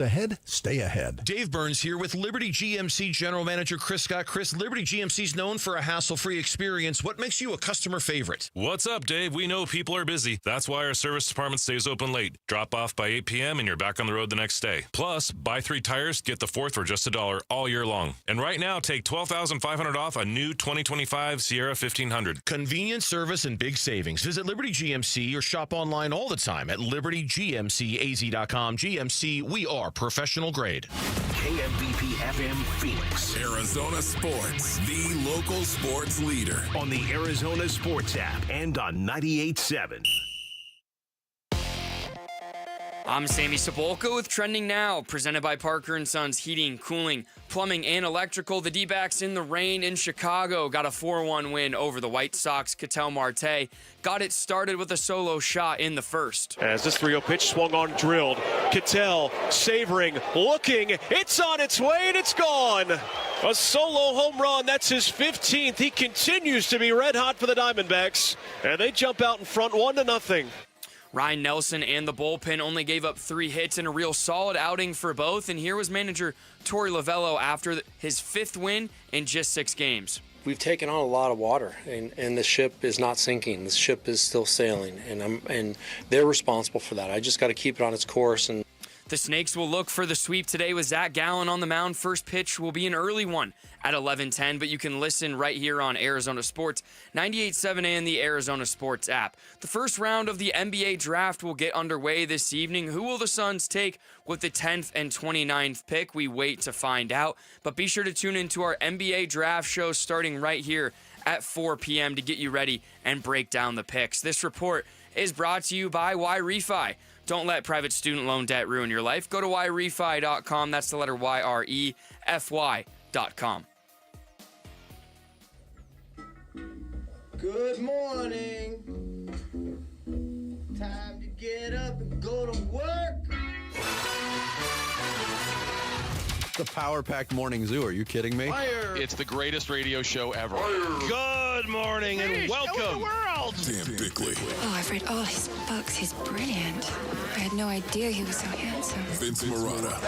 Ahead, stay ahead. Dave Burns here with Liberty GMC General Manager Chris Scott. Chris, Liberty GMC is known for a hassle-free experience. What makes you a customer favorite? What's up, Dave? We know people are busy. That's why our service department stays open late. Drop off by 8 p.m. and you're back on the road the next day. Plus, buy 3 tires, get the 4th for just $1 all year long. And right now, take $12,500 off a new 2025 Sierra 1500. Convenient service and big savings. Visit Liberty GMC or shop online all the time at libertygmcaz.com. GMC, we are professional grade. KMBP FM Phoenix. Arizona Sports, the local sports leader. On the Arizona Sports app and on 98.7. I'm Sammy Cebulka with Trending Now, presented by Parker & Sons Heating, Cooling, Plumbing, and Electrical. The Dbacks in the rain in Chicago got a 4-1 win over the White Sox. Marte got it started with a solo shot in the first. As this 3-0 pitch swung on, drilled. Ketel savoring, looking. It's on its way, and it's gone. A solo home run. That's his 15th. He continues to be red hot for the Diamondbacks, and they jump out in front 1-0. Ryan Nelson and the bullpen only gave up 3 hits in a real solid outing for both. And here was manager Torey Lavell after his 5th win in just 6 games. We've taken on a lot of water, and the ship is not sinking. The ship is still sailing, and they're responsible for that. I just got to keep it on its course. And the Snakes will look for the sweep today with Zach Gallen on the mound. First pitch will be an early one at 11:10, but you can listen right here on Arizona Sports, 98.7 and the Arizona Sports app. The first round of the NBA draft will get underway this evening. Who will the Suns take with the 10th and 29th pick? We wait to find out, but be sure to tune into our NBA draft show starting right here at 4 p.m. to get you ready and break down the picks. This report is brought to you by YRefi. Don't let private student loan debt ruin your life. Go to YRefi.com. That's the letter YREFY.com. Good morning. Time to get up and go to work. The power-packed morning zoo. Are you kidding me? Fire. It's the greatest radio show ever. Good morning and welcome. Dan Bickley, Oh, I've read all his books. He's brilliant. I had no idea he was so handsome. Vince Marotta,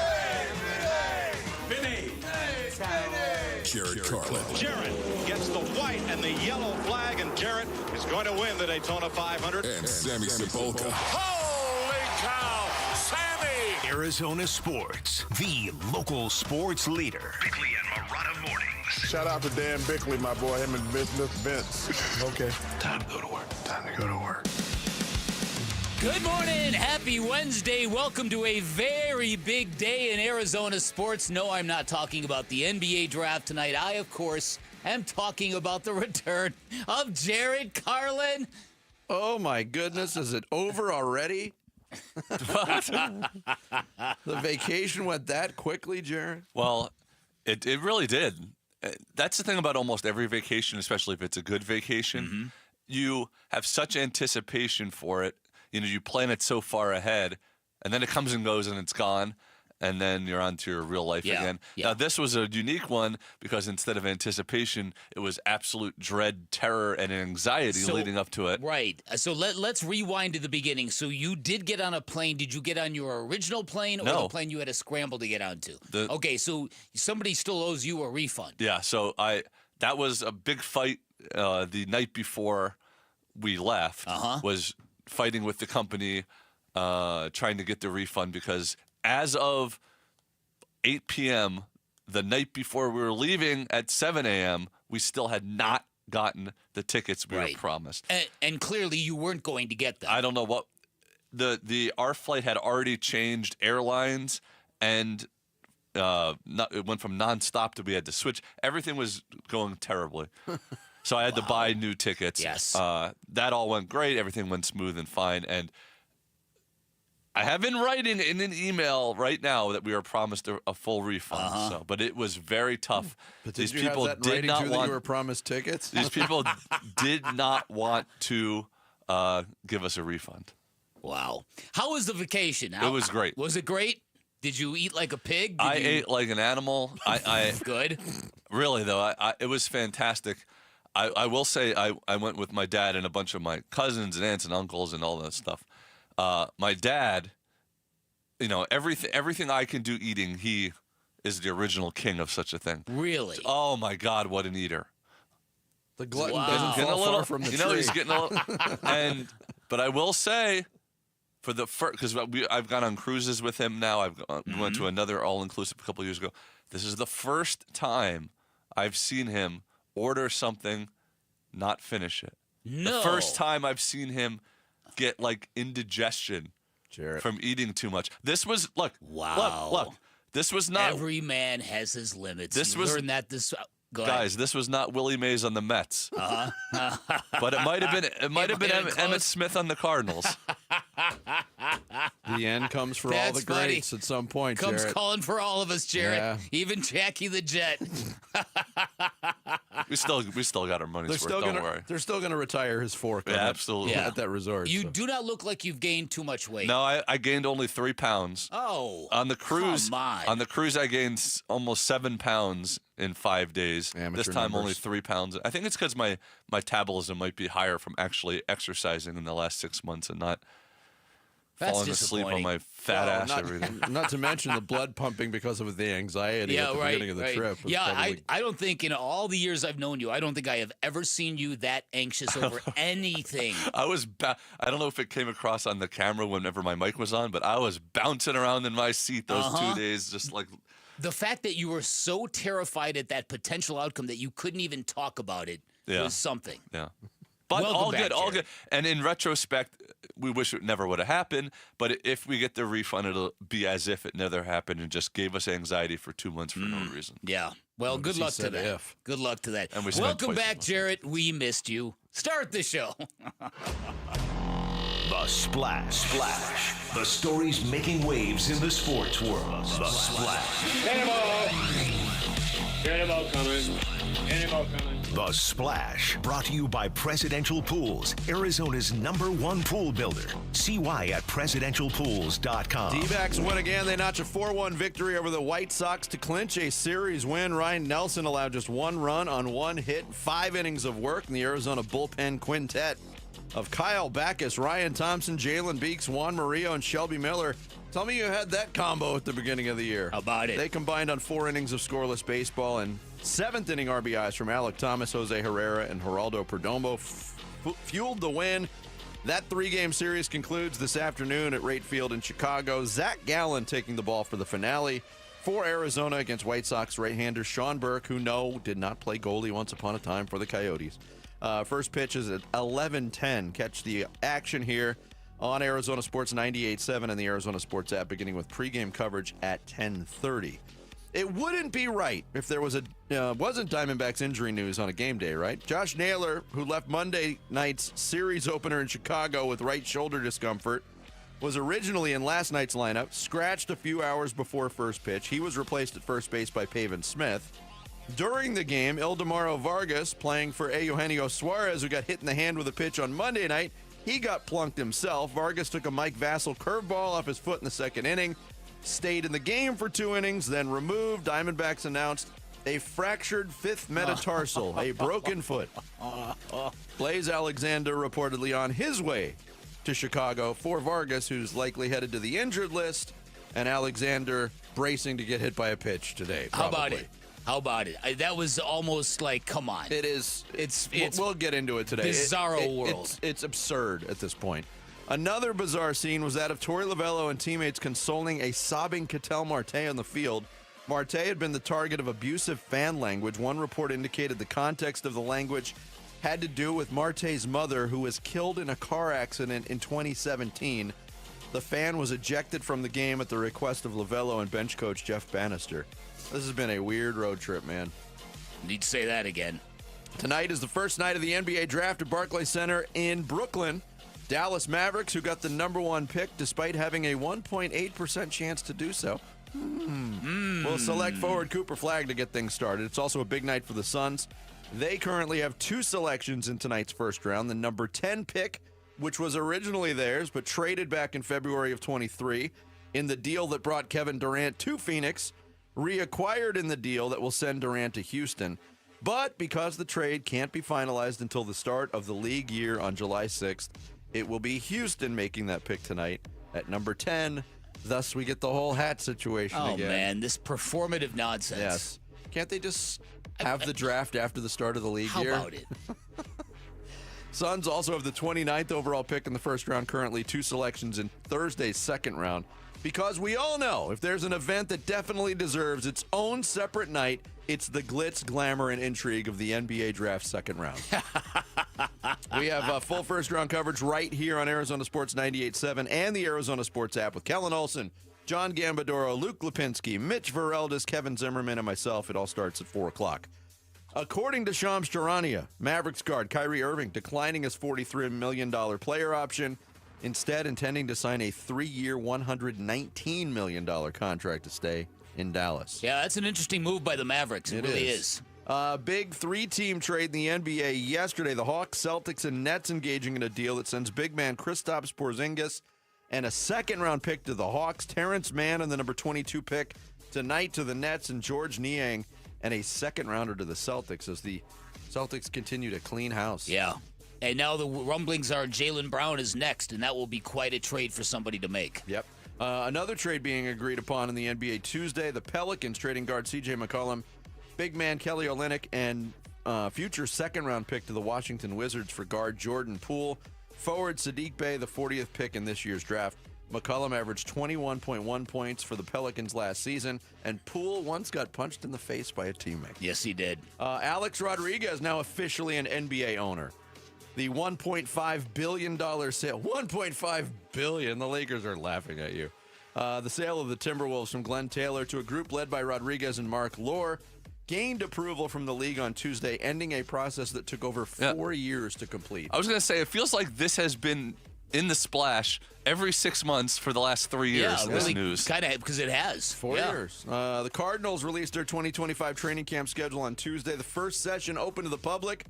Vinny. Jared Carlin, Jared gets the white and the yellow flag, and Jared is going to win the Daytona 500. and Sammy Cebulka. Holy cow, Sammy! Arizona Sports, the local sports leader. Bickley and Marotta mornings. Shout out to Dan Bickley, my boy, him and Mr. Vince. Okay. Time to go to work. Time to go to work. Good morning. Happy Wednesday. Welcome to a very big day in Arizona sports. No, I'm not talking about the NBA draft tonight. I, of course, am talking about the return of Jared Carlin. Oh, my goodness. Is it over already? The vacation went that quickly, Jared? Well, it really did. That's the thing about almost every vacation, especially if it's a good vacation. Mm-hmm. You have such anticipation for it. You know, you plan it so far ahead, and then it comes and goes and it's gone, and then you're on to your real life again. Yeah. Now, this was a unique one because instead of anticipation, it was absolute dread, terror, and anxiety leading up to it. Right. So let's rewind to the beginning. So you did get on a plane. Did you get on your original plane or No. the plane you had to scramble to get onto? The- Okay, so somebody still owes you a refund. Yeah, so that was a big fight the night before we left. Was fighting with the company, trying to get the refund because as of 8 p.m., the night before we were leaving at 7 a.m., we still had not gotten the tickets we were promised. And clearly you weren't going to get them. I don't know what our flight had already changed airlines, and it went from nonstop to we had to switch. Everything was going terribly. So I had to buy new tickets. Yes. That all went great. Everything went smooth and fine. And I have in writing in an email right now that we were promised a full refund. But it was very tough. But These did you people have that did writing not too that want. you were promised tickets? These people did not want to give us a refund. Wow. How was the vacation? It was great. Was it great? Did you eat like a pig? I ate like an animal. I Good. Really though, it was fantastic. I will say I went with my dad and a bunch of my cousins and aunts and uncles and all that stuff. My dad everything I can do eating, he is the original king of such a thing. Really? Oh my God, what an eater! The glutton Wow. doesn't Getting fall far from the tree. he's getting a little. But I will say, for the first, because I've gone on cruises with him now. We went to another all-inclusive a couple of years ago. This is the first time I've seen him order something, not finish it. No. The first time I've seen him get like indigestion from eating too much. This was look. This was not. Every man has his limits. This You was learned that this. Go Guys, this was not Willie Mays on the Mets. But it might have been. It might have been Emmett Smith on the Cardinals. The end comes for all the greats at some point. Comes Jarrett. calling for all of us, Jarrett. Yeah. Even Jackie the Jet. We still got our money's worth. Don't worry. They're still gonna retire his fork. Yeah, absolutely. At that resort. You do not look like you've gained too much weight. No, I gained only 3 pounds. Oh, on the cruise. come on. On the cruise, I gained almost 7 pounds in 5 days. Amateur this time, only numbers. 3 pounds. I think it's because my metabolism might be higher from actually exercising in the last 6 months and not That's falling asleep on my fat Well, ass not, every day. Not to mention the blood pumping because of the anxiety at the beginning of the trip. was probably- I don't think in all the years I've known you, I don't think I have ever seen you that anxious over anything. I was I don't know if it came across on the camera whenever my mic was on, but I was bouncing around in my seat those 2 days, just like. The fact that you were so terrified at that potential outcome that you couldn't even talk about it was something. Yeah. But Welcome all back, good, all Jared. good. And in retrospect, we wish it never would have happened. But if we get the refund, it'll be as if it never happened and just gave us anxiety for 2 months for no reason. Yeah. Well, good luck to that. Good luck to that. And we spent Welcome twice as back, much. Jarrett. We missed you. Start the show. The Splash. The stories making waves in the sports world. The Splash. Cannonball coming. The Splash. Brought to you by Presidential Pools, Arizona's #1 pool builder. See why at presidentialpools.com. Dbacks win again. They notch a 4-1 victory over the White Sox to clinch a series win. Ryan Nelson allowed just 1 run on 1 hit, 5 innings of work in the Arizona bullpen quintet of Kyle Backus, Ryan Thompson, Jalen Beeks, Juan Murillo, and Shelby Miller. Tell me you had that combo at the beginning of the year. How about it? They combined on 4 innings of scoreless baseball and 7th inning RBIs from Alec Thomas, Jose Herrera, and Geraldo Perdomo fueled the win. That 3-game series concludes this afternoon at Rate Field in Chicago. Zach Gallen taking the ball for the finale for Arizona against White Sox right-hander Sean Burke, who did not play goalie once upon a time for the Coyotes. First pitch is at 11:10. Catch the action here on Arizona Sports 98.7 and the Arizona Sports app, beginning with pregame coverage at 10:30. It wouldn't be right if there wasn't Diamondbacks injury news on a game day, right? Josh Naylor, who left Monday night's series opener in Chicago with right shoulder discomfort, was originally in last night's lineup, scratched a few hours before first pitch. He was replaced at first base by Pavin Smith. During the game, Ildemaro Vargas, playing for Eugenio Suarez, who got hit in the hand with a pitch on Monday night, he got plunked himself. Vargas took a Mike Vassell curveball off his foot in the second inning, stayed in the game for 2 innings, then removed. Diamondbacks announced a fractured 5th metatarsal, a broken foot. Blaze Alexander reportedly on his way to Chicago for Vargas, who's likely headed to the injured list, and Alexander bracing to get hit by a pitch today. Probably. How about it? That was almost like, come on. It is. It's we'll get into it today. Bizarro world. It's absurd at this point. Another bizarre scene was that of Torey Lavell and teammates consoling a sobbing Ketel Marte on the field. Marte had been the target of abusive fan language. One report indicated the context of the language had to do with Marte's mother, who was killed in a car accident in 2017. The fan was ejected from the game at the request of Lavello and bench coach Jeff Bannister. This has been a weird road trip, man. Need to say that again. Tonight is the first night of the NBA draft at Barclays Center in Brooklyn. Dallas Mavericks, who got the #1 pick despite having a 1.8% chance to do so, will select forward Cooper Flagg to get things started. It's also a big night for the Suns. They currently have 2 selections in tonight's first round. The number 10 pick, which was originally theirs but traded back in February of 23 in the deal that brought Kevin Durant to Phoenix, reacquired in the deal that will send Durant to Houston. But because the trade can't be finalized until the start of the league year on July 6th, it will be Houston making that pick tonight at number 10. Thus, we get the whole hat situation again. Oh, man, this performative nonsense. Yes. Can't they just have the draft after the start of the league year? How about it? Suns also have the 29th overall pick in the first round currently, 2 selections in Thursday's second round. Because we all know if there's an event that definitely deserves its own separate night, it's the glitz, glamour, and intrigue of the NBA draft second round. We have full first-round coverage right here on Arizona Sports 98.7 and the Arizona Sports app with Kellen Olson, John Gambadoro, Luke Lipinski, Mitch Vareldis, Kevin Zimmerman, and myself. It all starts at 4 o'clock. According to Shams Charania, Mavericks guard Kyrie Irving declining his $43 million player option, instead intending to sign a 3-year, $119 million contract to stay in Dallas. Yeah, that's an interesting move by the Mavericks. It really is. Big 3-team trade in the NBA yesterday. The Hawks, Celtics, and Nets engaging in a deal that sends big man Kristaps Porzingis and a second-round pick to the Hawks, Terrence Mann and the number 22 pick tonight to the Nets, and George Niang and a second-rounder to the Celtics as the Celtics continue to clean house. Yeah. And now the rumblings are Jaylen Brown is next, and that will be quite a trade for somebody to make. Yep. Another trade being agreed upon in the NBA Tuesday. The Pelicans trading guard C.J. McCollum, big man Kelly Olynyk, and future second-round pick to the Washington Wizards for guard Jordan Poole. Forward Saddiq Bey, the 40th pick in this year's draft. McCollum averaged 21.1 points for the Pelicans last season, and Poole once got punched in the face by a teammate. Yes, he did. Alex Rodriguez, now officially an NBA owner. The $1.5 billion sale. $1.5 billion. The Lakers are laughing at you. The sale of the Timberwolves from Glenn Taylor to a group led by Rodriguez and Mark Lohr gained approval from the league on Tuesday, ending a process that took over 4 years to complete. I was going to say, it feels like this has been in the splash every 6 months for the last 3 years. Yeah, this really, news. Kind of, because it has. 4 years. The Cardinals released their 2025 training camp schedule on Tuesday. The first session open to the public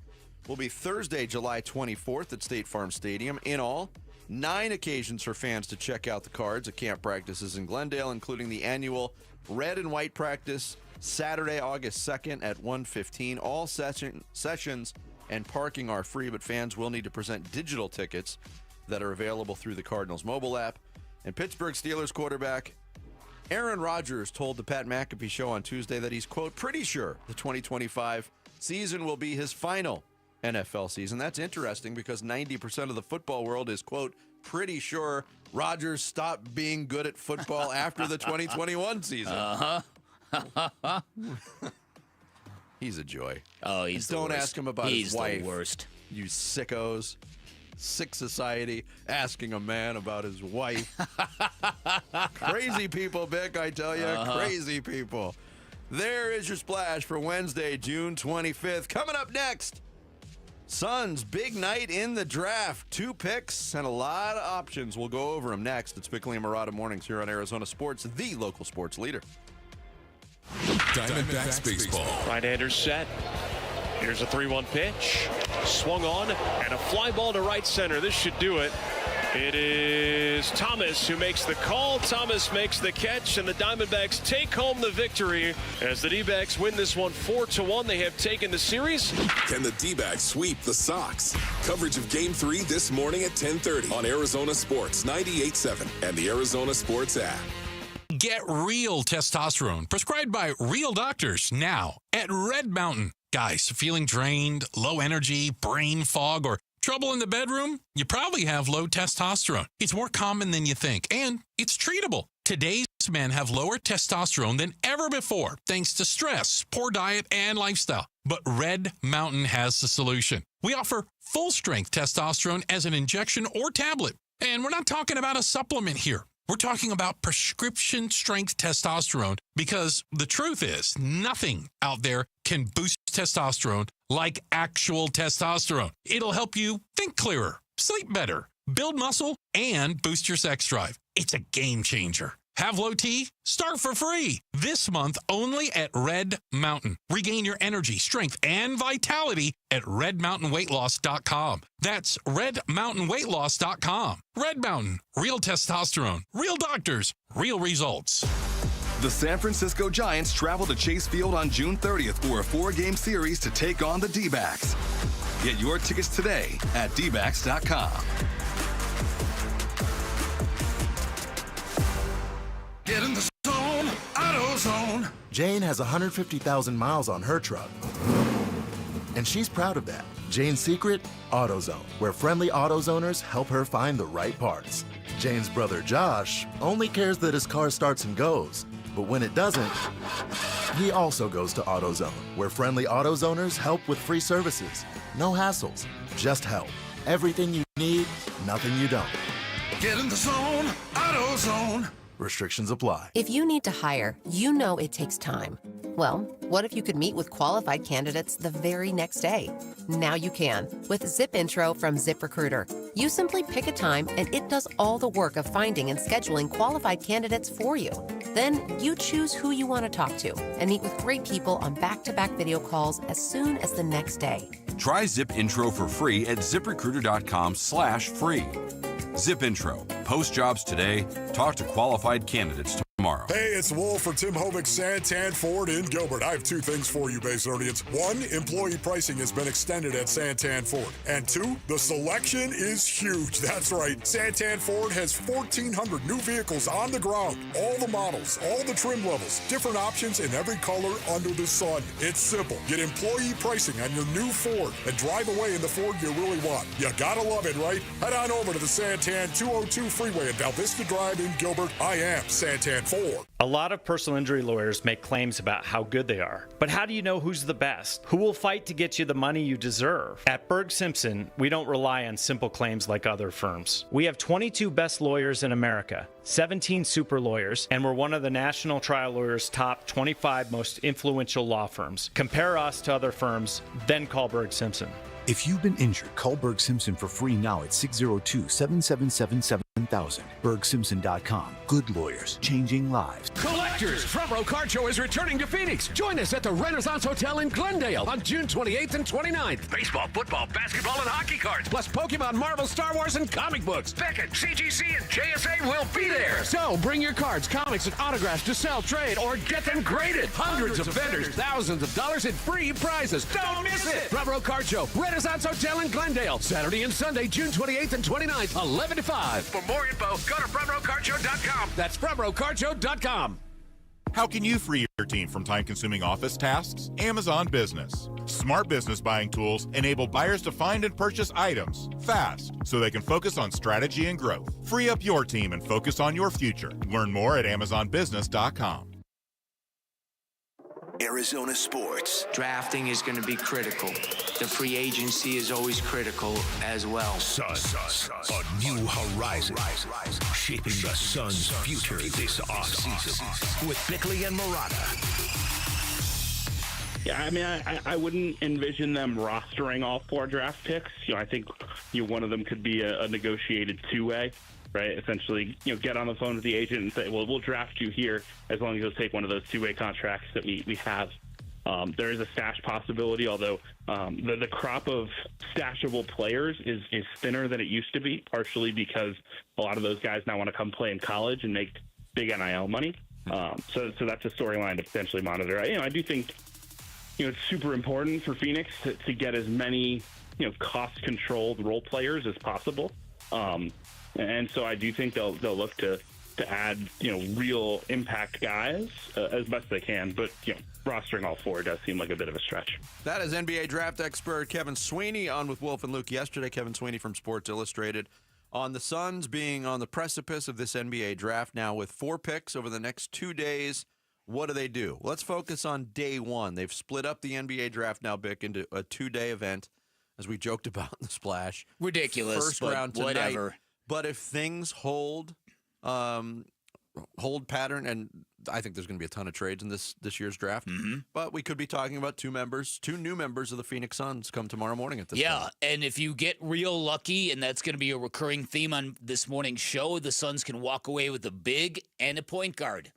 will be Thursday, July 24th at State Farm Stadium. In all, 9 occasions for fans to check out the Cards at camp practices in Glendale, including the annual red and white practice Saturday, August 2nd at 1:15. All sessions and parking are free, but fans will need to present digital tickets that are available through the Cardinals mobile app. And Pittsburgh Steelers quarterback Aaron Rodgers told the Pat McAfee Show on Tuesday that he's, quote, pretty sure the 2025 season will be his final NFL season. That's interesting because 90% of the football world is, quote, pretty sure Rodgers stopped being good at football after the 2021 season. He's a joy. Oh, he's the Don't worst. ask him about he's his wife. The worst. You sickos. Sick society asking a man about his wife. Crazy people, Bick, I tell you. Crazy people. There is your splash for Wednesday, June 25th. Coming up next, Suns, big night in the draft. 2 picks and a lot of options. We'll go over them next. It's Bickley and Murata Mornings here on Arizona Sports, the local sports leader. Diamondbacks baseball. Right-hander set. Here's a 3-1 pitch. Swung on, and a fly ball to right center. This should do it. It is Thomas who makes the call. Thomas makes the catch, and the Diamondbacks take home the victory as the Dbacks win this one 4-1. They have taken the series. Can the Dbacks sweep the Sox? Coverage of Game 3 this morning at 10:30 on Arizona Sports 98.7 and the Arizona Sports app. Get real testosterone prescribed by real doctors now at Red Mountain. Guys, feeling drained, low energy, brain fog, or trouble in the bedroom? You probably have low testosterone. It's more common than you think, and it's treatable. Today's men have lower testosterone than ever before, thanks to stress, poor diet, and lifestyle. But Red Mountain has the solution. We offer full-strength testosterone as an injection or tablet. And we're not talking about a supplement here. We're talking about prescription-strength testosterone because the truth is nothing out there can boost testosterone like actual testosterone. It'll help you think clearer, sleep better, build muscle, and boost your sex drive. It's a game changer. Have low T? Start for free this month only at Red Mountain. Regain your energy, strength, and vitality at redmountainweightloss.com. That's redmountainweightloss.com. Red Mountain, real testosterone, real doctors, real results. The San Francisco Giants travel to Chase Field on June 30th for a 4-game series to take on the Dbacks. Get your tickets today at dbacks.com. Jane has 150,000 miles on her truck, and she's proud of that. Jane's secret? AutoZone, where friendly AutoZoners help her find the right parts. Jane's brother Josh only cares that his car starts and goes, but when it doesn't, he also goes to AutoZone, where friendly AutoZoners help with free services. No hassles, just help. Everything you need, nothing you don't. Get in the zone, AutoZone. Restrictions apply. If you need to hire, you know it takes time. Well, what if you could meet with qualified candidates the very next day? Now you can with Zip Intro from ZipRecruiter. You simply pick a time and it does all the work of finding and scheduling qualified candidates for you. Then you choose who you want to talk to and meet with great people on back-to-back video calls as soon as the next day. Try Zip Intro for free at ZipRecruiter.com/free. Zip Intro. Post jobs today. Talk to qualified candidates tomorrow. Hey, it's Wolf for Tim Hovick's Santan Ford in Gilbert. I have two things for you, Basernians. One, employee pricing has been extended at Santan Ford. And two, the selection is huge. That's right. Santan Ford has 1,400 new vehicles on the ground. All the models, all the trim levels, different options in every color under the sun. It's simple. Get employee pricing on your new Ford and drive away in the Ford you really want. You gotta love it, right? Head on over to the Santan 202 Freeway at Val Vista Drive in Gilbert. I am Santan Ford. A lot of personal injury lawyers make claims about how good they are. But how do you know who's the best? Who will fight to get you the money you deserve? At Berg Simpson, we don't rely on simple claims like other firms. We have 22 best lawyers in America, 17 super lawyers, and we're one of the National Trial Lawyers' top 25 most influential law firms. Compare us to other firms, then call Berg Simpson. If you've been injured, call Berg Simpson for free now at 602-777-7000. BergSimpson.com. Good lawyers, changing lives. Collectors, Front Row Card Show is returning to Phoenix. Join us at the Renaissance Hotel in Glendale on June 28th and 29th. Baseball, football, basketball, and hockey cards, plus Pokemon, Marvel, Star Wars, and comic books. Beckett, CGC, and JSA will be there. So bring your cards, comics, and autographs to sell, trade, or get them graded. Hundreds of vendors, thousands of dollars in free prizes. Don't miss it. Front Row Card Show, Renaissance Hotel in Glendale, Saturday and Sunday, June 28th and 29th, 11 to 5. For more info, go to frontrowcardshow.com. That's frontrowcardshow.com. How can you free your team from time-consuming office tasks? Amazon Business. Smart business buying tools enable buyers to find and purchase items fast so they can focus on strategy and growth. Free up your team and focus on your future. Learn more at amazonbusiness.com. Arizona sports. Drafting is going to be critical. The free agency is always critical as well. Suns, a new horizon, shaping the Suns' future this offseason with Bickley and Murata. Yeah, I mean, I wouldn't envision them rostering all 4 draft picks. I think one of them could be a negotiated two-way. Right, essentially, get on the phone with the agent and say, well, we'll draft you here as long as you'll take one of those two-way contracts that we have. There is a stash possibility, although the crop of stashable players is thinner than it used to be, partially because a lot of those guys now want to come play in college and make big NIL money. So that's a storyline to potentially monitor. I do think it's super important for Phoenix to get as many cost-controlled role players as possible. And so I do think they'll look to add real impact guys as best they can, but rostering all 4 does seem like a bit of a stretch. That is NBA draft expert Kevin Sweeney on with Wolf and Luke yesterday. Kevin Sweeney from Sports Illustrated on the Suns being on the precipice of this NBA draft now with 4 picks over the next 2 days. What do they do? Let's focus on day 1. They've split up the NBA draft now, Bick, into a 2-day event, as we joked about in the Splash. Ridiculous, First but round tonight. whatever. But if things hold pattern, and I think there's going to be a ton of trades in this year's draft, but we could be talking about 2 new members of the Phoenix Suns come tomorrow morning at this time. And if you get real lucky, and that's going to be a recurring theme on this morning's show, the Suns can walk away with a big and a point guard.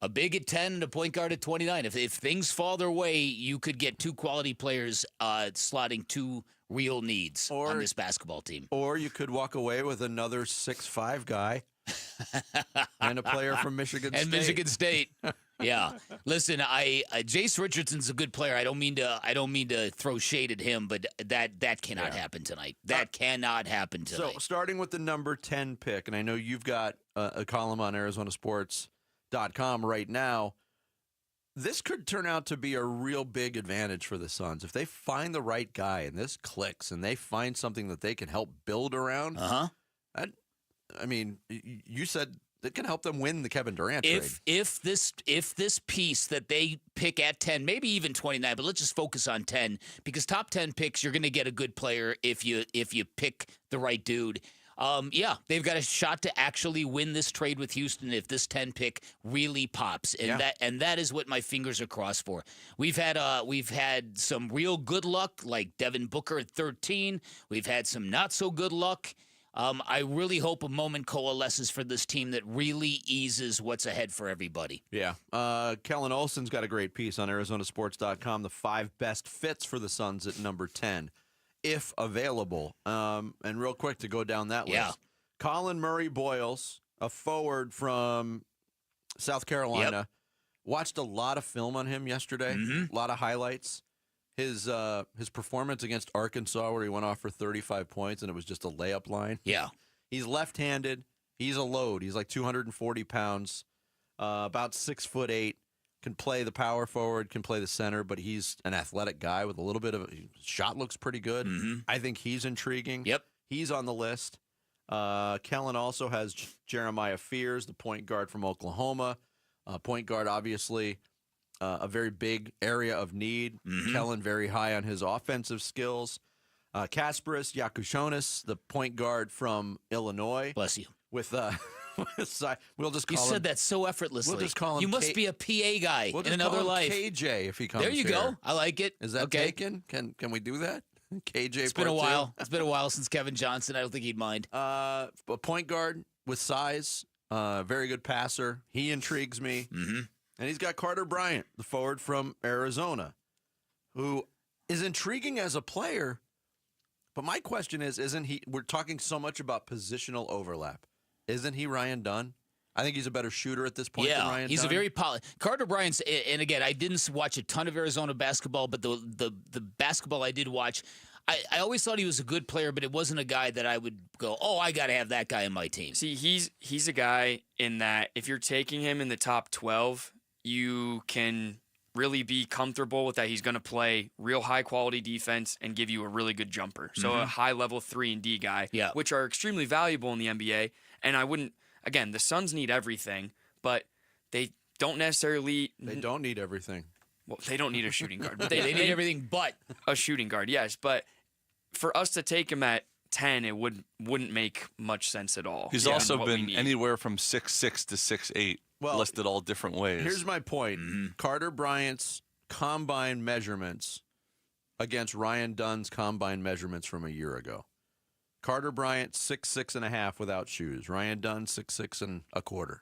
A big at 10 and a point guard at 29. If things fall their way, you could get 2 quality players slotting 2 real needs on this basketball team. Or you could walk away with another 6'5" guy and a player from Michigan State. And Michigan State. Yeah. Listen, Jace Richardson's a good player. I don't mean to throw shade at him, but that cannot happen tonight. That cannot happen tonight. So starting with the number 10 pick, and I know you've got a column on ArizonaSports.com right now. this could turn out to be a real big advantage for the Suns. If they find the right guy and this clicks and they find something that they can help build around, I mean, you said it can help them win the Kevin Durant trade. If this piece that they pick at 10, maybe even 29, but let's just focus on 10, because top 10 picks, you're going to get a good player if you pick the right dude. They've got a shot to actually win this trade with Houston if this 10 pick really pops, and that is what my fingers are crossed for. We've had some real good luck, like Devin Booker at 13. We've had some not so good luck. I really hope a moment coalesces for this team that really eases what's ahead for everybody. Yeah. Kellen Olson's got a great piece on ArizonaSports.com, the 5 best fits for the Suns at number 10, if available. And real quick to go down that list. Colin Murray Boyles, a forward from South Carolina. Watched a lot of film on him yesterday, a lot of highlights. His performance against Arkansas, where he went off for 35 points and it was just a layup line. Yeah. He's left-handed. He's a load. He's like 240 pounds, about 6'8", can play the power forward, can play the center, but he's an athletic guy with a little bit of shot looks pretty good. I think he's intriguing. He's on the list. Kellen also has Jeremiah Fears, the point guard from Oklahoma. Point guard, obviously, a very big area of need. Kellen very high on his offensive skills. Kasparis Yakushonis, the point guard from Illinois. Bless you. With we'll just call you him. said that so effortlessly. We'll just call him. You must be a PA guy we'll in another life. KJ, if he comes. There you go. I like it. Is that taken? Can we do that? KJ. It's been a while. It's been a while since Kevin Johnson. I don't think he'd mind. A point guard with size, very good passer. He intrigues me. And he's got Carter Bryant, the forward from Arizona, who is intriguing as a player. But my question is, isn't he? We're talking so much about positional overlap. Isn't he Ryan Dunn? I think he's a better shooter at this point than Ryan Dunn. He's a very Carter Bryant's, and again, I didn't watch a ton of Arizona basketball, but the basketball I did watch, I always thought he was a good player, but it wasn't a guy that I would go, oh, I got to have that guy in my team. See, he's a guy in that if you're taking him in the top 12, you can really be comfortable with that he's going to play real high-quality defense and give you a really good jumper. So a high-level 3-and-D guy, which are extremely valuable in the NBA. And I wouldn't – again, the Suns need everything, but they don't necessarily – They don't need everything. Well, they don't need a shooting guard. But they need everything but a shooting guard, yes. But for us to take him at 10, it wouldn't make much sense at all. He's also been anywhere from 6'6" to 6'8", listed all different ways. Here's my point. Carter Bryant's combine measurements against Ryan Dunn's combine measurements from a year ago. Carter Bryant, 6'6.5" without shoes. Ryan Dunn, 6'6.25".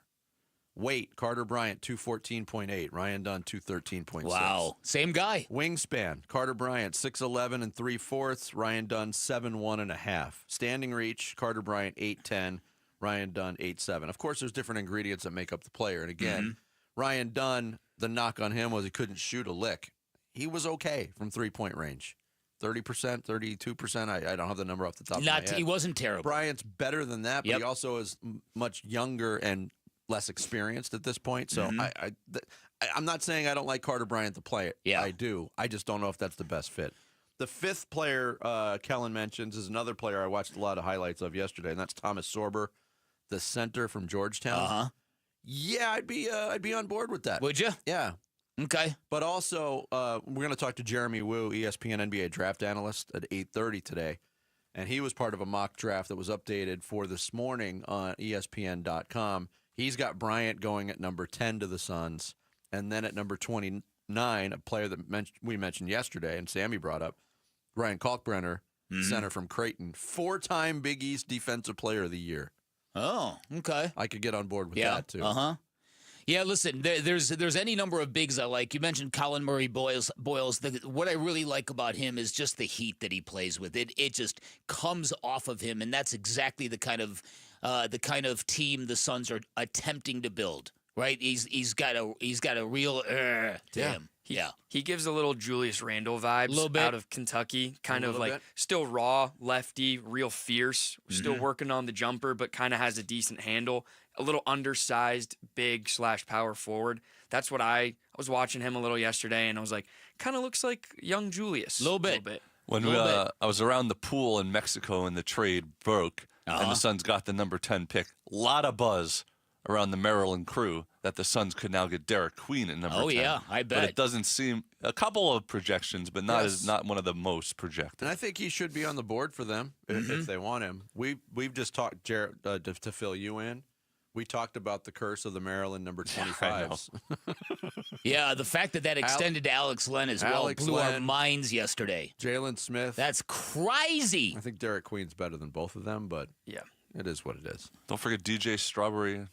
Weight, Carter Bryant, 214.8. Ryan Dunn, 213.6. Wow. Same guy. Wingspan, Carter Bryant, 6'11 3/4. Ryan Dunn, 7'1.5". Standing reach, Carter Bryant, 8'10". Ryan Dunn, 8'7". Of course, there's different ingredients that make up the player. And again, Ryan Dunn, the knock on him was he couldn't shoot a lick. He was okay from three-point range. 30%, 32%. I don't have the number off the top of my head. He wasn't terrible. Bryant's better than that, but he also is much younger and less experienced at this point. So I'm not saying I don't like Carter Bryant to play it. I do. I just don't know if that's the best fit. The fifth player Kellen mentions is another player I watched a lot of highlights of yesterday, and that's Thomas Sorber, the center from Georgetown. Yeah, I'd be on board with that. Would you? Yeah. Okay. But also, we're going to talk to Jeremy Wu, ESPN NBA draft analyst, at 8:30 today. And he was part of a mock draft that was updated for this morning on ESPN.com. He's got Bryant going at number 10 to the Suns. And then at number 29, a player that we mentioned yesterday and Sammy brought up, Ryan Kalkbrenner, center from Creighton, 4-time Big East Defensive Player of the Year. Oh, okay. I could get on board with that, too. Yeah, listen, there's any number of bigs I like. You mentioned Colin Murray Boyles. What I really like about him is just the heat that he plays with. It just comes off of him, and that's exactly the kind of team the Suns are attempting to build. Right? He's got a real to him. He gives a little Julius Randle vibes out of Kentucky, kind of like still raw, lefty, real fierce, still working on the jumper, but kind of has a decent handle. a little undersized, big / power forward. That's what I was watching him a little yesterday, and I was like, kind of looks like young Julius. A little bit. When I was around the pool in Mexico and the trade broke, and the Suns got the number 10 pick, a lot of buzz around the Maryland crew that the Suns could now get Derek Queen at number 10. Oh, yeah, I bet. But it doesn't seem – a couple of projections, but not one of the most projected. And I think he should be on the board for them if they want him. We've just talked, Jared, to fill you in. We talked about the curse of the Maryland number 25s. Yeah, the fact that extended to Alex Len as well blew our minds yesterday. Jalen Smith. That's crazy. I think Derek Queen's better than both of them, but yeah, it is what it is. Don't forget DJ Strawberry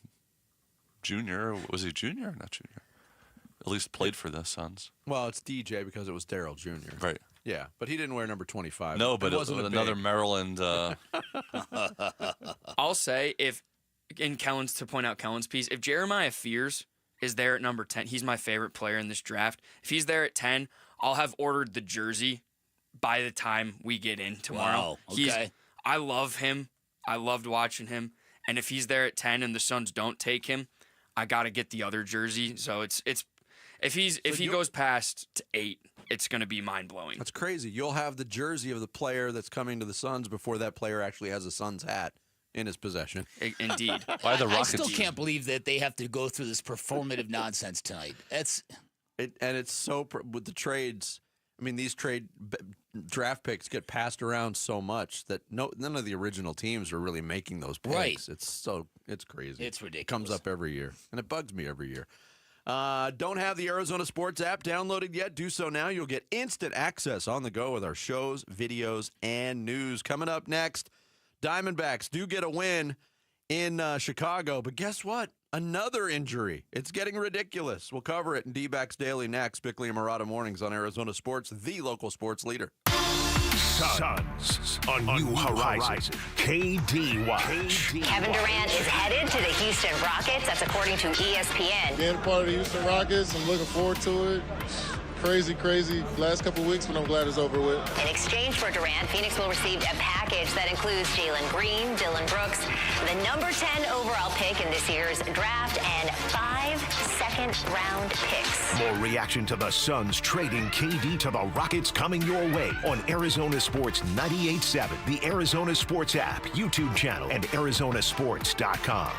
Jr. Was he junior or not junior? At least played for the Suns. Well, it's DJ because it was Darryl Jr. Right. Yeah, but he didn't wear number 25. No, but it wasn't another Maryland. I'll say to point out Kellen's piece, if Jeremiah Fears is there at number 10, he's my favorite player in this draft. If he's there at 10, I'll have ordered the jersey by the time we get in tomorrow. Wow, okay. I love him. I loved watching him. And if he's there at 10 and the Suns don't take him, I got to get the other jersey. So it's if he goes past 8, it's going to be mind-blowing. That's crazy. You'll have the jersey of the player that's coming to the Suns before that player actually has a Suns hat in his possession. Indeed. Why the I still can't believe that they have to go through this performative nonsense tonight. It's so with the trades. I mean, these draft picks get passed around so much that none of the original teams are really making those picks. Right. It's crazy. It's ridiculous. It comes up every year, and it bugs me every year. Don't have the Arizona Sports app downloaded yet? Do so now. You'll get instant access on the go with our shows, videos, and news. Coming up next, Diamondbacks do get a win in Chicago, but guess what? Another injury. It's getting ridiculous. We'll cover it in Dbacks Daily next. Bickley and Murata Mornings on Arizona Sports, the local sports leader. Suns, a new horizon. KD Watch. Kevin Durant is headed to the Houston Rockets. That's according to ESPN. Being part of the Houston Rockets, I'm looking forward to it. Crazy last couple weeks, but I'm glad it's over with. In exchange for Durant, Phoenix will receive a package that includes Jalen Green, Dylan Brooks, the number 10 overall pick in this year's draft, and 5 second-round picks. More reaction to the Suns trading KD to the Rockets coming your way on Arizona Sports 98.7, the Arizona Sports app, YouTube channel, and ArizonaSports.com.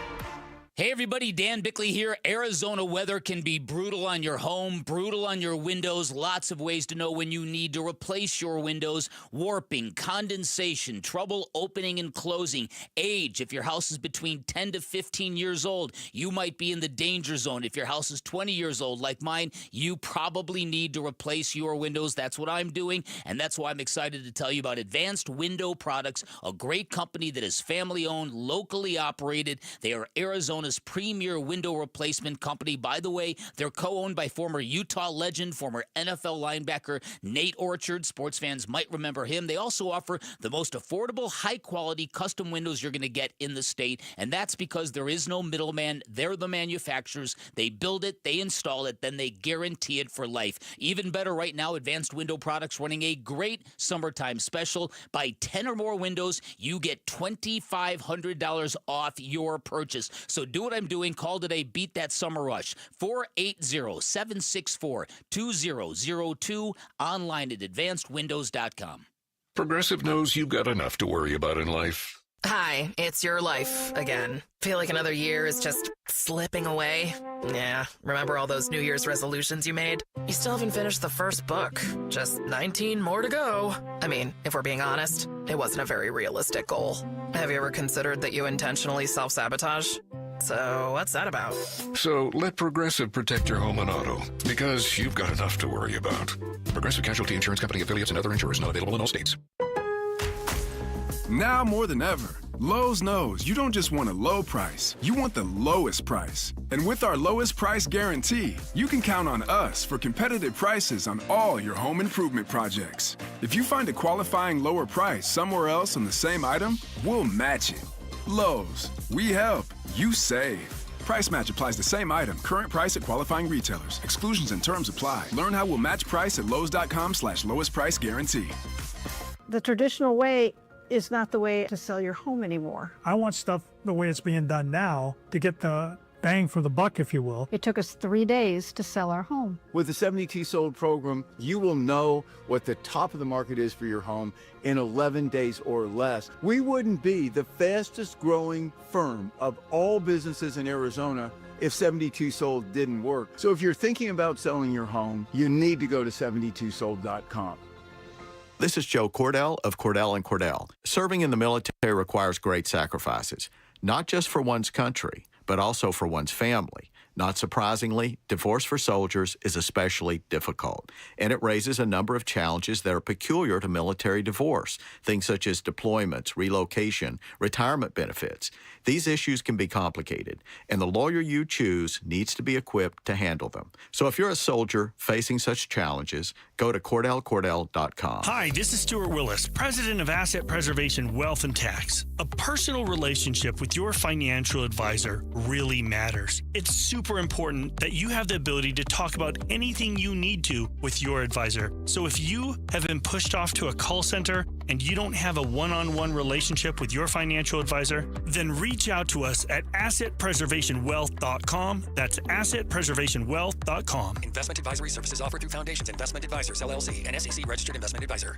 Hey everybody, Dan Bickley here. Arizona weather can be brutal on your home, brutal on your windows. Lots of ways to know when you need to replace your windows. Warping, condensation, trouble opening and closing, age. If your house is between 10 to 15 years old, you might be in the danger zone. If your house is 20 years old like mine, you probably need to replace your windows. That's what I'm doing, and that's why I'm excited to tell you about Advanced Window Products, a great company that is family-owned, locally operated. They are Arizona's premier window replacement company. By the way, they're co-owned by former Utah legend, former NFL linebacker Nate Orchard. Sports fans might remember him. They also offer the most affordable, high-quality custom windows you're going to get in the state, and that's because there is no middleman. They're the manufacturers. They build it, they install it, then they guarantee it for life. Even better right now, Advanced Window Products running a great summertime special. Buy 10 or more windows, you get $2,500 off your purchase. So do what I'm doing. Call today. Beat that summer rush. 480-764-2002. Online at advancedwindows.com. Progressive knows you've got enough to worry about in life. Hi, it's your life again. Feel like another year is just slipping away? Yeah, remember all those New Year's resolutions you made? You still haven't finished the first book. Just 19 more to go. I mean, if we're being honest, it wasn't a very realistic goal. Have you ever considered that you intentionally self-sabotage? So what's that about? So let Progressive protect your home and auto, because you've got enough to worry about. Progressive Casualty Insurance Company affiliates and other insurers not available in all states. Now more than ever, Lowe's knows you don't just want a low price, you want the lowest price. And with our lowest price guarantee, you can count on us for competitive prices on all your home improvement projects. If you find a qualifying lower price somewhere else on the same item, we'll match it. Lowe's, we help, you save. Price match applies the same item. Current price at qualifying retailers. Exclusions and terms apply. Learn how we'll match price at Lowe's.com/lowest price guarantee. The traditional way is not the way to sell your home anymore. I want stuff the way it's being done now to get the bang for the buck, if you will. It took us 3 days to sell our home. With the 72 sold program, you will know what the top of the market is for your home in 11 days or less. We wouldn't be the fastest growing firm of all businesses in Arizona if 72 Sold didn't work. So if you're thinking about selling your home, you need to go to 72sold.com. This is Joe Cordell of Cordell & Cordell. Serving in the military requires great sacrifices, not just for one's country, but also for one's family. Not surprisingly, divorce for soldiers is especially difficult, and it raises a number of challenges that are peculiar to military divorce, things such as deployments, relocation, retirement benefits. These issues can be complicated, and the lawyer you choose needs to be equipped to handle them. So if you're a soldier facing such challenges, go to CordellCordell.com. Hi, this is Stuart Willis, president of Asset Preservation Wealth and Tax. A personal relationship with your financial advisor really matters. It's super important that you have the ability to talk about anything you need to with your advisor. So if you have been pushed off to a call center and you don't have a one-on-one relationship with your financial advisor, then reach out to us at assetpreservationwealth.com. That's assetpreservationwealth.com. Investment advisory services offered through Foundations Investment Advisors, LLC, an SEC registered investment advisor.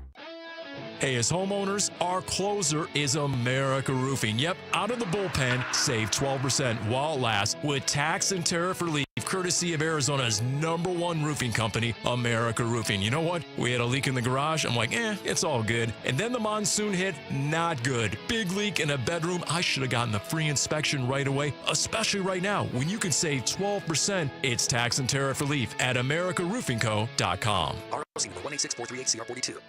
Hey, as homeowners, our closer is America Roofing. Yep, out of the bullpen, save 12% while it lasts with tax and tariff relief, courtesy of Arizona's #1 roofing company, America Roofing. You know what? We had a leak in the garage. I'm like, it's all good. And then the monsoon hit, not good. Big leak in a bedroom. I should have gotten the free inspection right away, especially right now when you can save 12%. It's tax and tariff relief at AmericaRoofingCo.com. ROC number 186-438-CR42.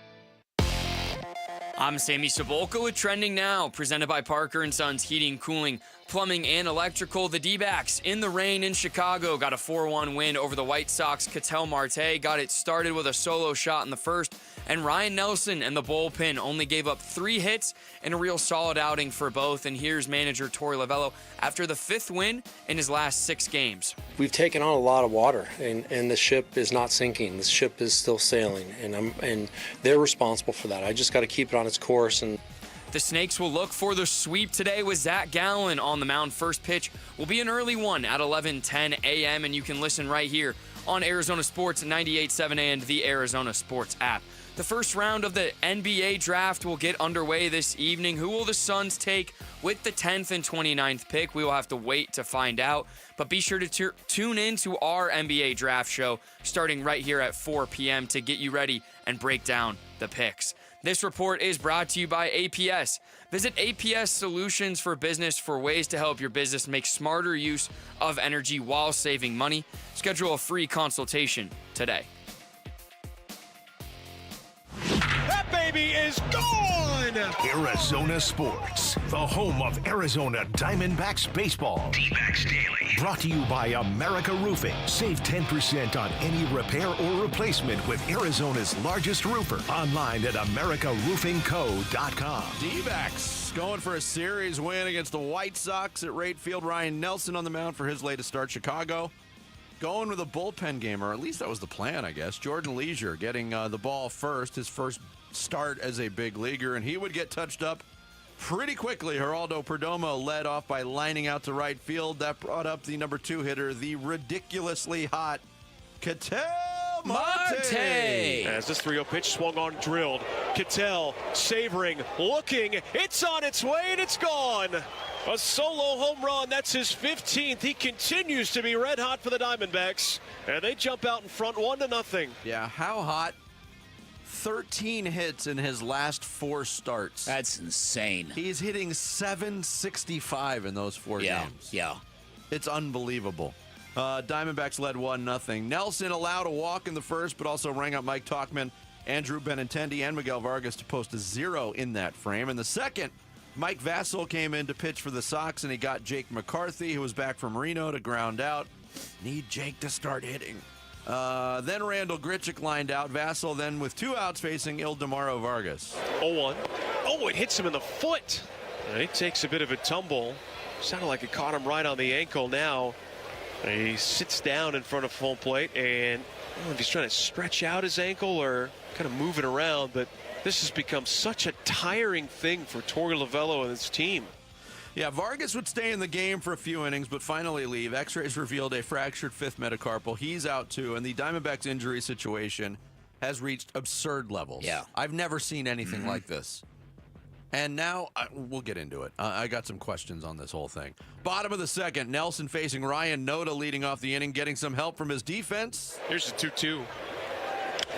I'm Sammy Sabolka with Trending Now, presented by Parker & Sons Heating, Cooling, Plumbing, and Electrical. The D-backs in the rain in Chicago got a 4-1 win over the White Sox. Marte got it started with a solo shot in the first, and Ryan Nelson and the bullpen only gave up 3 hits and a real solid outing for both. And here's manager Torey Lavell after the 5th win in his last 6 games. We've taken on a lot of water, and the ship is not sinking. The ship is still sailing, and they're responsible for that. I just got to keep it on its course. And the Snakes will look for the sweep today with Zach Gallen on the mound. First pitch will be an early one at 11:10 a.m., and you can listen right here on Arizona Sports 98.7 and the Arizona Sports app. The first round of the NBA draft will get underway this evening. Who will the Suns take with the 10th and 29th pick? We will have to wait to find out, but be sure to tune in to our NBA draft show starting right here at 4 p.m. to get you ready and break down the picks. This report is brought to you by APS. Visit APS Solutions for Business for ways to help your business make smarter use of energy while saving money. Schedule a free consultation today. That baby is gone! Arizona Sports, the home of Arizona Diamondbacks baseball. D-backs Daily. Brought to you by America Roofing. Save 10% on any repair or replacement with Arizona's largest roofer. Online at AmericaRoofingCo.com. D-backs going for a series win against the White Sox at Rate Field. Ryan Nelson on the mound for his latest start. Chicago going with a bullpen game, or at least that was the plan, I guess. Jordan Leisure getting the ball first, his first start as a big leaguer, and he would get touched up pretty quickly. Geraldo Perdomo led off by lining out to right field. That brought up the number 2 hitter, the ridiculously hot Marte. As this 3-0 pitch swung on, drilled. Ketel savoring, looking. It's on its way, and it's gone. A solo home run. That's his 15th. He continues to be red hot for the Diamondbacks, and they jump out in front 1-0. Yeah, how hot? 13 hits in his last 4 starts. That's insane. He's hitting .765 in those 4 games. Yeah. It's unbelievable. Diamondbacks led 1-0. Nelson allowed a walk in the first, but also rang up Mike Tauchman, Andrew Benintendi, and Miguel Vargas to post a 0 in that frame. In the second, Mike Vasil came in to pitch for the Sox, and he got Jake McCarthy, who was back from Reno, to ground out. Need Jake to start hitting. Then Randall Grichuk lined out. Vasil then with 2 outs facing Ildemaro Vargas. 0-1. Oh, it hits him in the foot. And he takes a bit of a tumble. Sounded like it caught him right on the ankle now. He sits down in front of home plate, and I don't know if he's trying to stretch out his ankle or kind of move it around, but This has become such a tiring thing for Torey Lavell and his team. Yeah, Vargas would stay in the game for a few innings, but finally leave. X-rays revealed a fractured fifth metacarpal. He's out too, and the Diamondbacks injury situation has reached absurd levels. Yeah. I've never seen anything like this. And now, we'll get into it. I got some questions on this whole thing. Bottom of the second, Nelson facing Ryan Noda leading off the inning, getting some help from his defense. Here's the 2-2.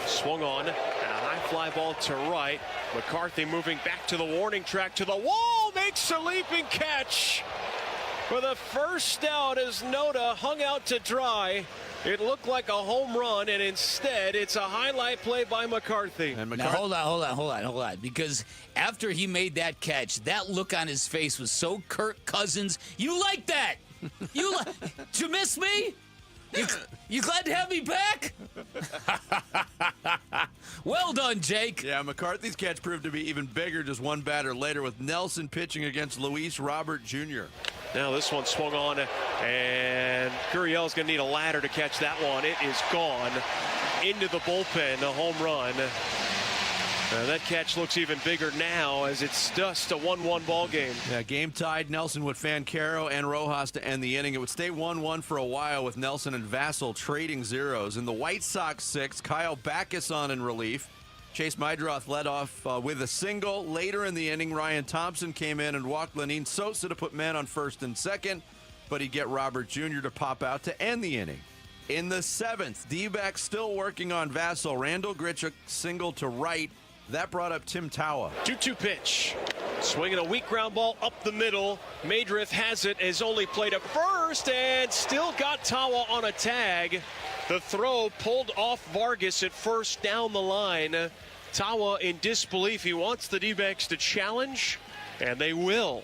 Swung on, and a high fly ball to right. McCarthy moving back to the warning track, to the wall, makes a leaping catch for the first out as Noda hung out to dry. It looked like a home run, and instead it's a highlight play by McCarthy. Now, hold on. Because after he made that catch, that look on his face was so Kirk Cousins. You like that? Did you miss me? You glad to have me back? Well done, Jake. Yeah, McCarthy's catch proved to be even bigger just one batter later with Nelson pitching against Luis Robert Jr. Now this one swung on, and Gurriel's going to need a ladder to catch that one. It is gone into the bullpen, a home run. That catch looks even bigger now as it's just a 1-1 ball game. Yeah, game tied. Nelson would fan Caro and Rojas to end the inning. It would stay 1-1 for a while with Nelson and Vassell trading zeros. In the White Sox sixth, Kyle Backus on in relief. Chase Mydroth led off with a single. Later in the inning, Ryan Thompson came in and walked Lenine Sosa to put men on first and second, but he'd get Robert Jr. to pop out to end the inning. In the seventh, Dbacks still working on Vassell. Randall Grichuk single to right. That brought up Tim Tawa. 2-2 pitch. Swinging a weak ground ball up the middle. Madriff has it, has only played at first and still got Tawa on a tag. The throw pulled off Vargas at first down the line. Tawa in disbelief. He wants the D-backs to challenge, and they will.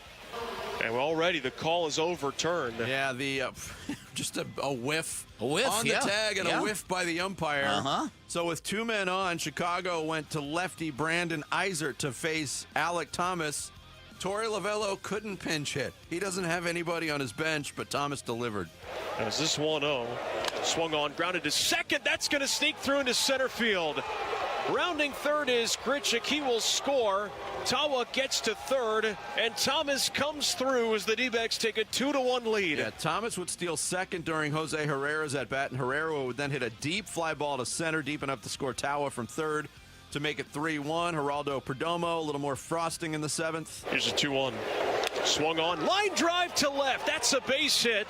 And already the call is overturned. Yeah, the just a whiff. A whiff, on the tag and a whiff by the umpire. So with two men on, Chicago went to lefty Brandon Eisert to face Alek Thomas. Torey Lavell couldn't pinch hit. He doesn't have anybody on his bench, but Thomas delivered. As this 1-0 swung on, grounded to second. That's going to sneak through into center field. Rounding third is Grichuk. He will score. Tawa gets to third, and Thomas comes through as the D-backs take a 2-1 lead. Yeah, Thomas would steal second during Jose Herrera's at bat, and Herrera would then hit a deep fly ball to center, deep enough to score Tawa from third to make it 3-1. Geraldo Perdomo, a little more frosting in the seventh. Here's a 2-1. Swung on, line drive to left. That's a base hit.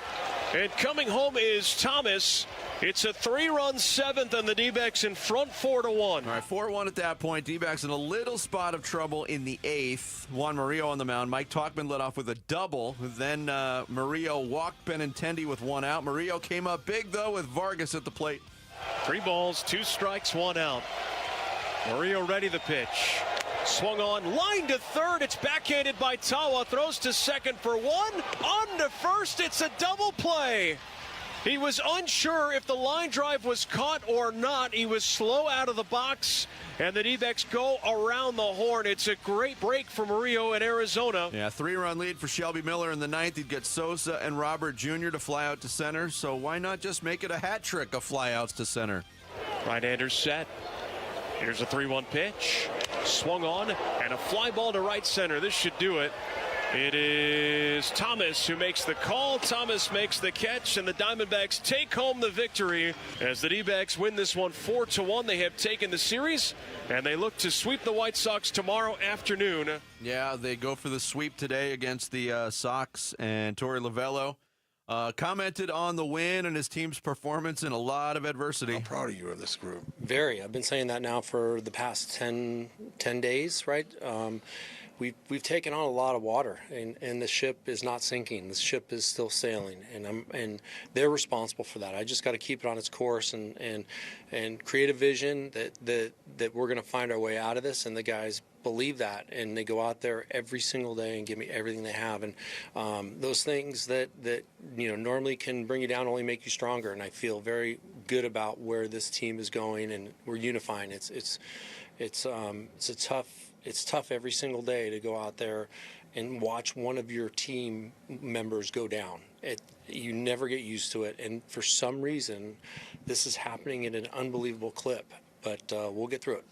And coming home is Thomas. It's a 3-run seventh, and the D-backs in front 4-1. All right, 4-1 at that point. D-backs in a little spot of trouble in the eighth. Juan Murillo on the mound. Mike Tauchman led off with a double. Then Murillo walked Benintendi with one out. Murillo came up big, though, with Vargas at the plate. 3 balls, 2 strikes, 1 out. Murillo ready the pitch. Swung on, line to third. It's backhanded by Tawa. Throws to second for one. On to first. It's a double play. He was unsure if the line drive was caught or not. He was slow out of the box, and the D-backs go around the horn. It's a great break for Murillo in Arizona. Yeah, 3-run lead for Shelby Miller in the ninth. He'd get Sosa and Robert Jr. to fly out to center, so why not just make it a hat trick of flyouts to center? Right-hander set. Here's a 3-1 pitch. Swung on, and a fly ball to right center. This should do it. It is Thomas who makes the call. Thomas makes the catch, and the Diamondbacks take home the victory as the D-backs win this one 4-1. They have taken the series, and they look to sweep the White Sox tomorrow afternoon. Yeah, they go for the sweep today against the Sox, and Torey Lavell commented on the win and his team's performance in a lot of adversity. How proud of you of this group? Very. I've been saying that now for the past 10 days, right? We've taken on a lot of water, and the ship is not sinking. The ship is still sailing, and they're responsible for that. I just got to keep it on its course and create a vision that we're going to find our way out of this. And the guys believe that, and they go out there every single day and give me everything they have. And those things that normally can bring you down only make you stronger. And I feel very good about where this team is going, and we're unifying. It's tough every single day to go out there and watch one of your team members go down. You never get used to it, and for some reason, this is happening at an unbelievable clip. But we'll get through it.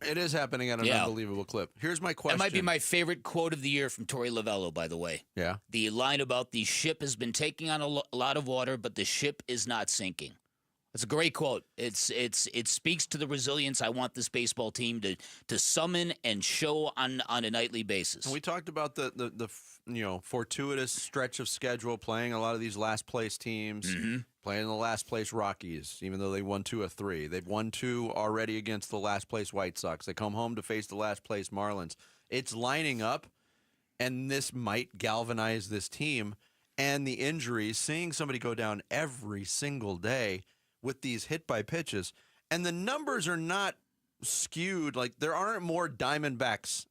It is happening at an unbelievable clip. Here's my question. That might be my favorite quote of the year from Torey Lavell, by the way. Yeah. The line about the ship has been taking on a lot of water, but the ship is not sinking. It's a great quote. It speaks to the resilience I want this baseball team to summon and show on a nightly basis. And we talked about the fortuitous stretch of schedule, playing a lot of these last place teams, playing the last place Rockies, even though they won 2 of 3. They've won 2 already against the last place White Sox. They come home to face the last place Marlins. It's lining up, and this might galvanize this team. And the injuries, seeing somebody go down every single day with these hit by pitches, and the numbers are not skewed. Like, there aren't more Diamondbacks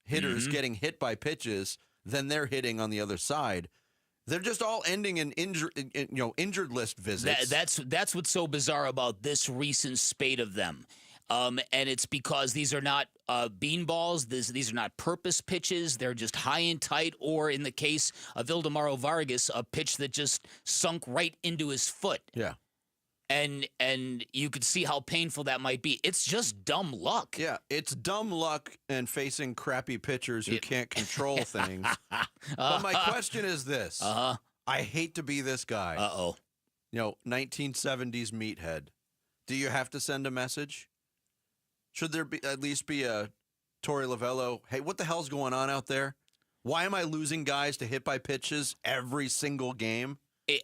hitters getting hit by pitches than they're hitting on the other side. They're just all ending in injured list visits. That's what's so bizarre about this recent spate of them. And it's because these are not beanballs. These are not purpose pitches. They're just high and tight, or in the case of Ildemaro Vargas, a pitch that just sunk right into his foot. Yeah. And you could see how painful that might be. It's just dumb luck. Yeah, it's dumb luck and facing crappy pitchers who can't control things. But my question is this. I hate to be this guy. 1970s meathead. Do you have to send a message? Should there be at least be a Torey Lavell, hey, what the hell's going on out there? Why am I losing guys to hit by pitches every single game?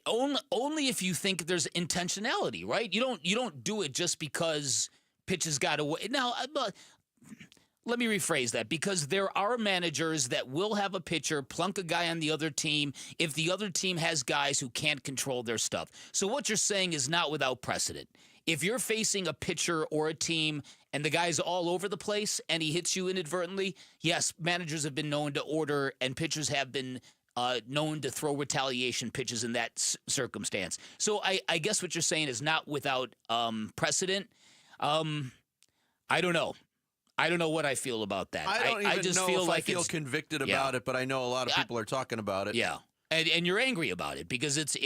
Only if you think there's intentionality, right? You don't do it just because pitches got away. Now, let me rephrase that, because there are managers that will have a pitcher plunk a guy on the other team if the other team has guys who can't control their stuff. So what you're saying is not without precedent. If you're facing a pitcher or a team and the guy's all over the place and he hits you inadvertently, yes, managers have been known to order and pitchers have been known to throw retaliation pitches in that circumstance. So I guess what you're saying is not without precedent. I don't know. I don't know what I feel about that. I don't even just know feel if like I feel convicted about it, but I know a lot of people are talking about it. Yeah. And you're angry about it because it's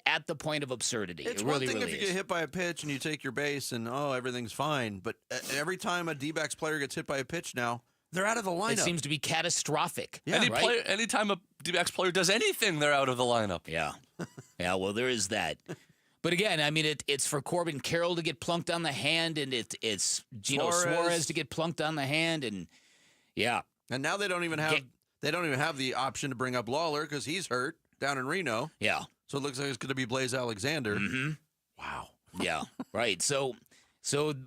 at the point of absurdity. It's it one really, thing really if you is. get hit by a pitch and you take your base and, everything's fine. But every time a D-backs player gets hit by a pitch now, they're out of the lineup. It seems to be catastrophic. Yeah, anytime a D-backs player does anything, they're out of the lineup. Yeah. Yeah, well, there is that. But again, I mean, it's for Corbin Carroll to get plunked on the hand, and it's Gino Suarez to get plunked on the hand, and yeah. And now they don't even have the option to bring up Lawler because he's hurt down in Reno. Yeah. So it looks like it's going to be Blaze Alexander. Mm-hmm. Wow. Yeah. Right. So,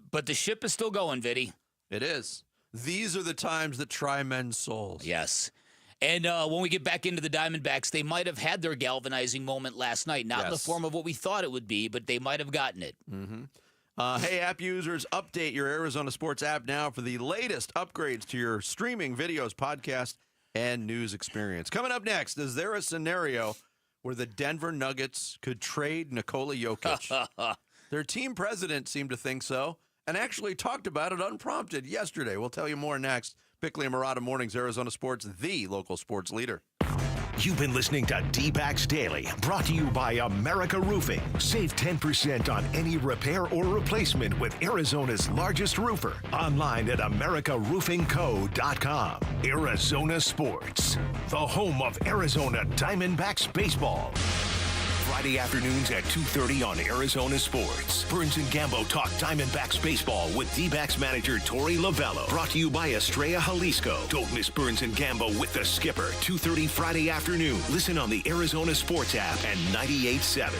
but the ship is still going, Viddy. It is. These are the times that try men's souls. Yes. And when we get back into the Diamondbacks, they might have had their galvanizing moment last night. Not in the form of what we thought it would be, but they might have gotten it. Mm-hmm. Hey, app users, update your Arizona Sports app now for the latest upgrades to your streaming videos, podcast, and news experience. Coming up next, is there a scenario where the Denver Nuggets could trade Nikola Jokic? Their team president seemed to think so and actually talked about it unprompted yesterday. We'll tell you more next. Bickley and Murata Mornings, Arizona Sports, the local sports leader. You've been listening to Dbacks Daily, brought to you by America Roofing. Save 10% on any repair or replacement with Arizona's largest roofer. Online at americaroofingco.com. Arizona Sports, the home of Arizona Diamondbacks baseball. Friday afternoons at 2:30 on Arizona Sports. Burns and Gambo talk Diamondbacks baseball with D-backs manager Torey Lavell. Brought to you by Estrella Jalisco. Don't miss Burns and Gambo with the skipper. 2:30 Friday afternoon. Listen on the Arizona Sports app and 98.7.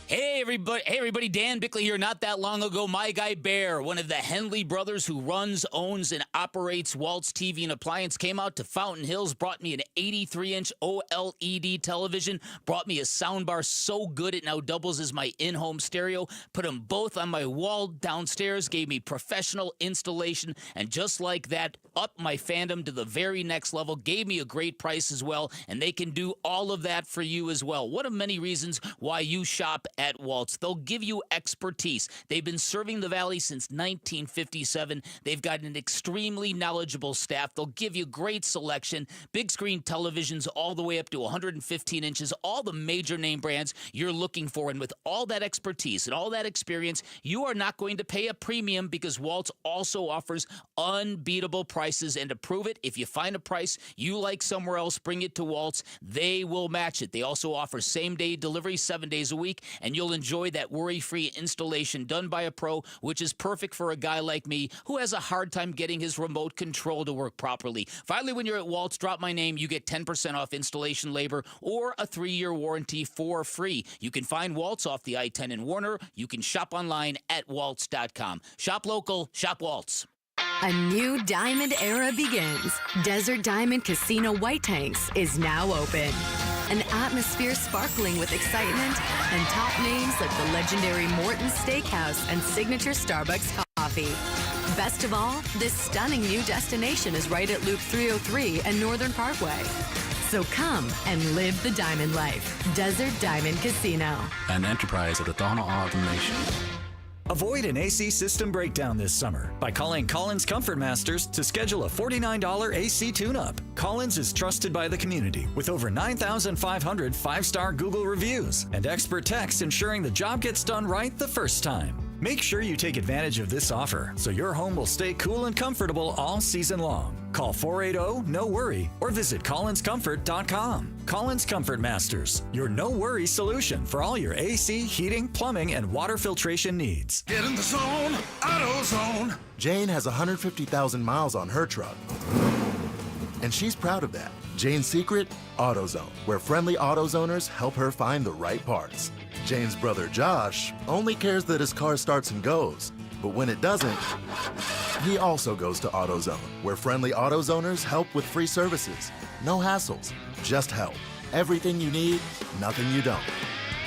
Hey everybody, Dan Bickley here. Not that long ago, my guy Bear, one of the Henley brothers who runs, owns, and operates Waltz TV and Appliance, came out to Fountain Hills, brought me an 83-inch OLED television, brought me a soundbar so good it now doubles as my in-home stereo, put them both on my wall downstairs, gave me professional installation, and just like that, upped my fandom to the very next level, gave me a great price as well, and they can do all of that for you as well. One of many reasons why you shop at Waltz. They'll give you expertise. They've been serving the Valley since 1957. They've got an extremely knowledgeable staff. They'll give you great selection, big screen televisions all the way up to 115 inches, all the major name brands you're looking for. And with all that expertise and all that experience, you are not going to pay a premium because Waltz also offers unbeatable prices. And to prove it, if you find a price you like somewhere else, bring it to Waltz. They will match it. They also offer same-day delivery 7 days a week, and you'll enjoy that worry-free installation done by a pro, which is perfect for a guy like me who has a hard time getting his remote control to work properly. Finally, when you're at Waltz, drop my name. You get 10% off installation labor or a 3-year warranty for free. You can find Waltz off the I-10 in Warner. You can shop online at waltz.com. Shop local, shop Waltz. A new diamond era begins. Desert Diamond Casino White Tanks is now open. An atmosphere sparkling with excitement and top names like the legendary Morton's Steakhouse and signature Starbucks coffee. Best of all, this stunning new destination is right at Loop 303 and Northern Parkway. So come and live the diamond life. Desert Diamond Casino. An enterprise of the Tohono O'odham Nation. Avoid an AC system breakdown this summer by calling Collins Comfort Masters to schedule a $49 AC tune-up. Collins is trusted by the community with over 9,500 5-star Google reviews and expert techs ensuring the job gets done right the first time. Make sure you take advantage of this offer so your home will stay cool and comfortable all season long. Call 480-NO-WORRY or visit collinscomfort.com. Collins Comfort Masters, your no-worry solution for all your AC, heating, plumbing, and water filtration needs. Get in the zone, AutoZone. Jane has 150,000 miles on her truck, and she's proud of that. Jane's secret? AutoZone, where friendly AutoZoners help her find the right parts. Jane's brother Josh only cares that his car starts and goes, but when it doesn't, he also goes to AutoZone, where friendly AutoZoners help with free services. No hassles, just help. Everything you need, nothing you don't.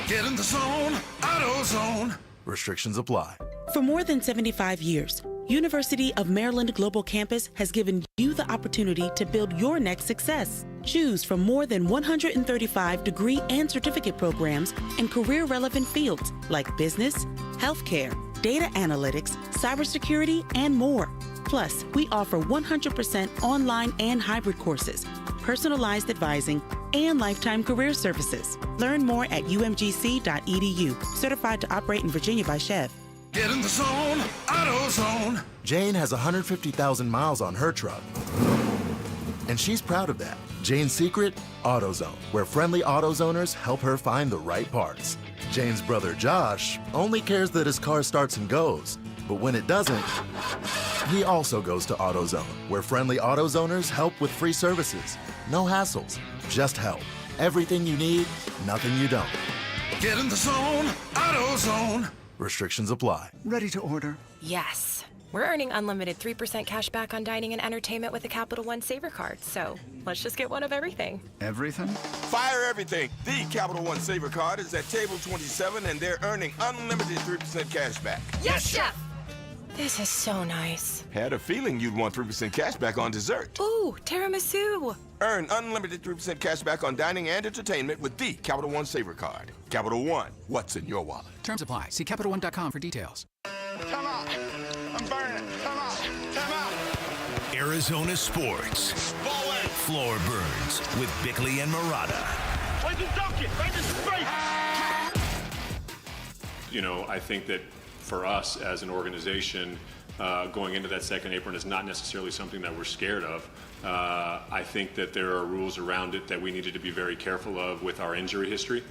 Get in the zone, AutoZone. Restrictions apply. For more than 75 years, University of Maryland Global Campus has given you the opportunity to build your next success. Choose from more than 135 degree and certificate programs in career-relevant fields like business, healthcare, data analytics, cybersecurity, and more. Plus, we offer 100% online and hybrid courses, personalized advising, and lifetime career services. Learn more at umgc.edu. Certified to operate in Virginia by Chev. Get in the zone, AutoZone. Jane has 150,000 miles on her truck, and she's proud of that. Jane's secret? AutoZone, where friendly AutoZoners help her find the right parts. Jane's brother Josh only cares that his car starts and goes, but when it doesn't, he also goes to AutoZone, where friendly AutoZoners help with free services. No hassles, just help. Everything you need, nothing you don't. Get in the zone, AutoZone. Restrictions apply. Ready to order? Yes. We're earning unlimited 3% cash back on dining and entertainment with the Capital One Saver card, so let's just get one of everything. Everything? Fire everything. The Capital One Saver card is at table 27, and they're earning unlimited 3% cash back. Yes, Chef! This is so nice. Had a feeling you'd want 3% cash back on dessert. Ooh, tiramisu. Earn unlimited 3% cash back on dining and entertainment with the Capital One Saver card. Capital One, what's in your wallet? Terms apply. See CapitalOne.com for details. Come on. I'm burning. Come on. Come on. Arizona Sports. Floor Burns with Bickley and Murata. You know, I think that for us as an organization, going into that second apron is not necessarily something that we're scared of. I think that there are rules around it that we needed to be very careful of with our injury history.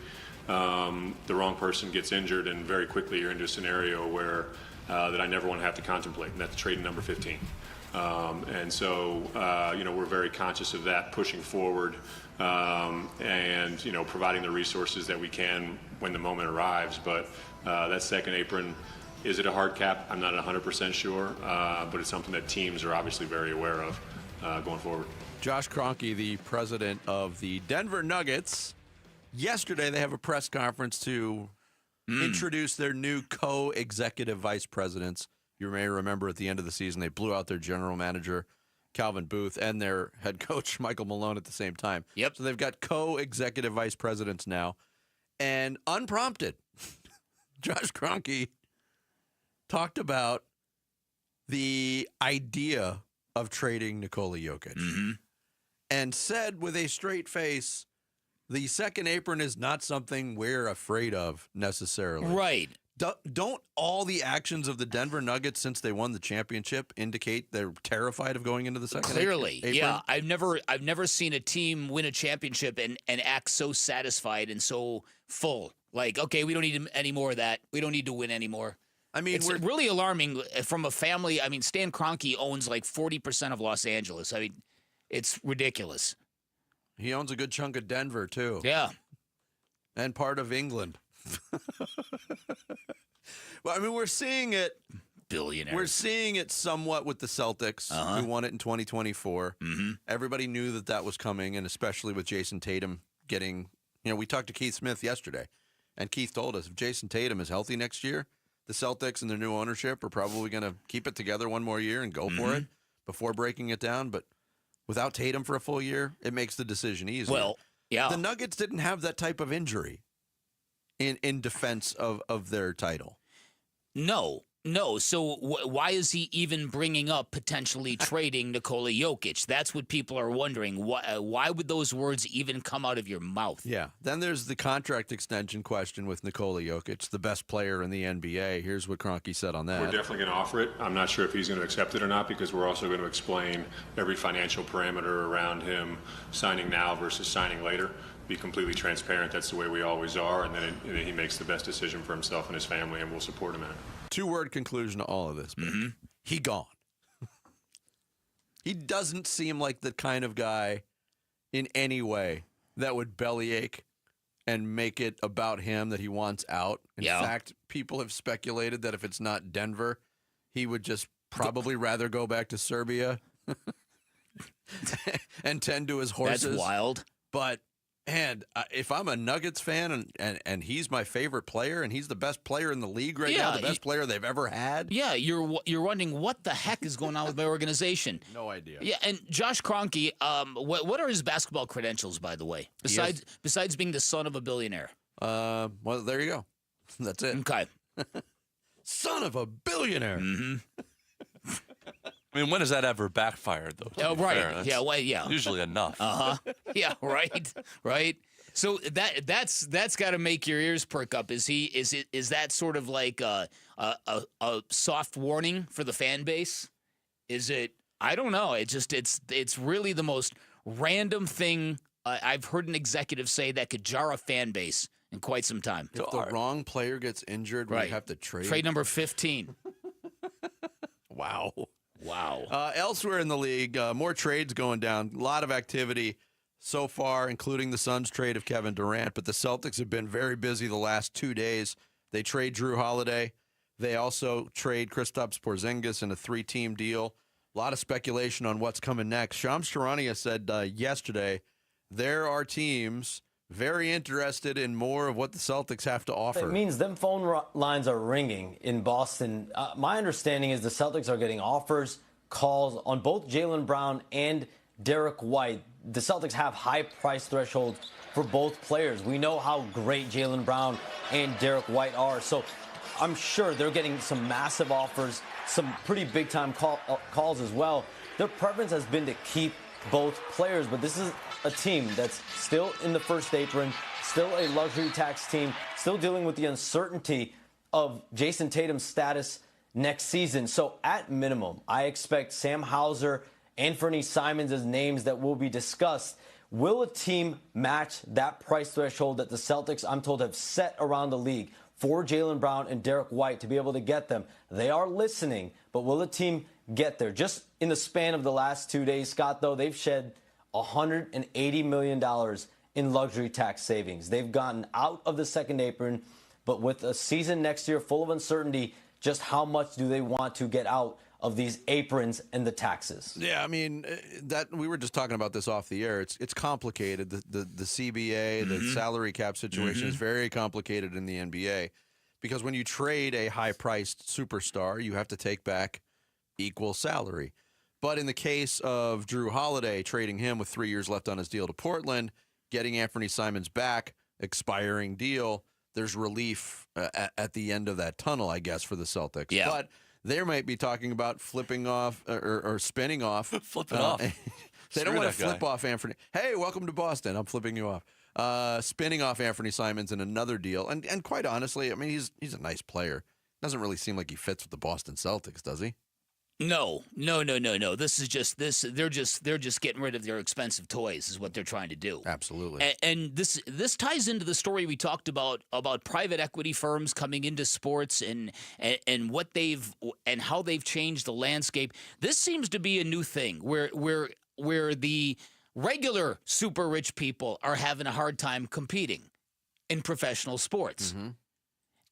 The wrong person gets injured, and very quickly you're into a scenario where that I never want to have to contemplate, and that's trade number 15. And so, you know, we're very conscious of that pushing forward, and, you know, providing the resources that we can when the moment arrives. But that second apron, is it a hard cap? I'm not 100% sure, but it's something that teams are obviously very aware of going forward. Josh Kroenke, the president of the Denver Nuggets. Yesterday, they have a press conference to introduce their new co-executive vice presidents. You may remember at the end of the season, they blew out their general manager, Calvin Booth, and their head coach, Michael Malone, at the same time. Yep. So they've got co-executive vice presidents now. And unprompted, Josh Kroenke talked about the idea of trading Nikola Jokic and said with a straight face, the second apron is not something we're afraid of necessarily. Right. Don't all the actions of the Denver Nuggets since they won the championship indicate they're terrified of going into the second Clearly, apron? yeah. I've never seen a team win a championship and act so satisfied and so full. Like, okay, we don't need any more of that. We don't need to win anymore. I mean, it's really alarming from a family. I mean, Stan Kroenke owns like 40% of Los Angeles. I mean, it's ridiculous. He owns a good chunk of Denver, too. Yeah. And part of England. Well, I mean, we're seeing it. Billionaires. We're seeing it somewhat with the Celtics, who won it in 2024. Everybody knew that was coming, and especially with Jason Tatum getting, we talked to Keith Smith yesterday, and Keith told us if Jason Tatum is healthy next year, the Celtics and their new ownership are probably going to keep it together one more year and go for it before breaking it down. But without Tatum for a full year, it makes the decision easier. Well, yeah. The Nuggets didn't have that type of injury in defense of their title. No. So why is he even bringing up potentially trading Nikola Jokic? That's what people are wondering. Why would those words even come out of your mouth? Yeah. Then there's the contract extension question with Nikola Jokic, the best player in the NBA. Here's what Kroenke said on that. We're definitely going to offer it. I'm not sure if he's going to accept it or not because we're also going to explain every financial parameter around him signing now versus signing later. Be completely transparent. That's the way we always are. And then he makes the best decision for himself and his family, and we'll support him in it. Two-word conclusion to all of this. He gone. He doesn't seem like the kind of guy in any way that would bellyache and make it about him that he wants out. In fact, people have speculated that if it's not Denver, he would just probably rather go back to Serbia and tend to his horses. That's wild. But and if I'm a Nuggets fan and he's my favorite player and he's the best player in the league right now, the best player they've ever had. Yeah, you're wondering what the heck is going on with my organization. No idea. Yeah, and Josh Kroenke, what are his basketball credentials, by the way? Besides being the son of a billionaire. Well, there you go. That's it. Okay. Son of a billionaire. I mean, when has that ever backfired, though? Oh, right. Yeah. Usually enough. Yeah. Right. So that's got to make your ears perk up. Is that sort of like a soft warning for the fan base? Is it? I don't know. It's really the most random thing I've heard an executive say that could jar a fan base in quite some time. If the wrong player gets injured, we have to trade. Trade number 15. Wow. Elsewhere in the league, more trades going down. A lot of activity so far, including the Suns' trade of Kevin Durant. But the Celtics have been very busy the last 2 days. They trade Drew Holiday. They also trade Kristaps Porzingis in a 3-team deal. A lot of speculation on what's coming next. Shams Charania said yesterday there are teams very interested in more of what the Celtics have to offer. It means them phone lines are ringing in Boston. My understanding is the Celtics are getting offers, calls on both Jaylen Brown and Derek White. The Celtics have high price thresholds for both players. We know how great Jaylen Brown and Derek White are. So I'm sure they're getting some massive offers, some pretty big-time calls as well. Their preference has been to keep both players, but this is a team that's still in the first apron, still a luxury tax team, still dealing with the uncertainty of Jason Tatum's status next season. So at minimum, I expect Sam Hauser and Fernie Simons as names that will be discussed. Will a team match that price threshold that the Celtics, I'm told, have set around the league for Jaylen Brown and Derek White to be able to get them? They are listening, but will a team get there? Just in the span of the last 2 days, Scott, though, they've shed $180 million in luxury tax savings. They've gotten out of the second apron, but with a season next year full of uncertainty, just how much do they want to get out of these aprons and the taxes? Yeah, I mean, that we were just talking about this off the air. It's complicated. The CBA, the salary cap situation is very complicated in the NBA because when you trade a high-priced superstar, you have to take back equal salary. But in the case of Drew Holiday, trading him with 3 years left on his deal to Portland, getting Anthony Simons back, expiring deal, there's relief at the end of that tunnel, I guess, for the Celtics. Yeah. But they might be talking about flipping off or spinning off. Flipping off. They don't Screw want to that flip guy. off Anthony. Hey, welcome to Boston. I'm flipping you off. Spinning off Anthony Simons in another deal. And quite honestly, I mean, he's a nice player. Doesn't really seem like he fits with the Boston Celtics, does he? No. This is just this. They're just getting rid of their expensive toys. Is what they're trying to do. Absolutely. And this ties into the story we talked about private equity firms coming into sports and what they've and how they've changed the landscape. This seems to be a new thing where the regular super rich people are having a hard time competing in professional sports. Mm-hmm.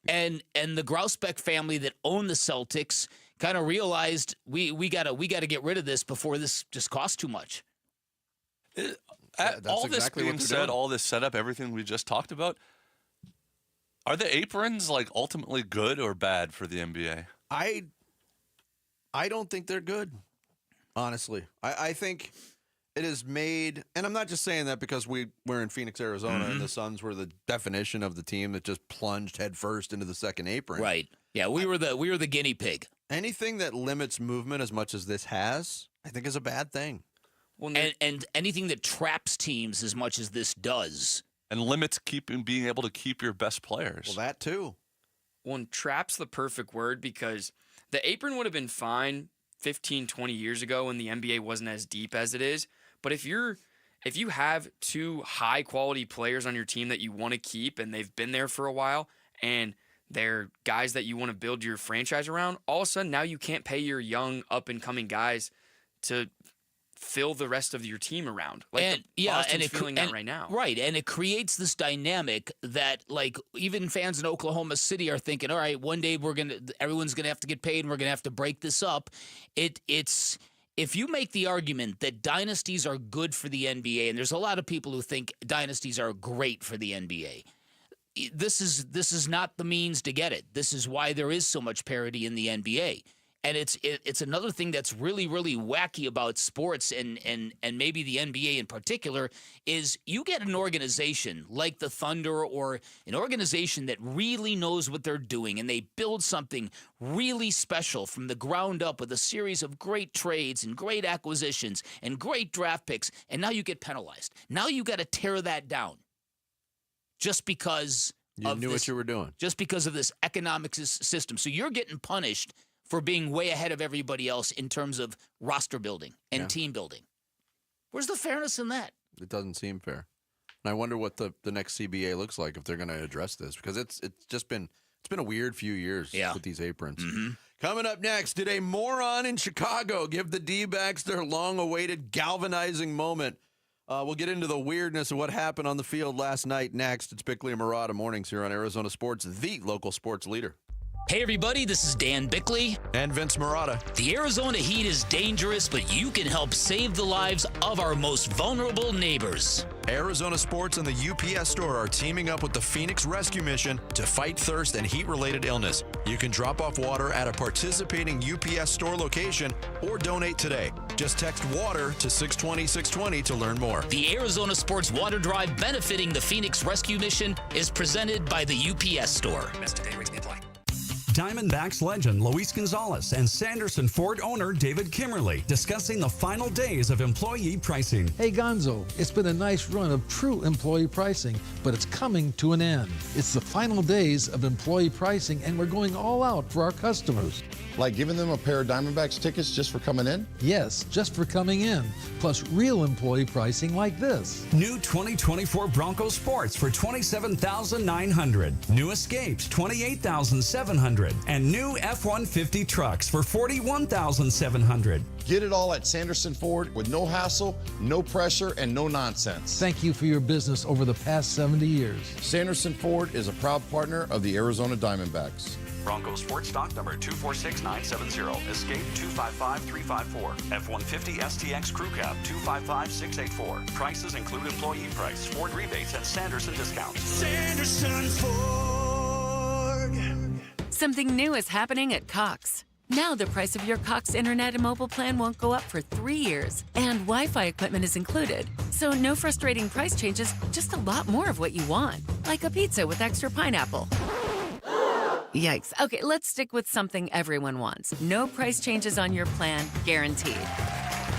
And the Grousbeck family that own the Celtics kind of realized we gotta get rid of this before this just costs too much. All this being said, all this setup, everything we just talked about, are the aprons like ultimately good or bad for the NBA? I don't think they're good, honestly. I think it is made, and I'm not just saying that because we're in Phoenix, Arizona, and the Suns were the definition of the team that just plunged headfirst into the second apron. Right. Yeah, we were the guinea pig. Anything that limits movement as much as this has, I think is a bad thing. Well, and anything that traps teams as much as this does. And limits being able to keep your best players. Well, that too. Well, and trap's the perfect word because the apron would have been fine 15, 20 years ago when the NBA wasn't as deep as it is. But if you have two high quality players on your team that you want to keep and they've been there for a while and they're guys that you want to build your franchise around, all of a sudden now you can't pay your young up and coming guys to fill the rest of your team around. Boston's feeling that right now. Right, and it creates this dynamic that like even fans in Oklahoma City are thinking, all right, one day everyone's gonna have to get paid and we're gonna have to break this up. It's if you make the argument that dynasties are good for the NBA, and there's a lot of people who think dynasties are great for the NBA, this is not the means to get it. This is why there is so much parity in the NBA. And it's another thing that's really, really wacky about sports and maybe the NBA in particular is you get an organization like the Thunder or an organization that really knows what they're doing and they build something really special from the ground up with a series of great trades and great acquisitions and great draft picks, and now you get penalized. Now you got to tear that down just because you knew what you were doing. Just because of this economic system. So you're getting punished for being way ahead of everybody else in terms of roster building and team building. Where's the fairness in that? It doesn't seem fair. And I wonder what the next CBA looks like if they're going to address this, because it's been a weird few years with these aprons. Mm-hmm. Coming up next, did a moron in Chicago give the Dbacks their long-awaited galvanizing moment? We'll get into the weirdness of what happened on the field last night next. It's Bickley and Murata mornings here on Arizona Sports, the local sports leader. Hey everybody, this is Dan Bickley. And Vince Murata. The Arizona heat is dangerous, but you can help save the lives of our most vulnerable neighbors. Arizona Sports and the UPS Store are teaming up with the Phoenix Rescue Mission to fight thirst and heat-related illness. You can drop off water at a participating UPS Store location or donate today. Just text WATER to 620-620 to learn more. The Arizona Sports Water Drive benefiting the Phoenix Rescue Mission is presented by the UPS Store. Diamondbacks legend Luis Gonzalez and Sanderson Ford owner David Kimmerly discussing the final days of employee pricing. Hey Gonzo, it's been a nice run of true employee pricing, but it's coming to an end. It's the final days of employee pricing and we're going all out for our customers. Like giving them a pair of Diamondbacks tickets just for coming in? Yes, just for coming in. Plus real employee pricing like this. New 2024 Bronco Sports for $27,900. New Escapes, $28,700. And new F-150 trucks for $41,700. Get it all at Sanderson Ford with no hassle, no pressure, and no nonsense. Thank you for your business over the past 70 years. Sanderson Ford is a proud partner of the Arizona Diamondbacks. Bronco Sports stock number 246970. Escape 255354. F-150 STX Crew Cab 255684. Prices include employee price, Ford rebates, and Sanderson discounts. Sanderson Ford. Something new is happening at Cox. Now the price of your Cox Internet and mobile plan won't go up for 3 years, and Wi-Fi equipment is included. So no frustrating price changes, just a lot more of what you want. Like a pizza with extra pineapple. Yikes. Okay, let's stick with something everyone wants. No price changes on your plan, guaranteed.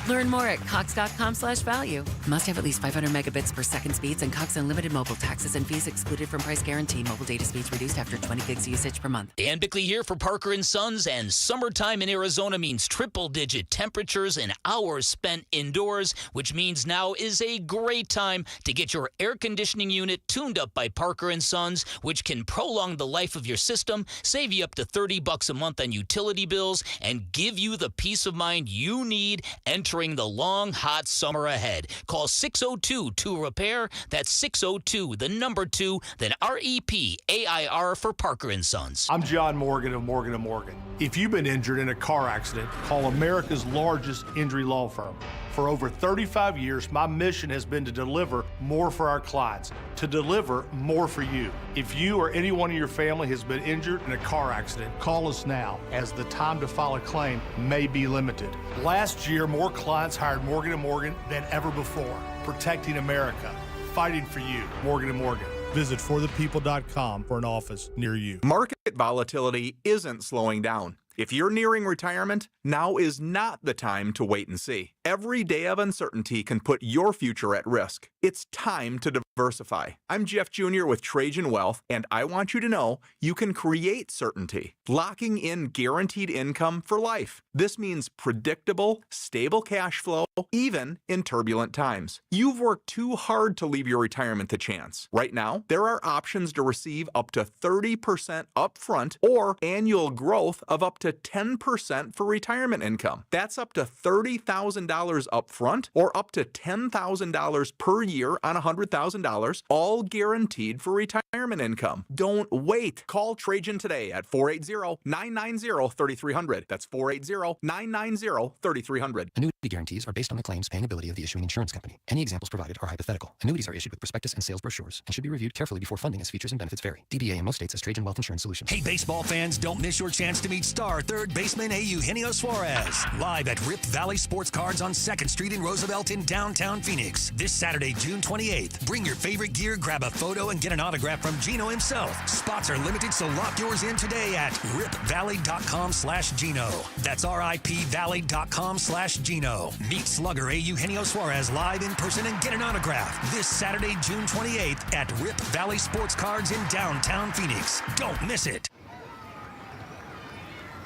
Learn more at cox.com/value. Must have at least 500 megabits per second speeds and Cox Unlimited mobile taxes and fees excluded from price guarantee. Mobile data speeds reduced after 20 gigs usage per month. Dan Bickley here for Parker & Sons, and summertime in Arizona means triple-digit temperatures and hours spent indoors, which means now is a great time to get your air conditioning unit tuned up by Parker & Sons, which can prolong the life of your system, save you up to $30 a month on utility bills, and give you the peace of mind you need entering the long, hot summer ahead. Call 602-2-REPAIR. That's 602, the number 2, then REPAIR for Parker & Sons. I'm John Morgan of Morgan & Morgan. If you've been injured in a car accident, call America's largest injury law firm. For over 35 years, my mission has been to deliver more for our clients, to deliver more for you. If you or anyone in your family has been injured in a car accident, call us now, as the time to file a claim may be limited. Last year, more clients hired Morgan & Morgan than ever before, protecting America, fighting for you. Morgan & Morgan. Visit forthepeople.com for an office near you. Market volatility isn't slowing down. If you're nearing retirement, now is not the time to wait and see. Every day of uncertainty can put your future at risk. It's time to diversify. I'm Jeff Jr. with Trajan Wealth, and I want you to know you can create certainty, locking in guaranteed income for life. This means predictable, stable cash flow, even in turbulent times. You've worked too hard to leave your retirement to chance. Right now, there are options to receive up to 30% upfront or annual growth of up to 10% for retirement income. That's up to $30,000 upfront or up to $10,000 per year on $100,000, all guaranteed for retirement income. Don't wait. Call Trajan today at 480-990-3300. That's 480-990-3300. Annuity guarantees are based on the claims paying ability of the issuing insurance company. Any examples provided are hypothetical. Annuities are issued with prospectus and sales brochures and should be reviewed carefully before funding, as features and benefits vary. DBA in most states as Trajan Wealth Insurance Solutions. Hey, baseball fans, don't miss your chance to meet star third baseman Eugenio Suarez live at Rip Valley Sports Cards on 2nd Street in Roosevelt in downtown Phoenix this Saturday, June 28th. Bring your favorite gear, grab a photo, and get an autograph from Gino himself. Spots are limited, so lock yours in today at ripvalley.com/Gino. That's ripvalley.com/Gino. Meet slugger Eugenio Suarez live in person and get an autograph this Saturday, June 28th at Rip Valley Sports Cards in downtown Phoenix. Don't miss it.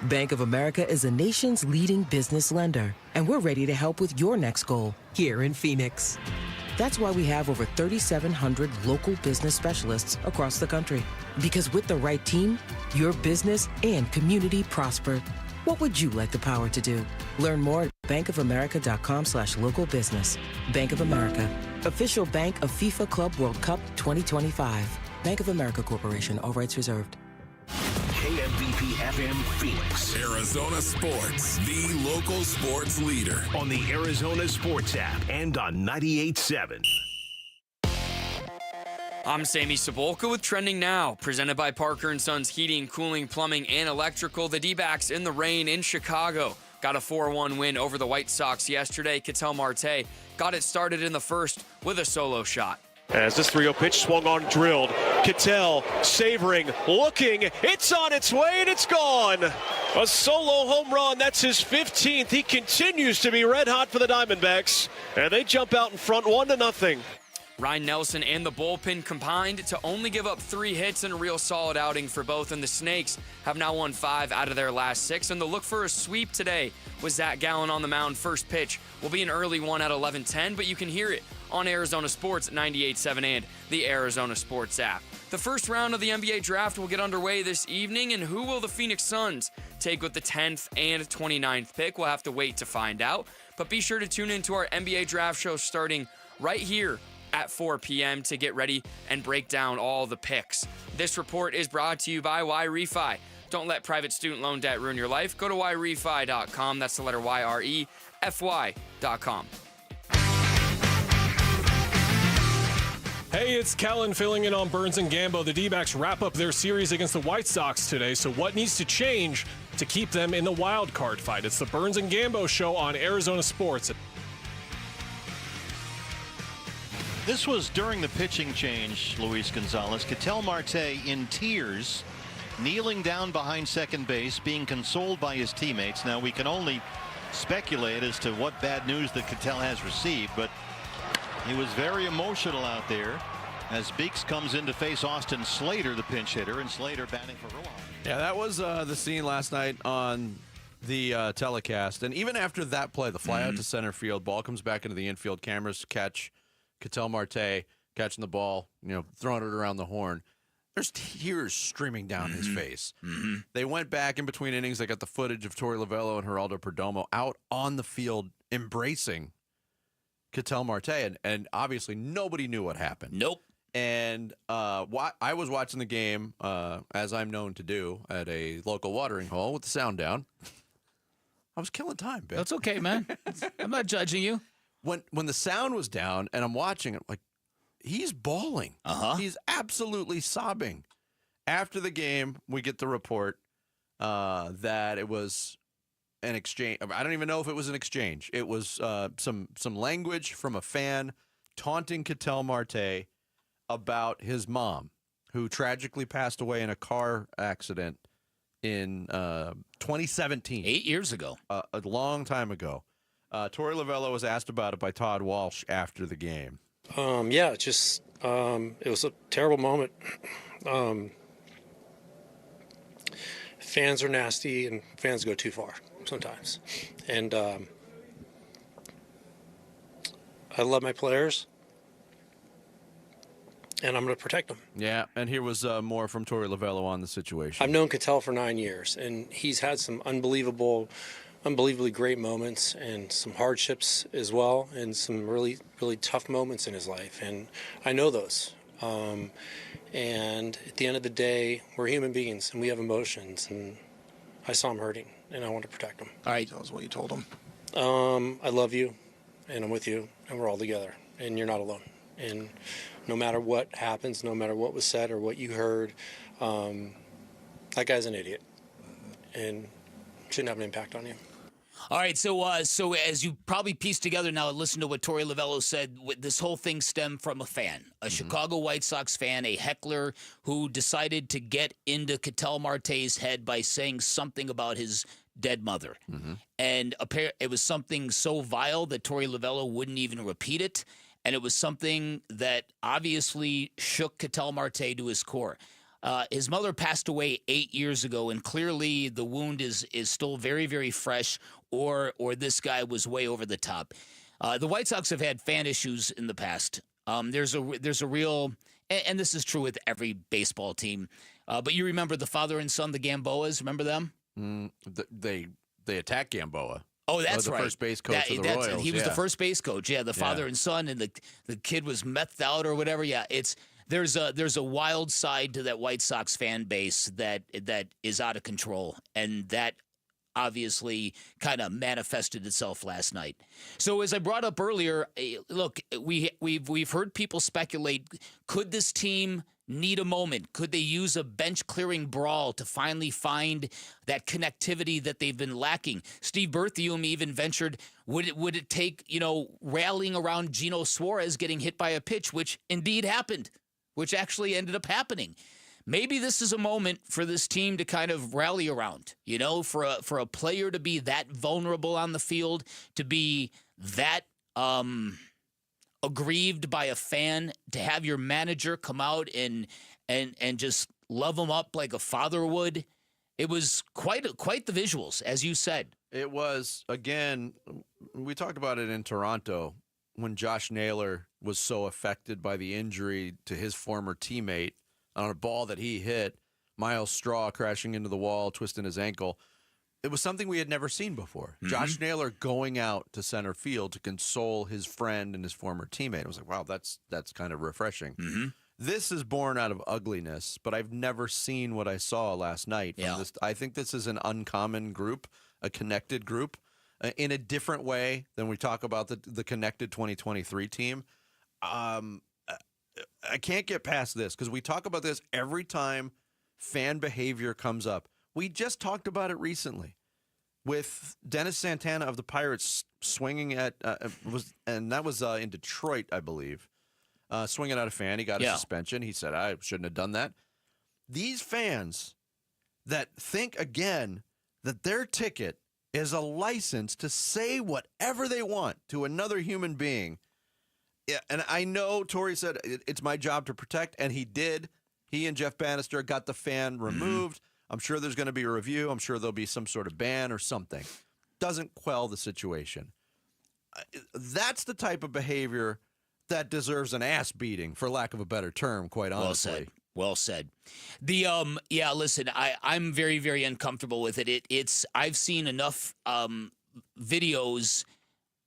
Bank of America is the nation's leading business lender, and we're ready to help with your next goal here in Phoenix. That's why we have over 3,700 local business specialists across the country. Because with the right team, your business and community prosper. What would you like the power to do? Learn more at bankofamerica.com/local business. Bank of America, official bank of FIFA Club World Cup 2025. Bank of America Corporation, all rights reserved. KMBP FM Phoenix. Arizona Sports, the local sports leader. On the Arizona Sports app and on 98.7. I'm Sammy Sabolka with Trending Now, presented by Parker & Sons Heating, Cooling, Plumbing, and Electrical. The Dbacks in the rain in Chicago got a 4-1 win over the White Sox yesterday. Marte got it started in the first with a solo shot. As this 3-0 pitch swung on, drilled. Ketel savoring, looking. It's on its way and it's gone. A solo home run. That's his 15th. He continues to be red hot for the Diamondbacks. And they jump out in front 1-0. Ryan Nelson and the bullpen combined to only give up 3 hits in a real solid outing for both, and the Snakes have now won 5 out of their last 6, and they'll look for a sweep today with Zach Gallen on the mound. First pitch will be an early one at 11:10, but you can hear it on Arizona Sports 98.7 and the Arizona Sports app. The first round of the NBA draft will get underway this evening, and who will the Phoenix Suns take with the 10th and 29th pick? We'll have to wait to find out, but be sure to tune into our NBA draft show starting right here at 4 p.m. to get ready and break down all the picks. This report is brought to you by YRefi. Don't let private student loan debt ruin your life. Go to YRefi.com. That's the letter YREFY.com. Hey, it's Kellen filling in on Burns and Gambo. The D-backs wrap up their series against the White Sox today, so what needs to change to keep them in the wild card fight. It's the Burns and Gambo Show on Arizona Sports. This was during the pitching change, Luis Gonzalez. Ketel Marte in tears, kneeling down behind second base, being consoled by his teammates. Now, we can only speculate as to what bad news that Ketel has received, but he was very emotional out there as Beeks comes in to face Austin Slater, the pinch hitter, and Slater batting for Rojas. Yeah, that was the scene last night on the telecast. And even after that play, the fly out to center field, ball comes back into the infield, cameras catch Ketel Marte catching the ball, throwing it around the horn. There's tears streaming down his face. They went back in between innings. They got the footage of Torey Lavell and Geraldo Perdomo out on the field embracing Ketel Marte. And obviously nobody knew what happened. Nope. And I was watching the game, as I'm known to do, at a local watering hole with the sound down. I was killing time, Bill. That's okay, man. I'm not judging you. When the sound was down and I'm watching it, like, he's bawling. He's absolutely sobbing. After the game, we get the report that it was an exchange. I don't even know if it was an exchange. It was some language from a fan taunting Ketel Marte about his mom, who tragically passed away in a car accident in 2017. 8 years ago. A long time ago. Torey Lavell was asked about it by Todd Walsh after the game. Yeah, it was a terrible moment. Fans are nasty and fans go too far sometimes. And I love my players, and I'm going to protect them. Yeah, and here was more from Torey Lavell on the situation. I've known Ketel for 9 years, and he's had some unbelievably great moments and some hardships as well, and some really, really tough moments in his life. And I know those. And at the end of the day, we're human beings and we have emotions. And I saw him hurting, and I want to protect him. All right. Tell us what you told him. I love you, and I'm with you, and we're all together, and you're not alone. And no matter what happens, no matter what was said or what you heard, that guy's an idiot, and shouldn't have an impact on you. All right, so as you probably pieced together now, listen to what Torey Lavell said. This whole thing stemmed from a fan, a Chicago White Sox fan, a heckler who decided to get into Ketel Marte's head by saying something about his dead mother. And it was something so vile that Torey Lavell wouldn't even repeat it, and it was something that obviously shook Ketel Marte to his core. His mother passed away 8 years ago, and clearly the wound is still very, very fresh, or this guy was way over the top. The White Sox have had fan issues in the past. There's a real, and this is true with every baseball team. But you remember the father and son, the Gamboas? Remember them? They attacked Gamboa. Oh, that's the right. First base coach of the Royals. He was the first base coach. Yeah, the father and son, and the kid was methed out or whatever. Yeah, there's a wild side to that White Sox fan base that is out of control, and that obviously kind of manifested itself last night. So as I brought up earlier, look, we've heard people speculate, could this team need a moment? Could they use a bench-clearing brawl to finally find that connectivity that they've been lacking? Steve Berthiaume even ventured, would it take, rallying around Gino Suarez getting hit by a pitch, which indeed happened, which actually ended up happening. Maybe this is a moment for this team to kind of rally around, for a player to be that vulnerable on the field, to be that aggrieved by a fan, to have your manager come out and just love him up like a father would. It was quite the visuals, as you said. It was, again, we talked about it in Toronto when Josh Naylor was so affected by the injury to his former teammate on a ball that he hit, Miles Straw crashing into the wall, twisting his ankle. It was something we had never seen before. Josh Naylor going out to center field to console his friend and his former teammate. I was like, wow, that's kind of refreshing. This is born out of ugliness, but I've never seen what I saw last night. This. I think this is an uncommon group, a connected group, in a different way than we talk about the connected 2023 team. I can't get past this because we talk about this every time fan behavior comes up. We just talked about it recently with Dennis Santana of the Pirates swinging at and that was in Detroit, I believe. Swinging at a fan, he got a suspension. He said, I shouldn't have done that. These fans that think, again, that their ticket is a license to say whatever they want to another human being. Yeah, and I know Torrey said it's my job to protect, and he did. He and Jeff Bannister got the fan removed. I'm sure there's going to be a review. I'm sure there'll be some sort of ban or something. Doesn't quell the situation. That's the type of behavior that deserves an ass beating, for lack of a better term, quite honestly. Well said. The listen, I'm very, very uncomfortable with it. I've seen enough videos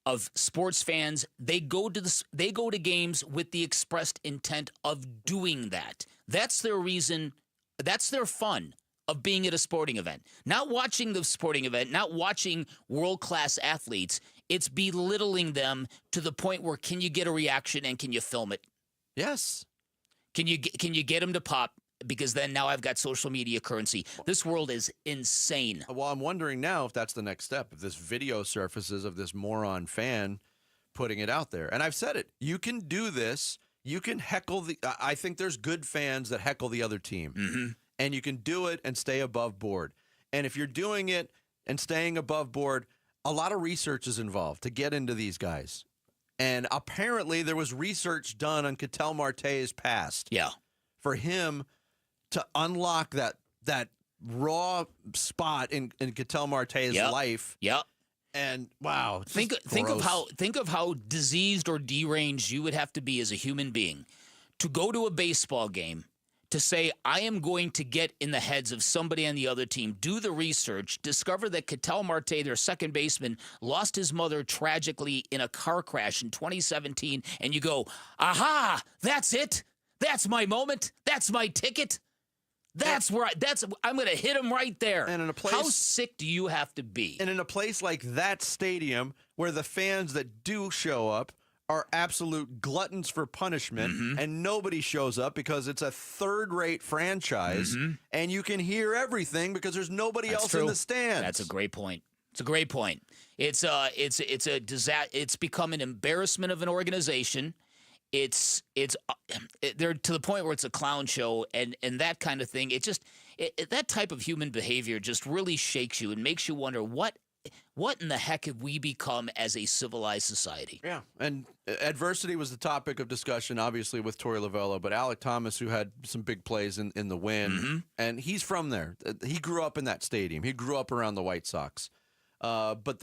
of sports fans. They go to games with the expressed intent of doing that. That's their reason. That's their fun of being at a sporting event. Not watching the sporting event, not watching world-class athletes. It's belittling them to the point where can you get a reaction and can you film it? Yes. Can you get them to pop? Because then now I've got social media currency. This world is insane. Well, I'm wondering now if that's the next step. If this video surfaces of this moron fan putting it out there. And I've said it. You can do this. You can heckle I think there's good fans that heckle the other team. Mm-hmm. And you can do it and stay above board. And if you're doing it and staying above board, a lot of research is involved to get into these guys. And apparently there was research done on Ketel Marte's past. Yeah. For him to unlock that raw spot in Ketel Marte's life. Yep. And wow. Think of how diseased or deranged you would have to be as a human being to go to a baseball game, to say, I am going to get in the heads of somebody on the other team, do the research, discover that Ketel Marte, their second baseman, lost his mother tragically in a car crash in 2017, and you go, aha, that's it. That's my moment. That's my ticket. I'm going to hit him right there. And in a place, how sick do you have to be? And in a place like that stadium, where the fans that do show up are absolute gluttons for punishment, and nobody shows up because it's a third-rate franchise, and you can hear everything because there's nobody else in the stands. That's a great point. It's a great point. It's a disaster. It's become an embarrassment of an organization. They're to the point where it's a clown show, and that kind of thing. That type of human behavior just really shakes you and makes you wonder what in the heck have we become as a civilized society? Yeah, and adversity was the topic of discussion, obviously, with Torey Lavell, but Alec Thomas, who had some big plays in the win, and he's from there. He grew up in that stadium. He grew up around the White Sox. But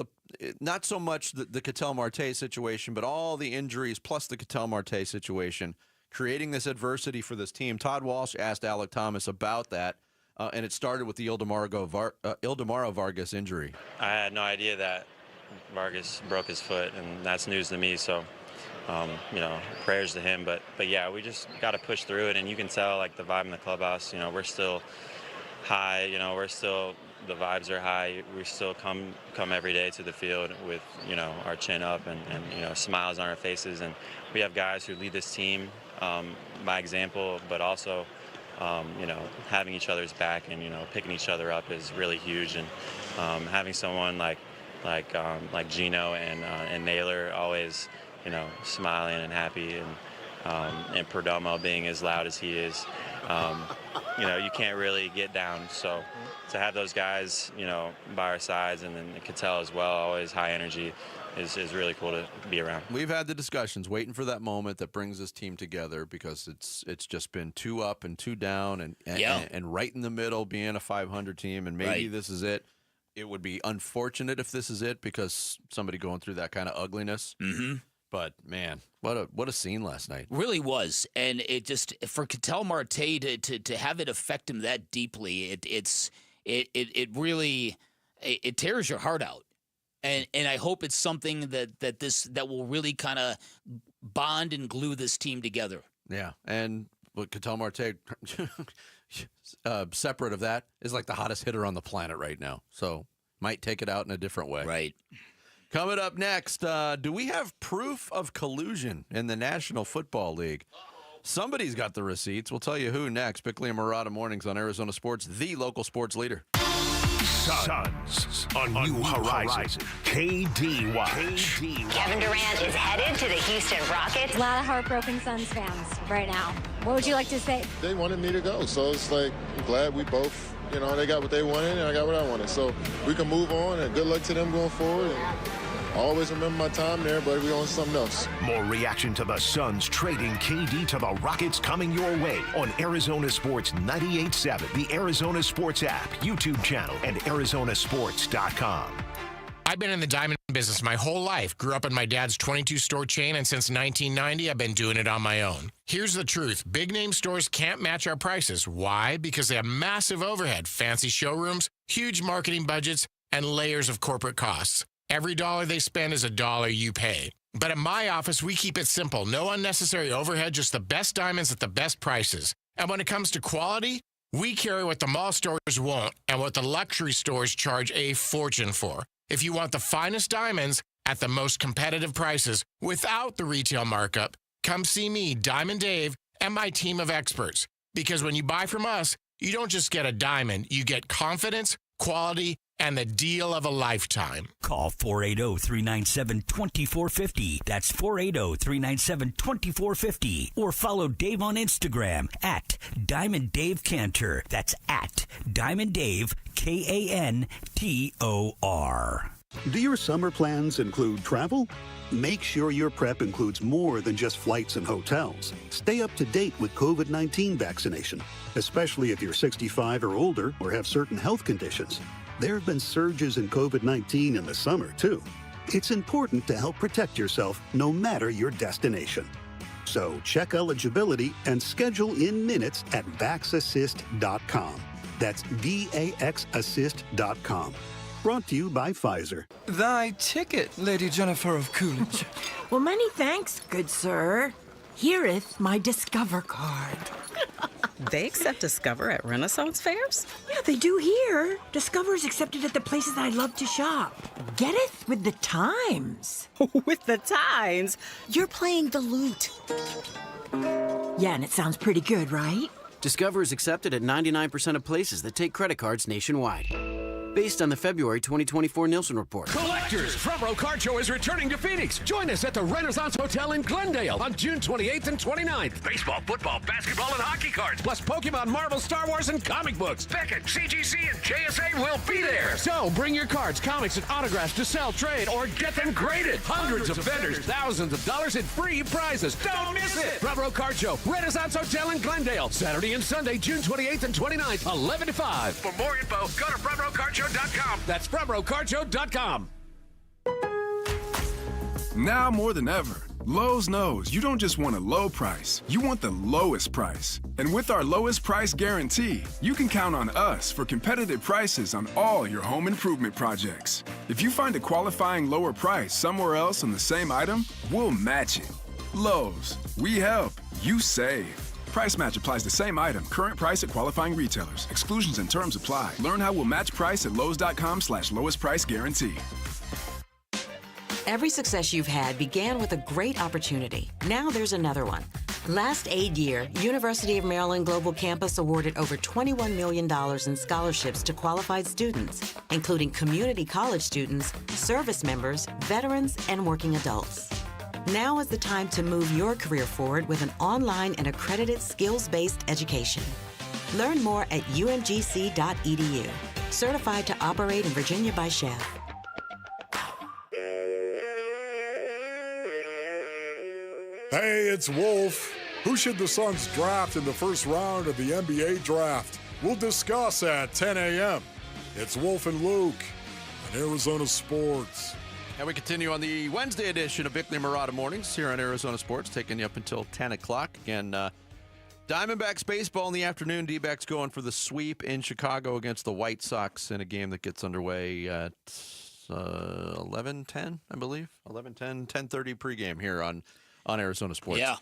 not so much the Ketel Marte situation, but all the injuries plus the Ketel Marte situation, creating this adversity for this team. Todd Walsh asked Alec Thomas about that. And it started with the Ildemaro Vargas injury. I had no idea that Vargas broke his foot, and that's news to me. So, prayers to him. But yeah, we just got to push through it, and you can tell like the vibe in the clubhouse. We're still high. The vibes are high. We still come every day to the field with our chin up and smiles on our faces, and we have guys who lead this team by example, but also. Having each other's back and picking each other up is really huge, and having someone like Gino and Naylor always smiling and happy, and Perdomo being as loud as he is, you can't really get down. So to have those guys by our sides, and then Ketel as well, always high energy, is really cool to be around. We've had the discussions, waiting for that moment that brings this team together, because it's just been two up and two down, and right in the middle being a 500 team, and maybe this is it. It would be unfortunate if this is it, because somebody going through that kind of ugliness. But man, what a scene last night. Really was, and it just for Ketel Marte to have it affect him that deeply, it really tears your heart out. And I hope it's something that will really kind of bond and glue this team together. Yeah, and Ketel Marte, separate of that, is like the hottest hitter on the planet right now. So might take it out in a different way. Right. Coming up next, do we have proof of collusion in the National Football League? Somebody's got the receipts. We'll tell you who next. Bickley and Murata mornings on Arizona Sports, the local sports leader. Suns, a new horizon. KD Watch. Kevin Durant is headed to the Houston Rockets. A lot of heartbroken Suns fans right now. What would you like to say? They wanted me to go, so it's like, I'm glad we both, they got what they wanted and I got what I wanted. So we can move on, and good luck to them going forward. I always remember my time there, but we on something else. More reaction to the Suns trading KD to the Rockets coming your way on Arizona Sports 98.7, the Arizona Sports app, YouTube channel, and ArizonaSports.com. I've been in the diamond business my whole life. Grew up in my dad's 22-store chain, and since 1990, I've been doing it on my own. Here's the truth. Big-name stores can't match our prices. Why? Because they have massive overhead, fancy showrooms, huge marketing budgets, and layers of corporate costs. Every dollar they spend is a dollar you pay. But at my office, we keep it simple. No unnecessary overhead, just the best diamonds at the best prices. And when it comes to quality, we carry what the mall stores won't and what the luxury stores charge a fortune for. If you want the finest diamonds at the most competitive prices without the retail markup, come see me, Diamond Dave, and my team of experts. Because when you buy from us, you don't just get a diamond, you get confidence, quality, and the deal of a lifetime. Call 480-397-2450. That's 480-397-2450. Or follow Dave on Instagram at Diamond Dave Cantor. That's at Diamond Dave, Kantor. Do your summer plans include travel? Make sure your prep includes more than just flights and hotels. Stay up to date with COVID-19 vaccination, especially if you're 65 or older or have certain health conditions. There have been surges in COVID-19 in the summer, too. It's important to help protect yourself no matter your destination. So check eligibility and schedule in minutes at VaxAssist.com. That's VAXAssist.com. Brought to you by Pfizer. Thy ticket, Lady Jennifer of Coolidge. Well, many thanks, good sir. Here'th my Discover card. They accept Discover at Renaissance fairs? Yeah, they do here. Discover's accepted at the places I love to shop. Getteth with the times. With the times? You're playing the lute. Yeah, and it sounds pretty good, right? Discover is accepted at 99% of places that take credit cards nationwide. Based on the February 2024 Nielsen report. Collectors, Front Row Card Show is returning to Phoenix. Join us at the Renaissance Hotel in Glendale on June 28th and 29th. Baseball, football, basketball, and hockey cards, plus Pokemon, Marvel, Star Wars, and comic books. Beckett, CGC, and JSA will be there. So bring your cards, comics, and autographs to sell, trade, or get them graded. Hundreds of vendors, thousands of dollars in free prizes. Don't miss it. Front Row Card Show, Renaissance Hotel in Glendale, Saturday and Sunday, June 28th and 29th, 11 to 5. For more info, go to frontrowcardshow.com. That's frontrowcardshow.com. Now more than ever, Lowe's knows you don't just want a low price, you want the lowest price. And with our lowest price guarantee, you can count on us for competitive prices on all your home improvement projects. If you find a qualifying lower price somewhere else on the same item, we'll match it. Lowe's, we help, you save. Price match applies the same item. Current price at qualifying retailers. Exclusions and terms apply. Learn how we'll match price at Lowes.com/lowest price guarantee. Every success you've had began with a great opportunity. Now there's another one. Last aid year, University of Maryland Global Campus awarded over $21 million in scholarships to qualified students, including community college students, service members, veterans, and working adults. Now is the time to move your career forward with an online and accredited skills-based education. Learn more at umgc.edu. Certified to operate in Virginia by Chef. Hey, it's Wolf. Who should the Suns draft in the first round of the NBA draft? We'll discuss at 10 a.m. It's Wolf and Luke on Arizona Sports. And we continue on the Wednesday edition of Bickley Murata Mornings here on Arizona Sports, taking you up until 10 o'clock. Again, Diamondbacks baseball in the afternoon. Dbacks going for the sweep in Chicago against the White Sox in a game that gets underway at 11:10, I believe. 11:10, 10:30 pregame here on Arizona Sports. Yeah.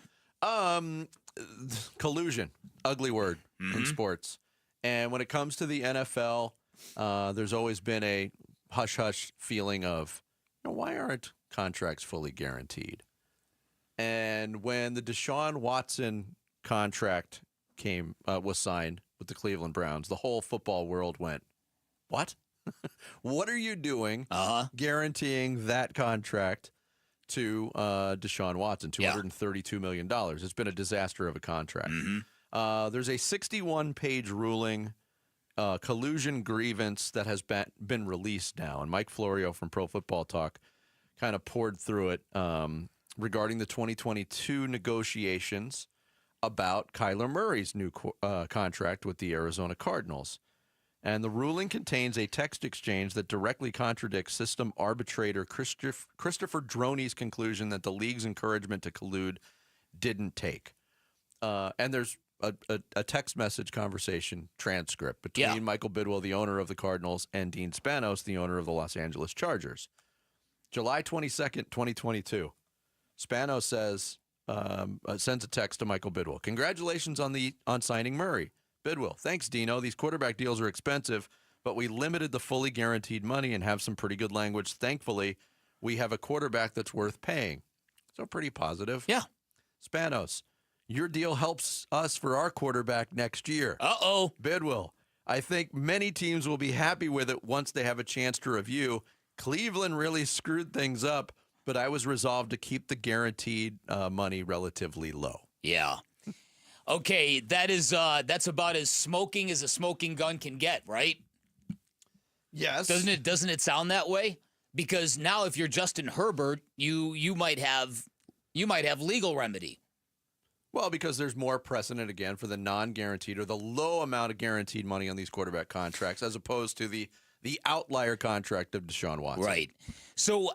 Collusion, ugly word in sports. And when it comes to the NFL, there's always been a hush-hush feeling of, why aren't contracts fully guaranteed? And when the Deshaun Watson contract was signed with the Cleveland Browns, the whole football world went, what? What are you doing guaranteeing that contract to Deshaun Watson, $232 million? It's been a disaster of a contract. There's a 61-page ruling, collusion grievance that has been released now, and Mike Florio from Pro Football Talk kind of poured through it regarding the 2022 negotiations about Kyler Murray's new contract with the Arizona Cardinals. And the ruling contains a text exchange that directly contradicts system arbitrator Christopher Droney's conclusion that the league's encouragement to collude didn't take. And there's a text message conversation transcript between Michael Bidwill, the owner of the Cardinals, and Dean Spanos, the owner of the Los Angeles Chargers. July 22nd, 2022. Spanos says, sends a text to Michael Bidwill. Congratulations on signing Murray. Bidwill, thanks, Dino. These quarterback deals are expensive, but we limited the fully guaranteed money and have some pretty good language. Thankfully, we have a quarterback that's worth paying. So pretty positive. Yeah. Spanos, your deal helps us for our quarterback next year. Uh-oh. Bidwill, I think many teams will be happy with it once they have a chance to review. Cleveland really screwed things up, but I was resolved to keep the guaranteed money relatively low. Yeah. Okay, that's about as smoking as a smoking gun can get, right? Yes. Doesn't it sound that way? Because now if you're Justin Herbert, you might have legal remedy. Well, because there's more precedent again for the non-guaranteed or the low amount of guaranteed money on these quarterback contracts as opposed to the outlier contract of Deshaun Watson. Right. So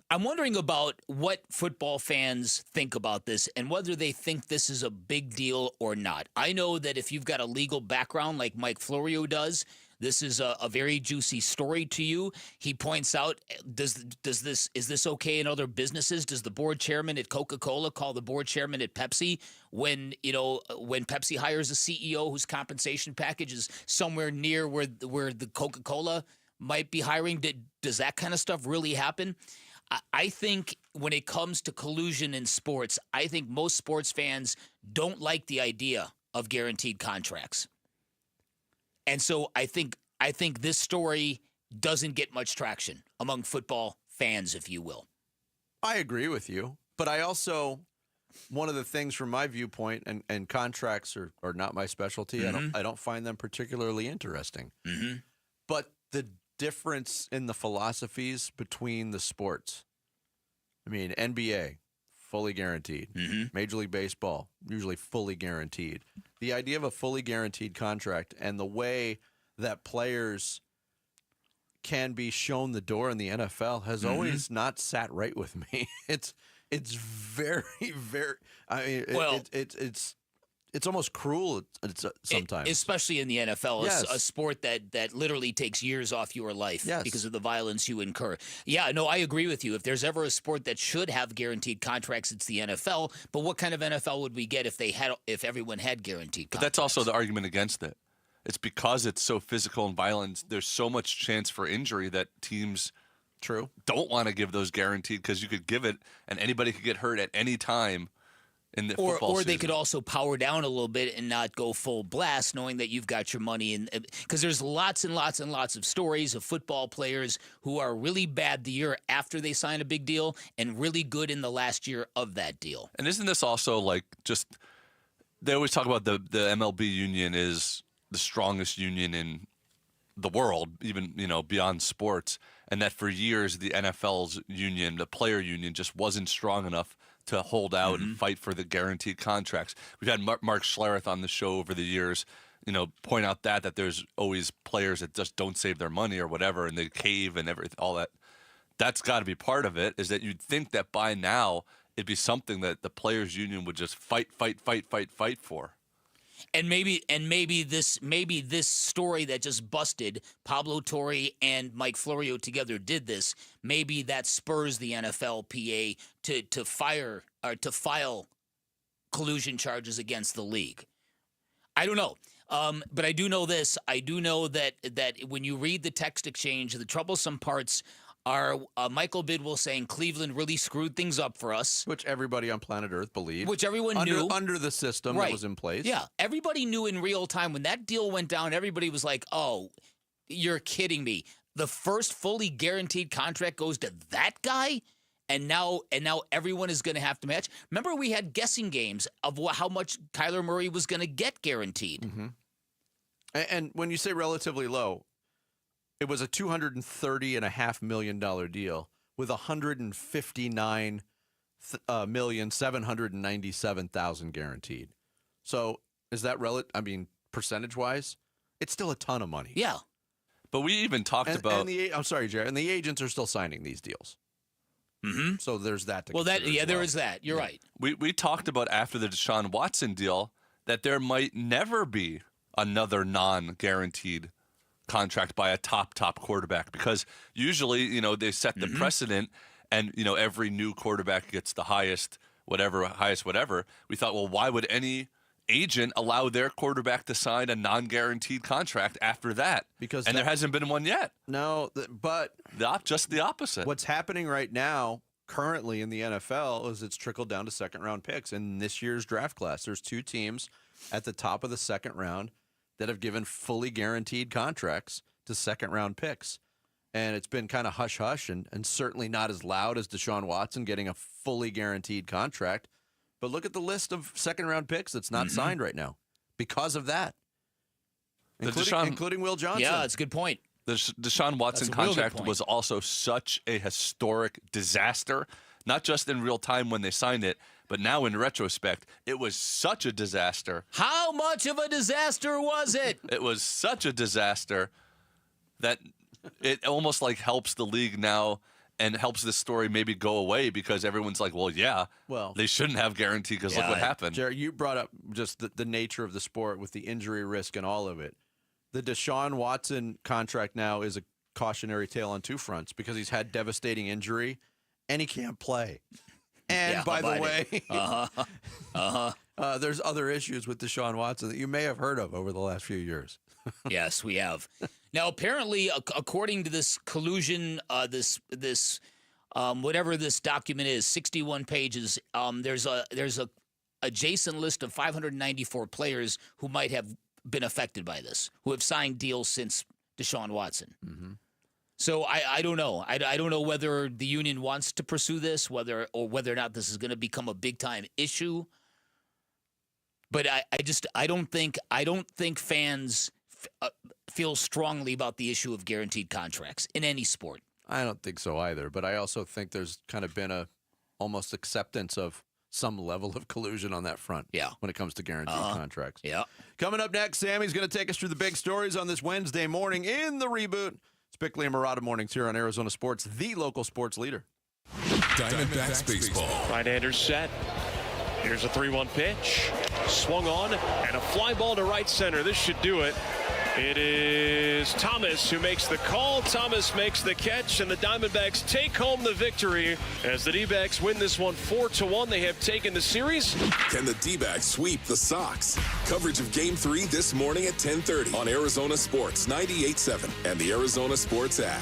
I'm wondering about what football fans think about this and whether they think this is a big deal or not. I know that if you've got a legal background like Mike Florio does, this is a very juicy story to you. He points out, is this okay in other businesses? Does the board chairman at Coca-Cola call the board chairman at Pepsi when Pepsi hires a CEO whose compensation package is somewhere near where the Coca-Cola might be hiring? Does that kind of stuff really happen? I think when it comes to collusion in sports, I think most sports fans don't like the idea of guaranteed contracts. And so I think this story doesn't get much traction among football fans, if you will. I agree with you. But I also, one of the things from my viewpoint, and contracts are not my specialty. I don't find them particularly interesting. But the difference in the philosophies between the sports. I mean, NBA, fully guaranteed. Major League Baseball, usually fully guaranteed. The idea of a fully guaranteed contract and the way that players can be shown the door in the NFL has always not sat right with me. It's very, very. I mean, it's almost cruel sometimes, especially in the NFL, a sport that literally takes years off your life because of the violence you incur. Yeah, no, I agree with you. If there's ever a sport that should have guaranteed contracts, it's the NFL. But what kind of NFL would we get if everyone had guaranteed contracts? But that's also the argument against it. It's because it's so physical and violent. There's so much chance for injury that teams don't want to give those guaranteed because you could give it and anybody could get hurt at any time. In the football or they season. could also power down a little bit and not go full blast, knowing that you've got your money in. Because there's lots and lots and lots of stories of football players who are really bad the year after they sign a big deal and really good in the last year of that deal. And isn't this also like just they always talk about the MLB union is the strongest union in the world, even beyond sports, and that for years the NFL's union, the player union, just wasn't strong enough to hold out and fight for the guaranteed contracts. We've had Mark Schlereth on the show over the years, point out that there's always players that just don't save their money or whatever, and they cave and everything, all that. That's got to be part of it, is that you'd think that by now it'd be something that the players union would just fight for. And maybe this story that just busted, Pablo Torre and Mike Florio together did this. Maybe that spurs the NFLPA to file collusion charges against the league. I don't know. But I do know this. I do know that when you read the text exchange, the troublesome parts are Michael Bidwill saying Cleveland really screwed things up for us. Which everybody on planet Earth believed. Which everyone knew. Under the system that was in place. Yeah. Everybody knew in real time when that deal went down, everybody was like, oh, You're kidding me. The first fully guaranteed contract goes to that guy, and now everyone is going to have to match. Remember, we had guessing games of how much Kyler Murray was going to get guaranteed. Mm-hmm. And when you say relatively low, it was a $230.5 million deal with $159,797,000 guaranteed. So is that percentage-wise, it's still a ton of money. Yeah. But we even talked about. I'm sorry, Jared. And the agents are still signing these deals. Mm-hmm. So there's that. There is that. You're right. We talked about after the Deshaun Watson deal that there might never be another non-guaranteed contract by a top quarterback, because usually, they set the precedent, and every new quarterback gets the highest whatever. We thought, well, why would any agent allow their quarterback to sign a non-guaranteed contract after that? There hasn't been one yet. No, but just the opposite. What's happening right now, currently in the NFL, is it's trickled down to second-round picks. In this year's draft class, there's 2 teams at the top of the second round that have given fully guaranteed contracts to second-round picks. And it's been kind of hush-hush and certainly not as loud as Deshaun Watson getting a fully guaranteed contract. But look at the list of second-round picks that's not signed right now because of that, including Will Johnson. Yeah, that's a good point. The Deshaun Watson contract was also such a historic disaster, not just in real time when they signed it, but now in retrospect, it was such a disaster. How much of a disaster was it? It was such a disaster that it almost helps the league now and helps this story maybe go away, because everyone's like, well, they shouldn't have guaranteed because look what happened. Jared, you brought up just the nature of the sport with the injury risk and all of it. The Deshaun Watson contract now is a cautionary tale on 2 fronts, because he's had devastating injury and he can't play. And by the way, there's other issues with Deshaun Watson that you may have heard of over the last few years. Yes, we have. Now, apparently, according to this collusion, whatever this document is, 61 pages, there's a adjacent list of 594 players who might have been affected by this, who have signed deals since Deshaun Watson. Mm-hmm. So I don't know. I don't know whether the union wants to pursue this, whether or not this is going to become a big time issue. But I don't think fans feel strongly about the issue of guaranteed contracts in any sport. I don't think so either. But I also think there's kind of been a almost acceptance of some level of collusion on that front. Yeah. When it comes to guaranteed contracts. Yeah. Coming up next, Sammy's going to take us through the big stories on this Wednesday morning in the reboot. It's Bickley and Murata mornings here on Arizona Sports, the local sports leader. Diamondbacks baseball. Right-hander set. Here's a 3-1 pitch. Swung on, and a fly ball to right center. This should do it. It is Thomas who makes the call. Thomas makes the catch, and the Diamondbacks take home the victory as the Dbacks win this one 4-1. They have taken the series. Can the Dbacks sweep the Sox? Coverage of Game 3 this morning at 10:30 on Arizona Sports 98.7 and the Arizona Sports app.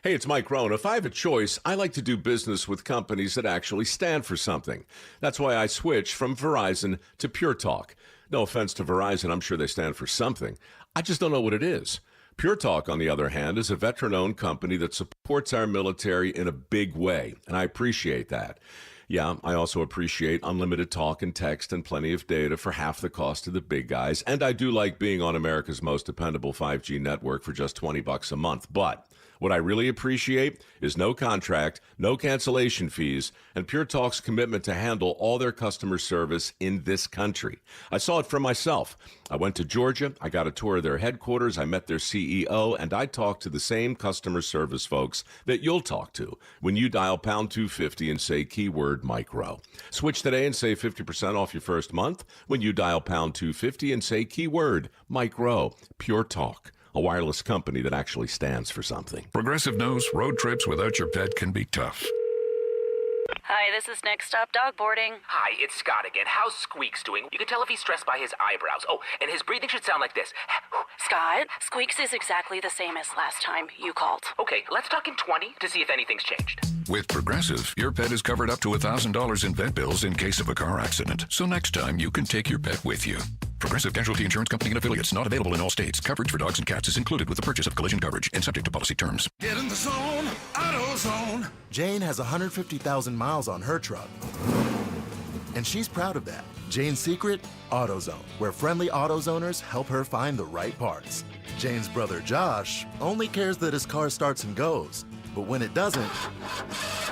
Hey, it's Mike Rohn. If I have a choice, I like to do business with companies that actually stand for something. That's why I switched from Verizon to Pure Talk. No offense to Verizon, I'm sure they stand for something. I just don't know what it is. Pure Talk, on the other hand, is a veteran-owned company that supports our military in a big way, and I appreciate that. Yeah, I also appreciate unlimited talk and text and plenty of data for half the cost of the big guys, and I do like being on America's most dependable 5G network for just $20 a month, but what I really appreciate is no contract, no cancellation fees, and Pure Talk's commitment to handle all their customer service in this country. I saw it for myself. I went to Georgia, I got a tour of their headquarters, I met their CEO, and I talked to the same customer service folks that you'll talk to when you dial pound 250 and say keyword Mike Rowe. Switch today and save 50% off your first month when you dial pound 250 and say keyword Mike Rowe. Pure Talk. A wireless company that actually stands for something. Progressive knows road trips without your pet can be tough. Hi, this is Next Stop Dog Boarding. Hi, it's Scott again. How's Squeaks doing? You can tell if he's stressed by his eyebrows. Oh, and his breathing should sound like this. Scott, Squeaks is exactly the same as last time you called. Okay, let's talk in 20 to see if anything's changed. With Progressive, your pet is covered up to $1,000 in vet bills in case of a car accident. So next time, you can take your pet with you. Progressive Casualty Insurance Company and affiliates. Not available in all states. Coverage for dogs and cats is included with the purchase of collision coverage and subject to policy terms. Get in the zone, AutoZone. Jane has 150,000 miles on her truck, and she's proud of that. Jane's secret? AutoZone, where friendly AutoZoners help her find the right parts. Jane's brother Josh only cares that his car starts and goes, but when it doesn't,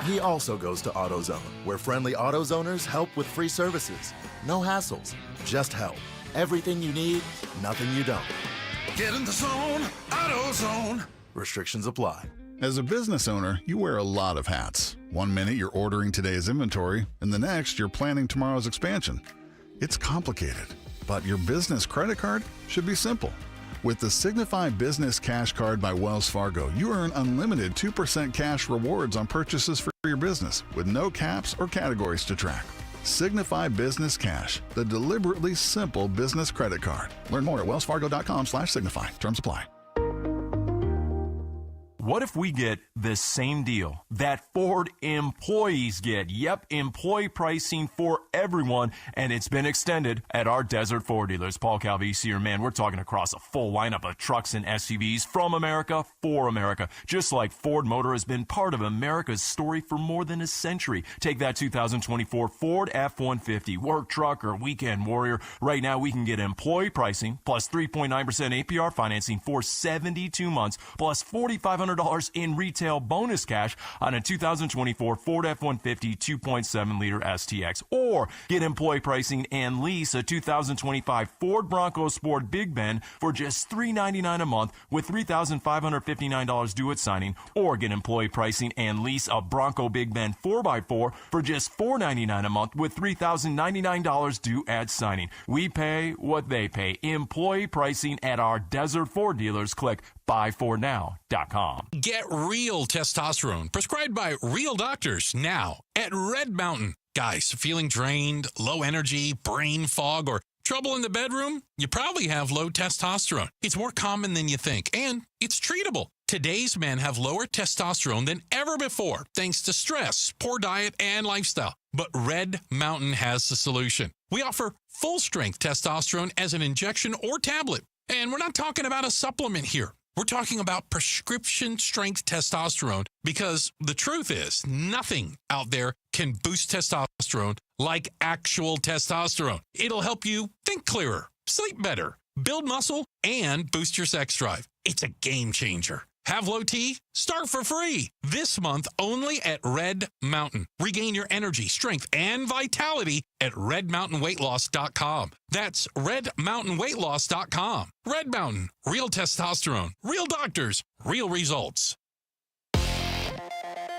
he also goes to AutoZone, where friendly AutoZoners help with free services. No hassles, just help. Everything you need, nothing you don't. Get in the zone, AutoZone. Restrictions apply. As a business owner, you wear a lot of hats. One minute you're ordering today's inventory, and the next you're planning tomorrow's expansion. It's complicated, but your business credit card should be simple. With the Signify Business Cash Card by Wells Fargo, you earn unlimited 2% cash rewards on purchases for your business with no caps or categories to track. Signify Business Cash, the deliberately simple business credit card. Learn more at wellsfargo.com/signify. Terms apply. What if we get the same deal that Ford employees get? Yep, employee pricing for everyone, and it's been extended at our Desert Ford dealers. Paul Calvisi here, man, we're talking across a full lineup of trucks and SUVs from America for America. Just like Ford Motor has been part of America's story for more than a century. Take that 2024 Ford F-150, work truck or weekend warrior. Right now, we can get employee pricing plus 3.9% APR financing for 72 months plus $4,500 in retail bonus cash on a 2024 Ford F-150 2.7-liter STX. Or get employee pricing and lease a 2025 Ford Bronco Sport Big Bend for just $399 a month with $3,559 due at signing. Or get employee pricing and lease a Bronco Big Bend 4x4 for just $499 a month with $3,099 due at signing. We pay what they pay. Employee pricing at our Desert Ford dealers. Click buyfordnow.com. Get real testosterone prescribed by real doctors now at Red Mountain. Guys, feeling drained, low energy, brain fog, or trouble in the bedroom? You probably have low testosterone. It's more common than you think, and it's treatable. Today's men have lower testosterone than ever before, thanks to stress, poor diet, and lifestyle. But Red Mountain has the solution. We offer full-strength testosterone as an injection or tablet. And we're not talking about a supplement here. We're talking about prescription-strength testosterone because the truth is nothing out there can boost testosterone like actual testosterone. It'll help you think clearer, sleep better, build muscle, and boost your sex drive. It's a game changer. Have low T? Start for free this month only at Red Mountain. Regain your energy, strength, and vitality at redmountainweightloss.com. That's redmountainweightloss.com. Red Mountain, real testosterone, real doctors, real results.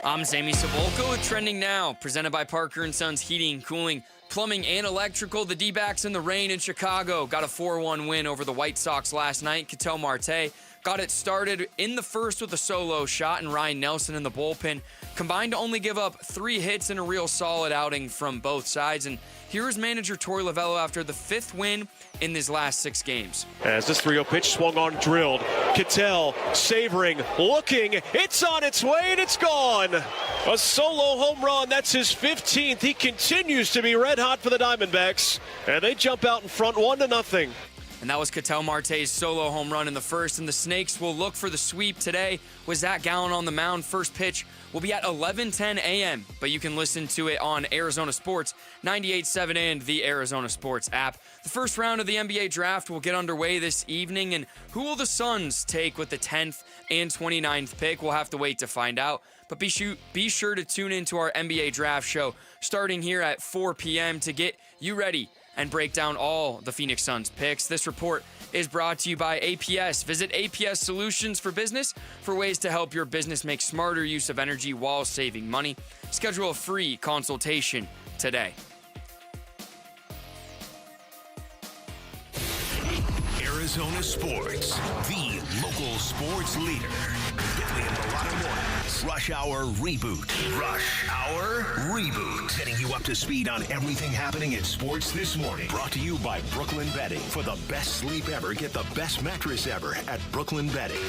I'm Sammy Savolko with Trending Now, presented by Parker & Sons Heating, Cooling, Plumbing, and Electrical. The D-backs in the rain in Chicago got a 4-1 win over the White Sox last night. Ketel Marte got it started in the first with a solo shot, and Ryan Nelson in the bullpen combined to only give up 3 hits in a real solid outing from both sides. And here's manager Torey Lavell after the 5th win in these last 6 games. As this 3-0 pitch swung on, drilled. Ketel savoring, looking. It's on its way, and it's gone. A solo home run. That's his 15th. He continues to be red hot for the Diamondbacks, and they jump out in front 1-0. And that was Ketel Marte's solo home run in the first. And the Snakes will look for the sweep today with Zach Gallen on the mound. First pitch will be at 11:10 a.m. But you can listen to it on Arizona Sports 98.7 and the Arizona Sports app. The first round of the NBA draft will get underway this evening. And who will the Suns take with the 10th and 29th pick? We'll have to wait to find out. But be sure to tune into our NBA draft show starting here at 4 p.m. to get you ready and break down all the Phoenix Suns picks. This report is brought to you by APS. Visit APS Solutions for Business for ways to help your business make smarter use of energy while saving money. Schedule a free consultation today. Arizona Sports, the local sports leader. Bickley and Bellotto Mornings. Rush Hour Reboot. Rush Hour Reboot. Getting you up to speed on everything happening in sports this morning. Brought to you by Brooklyn Bedding. For the best sleep ever, get the best mattress ever at Brooklyn Bedding.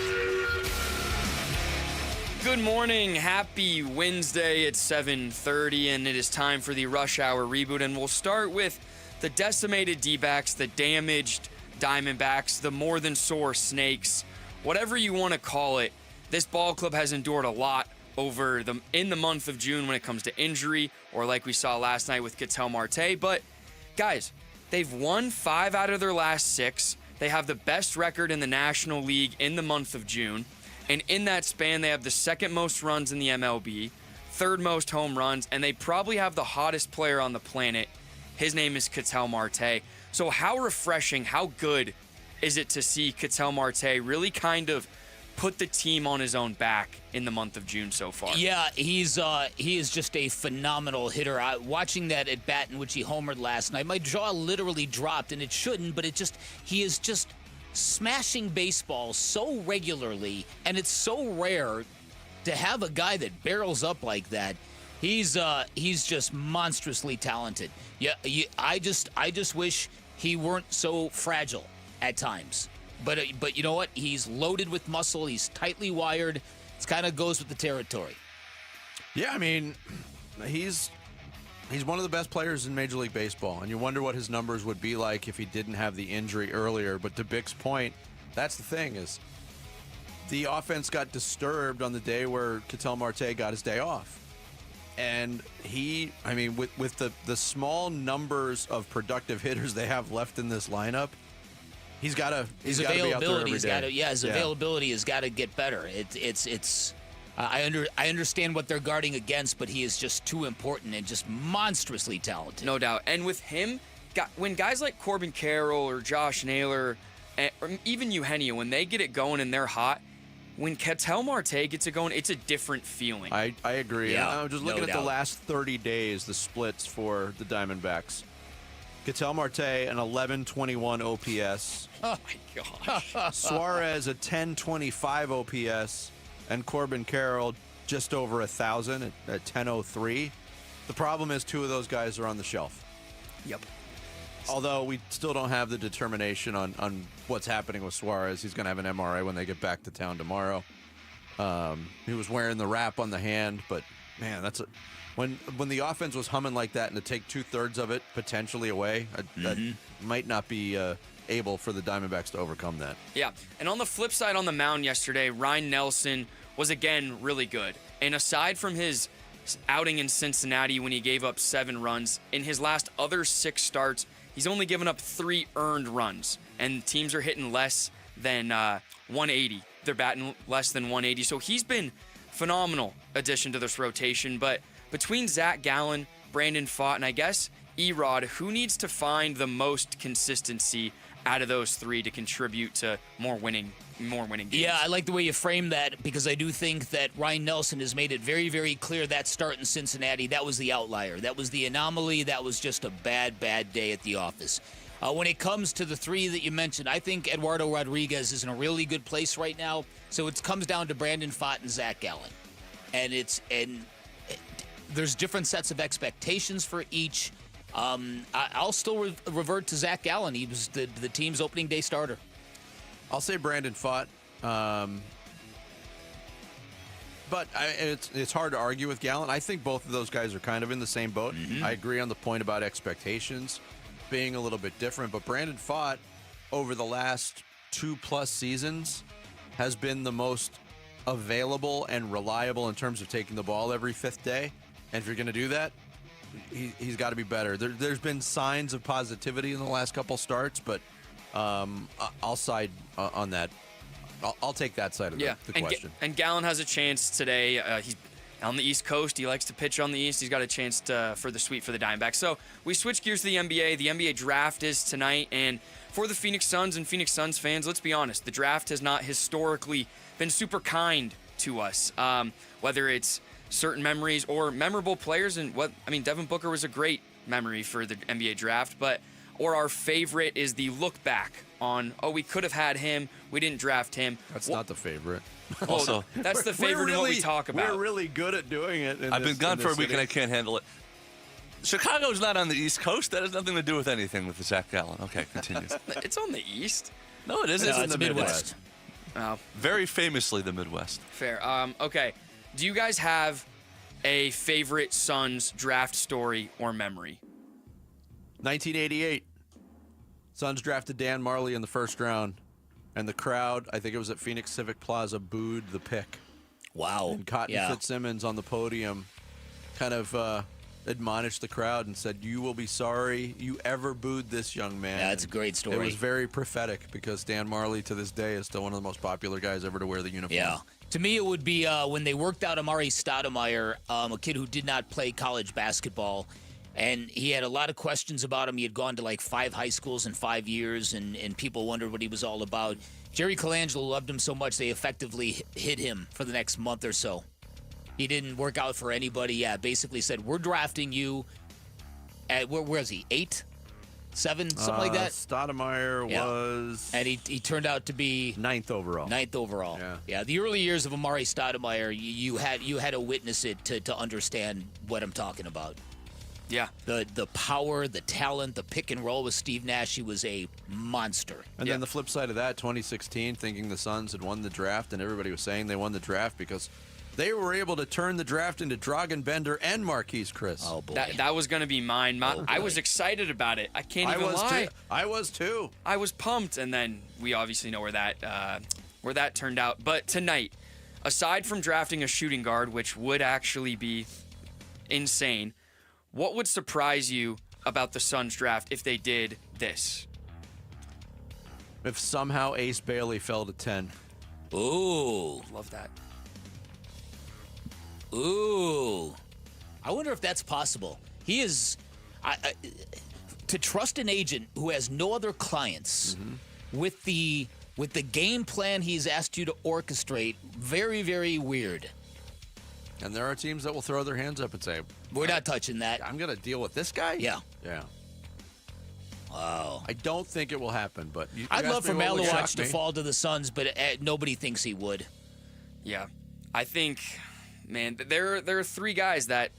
Good morning. Happy Wednesday. It's 7:30, and it is time for the Rush Hour Reboot. And we'll start with the decimated D-backs, the damaged Diamondbacks, the more than sore Snakes, whatever you want to call it, this ball club has endured a lot in the month of June when it comes to injury, or like we saw last night with Ketel Marte. But guys, they've won 5 out of their last 6. They have the best record in the National League in the month of June. And in that span, they have the second most runs in the MLB, third most home runs, and they probably have the hottest player on the planet. His name is Ketel Marte. So how refreshing, how good is it to see Ketel Marte really kind of put the team on his own back in the month of June so far? Yeah, he is just a phenomenal hitter. Watching that at bat in which he homered last night, my jaw literally dropped, and it shouldn't, but he is just smashing baseball so regularly, and it's so rare to have a guy that barrels up like that. He's just monstrously talented. Yeah, I just wish he weren't so fragile at times. But you know what? He's loaded with muscle. He's tightly wired. It kind of goes with the territory. Yeah, I mean, he's one of the best players in Major League Baseball, and you wonder what his numbers would be like if he didn't have the injury earlier. But to Bick's point, that's the thing, is the offense got disturbed on the day where Ketel Marte got his day off. And with the small numbers of productive hitters they have left in this lineup, he's got to be out there every day. His availability has got to get better. I understand what they're guarding against, but he is just too important and just monstrously talented. No doubt. And with him, when guys like Corbin Carroll or Josh Naylor, or even Eugenio, when they get it going and they're hot, when Ketel Marte gets it going, it's a different feeling. I agree. Yeah, I'm just looking at the last 30 days, the splits for the Diamondbacks. Ketel Marte, an 1121 OPS. Oh, my gosh. Suarez, a 1025 OPS. And Corbin Carroll, just over 1,000 at 1003. The problem is 2 of those guys are on the shelf. Yep. Although we still don't have the determination on what's happening with Suarez. He's going to have an MRI when they get back to town tomorrow. He was wearing the wrap on the hand, but man, when the offense was humming like that, and to take 2/3 of it potentially away, that might not be able for the Diamondbacks to overcome that. Yeah, and on the flip side, on the mound yesterday, Ryan Nelson was again really good. And aside from his outing in Cincinnati when he gave up 7 runs, in his last other 6 starts, he's only given up 3 earned runs, and teams are hitting less than 180. They're batting less than 180, so he's been phenomenal addition to this rotation. But between Zach Gallen, Brandon Pfaadt, and I guess Erod, who needs to find the most consistency out of those 3 to contribute to more winning games? Yeah, I like the way you frame that, because I do think that Ryan Nelson has made it very, very clear that start in Cincinnati, that was the outlier. That was the anomaly. That was just a bad, bad day at the office. When it comes to the 3 that you mentioned, I think Eduardo Rodriguez is in a really good place right now. So it comes down to Brandon Pfaadt and Zach Gallen. And there's different sets of expectations for each. I'll still revert to Zach Gallen. He was the team's opening day starter. I'll say Brandon Pfaadt. But it's hard to argue with Gallen. I think both of those guys are kind of in the same boat. I agree on the point about expectations being a little bit different. But Brandon Pfaadt, over the last 2+ seasons, has been the most available and reliable in terms of taking the ball every 5th day. And if you're going to do that, he's got to be better. There's been signs of positivity in the last couple starts, but I'll side on that. I'll take that side of the question. And Gallen has a chance today. He's on the East Coast. He likes to pitch on the East. He's got a chance for the sweep for the Diamondbacks. So we switch gears to the NBA. The NBA draft is tonight, and for the Phoenix Suns and Phoenix Suns fans, let's be honest, the draft has not historically been super kind to us, whether it's certain memories or memorable players. And Devin Booker was a great memory for the NBA draft, or our favorite is the look back on, we could have had him, we didn't draft him. That's not the favorite. Also, that's the favorite in what we talk about. We're really good at doing it. I've been gone for a week and I can't handle it. Chicago's not on the East Coast. That has nothing to do with anything with Zach Gallen. Okay, continue. It's on the East. No, it isn't. No, it's the Midwest. Oh. Very famously the Midwest. Fair. Okay. Do you guys have a favorite Suns draft story or memory? 1988. Suns drafted Dan Marley in the first round, and the crowd, I think it was at Phoenix Civic Plaza, booed the pick. Wow. And Cotton Fitzsimmons on the podium kind of admonished the crowd and said, "You will be sorry you ever booed this young man." Yeah, that's a great story. It was very prophetic because Dan Marley to this day is still one of the most popular guys ever to wear the uniform. Yeah. To me, it would be when they worked out Amari Stoudemire, a kid who did not play college basketball, and he had a lot of questions about him. He had gone to like 5 high schools in 5 years, and people wondered what he was all about. Jerry Colangelo loved him so much they effectively hid him for the next month or so. He didn't work out for anybody. Yeah, basically said, we're drafting you at, where is he, 8? 7, something like that? Stoudemire was... And he turned out to be... 9th overall. 9th overall. Yeah, the early years of Amari Stoudemire, you had to witness it to understand what I'm talking about. Yeah. The power, the talent, the pick and roll with Steve Nash, he was a monster. And then the flip side of that, 2016, thinking the Suns had won the draft, and everybody was saying they won the draft because they were able to turn the draft into Dragan Bender and Marquise Chris. Oh, boy. That was going to be mine. I was excited about it. I can't even lie. I was too. I was pumped, and then we obviously know where that turned out. But tonight, aside from drafting a shooting guard, which would actually be insane, what would surprise you about the Suns draft if they did this? If somehow Ace Bailey fell to 10. Ooh. Love that. Ooh. I wonder if that's possible. He is... to trust an agent who has no other clients with the game plan he's asked you to orchestrate, very, very weird. And there are teams that will throw their hands up and say, we're not touching that. I'm going to deal with this guy? Yeah. Yeah. Wow. I don't think it will happen, but... I'd love for Malowatch to fall to the Suns, but nobody thinks he would. Yeah. I think, man, there are 3 guys that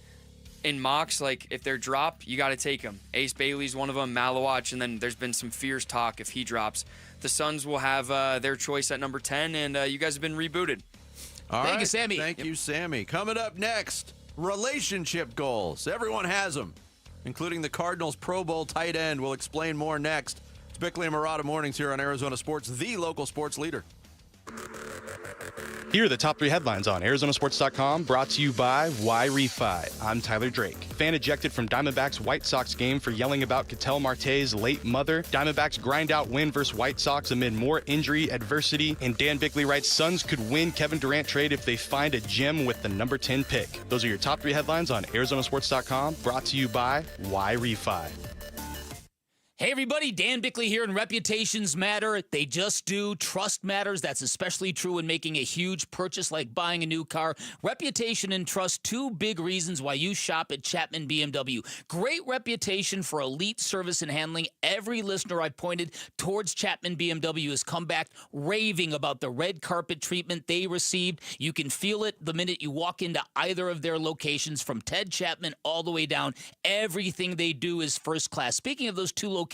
in mocks, like, if they're drop, you got to take them. Ace Bailey's one of them, Malowatch, and then there's been some fierce talk if he drops. The Suns will have their choice at number 10, and you guys have been rebooted. Thank you, Sammy. Thank you, Sammy. Coming up next, relationship goals. Everyone has them, including the Cardinals Pro Bowl tight end. We'll explain more next. It's Bickley and Murata Mornings here on Arizona Sports, the local sports leader. Here are the top 3 headlines on Arizonasports.com, brought to you by Why Refi. I'm Tyler Drake. Fan ejected from Diamondbacks White Sox game for yelling about Ketel Marte's late mother. Diamondbacks grind out win versus White Sox amid more injury adversity. And Dan Bickley writes, Suns could win Kevin Durant trade if they find a gem with the number 10 pick. Those are your top 3 headlines on Arizonasports.com, brought to you by Why Refi. Hey everybody, Dan Bickley here, and reputations matter. They just do. Trust matters. That's especially true when making a huge purchase like buying a new car. Reputation and trust, 2 big reasons why you shop at Chapman BMW. Great reputation for elite service and handling. Every listener I pointed towards Chapman BMW has come back raving about the red carpet treatment they received. You can feel it the minute you walk into either of their locations, from Ted Chapman all the way down. Everything they do is first class. Speaking of those 2 locations,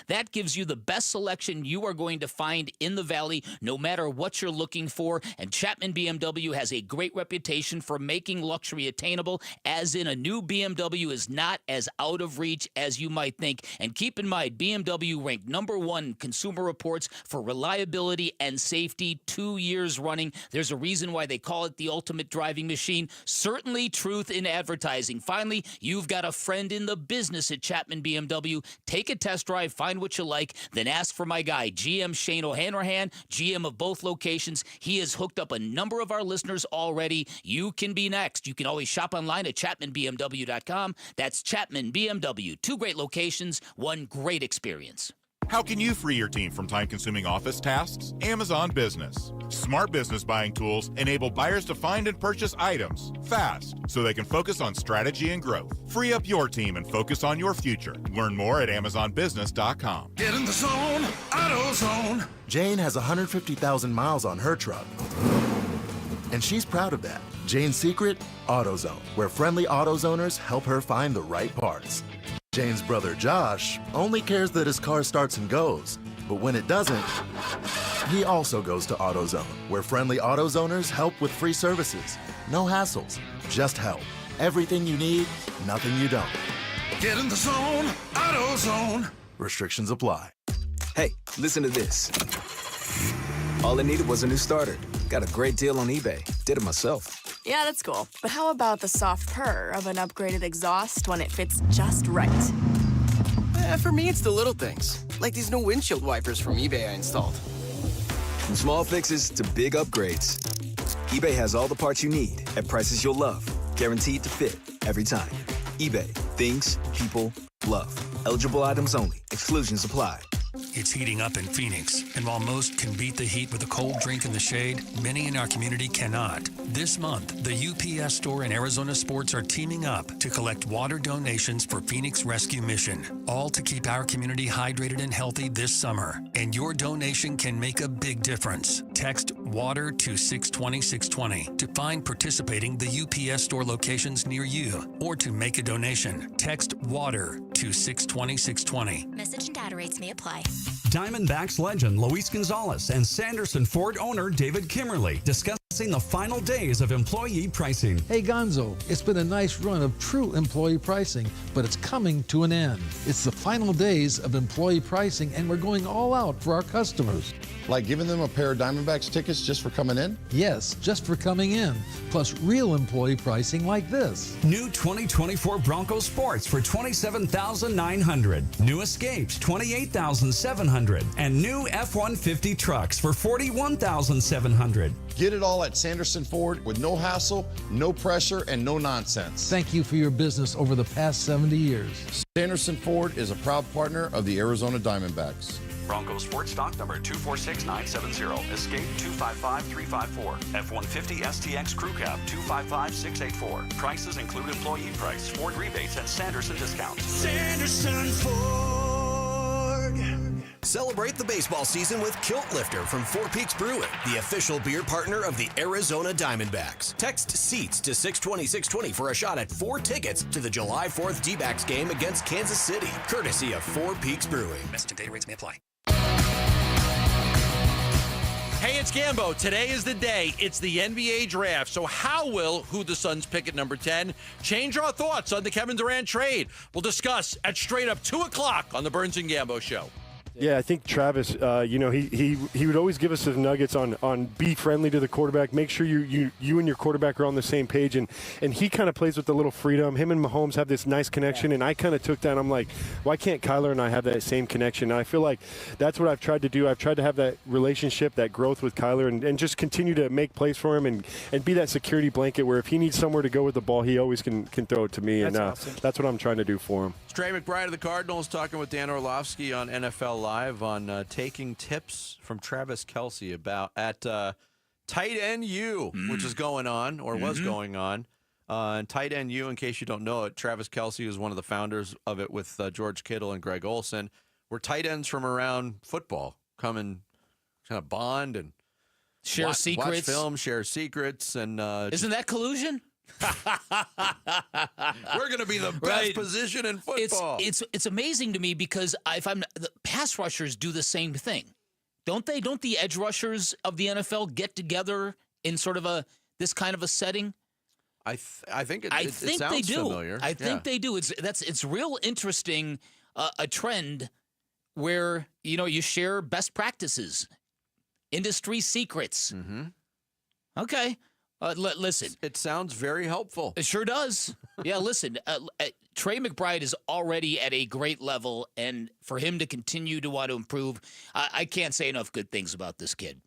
that gives you the best selection you are going to find in the Valley, no matter what you're looking for. And Chapman BMW has a great reputation for making luxury attainable, as in a new BMW is not as out of reach as you might think. And keep in mind, BMW ranked number 1 Consumer Reports for reliability and safety 2 years running. There's a reason why they call it the ultimate driving machine. Certainly truth in advertising. Finally, you've got a friend in the business at Chapman BMW. Take a test drive, find what you like, then ask for my guy, GM Shane O'Hanrahan, GM of both locations. He has hooked up a number of our listeners already. You can be next. You can always shop online at ChapmanBMW.com. That's Chapman BMW. 2 great locations, 1 great experience. How can you free your team from time-consuming office tasks? Amazon Business. Smart business buying tools enable buyers to find and purchase items fast so they can focus on strategy and growth. Free up your team and focus on your future. Learn more at AmazonBusiness.com. Get in the zone, AutoZone. Jane has 150,000 miles on her truck, and she's proud of that. Jane's secret? AutoZone, where friendly AutoZoners help her find the right parts. Jane's brother Josh only cares that his car starts and goes, but when it doesn't, he also goes to AutoZone, where friendly AutoZoners help with free services. No hassles, just help. Everything you need, nothing you don't. Get in the zone, AutoZone. Restrictions apply. Hey, listen to this. All I needed was a new starter. Got a great deal on eBay. Did it myself. Yeah, that's cool. But how about the soft purr of an upgraded exhaust when it fits just right? For me, it's the little things, like these new windshield wipers from eBay I installed. From small fixes to big upgrades, eBay has all the parts you need at prices you'll love. Guaranteed to fit every time. eBay. Things people love. Eligible items only. Exclusions apply. It's heating up in Phoenix, and while most can beat the heat with a cold drink in the shade, many in our community cannot. This month, the UPS Store and Arizona Sports are teaming up to collect water donations for Phoenix Rescue Mission, all to keep our community hydrated and healthy this summer. And your donation can make a big difference. Text WATER to 620-620 to find participating the UPS Store locations near you, or to make a donation. Text WATER to 620-620. Message and data rates may apply. Diamondbacks legend Luis Gonzalez and Sanderson Ford owner David Kimmerly discussing the final days of employee pricing. Hey Gonzo, it's been a nice run of true employee pricing, but it's coming to an end. It's the final days of employee pricing, and we're going all out for our customers. Like giving them a pair of Diamondbacks tickets just for coming in? Yes, just for coming in. Plus real employee pricing like this. New 2024 Bronco Sports for $27,900. New Escapes, $28,700. And new F-150 trucks for $41,700. Get it all at Sanderson Ford with no hassle, no pressure, and no nonsense. Thank you for your business over the past 70 years. Sanderson Ford is a proud partner of the Arizona Diamondbacks. Bronco Sports stock number 246970. Escape 255354. F-150 STX Crew Cab 255684. Prices include employee price, Ford rebates, and Sanderson discounts. Sanderson Ford. Celebrate the baseball season with Kilt Lifter from Four Peaks Brewing, the official beer partner of the Arizona Diamondbacks. Text SEATS to 620-620 for a shot at 4 tickets to the July 4th Dbacks game against Kansas City, courtesy of Four Peaks Brewing. Message and data rates may apply. Hey, it's Gambo. Today is the day. It's the NBA draft. So how will who the Suns pick at number 10 change our thoughts on the Kevin Durant trade? We'll discuss at straight up 2 o'clock on the Burns and Gambo Show. Yeah, I think Travis, he would always give us his nuggets on be friendly to the quarterback, make sure you and your quarterback are on the same page, and he kind of plays with a little freedom. Him and Mahomes have this nice connection, and I kind of took that. I'm like, why can't Kyler and I have that same connection? And I feel like that's what I've tried to do. I've tried to have that relationship, that growth with Kyler, and just continue to make plays for him and be that security blanket where if he needs somewhere to go with the ball, he always can throw it to me. That's awesome. That's what I'm trying to do for him. Trey McBride of the Cardinals talking with Dan Orlovsky on NFL Live on taking tips from Travis Kelce about at Tight End U, which is going on or was going on. And Tight End U, in case you don't know it, Travis Kelce was one of the founders of it with George Kittle and Greg Olson. We're tight ends from around football, come and kind of bond and share secrets, watch film, share secrets, and isn't that collusion? We're going to be the best position in football. It's amazing to me because the pass rushers do the same thing, don't they? Don't the edge rushers of the NFL get together in sort of this kind of a setting? I think it they sounds do. familiar. I think they do. It's real interesting. A trend where you share best practices, industry secrets. Mm-hmm. Okay. Listen. It sounds very helpful. It sure does. Yeah, listen. Trey McBride is already at a great level, and for him to continue to want to improve, I can't say enough good things about this kid.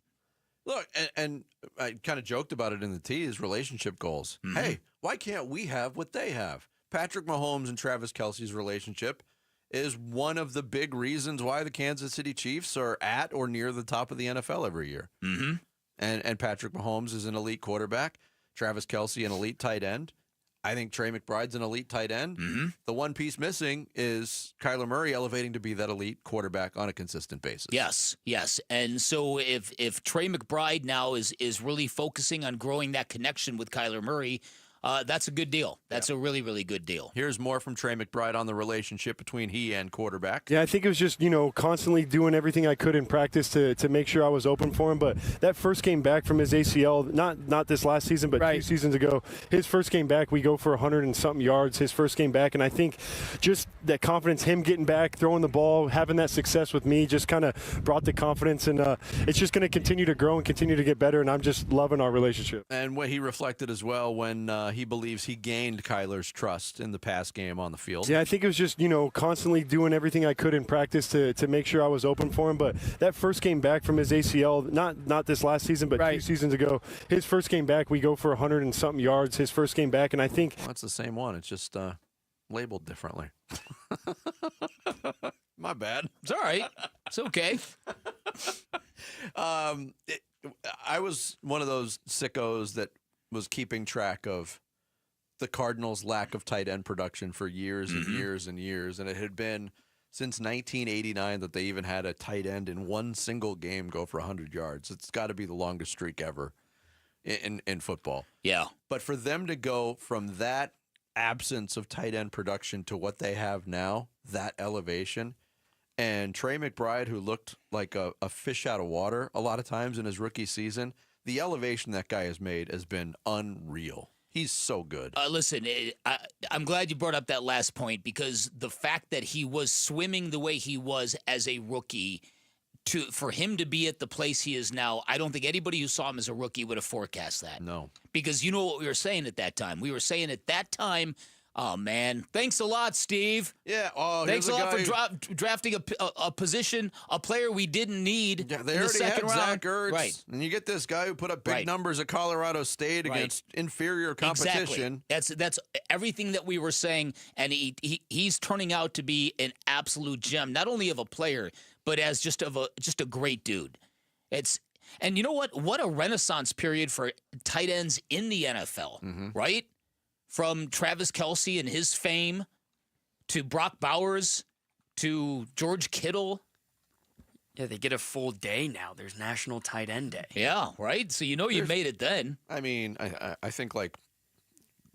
Look, and I kind of joked about it in the tease, relationship goals. Mm-hmm. Hey, why can't we have what they have? Patrick Mahomes and Travis Kelce's relationship is one of the big reasons why the Kansas City Chiefs are at or near the top of the NFL every year. Mm-hmm. And Patrick Mahomes is an elite quarterback. Travis Kelce, an elite tight end. I think Trey McBride's an elite tight end. Mm-hmm. The one piece missing is Kyler Murray elevating to be that elite quarterback on a consistent basis. Yes. And so if Trey McBride now is really focusing on growing that connection with Kyler Murray, that's a good deal. That's a really, really good deal. Here's more from Trey McBride on the relationship between he and quarterback. Yeah, I think it was just, constantly doing everything I could in practice to make sure I was open for him. But that first game back from his ACL, not this last season, but 2 seasons ago, his first game back, we go for 100 and something yards his first game back. And I think just that confidence, him getting back, throwing the ball, having that success with me just kind of brought the confidence. And it's just going to continue to grow and continue to get better. And I'm just loving our relationship. And what he reflected as well when he believes he gained Kyler's trust in the pass game on the field. Yeah, I think it was just, constantly doing everything I could in practice to make sure I was open for him. But that first game back from his ACL, not this last season, but 2 seasons ago, his first game back, we go for 100 and something yards his first game back. And I think that's the same one. It's just labeled differently. My bad. It's all right. It's okay. I was one of those sickos that was keeping track of the Cardinals' lack of tight end production for years and years and years. And it had been since 1989 that they even had a tight end in one single game go for 100 yards. It's got to be the longest streak ever in football. Yeah. But for them to go from that absence of tight end production to what they have now, that elevation, and Trey McBride, who looked like a fish out of water a lot of times in his rookie season, the elevation that guy has made has been unreal. He's so good. Listen, I'm glad you brought up that last point, because the fact that he was swimming the way he was as a rookie, for him to be at the place he is now, I don't think anybody who saw him as a rookie would have forecast that. No. Because you know what we were saying at that time? We were saying at that time, oh, man, thanks a lot, Steve. Yeah. Thanks a lot for drafting a position, a player we didn't need they in the already second had round. Zach Ertz, Right. and you get this guy who put up big numbers at Colorado State against inferior competition. Exactly. That's everything that we were saying, and he's turning out to be an absolute gem, not only of a player, but as just a great dude. And you know what? What a renaissance period for tight ends in the NFL, right? From Travis Kelce and his fame to Brock Bowers to George Kittle. Yeah, they get a full day now. There's National Tight End Day. Yeah, right? So you made it then. I mean, I think like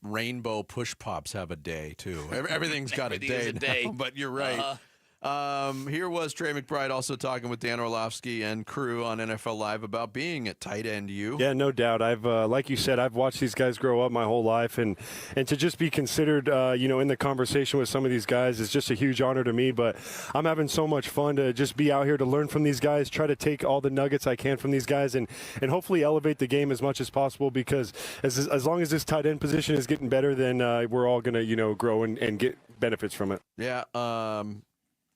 Rainbow Push Pops have a day, too. Everything's got a day now, but you're right. Here was Trey McBride also talking with Dan Orlovsky and crew on NFL Live about being at tight end U. Yeah, no doubt. I've, like you said, I've watched these guys grow up my whole life, and to just be considered, in the conversation with some of these guys is just a huge honor to me. But I'm having so much fun to just be out here to learn from these guys, try to take all the nuggets I can from these guys, and hopefully elevate the game as much as possible. Because as long as this tight end position is getting better, then we're all going to grow and get benefits from it. Yeah.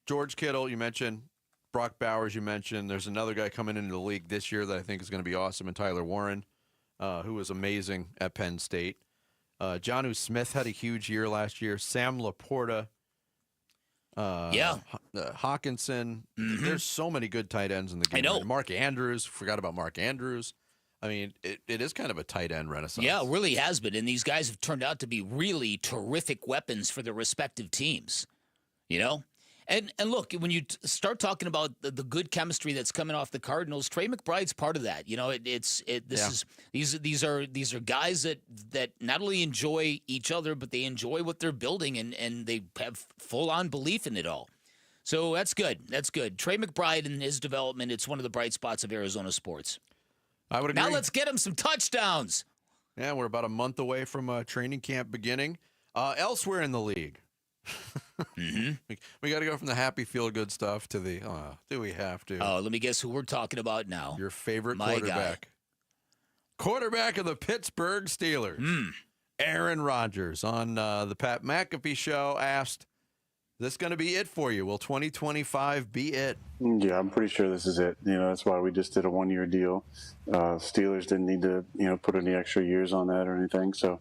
George Kittle, you mentioned. Brock Bowers, you mentioned. There's another guy coming into the league this year that I think is going to be awesome, and Tyler Warren, who was amazing at Penn State. Jonnu Smith had a huge year last year. Sam Laporta. Hawkinson. There's so many good tight ends in the game. I know. Mark Andrews. Forgot about Mark Andrews. I mean, it is kind of a tight end renaissance. Yeah, it really has been. And these guys have turned out to be really terrific weapons for their respective teams. And look, when you start talking about the good chemistry that's coming off the Cardinals, Trey McBride's part of that. These are guys that not only enjoy each other, but they enjoy what they're building, and they have full on belief in it all. So that's good. That's good. Trey McBride and his development, it's one of the bright spots of Arizona sports. I would agree. Now let's get him some touchdowns. Yeah, we're about a month away from training camp beginning. Elsewhere in the league. We got to go from the happy feel-good stuff to the, do we have to? Oh, let me guess who we're talking about now. Your favorite My quarterback. guy. Quarterback of the Pittsburgh Steelers. Aaron Rodgers on the Pat McAfee show asked, is this going to be it for you? Will 2025 be it? Yeah, I'm pretty sure this is it. That's why we just did a one-year deal. Steelers didn't need to, put any extra years on that or anything. So,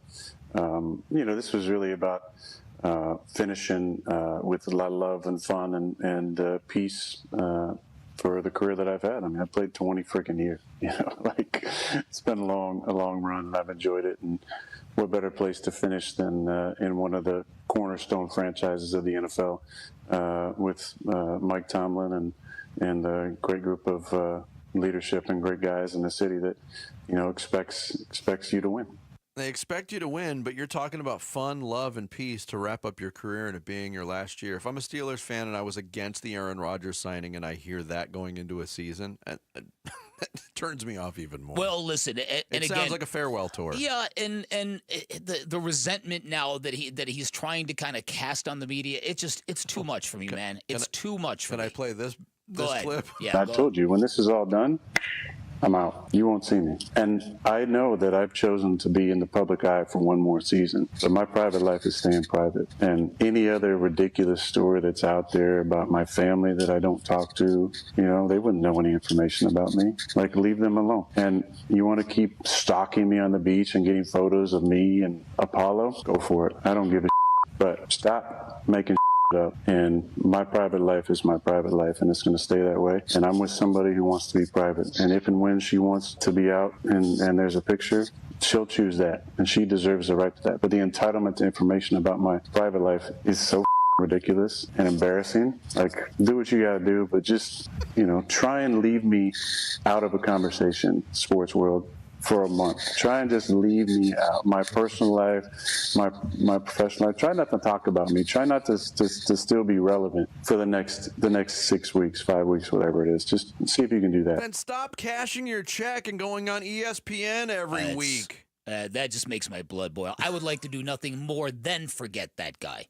this was really about finishing with a lot of love and fun and peace for the career that I've had. I mean, I played 20 freaking years. It's been a long run, and I've enjoyed it. And what better place to finish than in one of the cornerstone franchises of the NFL with Mike Tomlin and a great group of leadership and great guys in the city that expects you to win. They expect you to win, but you're talking about fun, love, and peace to wrap up your career and it being your last year. If I'm a Steelers fan and I was against the Aaron Rodgers signing and I hear that going into a season, it turns me off even more. Well, listen, and it sounds like a farewell tour. Yeah, and the resentment now that he's trying to kind of cast on the media, it's too much for me, man. It's too much for me. Can I play this Go ahead. clip? Yeah, I told you, when this is all done, I'm out. You won't see me. And I know that I've chosen to be in the public eye for one more season, but my private life is staying private. And any other ridiculous story that's out there about my family that I don't talk to, they wouldn't know any information about me. Like, leave them alone. And you want to keep stalking me on the beach and getting photos of me and Apollo? Go for it. I don't give a but stop making up. And my private life is my private life, and it's going to stay that way. And I'm with somebody who wants to be private. And if and when she wants to be out and there's a picture, she'll choose that, and she deserves the right to that. But the entitlement to information about my private life is so ridiculous and embarrassing. Like, do what you got to do, but just, try and leave me out of a conversation, sports world, for a month. Try and just leave me out. My personal life, my professional life. Try not to talk about me. Try not to still be relevant for the next 6 weeks, 5 weeks, whatever it is. Just see if you can do that. Then stop cashing your check and going on ESPN every week. That just makes my blood boil. I would like to do nothing more than forget that guy.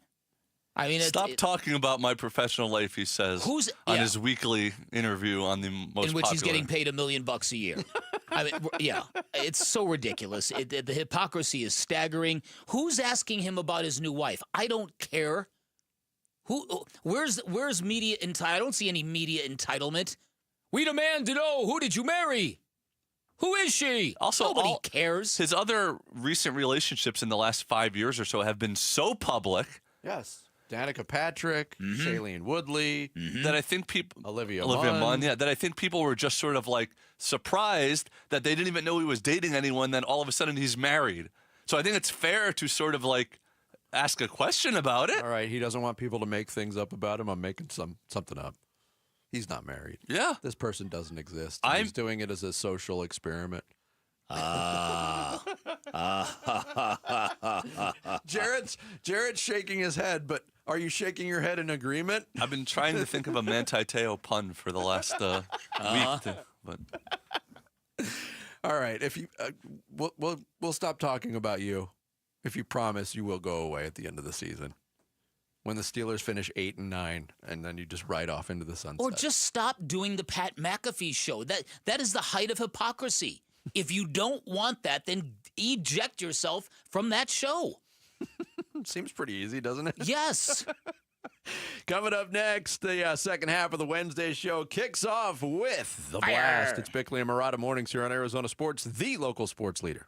I mean, stop talking about my professional life, he says, on his weekly interview on the most popular. In which he's getting paid $1 million a year. I mean, yeah, it's so ridiculous. The hypocrisy is staggering. Who's asking him about his new wife? I don't care. Where's media entitlement? I don't see any media entitlement. We demand to know, who did you marry? Who is she? Also, nobody cares. His other recent relationships in the last 5 years or so have been so public. Yes. Danica Patrick, Shailene Woodley, that I think people Olivia Munn, that I think people were just sort of like surprised that they didn't even know he was dating anyone. Then all of a sudden he's married. So I think it's fair to sort of like ask a question about it. All right, he doesn't want people to make things up about him. I'm making something up. He's not married. Yeah, this person doesn't exist. He's doing it as a social experiment. Jarrett's shaking his head, but are you shaking your head in agreement? I've been trying to think of a Manti Te'o pun for the last week, but all right. If you, we'll stop talking about you. If you promise, you will go away at the end of the season when the Steelers finish 8-9, and then you just ride off into the sunset. Or just stop doing the Pat McAfee show. That is the height of hypocrisy. If you don't want that, then eject yourself from that show. Seems pretty easy, doesn't it? Yes. Coming up next, the second half of the Wednesday show kicks off with The Blast. It's Bickley and Murata mornings here on Arizona Sports, the local sports leader.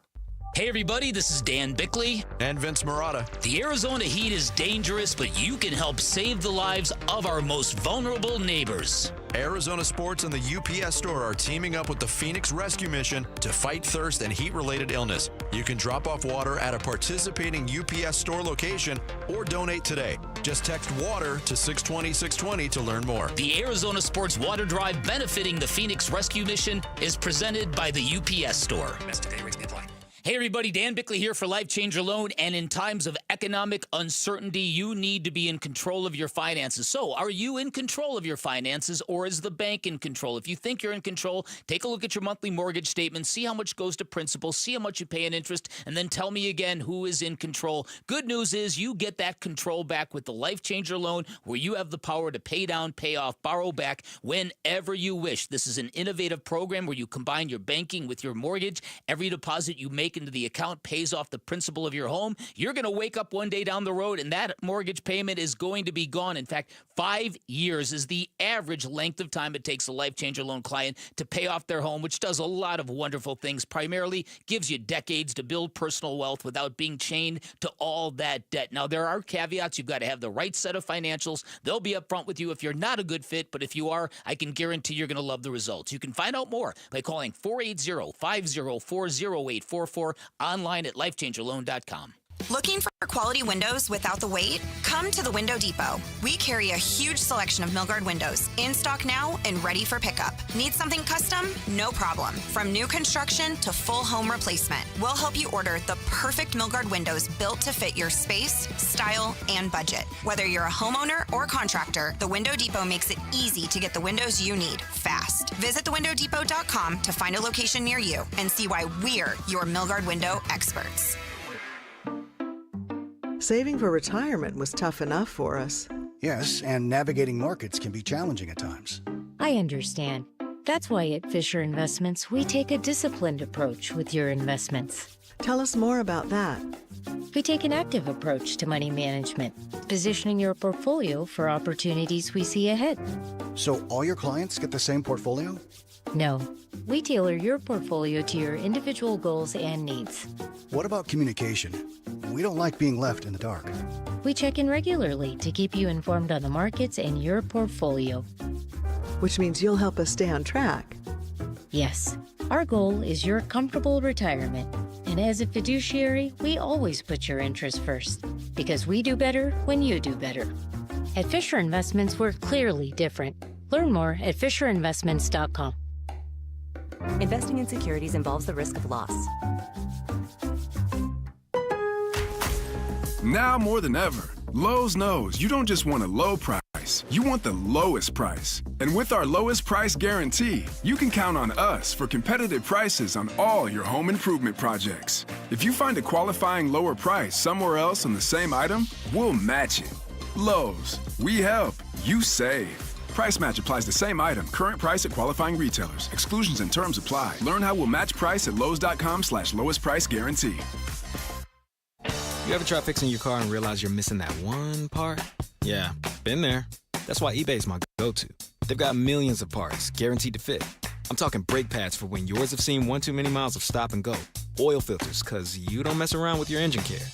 Hey, everybody, this is Dan Bickley. And Vince Murata. The Arizona heat is dangerous, but you can help save the lives of our most vulnerable neighbors. Arizona Sports and the UPS Store are teaming up with the Phoenix Rescue Mission to fight thirst and heat-related illness. You can drop off water at a participating UPS Store location or donate today. Just text WATER to 620-620 to learn more. The Arizona Sports Water Drive benefiting the Phoenix Rescue Mission is presented by the UPS Store. Today, rates may apply. Hey everybody, Dan Bickley here for Life Changer Loan, and in times of economic uncertainty, you need to be in control of your finances. So, are you in control of your finances, or is the bank in control? If you think you're in control, take a look at your monthly mortgage statement, see how much goes to principal, see how much you pay in interest, and then tell me again who is in control. Good news is you get that control back with the Life Changer Loan, where you have the power to pay down, pay off, borrow back whenever you wish. This is an innovative program where you combine your banking with your mortgage. Every deposit you make into the account pays off the principal of your home. You're going to wake up one day down the road and that mortgage payment is going to be gone. In fact, 5 years is the average length of time it takes a Life Changer Loan client to pay off their home, which does a lot of wonderful things. Primarily gives you decades to build personal wealth without being chained to all that debt. Now, there are caveats. You've got to have the right set of financials. They'll be upfront with you if you're not a good fit, but if you are, I can guarantee you're going to love the results. You can find out more by calling 480-504-0844 online at lifechangerloan.com. Looking for quality windows without the wait? Come to the Window Depot. We carry a huge selection of Milgard windows, in stock now and ready for pickup. Need something custom? No problem. From new construction to full home replacement, we'll help you order the perfect Milgard windows built to fit your space, style, and budget. Whether you're a homeowner or contractor, the Window Depot makes it easy to get the windows you need fast. Visit thewindowdepot.com to find a location near you and see why we're your Milgard window experts. Saving for retirement was tough enough for us. Yes, and navigating markets can be challenging at times. I understand. That's why at Fisher Investments, we take a disciplined approach with your investments. Tell us more about that. We take an active approach to money management, positioning your portfolio for opportunities we see ahead. So all your clients get the same portfolio? No, we tailor your portfolio to your individual goals and needs. What about communication? We don't like being left in the dark. We check in regularly to keep you informed on the markets and your portfolio. Which means you'll help us stay on track. Yes, our goal is your comfortable retirement. And as a fiduciary, we always put your interests first, because we do better when you do better. At Fisher Investments, we're clearly different. Learn more at FisherInvestments.com. Investing in securities involves the risk of loss. Now more than ever, Lowe's knows you don't just want a low price, you want the lowest price. And with our lowest price guarantee, you can count on us for competitive prices on all your home improvement projects. If you find a qualifying lower price somewhere else on the same item, we'll match it. Lowe's, we help, you save. Price match applies to same item. Current price at qualifying retailers. Exclusions and terms apply. Learn how we'll match price at lowes.com/lowest price guarantee. You ever try fixing your car and realize you're missing that one part? Yeah, been there. That's why eBay's my go-to. They've got millions of parts, guaranteed to fit. I'm talking brake pads for when yours have seen one too many miles of stop and go. Oil filters, cause you don't mess around with your engine care.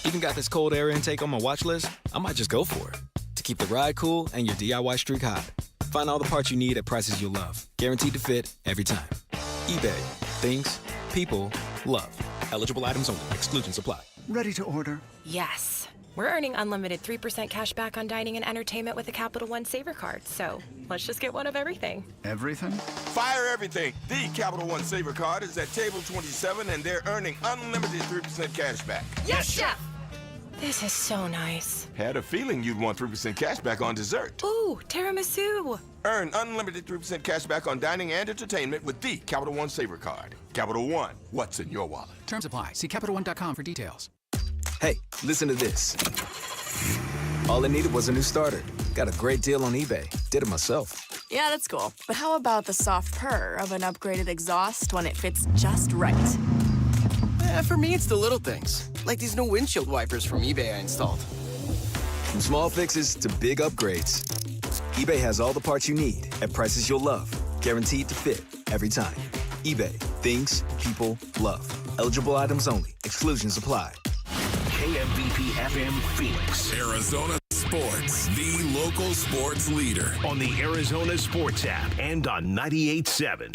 Even got this cold air intake on my watch list. I might just go for it. To keep the ride cool and your DIY streak hot. Find all the parts you need at prices you'll love. Guaranteed to fit every time. eBay. Things people love. Eligible items only. Exclusions apply. Ready to order? Yes. We're earning unlimited 3% cash back on dining and entertainment with a Capital One Saver card, so let's just get one of everything. Everything? Fire everything. The Capital One Saver card is at table 27, and they're earning unlimited 3% cash back. Yes, Chef! This is so nice. Had a feeling you'd want 3% cash back on dessert. Ooh, tiramisu. Earn unlimited 3% cash back on dining and entertainment with the Capital One Saver card. Capital One, what's in your wallet? Terms apply. See CapitalOne.com for details. Hey, listen to this. All it needed was a new starter. Got a great deal on eBay. Did it myself. Yeah, that's cool. But how about the soft purr of an upgraded exhaust when it fits just right? For me, it's the little things, like these new windshield wipers from eBay I installed. From small fixes to big upgrades, eBay has all the parts you need at prices you'll love. Guaranteed to fit every time. eBay. Things people love. Eligible items only. Exclusions apply. KMVP FM Phoenix. Arizona Sports, the local sports leader. On the Arizona Sports app and on 98.7.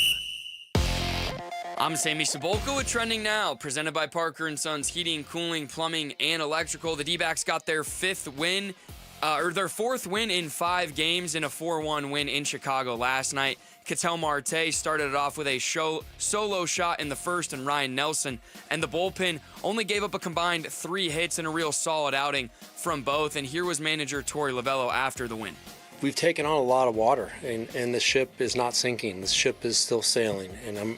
I'm Sammy Sabolka with Trending Now, presented by Parker & Sons Heating, Cooling, Plumbing, and Electrical. The D-backs got their fourth win in 5 games in a 4-1 win in Chicago last night. Marte started it off with a solo shot in the first, and Ryan Nelson and the bullpen only gave up a combined 3 hits in a real solid outing from both. And here was manager Torey Lavell after the win. We've taken on a lot of water, and the ship is not sinking. The ship is still sailing,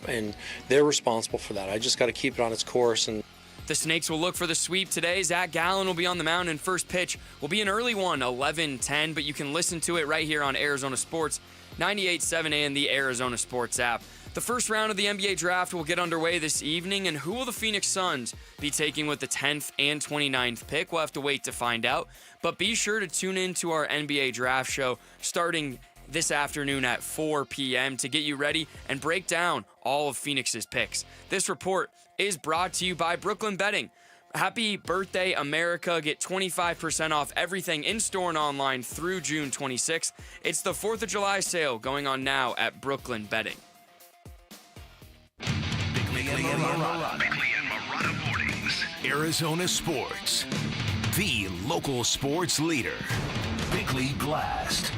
and they're responsible for that. I just got to keep it on its course. And the Snakes will look for the sweep today. Zach Gallen will be on the mound, and first pitch will be an early one, 11:10, but you can listen to it right here on Arizona Sports, 98.7 and the Arizona Sports app. The first round of the NBA draft will get underway this evening, and who will the Phoenix Suns be taking with the 10th and 29th pick? We'll have to wait to find out, but be sure to tune in to our NBA draft show starting this afternoon at 4 p.m. to get you ready and break down all of Phoenix's picks. This report is brought to you by Brooklyn Betting. Happy birthday, America. Get 25% off everything in-store and online through June 26th. It's the 4th of July sale going on now at Brooklyn Betting. Bickley and Marotta mornings. Arizona sports. The local sports leader. Bickley Blast.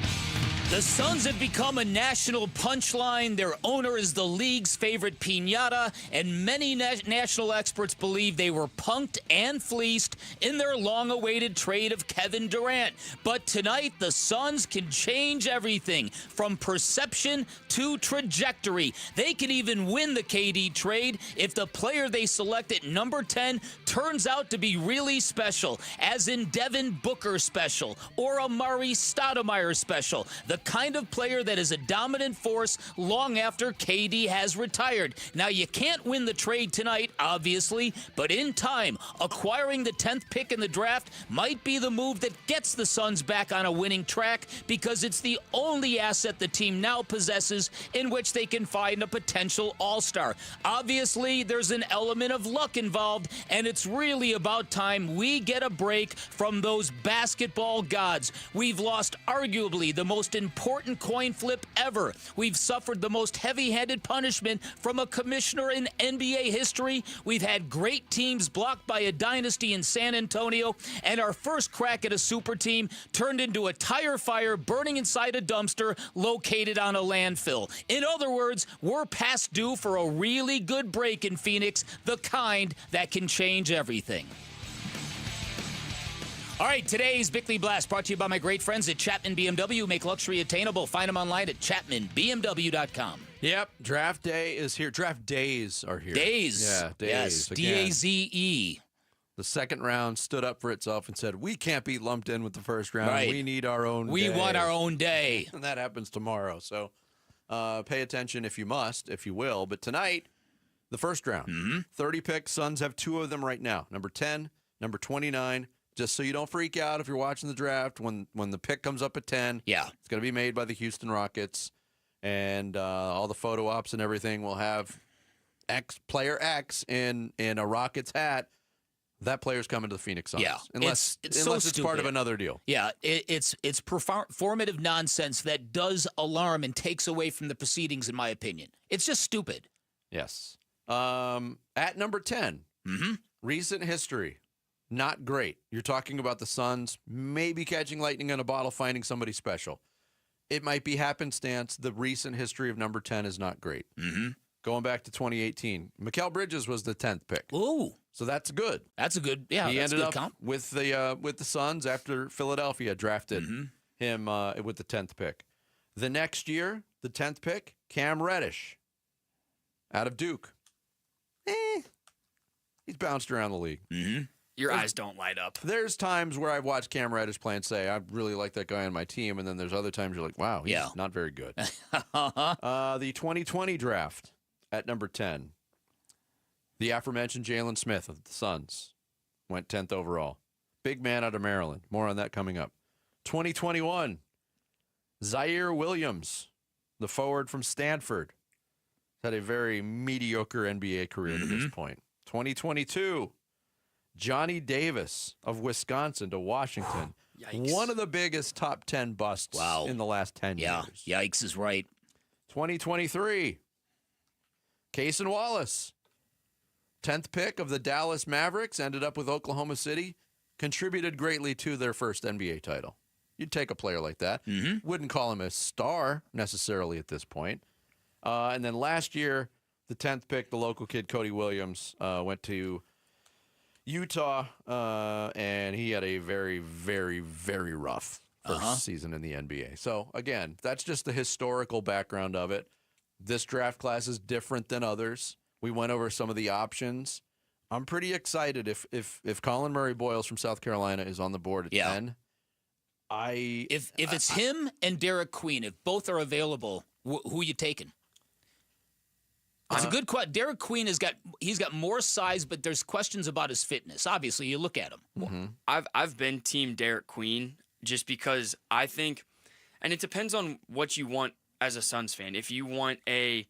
The Suns have become a national punchline. Their owner is the league's favorite piñata, and many national experts believe they were punked and fleeced in their long-awaited trade of Kevin Durant. But tonight, the Suns can change everything from perception to trajectory. They can even win the KD trade if the player they select at number 10 turns out to be really special, as in Devin Booker special or Amari Stoudemire special. The kind of player that is a dominant force long after KD has retired. Now, you can't win the trade tonight, obviously, but in time, acquiring the 10th pick in the draft might be the move that gets the Suns back on a winning track, because it's the only asset the team now possesses in which they can find a potential all-star. Obviously, there's an element of luck involved, and it's really about time we get a break from those basketball gods. We've lost arguably the most important coin flip ever. We've suffered the most heavy-handed punishment from a commissioner in NBA history. We've had great teams blocked by a dynasty in San Antonio, and our first crack at a super team turned into a tire fire burning inside a dumpster located on a landfill. In other words, we're past due for a really good break in Phoenix, the kind that can change everything. All right, today's Bickley Blast brought to you by my great friends at Chapman BMW. Make luxury attainable. Find them online at chapmanbmw.com. Yep, draft day is here. Draft days are here. Days. Yeah, days. Yes, Again, D-A-Z-E. the second round stood up for itself and said, we can't be lumped in with the first round. Right. We need our own We day. want our own day. And that happens tomorrow. So pay attention if you must, if you will. But tonight, the first round, 30 picks. Suns have two of them right now. Number 10, number 29. Just so you don't freak out if you're watching the draft, when the pick comes up at 10, it's going to be made by the Houston Rockets, and all the photo ops and everything will have player X in a Rockets hat. That player's coming to the Phoenix Suns. Yeah, unless it's part of another deal. Yeah, it's performative nonsense that does alarm and takes away from the proceedings, in my opinion. It's just stupid. Yes. At number 10, recent history. Not great. You're talking about the Suns maybe catching lightning in a bottle, finding somebody special. It might be happenstance. The recent history of number 10 is not great. Going back to 2018, Mikal Bridges was the 10th pick. Ooh. So that's good. That's a good, yeah, he that's ended a good up count. with the Suns after Philadelphia drafted him with the 10th pick. The next year, the 10th pick, Cam Reddish out of Duke. He's bounced around the league. Your eyes don't light up. There's times where I've watched Cam Reddish play and say, I really like that guy on my team. And then there's other times you're like, wow, he's not very good. The 2020 draft at number 10. The aforementioned Jalen Smith of the Suns went 10th overall. Big man out of Maryland. More on that coming up. 2021, Zaire Williams, the forward from Stanford. Had a very mediocre NBA career to this point. 2022, Johnny Davis of Wisconsin to Washington. Yikes. One of the biggest top 10 busts in the last 10 years. Yikes is right. 2023, Cason Wallace. 10th pick of the Dallas Mavericks, ended up with Oklahoma City, contributed greatly to their first NBA title. You'd take a player like that. Wouldn't call him a star necessarily at this point. And then last year, the 10th pick, the local kid, Cody Williams, went to Utah, and he had a very, very, very rough first season in the NBA. So, again, that's just the historical background of it. This draft class is different than others. We went over some of the options. I'm pretty excited if Colin Murray-Boyles from South Carolina is on the board at 10. If it's him and Derek Queen, if both are available, who are you taking? It's a good question. Derek Queen he's got more size, but there's questions about his fitness. Obviously, you look at him. I've been team Derek Queen just because I think, and it depends on what you want as a Suns fan. If you want a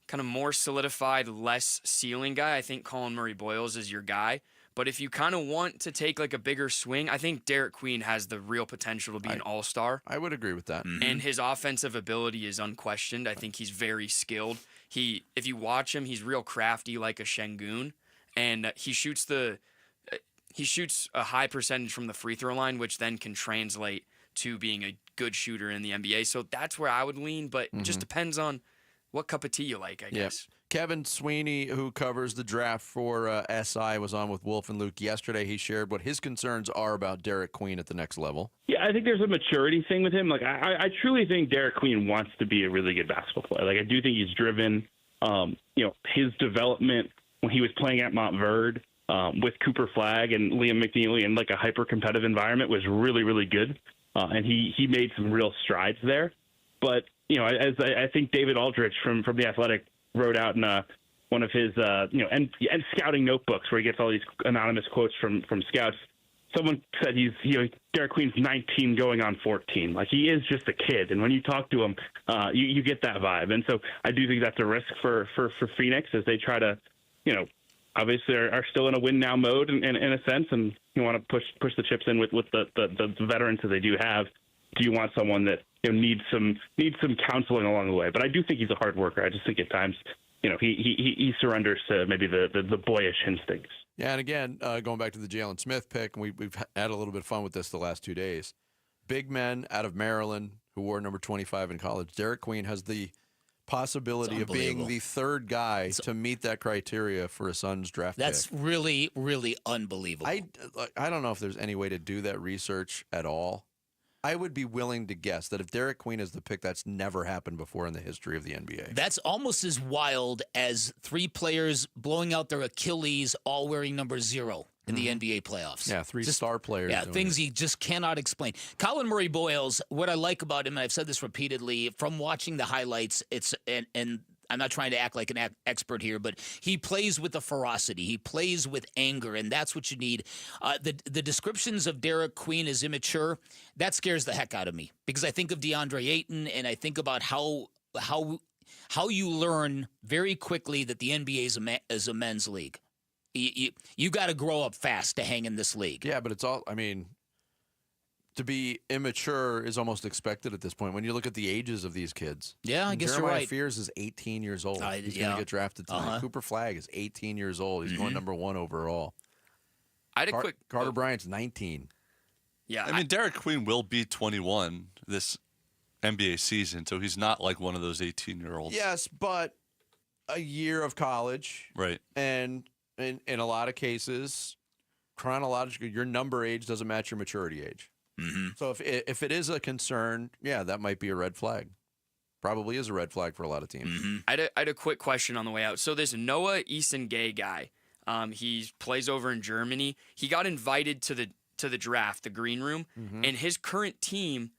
kind of more solidified, less ceiling guy, I think Colin Murray-Boyles is your guy. But if you kind of want to take like a bigger swing, I think Derek Queen has the real potential to be an all-star. I would agree with that. And his offensive ability is unquestioned. I think he's very skilled. If you watch him, he's real crafty like a Şengün. And he shoots he shoots a high percentage from the free throw line, which then can translate to being a good shooter in the NBA. So that's where I would lean, but it just depends on what cup of tea you like, I guess. Kevin Sweeney, who covers the draft for SI, was on with Wolf and Luke yesterday. He shared what his concerns are about Derek Queen at the next level. Yeah, I think there's a maturity thing with him. Like, I truly think Derek Queen wants to be a really good basketball player. Like, I do think he's driven, his development when he was playing at Montverde with Cooper Flagg and Liam McNeely in like a hyper-competitive environment was really, really good. And he made some real strides there. But, as I think David Aldrich from The Athletic wrote out in one of his, and scouting notebooks where he gets all these anonymous quotes from scouts. Someone said Derek Queen's 19 going on 14. Like, he is just a kid. And when you talk to him, you get that vibe. And so I do think that's a risk for Phoenix as they try to, obviously are still in a win now mode in a sense. And you want to push the chips in with the veterans that they do have. Do you want someone that needs some counseling along the way? But I do think he's a hard worker. I just think at times, he surrenders to maybe the boyish instincts. Yeah, and again, going back to the Jalen Smith pick, and we've had a little bit of fun with this the last 2 days. Big men out of Maryland who wore number 25 in college. Derek Queen has the possibility of being the third guy to meet that criteria for a Suns draft pick. That's really, really unbelievable. I don't know if there's any way to do that research at all. I would be willing to guess that if Derek Queen is the pick, that's never happened before in the history of the NBA. That's almost as wild as 3 players blowing out their Achilles all wearing number 0 in the NBA playoffs. Yeah, 3 star players. Yeah, things you just cannot explain. Colin Murray Boyles, what I like about him, and I've said this repeatedly, from watching the highlights, and I'm not trying to act like an expert here, but he plays with a ferocity. He plays with anger, and that's what you need. The descriptions of Derek Queen as immature, that scares the heck out of me because I think of DeAndre Ayton, and I think about how you learn very quickly that the NBA is a men's league. You got to grow up fast to hang in this league. Yeah, but it's all, to be immature is almost expected at this point. When you look at the ages of these kids. Yeah, I guess Jeremiah you're right. Fears is 18 years old. He's going to get drafted tonight. Cooper Flagg is 18 years old. He's going number 1 overall. Carter Bryant's 19. Yeah, Derek Queen will be 21 this NBA season, so he's not like one of those 18-year-olds. Yes, but a year of college. Right. And in a lot of cases, chronologically, your number age doesn't match your maturity age. Mm-hmm. So if it is a concern, yeah, that might be a red flag. Probably is a red flag for a lot of teams. Mm-hmm. I had a quick question on the way out. So this Noah Eason-Gay guy, he plays over in Germany. He got invited to the draft, the green room, and his current team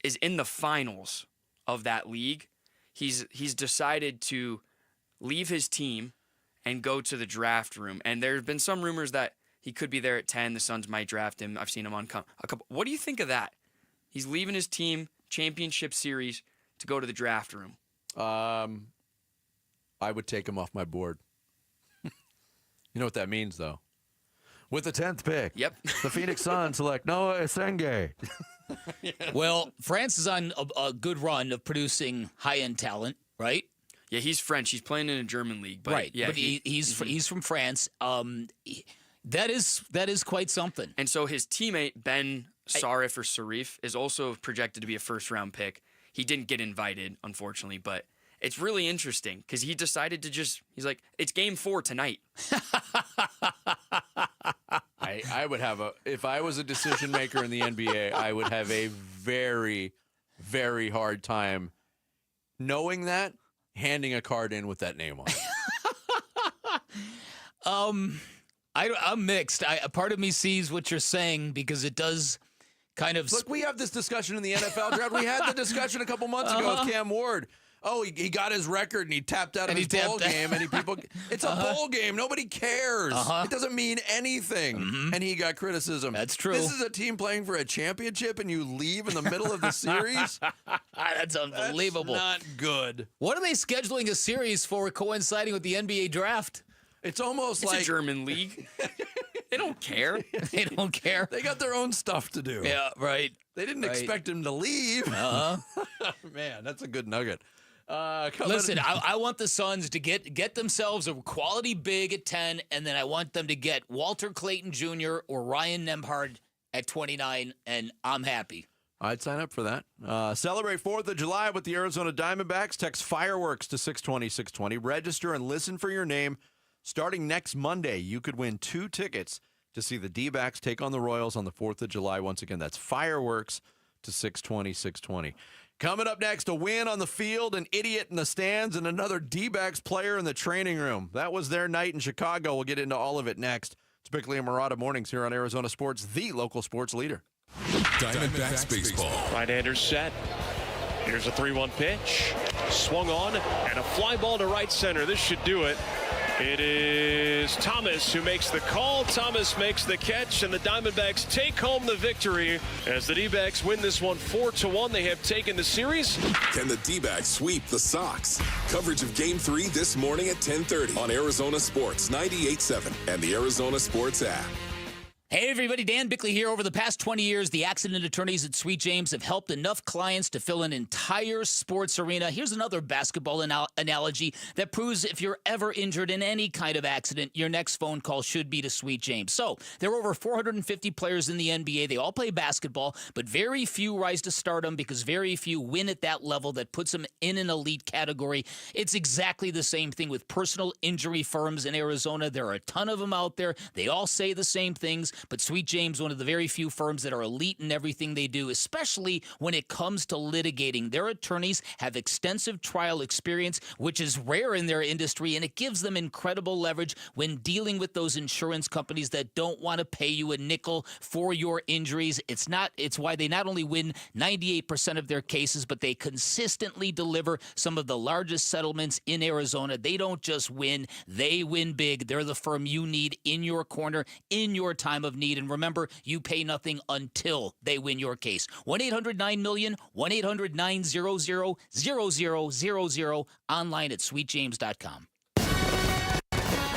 is in the finals of that league. He's decided to leave his team and go to the draft room. And there have been some rumors that he could be there at 10. The Suns might draft him. I've seen him on a couple. What do you think of that? He's leaving his team, championship series, to go to the draft room. I would take him off my board. You know what that means, though? With the 10th pick, the Phoenix Suns select Noah Eason-Gay. Well, France is on a good run of producing high-end talent, right? Yeah, he's French. He's playing in a German league, but right? Yeah, but he's from France. That is quite something. And so his teammate Ben Sarif or Sarif is also projected to be a first-round pick. He didn't get invited, unfortunately, but it's really interesting because he decided to he's like, it's game 4 tonight. I would have if I was a decision maker in the NBA, I would have a very, very hard time knowing that, handing a card in with that name on it. I'm mixed. Part of me sees what you're saying because it does kind of... Look, we have this discussion in the NFL draft. We had the discussion a couple months ago with Cam Ward. Oh, he got his record and he tapped out of his bowl game. And it's a bowl game. Nobody cares. It doesn't mean anything. And he got criticism. That's true. This is a team playing for a championship and you leave in the middle of the series? That's unbelievable. That's not good. What are they scheduling a series for coinciding with the NBA draft? It's almost like a German league. They don't care. They don't care. They got their own stuff to do. Yeah, right. They didn't expect him to leave. Man, that's a good nugget. Listen, I want the Suns to get themselves a quality big at 10, and then I want them to get Walter Clayton Jr. or Ryan Nembhard at 29, and I'm happy. I'd sign up for that. Celebrate 4th of July with the Arizona Diamondbacks. Text fireworks to 620-620. Register and listen for your name. Starting next Monday, you could win 2 tickets to see the Dbacks take on the Royals on the 4th of July. Once again, that's fireworks to 620-620. Coming up next, a win on the field, an idiot in the stands, and another D-backs player in the training room. That was their night in Chicago. We'll get into all of it next. It's Bickley and Murata Mornings here on Arizona Sports, the local sports leader. Diamondbacks baseball. Right-hander set. Here's a 3-1 pitch. Swung on, and a fly ball to right center. This should do it. It is Thomas who makes the call. Thomas makes the catch, and the Diamondbacks take home the victory as the D-backs win this one 4-1. They have taken the series. Can the D-backs sweep the Sox? Coverage of Game 3 this morning at 10:30 on Arizona Sports 98.7 and the Arizona Sports app. Hey, everybody, Dan Bickley here. Over the past 20 years, the accident attorneys at Sweet James have helped enough clients to fill an entire sports arena. Here's another basketball analogy that proves if you're ever injured in any kind of accident, your next phone call should be to Sweet James. So there are over 450 players in the NBA. They all play basketball, but very few rise to stardom because very few win at that level that puts them in an elite category. It's exactly the same thing with personal injury firms in Arizona. There are a ton of them out there. They all say the same things. But Sweet James, one of the very few firms that are elite in everything they do, especially when it comes to litigating. Their attorneys have extensive trial experience, which is rare in their industry, and it gives them incredible leverage when dealing with those insurance companies that don't want to pay you a nickel for your injuries. It's why they not only win 98% of their cases, but they consistently deliver some of the largest settlements in Arizona. They don't just win, they win big. They're the firm you need in your corner, in your time of need. And remember, you pay nothing until they win your case. 1-800-9-MILLION, 1-800-900-0000, online at sweetjames.com.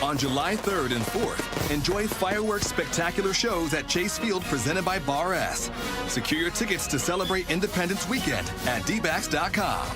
On July 3rd and 4th, enjoy fireworks spectacular shows at Chase Field presented by Bar S. Secure your tickets to celebrate Independence Weekend at dbacks.com.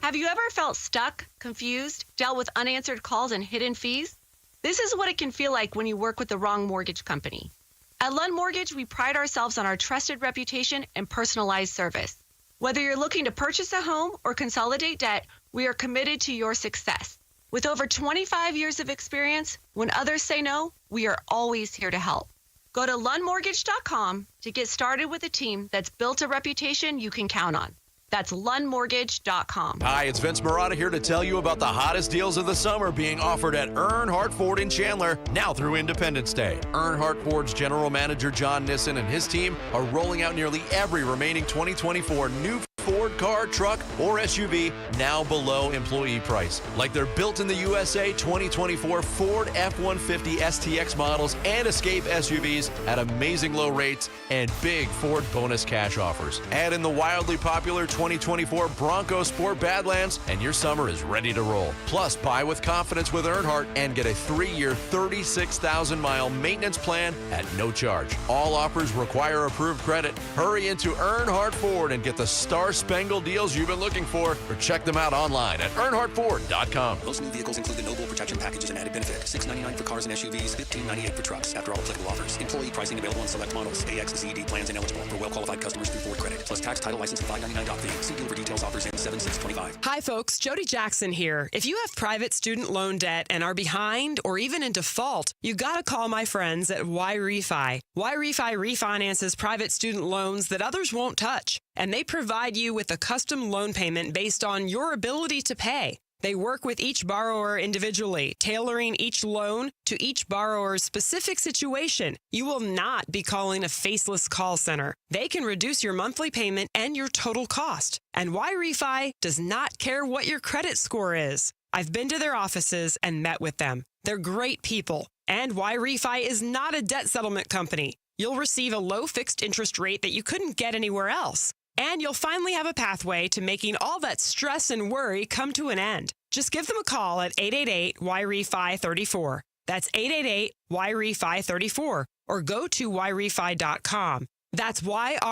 Have you ever felt stuck, confused, dealt with unanswered calls and hidden fees? This is what it can feel like when you work with the wrong mortgage company. At Lund Mortgage, we pride ourselves on our trusted reputation and personalized service. Whether you're looking to purchase a home or consolidate debt, we are committed to your success. With over 25 years of experience, when others say no, we are always here to help. Go to lundmortgage.com to get started with a team that's built a reputation you can count on. That's lundmortgage.com. Hi, it's Vince Murata here to tell you about the hottest deals of the summer being offered at Earnhardt Ford in Chandler, now through Independence Day. Earnhardt Ford's general manager, John Nissen, and his team are rolling out nearly every remaining 2024 new Ford car, truck, or SUV now below employee price. Like their built in the USA 2024 Ford F-150 STX models and Escape SUVs at amazing low rates and big Ford bonus cash offers. Add in the wildly popular 2024 Bronco Sport Badlands and your summer is ready to roll. Plus, buy with confidence with Earnhardt and get a 3-year, 36,000-mile maintenance plan at no charge. All offers require approved credit. Hurry into Earnhardt Ford and get the star-spangled deals you've been looking for, or check them out online at earnhardtford.com. Most new vehicles include the Noble Protection Package as an added benefit. $699 for cars and SUVs, $1598 for trucks after all applicable offers. Employee pricing available on select models. AX to CED plans ineligible for well-qualified customers through Ford Credit. Plus tax, title, license, and $599 doc fee. See dealer for details. Offers in 7625. Hi, folks. Jody Jackson here. If you have private student loan debt and are behind or even in default, you got to call my friends at YRefi. YRefi refinances private student loans that others won't touch, and they provide you with a custom loan payment based on your ability to pay. They work with each borrower individually, tailoring each loan to each borrower's specific situation. You will not be calling a faceless call center. They can reduce your monthly payment and your total cost. And YRefi does not care what your credit score is. I've been to their offices and met with them. They're great people. And YRefi is not a debt settlement company. You'll receive a low fixed interest rate that you couldn't get anywhere else. And you'll finally have a pathway to making all that stress and worry come to an end. Just give them a call at 888-YRefi-34. That's 888-YRefi-34. Or go to YRefi.com. That's YREFY.com.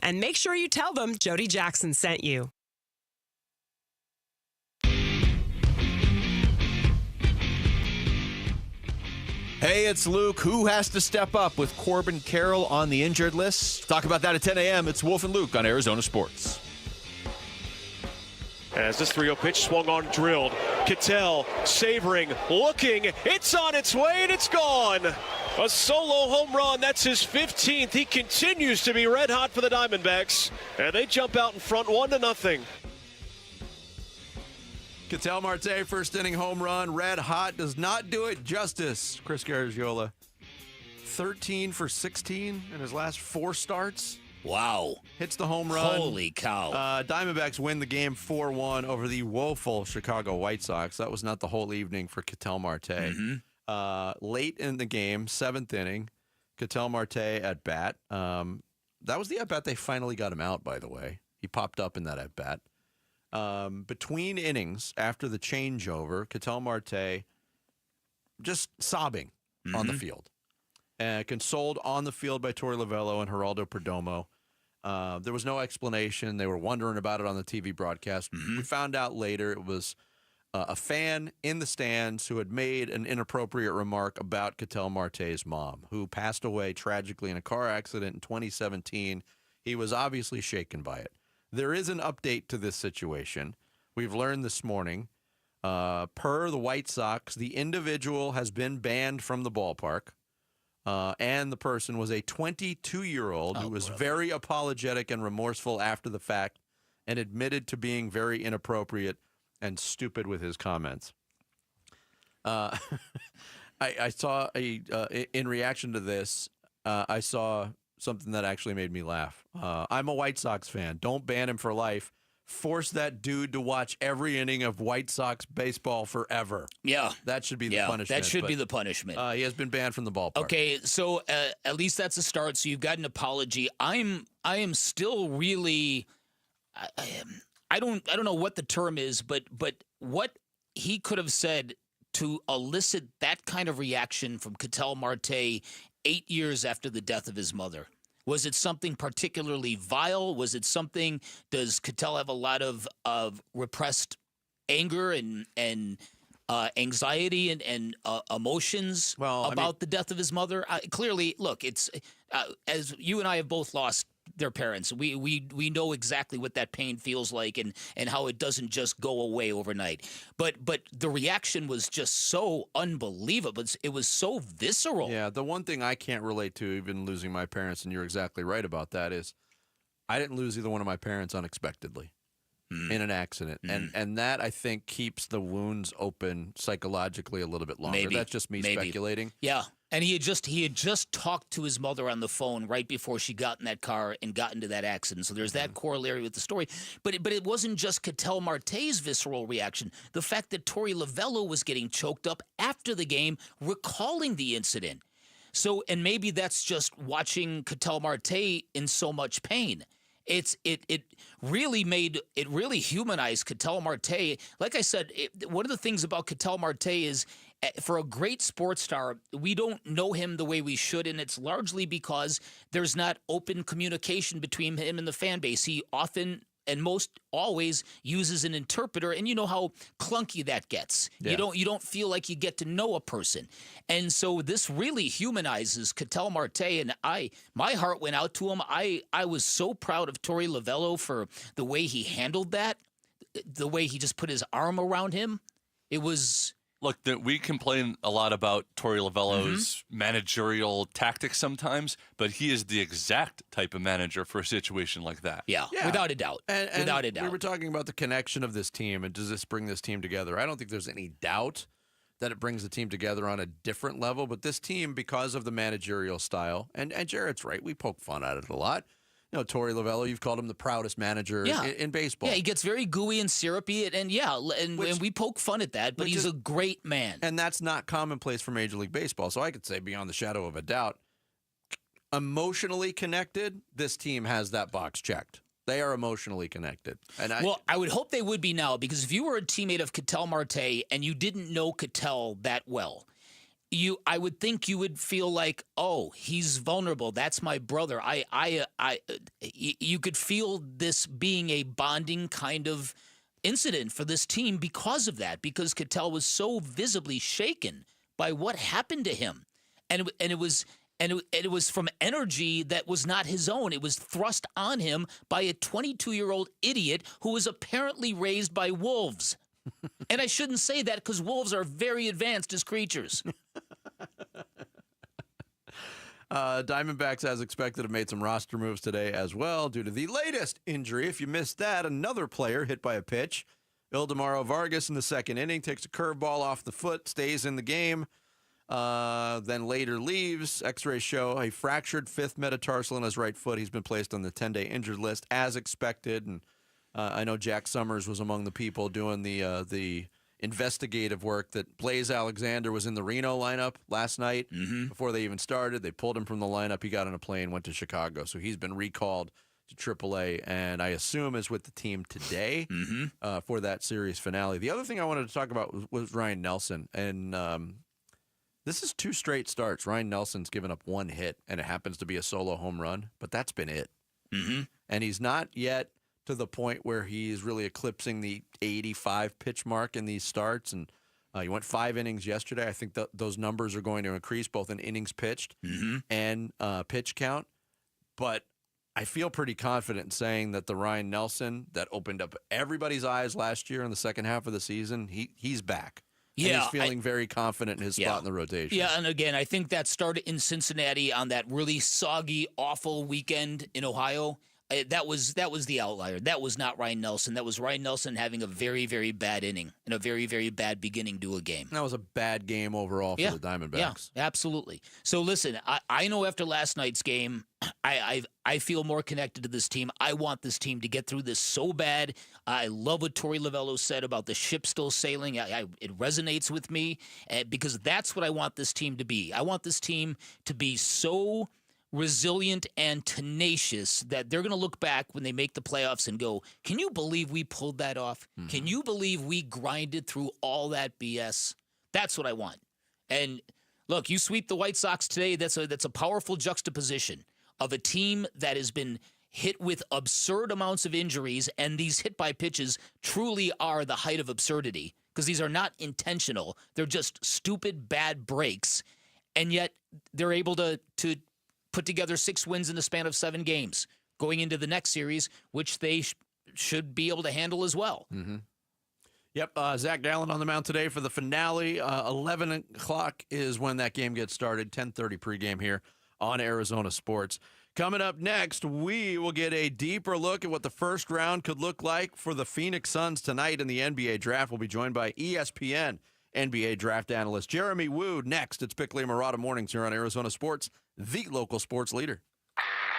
And make sure you tell them Jody Jackson sent you. Hey, it's Luke. Who has to step up with Corbin Carroll on the injured list? Talk about that at 10 a.m. It's Wolf and Luke on Arizona Sports. As this 3-0 pitch swung on, drilled. Ketel savoring, looking. It's on its way, and it's gone. A solo home run. That's his 15th. He continues to be red hot for the Diamondbacks, and they jump out in front 1-0. Ketel Marte, first inning home run, red hot, does not do it justice. Chris Garagiola, 13 for 16 in his last 4 starts. Wow. Hits the home run. Holy cow. Diamondbacks win the game 4-1 over the woeful Chicago White Sox. That was not the whole evening for Ketel Marte. Late in the game, 7th inning, Ketel Marte at bat. That was the at bat they finally got him out, by the way. He popped up in that at bat. Between innings, after the changeover, Ketel Marte just sobbing on the field. Consoled on the field by Torey Lavell and Geraldo Perdomo. There was no explanation. They were wondering about it on the TV broadcast. We found out later it was a fan in the stands who had made an inappropriate remark about Ketel Marte's mom, who passed away tragically in a car accident in 2017. He was obviously shaken by it. There is an update to this situation. We've learned this morning, per the White Sox, the individual has been banned from the ballpark, and the person was a 22-year-old who was very apologetic and remorseful after the fact and admitted to being very inappropriate and stupid with his comments. I saw in reaction to this, I saw something that actually made me laugh. I'm a White Sox fan. Don't ban him for life. Force that dude to watch every inning of White Sox baseball forever. Yeah. That should be the punishment. That should be the punishment. He has been banned from the ballpark. Okay, so at least that's a start. So you've got an apology. I am still really I don't know what the term is, but what he could have said to elicit that kind of reaction from Ketel Marte 8 years after the death of his mother. Was it something particularly vile? Was it something, does Ketel have a lot of repressed anger and anxiety and emotions about the death of his mother? Clearly, look, it's as you and I have both lost their parents. We know exactly what that pain feels like and how it doesn't just go away overnight. But the reaction was just so unbelievable. It was so visceral. Yeah, the one thing I can't relate to, even losing my parents, and you're exactly right about that, is I didn't lose either one of my parents unexpectedly in an accident. And that, I think, keeps the wounds open psychologically a little bit longer. Maybe. That's just me speculating. Yeah. And he had just talked to his mother on the phone right before she got in that car and got into that accident. So there's that corollary with the story. But it wasn't just Ketel Marte's visceral reaction. The fact that Torey Lavell was getting choked up after the game, recalling the incident. So, and maybe that's just watching Ketel Marte in so much pain. It really humanized Ketel Marte. Like I said, one of the things about Ketel Marte is, for a great sports star, we don't know him the way we should, and it's largely because there's not open communication between him and the fan base. He often and most always uses an interpreter, and you know how clunky that gets. Yeah. You don't feel like you get to know a person. And so this really humanizes Ketel Marte, and my heart went out to him. I was so proud of Torey Lavell for the way he handled that, the way he just put his arm around him. It was... Look, we complain a lot about Torey Lavell's managerial tactics sometimes, but he is the exact type of manager for a situation like that. Yeah. Without a doubt. Without a doubt. We were talking about the connection of this team, and does this bring this team together? I don't think there's any doubt that it brings the team together on a different level, but this team, because of the managerial style, and Jarrett's right, we poke fun at it a lot. You know, Torey Lavell, you've called him the proudest manager in baseball. Yeah, he gets very gooey and syrupy, and we poke fun at that, but he's a great man. And that's not commonplace for Major League Baseball. So I could say, beyond the shadow of a doubt, emotionally connected, this team has that box checked. They are emotionally connected. And I would hope they would be now, because if you were a teammate of Ketel Marte and you didn't know Ketel that well, I would think you would feel like, oh, he's vulnerable. That's my brother. You could feel this being a bonding kind of incident for this team because of that, because Cattell was so visibly shaken by what happened to him, and it was from energy that was not his own. It was thrust on him by a 22-year-old idiot who was apparently raised by wolves. And I shouldn't say that because wolves are very advanced as creatures. Diamondbacks, as expected, have made some roster moves today as well due to the latest injury. If you missed that, another player hit by a pitch. Ildemaro Vargas in the second inning takes a curveball off the foot, stays in the game, then later leaves. X-rays show a fractured fifth metatarsal in his right foot. He's been placed on the 10-day injured list as expected. And I know Jack Summers was among the people doing the investigative work that Blaze Alexander was in the Reno lineup last night before they even started. They pulled him from the lineup. He got on a plane, went to Chicago. So he's been recalled to AAA, and I assume is with the team today for that series finale. The other thing I wanted to talk about was Ryan Nelson, and this is 2 straight starts. Ryan Nelson's given up 1 hit, and it happens to be a solo home run, but that's been it. And he's not yet to the point where he's really eclipsing the 85 pitch mark in these starts. And he went 5 innings yesterday. I think those numbers are going to increase both in innings pitched and pitch count. But I feel pretty confident in saying that the Ryan Nelson that opened up everybody's eyes last year in the second half of the season, he's back. Yeah, and he's feeling very confident in his spot in the rotation. Yeah, and again, I think that started in Cincinnati on that really soggy, awful weekend in Ohio. That was the outlier. That was not Ryan Nelson. That was Ryan Nelson having a very, very bad inning and a very, very bad beginning to a game. That was a bad game overall for the Diamondbacks. Yeah, absolutely. So listen, I know after last night's game, I feel more connected to this team. I want this team to get through this so bad. I love what Torey Lavell said about the ship still sailing. It resonates with me because that's what I want this team to be. I want this team to be so resilient and tenacious that they're going to look back when they make the playoffs and go, can you believe we pulled that off? Can you believe we grinded through all that BS? That's what I want. And look, you sweep the White Sox today, that's a powerful juxtaposition of a team that has been hit with absurd amounts of injuries, and these hit by pitches truly are the height of absurdity because these are not intentional. They're just stupid, bad breaks, and yet they're able to put together 6 wins in the span of 7 games going into the next series, which they should be able to handle as well. Yep, Zach Gallen on the mound today for the finale. 11 o'clock is when that game gets started, 10:30 pregame here on Arizona Sports. Coming up next, we will get a deeper look at what the first round could look like for the Phoenix Suns tonight in the NBA draft. We'll be joined by ESPN NBA draft analyst Jeremy Wood. Next, it's Bickley and Murata Mornings here on Arizona Sports, the local sports leader.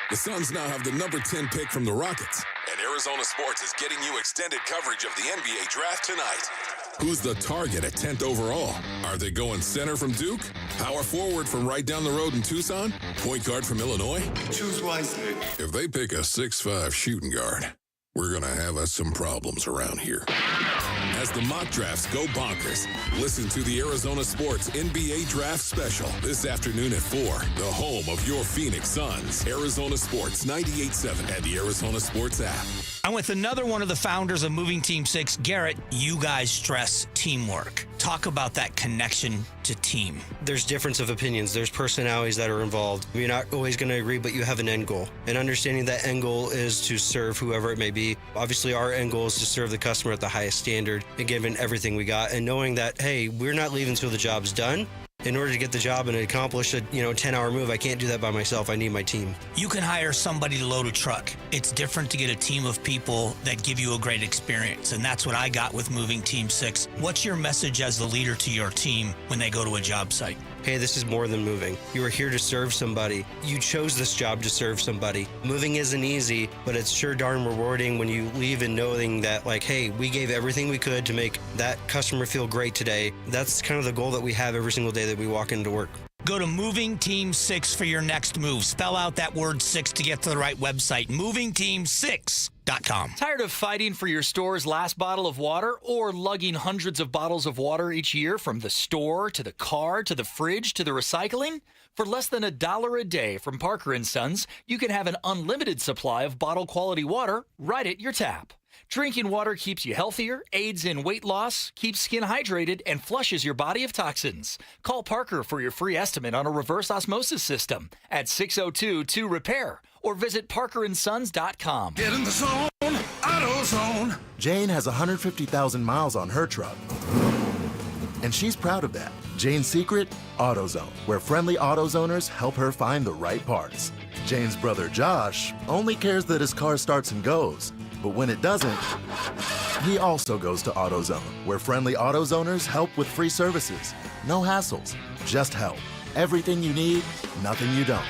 The Suns now have the number 10 pick from the Rockets, and Arizona Sports is getting you extended coverage of the NBA draft tonight. Who's the target at 10th overall? Are they going center from Duke? Power forward from right down the road in Tucson? Point guard from Illinois? Choose wisely. If they pick a 6'5" shooting guard, we're going to have us some problems around here. As the mock drafts go bonkers, listen to the Arizona Sports NBA Draft Special this afternoon at 4, the home of your Phoenix Suns. Arizona Sports 98.7 and the Arizona Sports app. I'm with another one of the founders of Moving Team 6, Garrett. You guys stress teamwork. Talk about that connection to team. There's difference of opinions. There's personalities that are involved. You're not always going to agree, but you have an end goal. And understanding that end goal is to serve whoever it may be. Obviously, our end goal is to serve the customer at the highest standard and giving everything we got. And knowing that, hey, we're not leaving until the job's done. In order to get the job and accomplish a 10-hour move, I can't do that by myself. I need my team. You can hire somebody to load a truck. It's different to get a team of people that give you a great experience, and that's what I got with Moving Team 6. What's your message as the leader to your team when they go to a job site? Hey, this is more than moving. You are here to serve somebody. You chose this job to serve somebody. Moving isn't easy, but it's sure darn rewarding when you leave and knowing that, hey, we gave everything we could to make that customer feel great today. That's kind of the goal that we have every single day that we walk into work. Go to Moving Team 6 for your next move. Spell out that word 6 to get to the right website. MovingTeam6.com. Tired of fighting for your store's last bottle of water or lugging hundreds of bottles of water each year from the store to the car to the fridge to the recycling? For less than $1 a day from Parker & Sons, you can have an unlimited supply of bottle quality water right at your tap. Drinking water keeps you healthier, aids in weight loss, keeps skin hydrated, and flushes your body of toxins. Call Parker for your free estimate on a reverse osmosis system at 602-2-REPAIR or visit parkerandsons.com. Get in the zone, AutoZone. Jane has 150,000 miles on her truck, and she's proud of that. Jane's secret? AutoZone, where friendly AutoZoners help her find the right parts. Jane's brother Josh only cares that his car starts and goes. But when it doesn't, he also goes to AutoZone, where friendly AutoZoners help with free services. No hassles, just help. Everything you need, nothing you don't.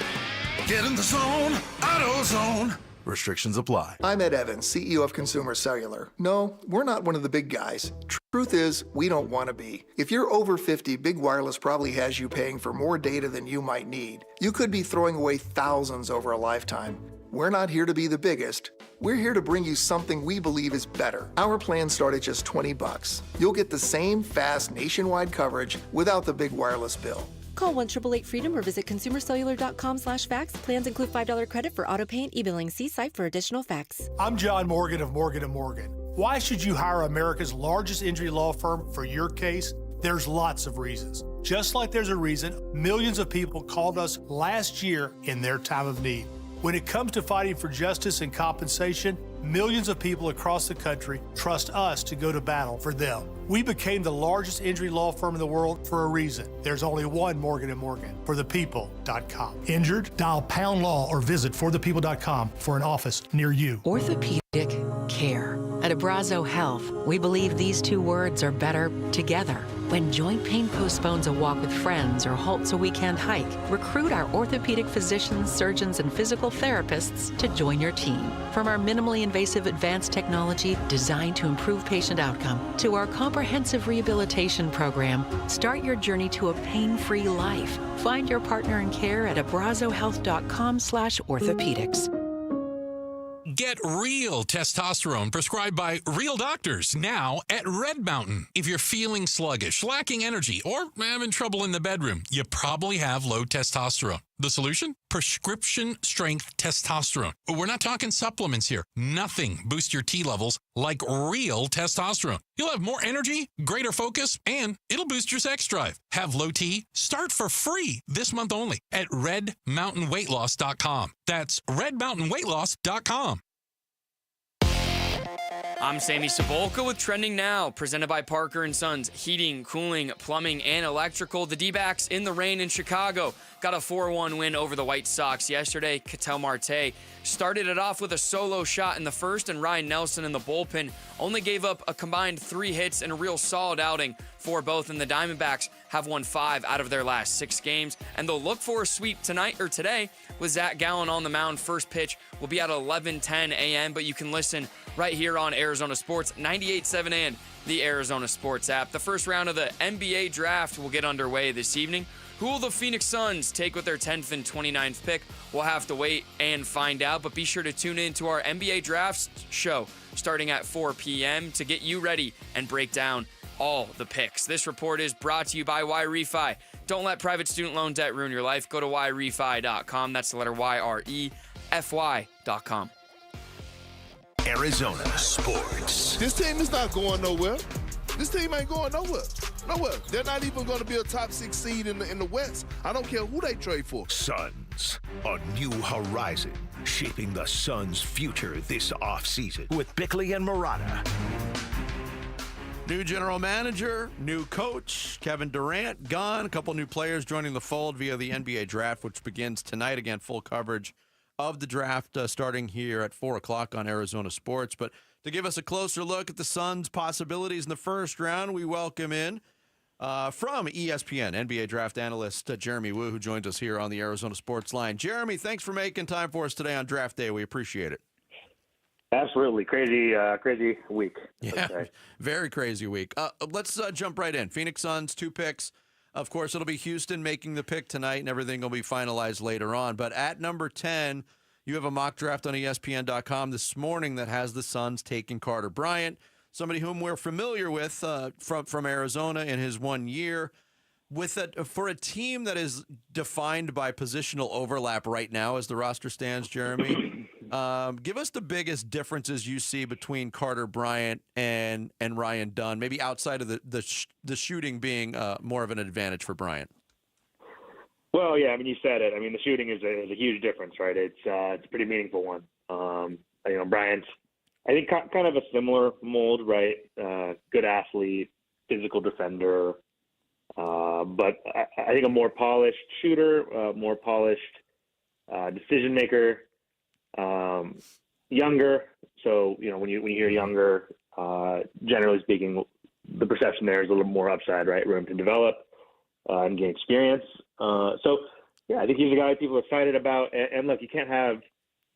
Get in the zone, AutoZone. Restrictions apply. I'm Ed Evans, CEO of Consumer Cellular. No, we're not one of the big guys. Truth is, we don't want to be. If you're over 50, Big Wireless probably has you paying for more data than you might need. You could be throwing away thousands over a lifetime. We're not here to be the biggest. We're here to bring you something we believe is better. Our plans start at just $20. You'll get the same fast nationwide coverage without the big wireless bill. Call 1-888-FREEDOM or visit consumercellular.com/facts. Plans include $5 credit for auto pay and e-billing. See site for additional facts. I'm John Morgan of Morgan & Morgan. Why should you hire America's largest injury law firm for your case? There's lots of reasons. Just like there's a reason millions of people called us last year in their time of need. When it comes to fighting for justice and compensation, millions of people across the country trust us to go to battle for them. We became the largest injury law firm in the world for a reason. There's only one Morgan & Morgan, forthepeople.com. Injured? Dial #law or visit forthepeople.com for an office near you. Orthopedic care. At Abrazo Health, we believe these two words are better together. When joint pain postpones a walk with friends or halts a weekend hike, recruit our orthopedic physicians, surgeons, and physical therapists to join your team. From our minimally invasive advanced technology designed to improve patient outcome to our comprehensive rehabilitation program, start your journey to a pain-free life. Find your partner in care at abrazohealth.com/orthopedics. Get real testosterone prescribed by real doctors now at Red Mountain. If you're feeling sluggish, lacking energy, or having trouble in the bedroom, you probably have low testosterone. The solution? Prescription strength testosterone. We're not talking supplements here. Nothing boosts your T levels like real testosterone. You'll have more energy, greater focus, and it'll boost your sex drive. Have low T? Start for free this month only at redmountainweightloss.com. That's redmountainweightloss.com. I'm Sammy Sabolka with Trending Now, presented by Parker & Sons, heating, cooling, plumbing, and electrical. The Dbacks in the rain in Chicago got a 4-1 win over the White Sox yesterday. Marte started it off with a solo shot in the first, and Ryan Nelson in the bullpen only gave up a combined 3 hits and a real solid outing for both, and the Diamondbacks have won 5 out of their last 6 games, and they'll look for a sweep today with Zach Gallen on the mound. First pitch will be at 11:10 a.m., but you can listen right here on Arizona Sports, 98.7 and the Arizona Sports app. The first round of the NBA draft will get underway this evening. Who will the Phoenix Suns take with their 10th and 29th pick? We'll have to wait and find out, but be sure to tune in to our NBA Drafts show starting at 4 p.m. to get you ready and break down all the picks. This report is brought to you by YRefi. Don't let private student loan debt ruin your life. Go to YRefi.com. That's the letter YREFY.com. Arizona Sports. This team is not going nowhere. This team ain't going nowhere. Nowhere. They're not even going to be a top 6 seed in the West. I don't care who they trade for. Suns, a new horizon, shaping the Suns' future this offseason with Bickley and Murata. New general manager, new coach, Kevin Durant gone. A couple new players joining the fold via the NBA draft, which begins tonight. Again, full coverage of the draft starting here at 4 o'clock on Arizona Sports. But to give us a closer look at the Suns' possibilities in the first round, we welcome in from ESPN, NBA draft analyst Jeremy Woo, who joins us here on the Arizona Sports Line. Jeremy, thanks for making time for us today on draft day. We appreciate it. Absolutely. Crazy week. Yeah, very crazy week. Let's jump right in. Phoenix Suns, 2 picks Of course, it'll be Houston making the pick tonight, and everything will be finalized later on. But at number 10, you have a mock draft on ESPN.com this morning that has the Suns taking Carter Bryant, somebody whom we're familiar with from Arizona in his 1 year. For a team that is defined by positional overlap right now as the roster stands, Jeremy, give us the biggest differences you see between Carter Bryant and Ryan Dunn, maybe outside of the shooting being more of an advantage for Bryant. Well, yeah, I mean, you said it. I mean, the shooting is a huge difference, right? It's a pretty meaningful one. Bryant's, I think, kind of a similar mold, right? Good athlete, physical defender, but I think a more polished shooter, more polished decision maker, younger. So, when you hear younger, generally speaking, the perception there is a little more upside, right? Room to develop and gain experience. I think he's a guy people are excited about. And look, you can't have,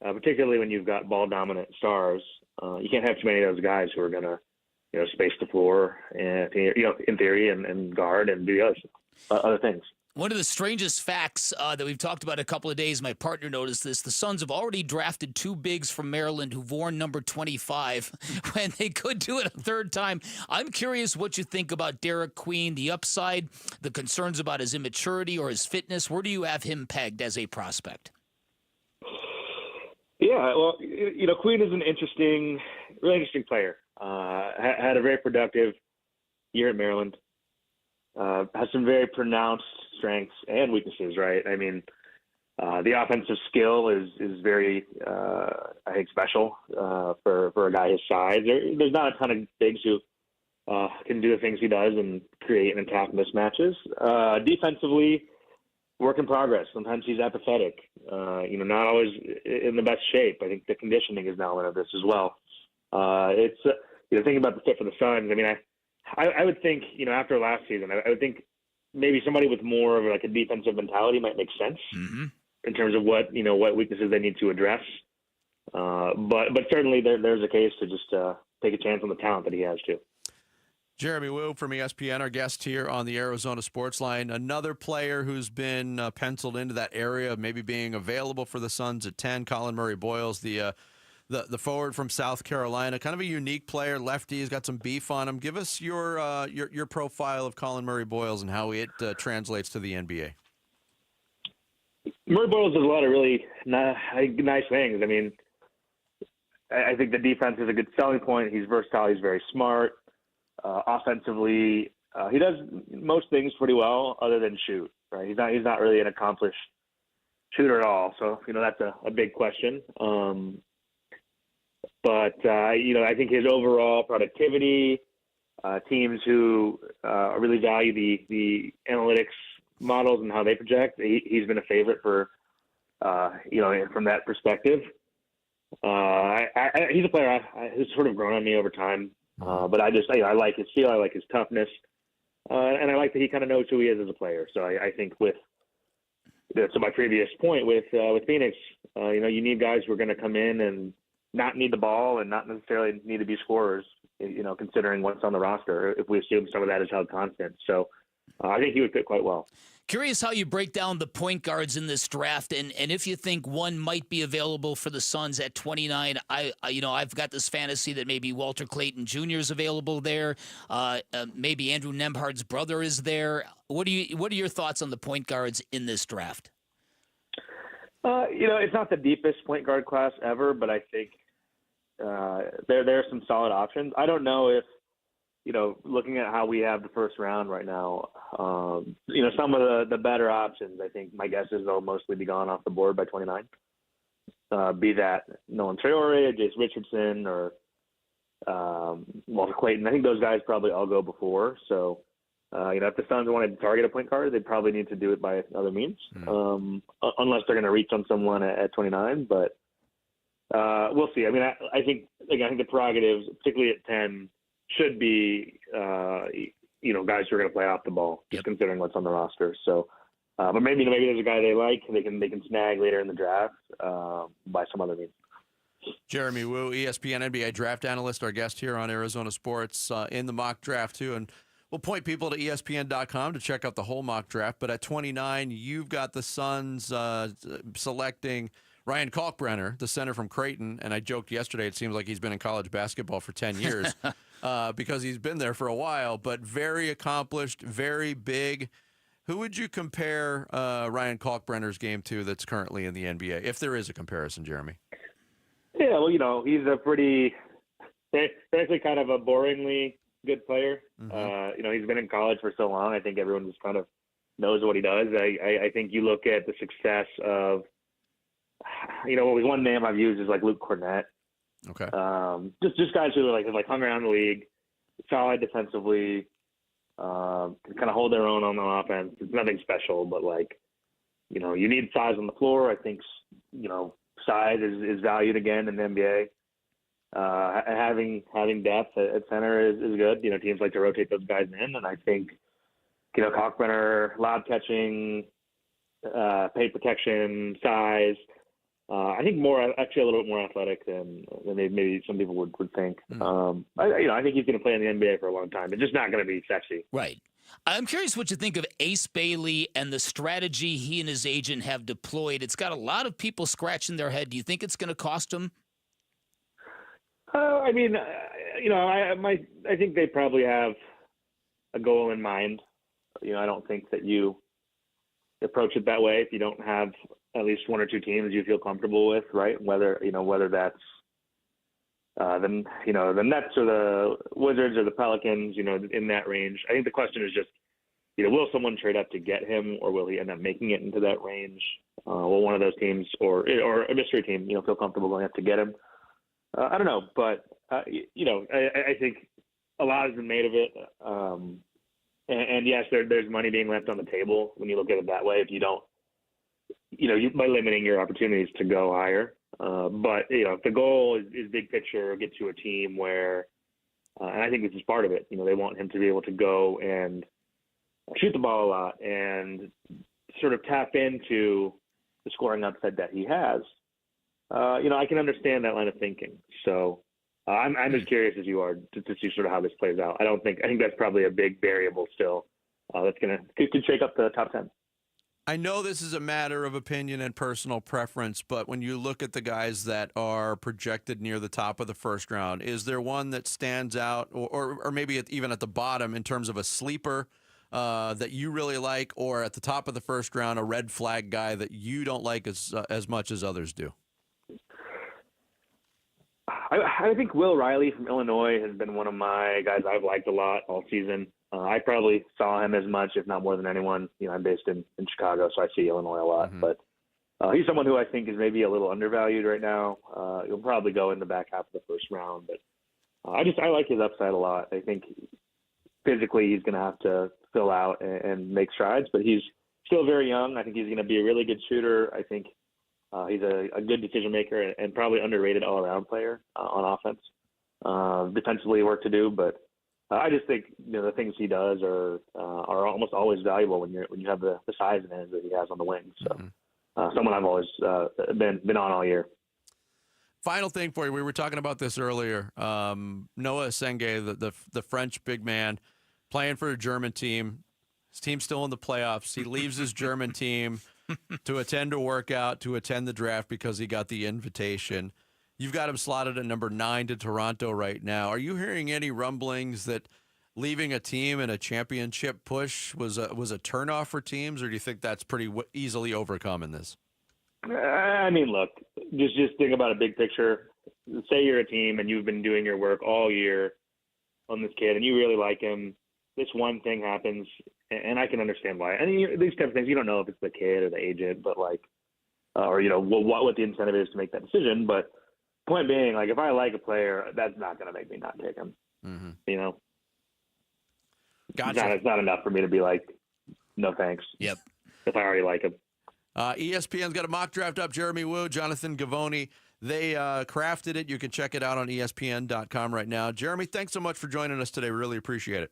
particularly when you've got ball dominant stars, you can't have too many of those guys who are going to, space the floor and, in theory and guard and do other things. One of the strangest facts that we've talked about a couple of days, my partner noticed this, the Suns have already drafted 2 bigs from Maryland who've worn number 25 when they could do it a third time. I'm curious what you think about Derek Queen, the upside, the concerns about his immaturity or his fitness. Where do you have him pegged as a prospect? Yeah, well, Queen is an really interesting player. Had a very productive year at Maryland. Has some very pronounced strengths and weaknesses, right? I mean, the offensive skill is very, I think, special for a guy his size. There's not a ton of bigs who can do the things he does and create and attack mismatches. Defensively, work in progress. Sometimes he's apathetic. Not always in the best shape. I think the conditioning is an element of this as well. It's thinking about the fit for the Suns. I mean, I would think, after last season, I would think maybe somebody with more of like a defensive mentality might make sense in terms of what weaknesses they need to address. But certainly there's a case to just take a chance on the talent that he has too. Jeremy Wu from ESPN, our guest here on the Arizona Sports Line. Another player who's been penciled into that area of maybe being available for the Suns at 10, Colin Murray-Boyles, the forward from South Carolina, kind of a unique player, lefty. He's got some beef on him. Give us your profile of Colin Murray-Boyles and how it translates to the NBA. Murray-Boyles does a lot of really nice things. I mean, I think the defense is a good selling point. He's versatile. He's very smart. Offensively, he does most things pretty well other than shoot. Right? He's not really an accomplished shooter at all. So that's a big question. But I think his overall productivity, teams who really value the analytics models and how they project, he's been a favorite for, from that perspective. He's a player who's sort of grown on me over time. But I like his feel, I like his toughness, and I like that he kind of knows who he is as a player. So I think to my previous point with Phoenix, you need guys who are going to come in and not need the ball and not necessarily need to be scorers, considering what's on the roster, if we assume some of that is held constant. So I think he would fit quite well. Curious how you break down the point guards in this draft, and if you think one might be available for the Suns at 29. I've got this fantasy that maybe Walter Clayton Jr. is available there. Maybe Andrew Nembhard's brother is there. What are your thoughts on the point guards in this draft? It's not the deepest point guard class ever, but I think there are some solid options. I don't know if, looking at how we have the first round right now, some of the better options, I think my guess is they'll mostly be gone off the board by 29. Be that Nolan Traore, Jace Richardson, or Walter Clayton. I think those guys probably all go before. So, if the Suns wanted to target a point guard, they'd probably need to do it by other means, unless they're going to reach on someone at 29. But we'll see. I mean, I think the prerogatives, particularly at 10, should be, guys who are going to play off the ball, just considering what's on the roster. So, but maybe there's a guy they like, they can snag later in the draft by some other means. Jeremy Wu, ESPN NBA draft analyst, our guest here on Arizona Sports in the mock draft too. And We'll point people to ESPN.com to check out the whole mock draft. But at 29, you've got the Suns selecting Ryan Kalkbrenner, the center from Creighton. And I joked yesterday, it seems like he's been in college basketball for 10 years because he's been there for a while. But very accomplished, very big. Who would you compare Ryan Kalkbrenner's game to that's currently in the NBA, if there is a comparison, Jeremy? Yeah, well, he's a pretty, frankly, kind of a boringly good player. Mm-hmm. He's been in college for so long. I think everyone just kind of knows what he does. I think you look at the success of, one name I've used is like Luke Cornett. Okay. Just guys who have hung around the league, solid defensively, can kind of hold their own on offense. It's nothing special, but you need size on the floor. I think, size is valued again in the NBA. Having depth at center is good. Teams like to rotate those guys in, and I think, Kalkbrenner, lob catching, paint protection, size. I think actually a little bit more athletic than maybe some people would think. I think he's going to play in the NBA for a long time. It's just not going to be sexy. Right. I'm curious what you think of Ace Bailey and the strategy he and his agent have deployed. It's got a lot of people scratching their head. Do you think it's going to cost him? I think they probably have a goal in mind. I don't think that you approach it that way if you don't have at least one or two teams you feel comfortable with, right? Whether that's the Nets or the Wizards or the Pelicans, in that range. I think the question is just, will someone trade up to get him, or will he end up making it into that range? Will one of those teams or a mystery team, feel comfortable going up to get him? I don't know, but I think a lot has been made of it. And yes, there's money being left on the table when you look at it that way. If you don't, by limiting your opportunities to go higher. But if the goal is big picture, get to a team where, and I think this is part of it. They want him to be able to go and shoot the ball a lot and sort of tap into the scoring upside that he has. I can understand that line of thinking. So I'm as curious as you are to see sort of how this plays out. I think that's probably a big variable still that's could shake up the top 10. I know this is a matter of opinion and personal preference, but when you look at the guys that are projected near the top of the first round, is there one that stands out, or maybe even at the bottom in terms of a sleeper that you really like, or at the top of the first round, a red flag guy that you don't like as much as others do? I think Will Riley from Illinois has been one of my guys I've liked a lot all season. I probably saw him as much, if not more than anyone. I'm based in Chicago, so I see Illinois a lot. Mm-hmm. But he's someone who I think is maybe a little undervalued right now. He'll probably go in the back half of the first round. But I like his upside a lot. I think physically he's going to have to fill out and make strides, but he's still very young. I think he's going to be a really good shooter. I think he's a good decision maker and probably underrated all-around player on offense. Defensively, work to do, but I just think the things he does are almost always valuable when you have the size and hands that he has on the wing. So someone I've always been on all year. Final thing for you, we were talking about this earlier. Noah Senge, the French big man, playing for a German team. His team's still in the playoffs. He leaves his German team to attend a workout, to attend the draft because he got the invitation. You've got him slotted at number 9 to Toronto right now. Are you hearing any rumblings that leaving a team in a championship push was a turnoff for teams, or do you think that's pretty easily overcome in this? I mean, look, just think about a big picture. Say you're a team and you've been doing your work all year on this kid and you really like him. This one thing happens, and I can understand why. I mean, these types of things, you don't know if it's the kid or the agent, but what the incentive is to make that decision. But point being, if I like a player, that's not going to make me not take him. Mm-hmm. Gotcha. It's not enough for me to be like, no thanks. Yep. If I already like him. ESPN's got a mock draft up. Jeremy Wu, Jonathan Gavoni, they crafted it. You can check it out on ESPN.com right now. Jeremy, thanks so much for joining us today. We really appreciate it.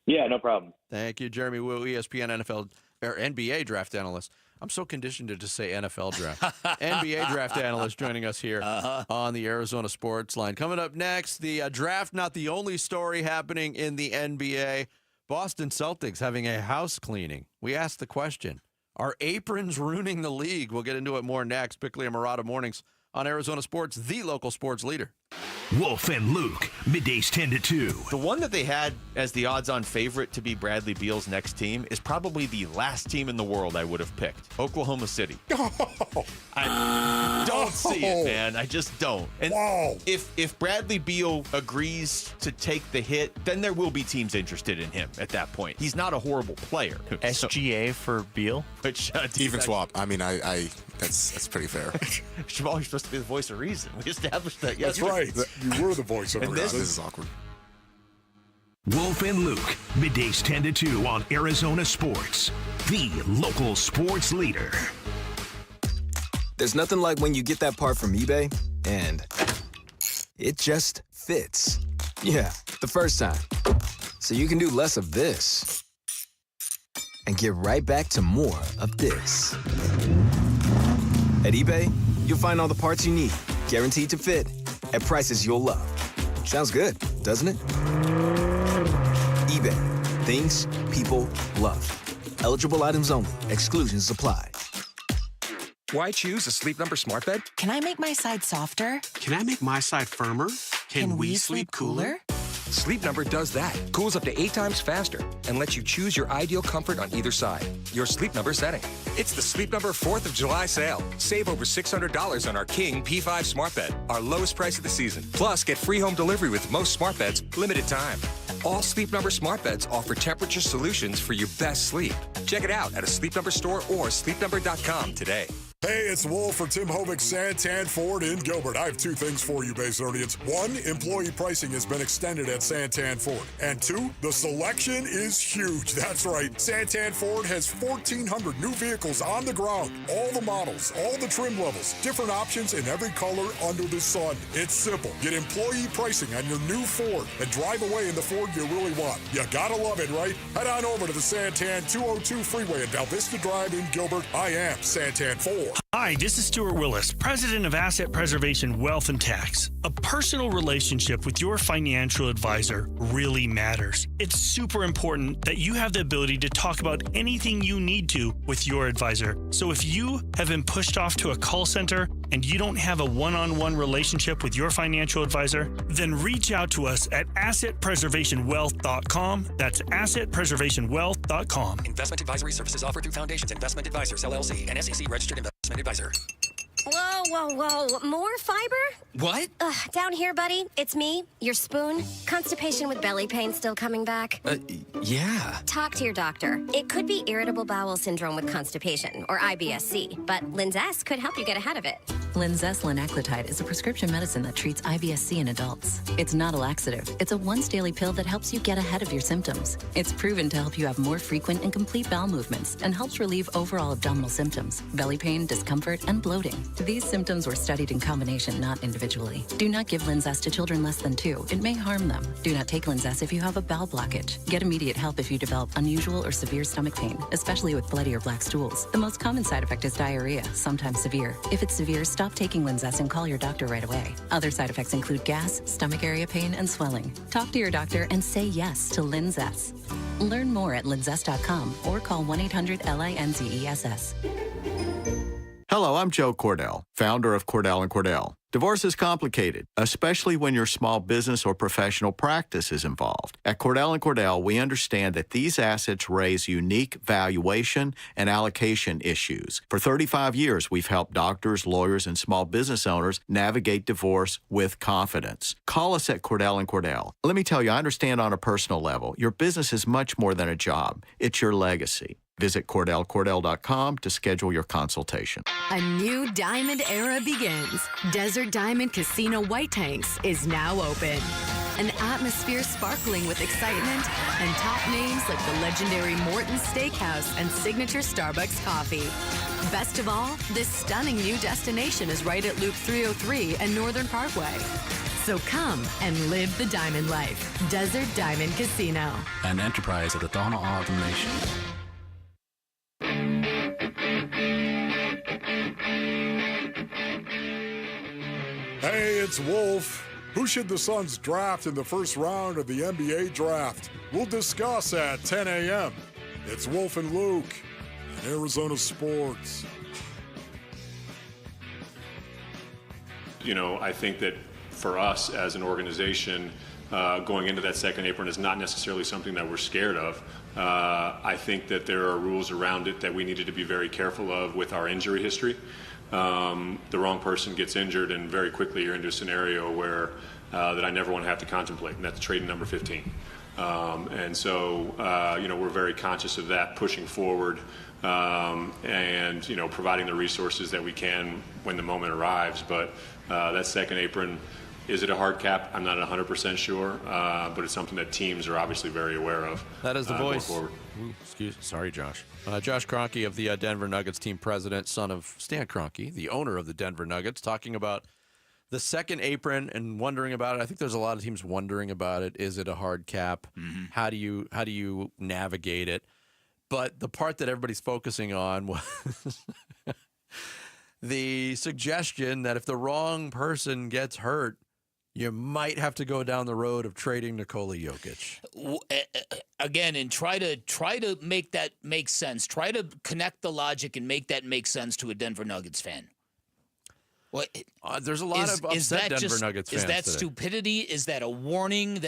Yeah, no problem. Thank you, Jeremy Wu, ESPN NFL or NBA draft analyst. I'm so conditioned to just say NFL draft. NBA draft analyst joining us here on the Arizona Sports Line. Coming up next, the draft, not the only story happening in the NBA. Boston Celtics having a house cleaning. We asked the question, are aprons ruining the league? We'll get into it more next. Bickley and Murata mornings on Arizona Sports, the local sports leader. Wolf and Luke, middays 10 to 2. The one that they had as the odds-on favorite to be Bradley Beal's next team is probably the last team in the world I would have picked. Oklahoma City. I don't see it, man. I just don't. And if Bradley Beal agrees to take the hit, then there will be teams interested in him at that point. He's not a horrible player. SGA for Beal? Which even swap. I mean, I that's pretty fair. Jamal, you're supposed to be the voice of reason. We established that yesterday. That's right. You were the voice of reason. This is awkward. Wolf and Luke, middays 10 to 2 on Arizona Sports, the local sports leader. There's nothing like when you get that part from eBay and it just fits. Yeah, the first time. So you can do less of this and get right back to more of this. At eBay, you'll find all the parts you need, guaranteed to fit, at prices you'll love. Sounds good, doesn't it? eBay, things people love. Eligible items only. Exclusions apply. Why choose a Sleep Number smart bed? Can I make my side softer? Can I make my side firmer? Can we sleep cooler? Sleep Number does that. Cools up to 8 times faster and lets you choose your ideal comfort on either side. Your Sleep Number setting. It's the Sleep Number 4th of July sale. Save over $600 on our King P5 smart bed, our lowest price of the season. Plus, get free home delivery with most smart beds, limited time. All Sleep Number smart beds offer temperature solutions for your best sleep. Check it out at a Sleep Number store or sleepnumber.com today. Hey, it's Wolf for Tim Hovick's Santan Ford in Gilbert. I have 2 things for you, Baysonians. 1, employee pricing has been extended at Santan Ford. And 2, the selection is huge. That's right. Santan Ford has 1,400 new vehicles on the ground. All the models, all the trim levels, different options in every color under the sun. It's simple. Get employee pricing on your new Ford and drive away in the Ford you really want. You gotta love it, right? Head on over to the Santan 202 Freeway at Val Vista Drive in Gilbert. I am Santan Ford. Hi, this is Stuart Willis, President of Asset Preservation Wealth and Tax. A personal relationship with your financial advisor really matters. It's super important that you have the ability to talk about anything you need to with your advisor. So if you have been pushed off to a call center and you don't have a one-on-one relationship with your financial advisor, then reach out to us at assetpreservationwealth.com. That's assetpreservationwealth.com. Investment advisory services offered through Foundations Investment Advisors, LLC, an SEC registered investment advisor. Whoa, whoa, whoa. More fiber? What? Down here, buddy. It's me, your spoon. Constipation with belly pain still coming back? Yeah. Talk to your doctor. It could be irritable bowel syndrome with constipation, or IBS-C, but Linzess could help you get ahead of it. Linzess linaclotide is a prescription medicine that treats IBS-C in adults. It's not a laxative. It's a once-daily pill that helps you get ahead of your symptoms. It's proven to help you have more frequent and complete bowel movements and helps relieve overall abdominal symptoms, belly pain, discomfort, and bloating. These symptoms were studied in combination, not individually. Do not give Linzess to children less than 2. It may harm them. Do not take Linzess if you have a bowel blockage. Get immediate help if you develop unusual or severe stomach pain, especially with bloody or black stools. The most common side effect is diarrhea, sometimes severe. If it's severe, stop taking Linzess and call your doctor right away. Other side effects include gas, stomach area pain, and swelling. Talk to your doctor and say yes to Linzess. Learn more at linzess.com or call 1-800-LINZESS. Hello, I'm Joe Cordell, founder of Cordell & Cordell. Divorce is complicated, especially when your small business or professional practice is involved. At Cordell & Cordell, we understand that these assets raise unique valuation and allocation issues. For 35 years, we've helped doctors, lawyers, and small business owners navigate divorce with confidence. Call us at Cordell & Cordell. Let me tell you, I understand on a personal level, your business is much more than a job. It's your legacy. Visit CordellCordell.com to schedule your consultation. A new diamond era begins. Desert Diamond Casino White Tanks is now open. An atmosphere sparkling with excitement and top names like the legendary Morton's Steakhouse and signature Starbucks coffee. Best of all, this stunning new destination is right at Loop 303 and Northern Parkway. So come and live the diamond life. Desert Diamond Casino. An enterprise of the Donald Automation. Hey, it's Wolf. Who should the Suns draft in the first round of the NBA draft? We'll discuss at 10 a.m. It's Wolf and Luke in Arizona Sports. You know, I think that for us as an organization, going into that second apron is not necessarily something that we're scared of. I think that there are rules around it that we needed to be very careful of with our injury history. The wrong person gets injured, and very quickly you're into a scenario where that I never want to have to contemplate, and that's trade number 15. And so, you know, we're very conscious of that pushing forward, and, you know, providing the resources that we can when the moment arrives. But that second apron, is it a hard cap? I'm not 100% sure, but it's something that teams are obviously very aware of. That is the voice. Forward. Sorry, Josh. Josh Kroenke of the Denver Nuggets team president, son of Stan Kroenke, the owner of the Denver Nuggets, talking about the second apron and wondering about it. I think there's a lot of teams wondering about it. Is it a hard cap? Mm-hmm. How do you navigate it? But the part that everybody's focusing on was the suggestion that if the wrong person gets hurt, you might have to go down the road of trading Nikola Jokic. Again, and try to make that make sense. Try to connect the logic and make that make sense to a Denver Nuggets fan. What? There's a lot of upset Denver Nuggets fans Is that today. stupidity? Is that a warning?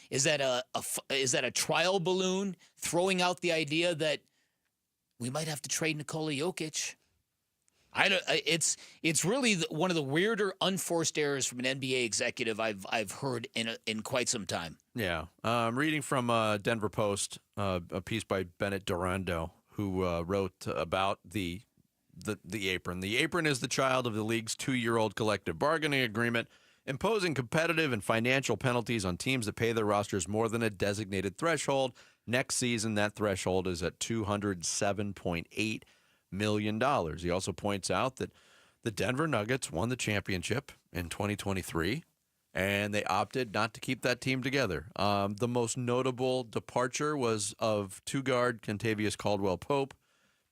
Is that a trial balloon throwing out the idea that we might have to trade Nikola Jokic? It's really one of the weirder unforced errors from an NBA executive I've heard in quite some time. Yeah, I'm reading from Denver Post, a piece by Bennett Durando, who wrote about the apron. The apron is the child of the league's 2-year-old collective bargaining agreement, imposing competitive and financial penalties on teams that pay their rosters more than a designated threshold. Next season, that threshold is at $207.8 million. He also points out that the Denver Nuggets won the championship in 2023, and they opted not to keep that team together. The most notable departure was of two-guard Kentavious Caldwell-Pope,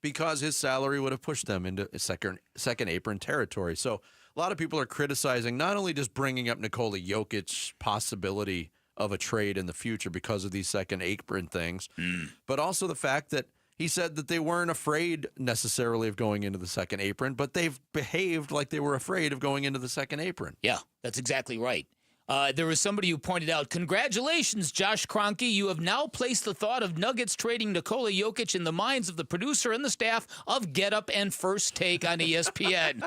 because his salary would have pushed them into second apron territory. So a lot of people are criticizing not only just bringing up Nikola Jokic's possibility of a trade in the future because of these second apron things, but also the fact that he said that they weren't afraid necessarily of going into the second apron, but they've behaved like they were afraid of going into the second apron. Yeah, that's exactly right. There was somebody who pointed out, congratulations, Josh Kroenke. You have now placed the thought of Nuggets trading Nikola Jokic in the minds of the producer and the staff of Get Up and First Take on ESPN.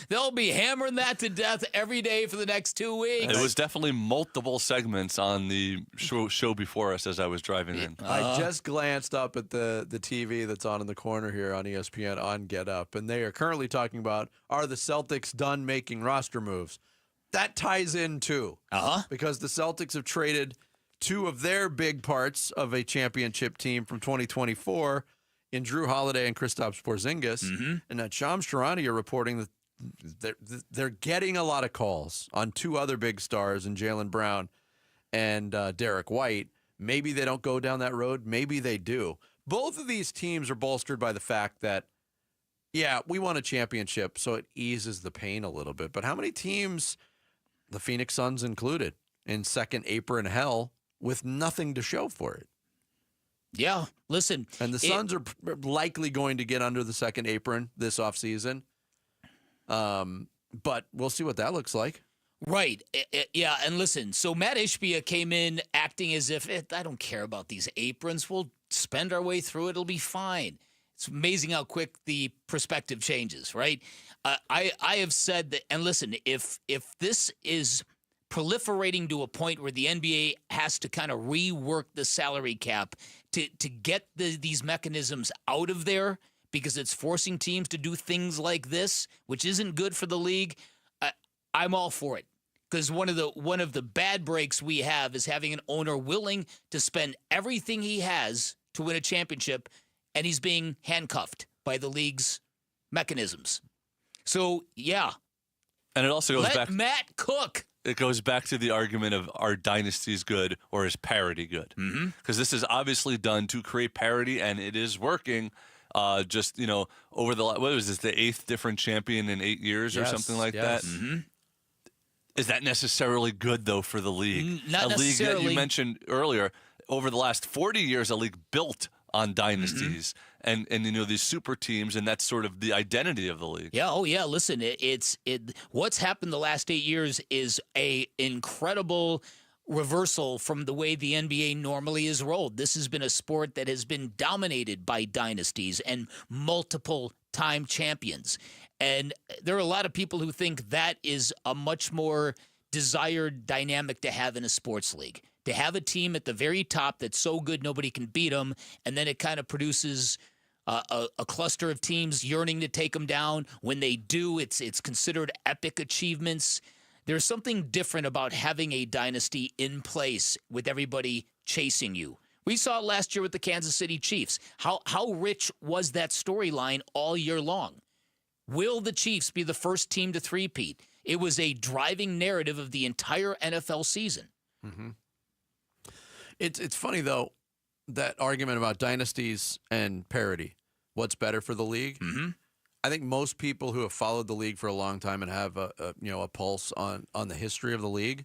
They'll be hammering that to death every day for the next 2 weeks. It was definitely multiple segments on the show before us as I was driving in. I just glanced up at the TV that's on in the corner here on ESPN on Get Up, and they are currently talking about, are the Celtics done making roster moves? That ties in too. Because the Celtics have traded two of their big parts of a championship team from 2024 in Drew Holiday and Kristaps Porzingis. And now Shams Charania are reporting that they're getting a lot of calls on two other big stars in Jaylen Brown and Derek White. Maybe they don't go down that road. Maybe they do. Both of these teams are bolstered by the fact that, yeah, we won a championship, so it eases the pain a little bit. But how many teams, the Phoenix Suns included, in second apron hell with nothing to show for it? Yeah, listen. And the Suns are likely going to get under the second apron this offseason. But we'll see what that looks like. Right. Yeah, and listen, so Matt Ishbia came in acting as if, I don't care about these aprons. We'll spend our way through it. It'll be fine. It's amazing how quick the perspective changes, right? I have said that, and listen, if this is proliferating to a point where the NBA has to kind of rework the salary cap to get these mechanisms out of there because it's forcing teams to do things like this, which isn't good for the league, I'm all for it. Because one of the bad breaks we have is having an owner willing to spend everything he has to win a championship, and he's being handcuffed by the league's mechanisms. So, yeah. And it also goes back. Let Matt cook. It goes back to the argument of, are dynasties good or is parity good? Because this is obviously done to create parity, and it is working. Just, over what was this, the 8th different champion in 8 years or something like that? Mm-hmm. Is that necessarily good, though, for the league? Not a necessarily. league that you mentioned earlier, over the last 40 years, a league built on dynasties and these super teams, and that's sort of the identity of the league. Yeah, oh yeah. Listen, what's happened the last 8 years is a incredible reversal from the way the NBA normally is rolled. This has been a sport that has been dominated by dynasties and multiple time champions. And there are a lot of people who think that is a much more desired dynamic to have in a sports league. To have a team at the very top that's so good nobody can beat them, and then it kind of produces a cluster of teams yearning to take them down. When they do, it's considered epic achievements. There's something different about having a dynasty in place with everybody chasing you. We saw it last year with the Kansas City Chiefs. How rich was that storyline all year long? Will the Chiefs be the first team to three-peat? It was a driving narrative of the entire NFL season. Mm-hmm. It's funny, though, that argument about dynasties and parity. What's better for the league? Mm-hmm. I think most people who have followed the league for a long time and have a pulse on the history of the league,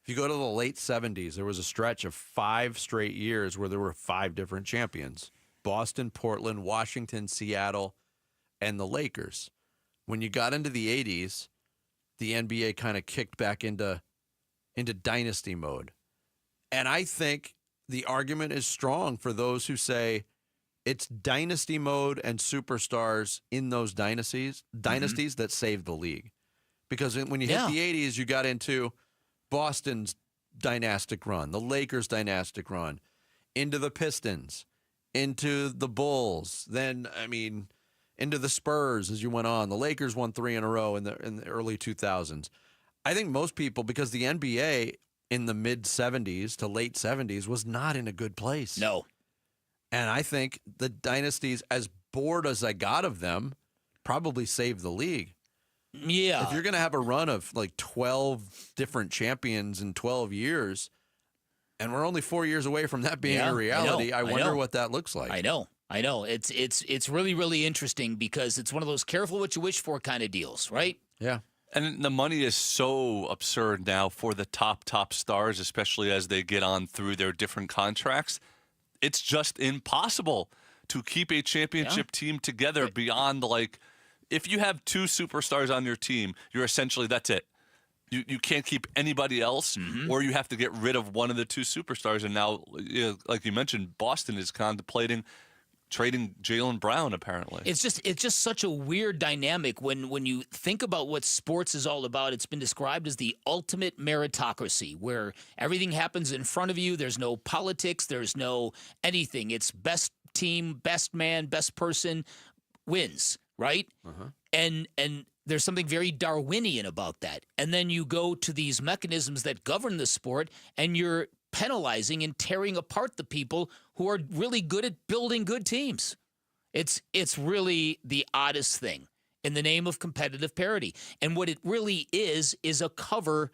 if you go to the late 70s, there was a stretch of 5 straight years where there were 5 different champions. Boston, Portland, Washington, Seattle, and the Lakers. When you got into the 80s, the NBA kind of kicked back into dynasty mode. And I think the argument is strong for those who say it's dynasty mode and superstars in those dynasties that saved the league. Because when you hit the 80s, you got into Boston's dynastic run, the Lakers' dynastic run, into the Pistons, into the Bulls, then, into the Spurs as you went on. The Lakers won 3 in a row in the early 2000s. I think most people, because the NBA in the mid-70s to late 70s was not in a good place. No. And I think the dynasties, as bored as I got of them, probably saved the league. Yeah. If you're going to have a run of like 12 different champions in 12 years, and we're only 4 years away from that being a reality, I wonder what that looks like. I know. It's really, really interesting because it's one of those careful what you wish for kind of deals, right? Yeah. And the money is so absurd now for the top stars, especially as they get on through their different contracts. It's just impossible to keep a championship team together beyond, if you have 2 superstars on your team, you're essentially, that's it. You can't keep anybody else, or you have to get rid of one of the 2 superstars. And now, like you mentioned, Boston is contemplating trading Jaylen Brown, apparently. It's just such a weird dynamic when you think about what sports is all about. It's been described as the ultimate meritocracy, where everything happens in front of you. There's no politics. There's no anything. It's best team, best man, best person wins, right? And there's something very Darwinian about that. And then you go to these mechanisms that govern the sport, and you're penalizing and tearing apart the people who are really good at building good teams. It's really the oddest thing in the name of competitive parity. And what it really is a cover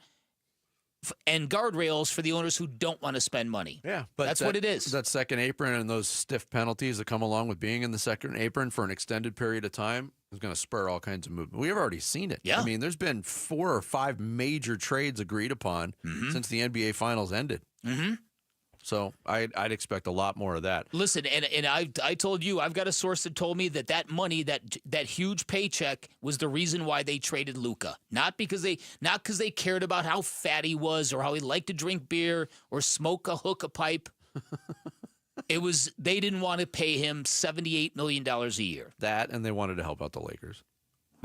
and guardrails for the owners who don't want to spend money. Yeah, but that's what it is. That second apron and those stiff penalties that come along with being in the second apron for an extended period of time is going to spur all kinds of movement. We've already seen it. Yeah. There's been 4 or 5 major trades agreed upon since the NBA Finals ended. Mm-hmm. So I'd expect a lot more of that. Listen, and I told you, I've got a source that told me that money, that huge paycheck was the reason why they traded Luka. Not because they cared about how fat he was or how he liked to drink beer or smoke a hookah pipe. It was they didn't want to pay him $78 million a year. That, and they wanted to help out the Lakers.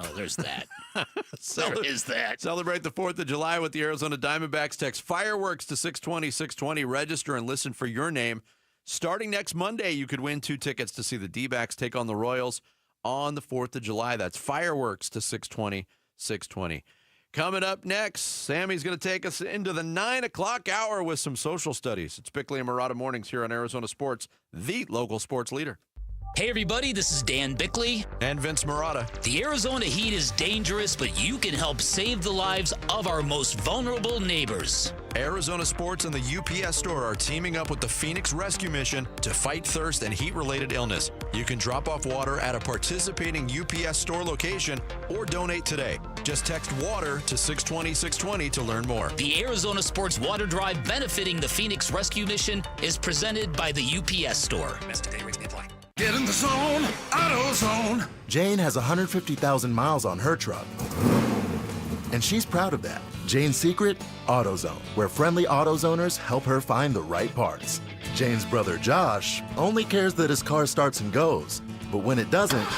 Oh, there's that. There is that. Celebrate the 4th of July with the Arizona Diamondbacks. Text fireworks to 620-620. Register and listen for your name. Starting next Monday, you could win 2 tickets to see the Dbacks take on the Royals on the 4th of July. That's fireworks to 620-620. Coming up next, Sammy's going to take us into the 9 o'clock hour with some social studies. It's Bickley and Murata Mornings here on Arizona Sports, the local sports leader. Hey everybody, this is Dan Bickley. And Vince Marotta. The Arizona heat is dangerous, but you can help save the lives of our most vulnerable neighbors. Arizona Sports and the UPS Store are teaming up with the Phoenix Rescue Mission to fight thirst and heat-related illness. You can drop off water at a participating UPS Store location or donate today. Just text WATER to 620-620 to learn more. The Arizona Sports Water Drive benefiting the Phoenix Rescue Mission is presented by the UPS Store. Get in the zone, AutoZone. Jane has 150,000 miles on her truck, and she's proud of that. Jane's secret? AutoZone, where friendly AutoZoners help her find the right parts. Jane's brother Josh only cares that his car starts and goes, but when it doesn't,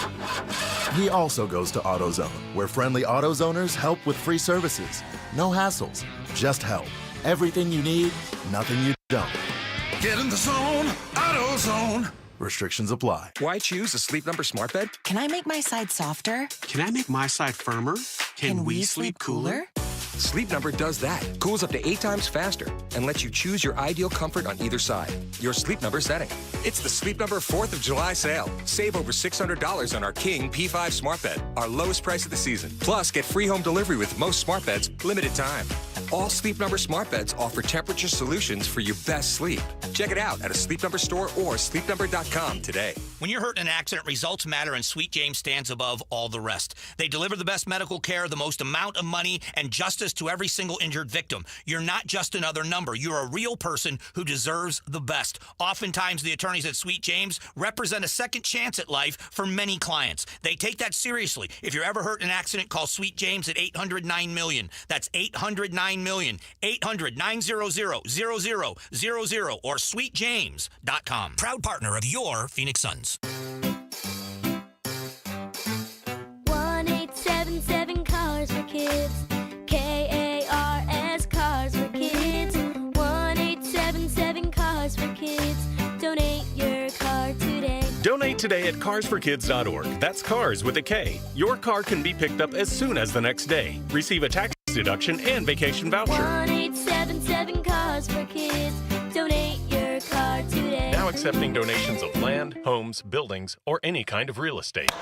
he also goes to AutoZone, where friendly AutoZoners help with free services. No hassles, just help. Everything you need, nothing you don't. Get in the zone, AutoZone. Restrictions apply. Why choose a Sleep Number smart bed? Can I make my side softer? Can I make my side firmer? Can we sleep cooler? Sleep Number does that. Cools up to 8 times faster and lets you choose your ideal comfort on either side. Your Sleep Number setting. It's the Sleep Number 4th of July sale. Save over $600 on our King P5 smart bed, our lowest price of the season. Plus, get free home delivery with most smart beds, limited time. All Sleep Number smart beds offer temperature solutions for your best sleep. Check it out at a Sleep Number store or sleepnumber.com today. When you're hurt in an accident, results matter, and Sweet James stands above all the rest. They deliver the best medical care, the most amount of money, and justice to every single injured victim. You're not just another number. You're a real person who deserves the best. Oftentimes, the attorneys at Sweet James represent a second chance at life for many clients. They take that seriously. If you're ever hurt in an accident, call Sweet James at 800-9-MILLION. That's 800-9-MILLION. 800-900-0000 or sweetjames.com. Proud partner of your Phoenix Suns. 1-877 Cars for Kids. KARS Cars for Kids. 1-877 Cars for Kids. Donate your car today. Donate today at carsforkids.org. That's cars with a K. Your car can be picked up as soon as the next day. Receive a tax deduction and vacation voucher. 1-877 Cars for Kids. Donate your car today. Now accepting donations of land, homes, buildings, or any kind of real estate.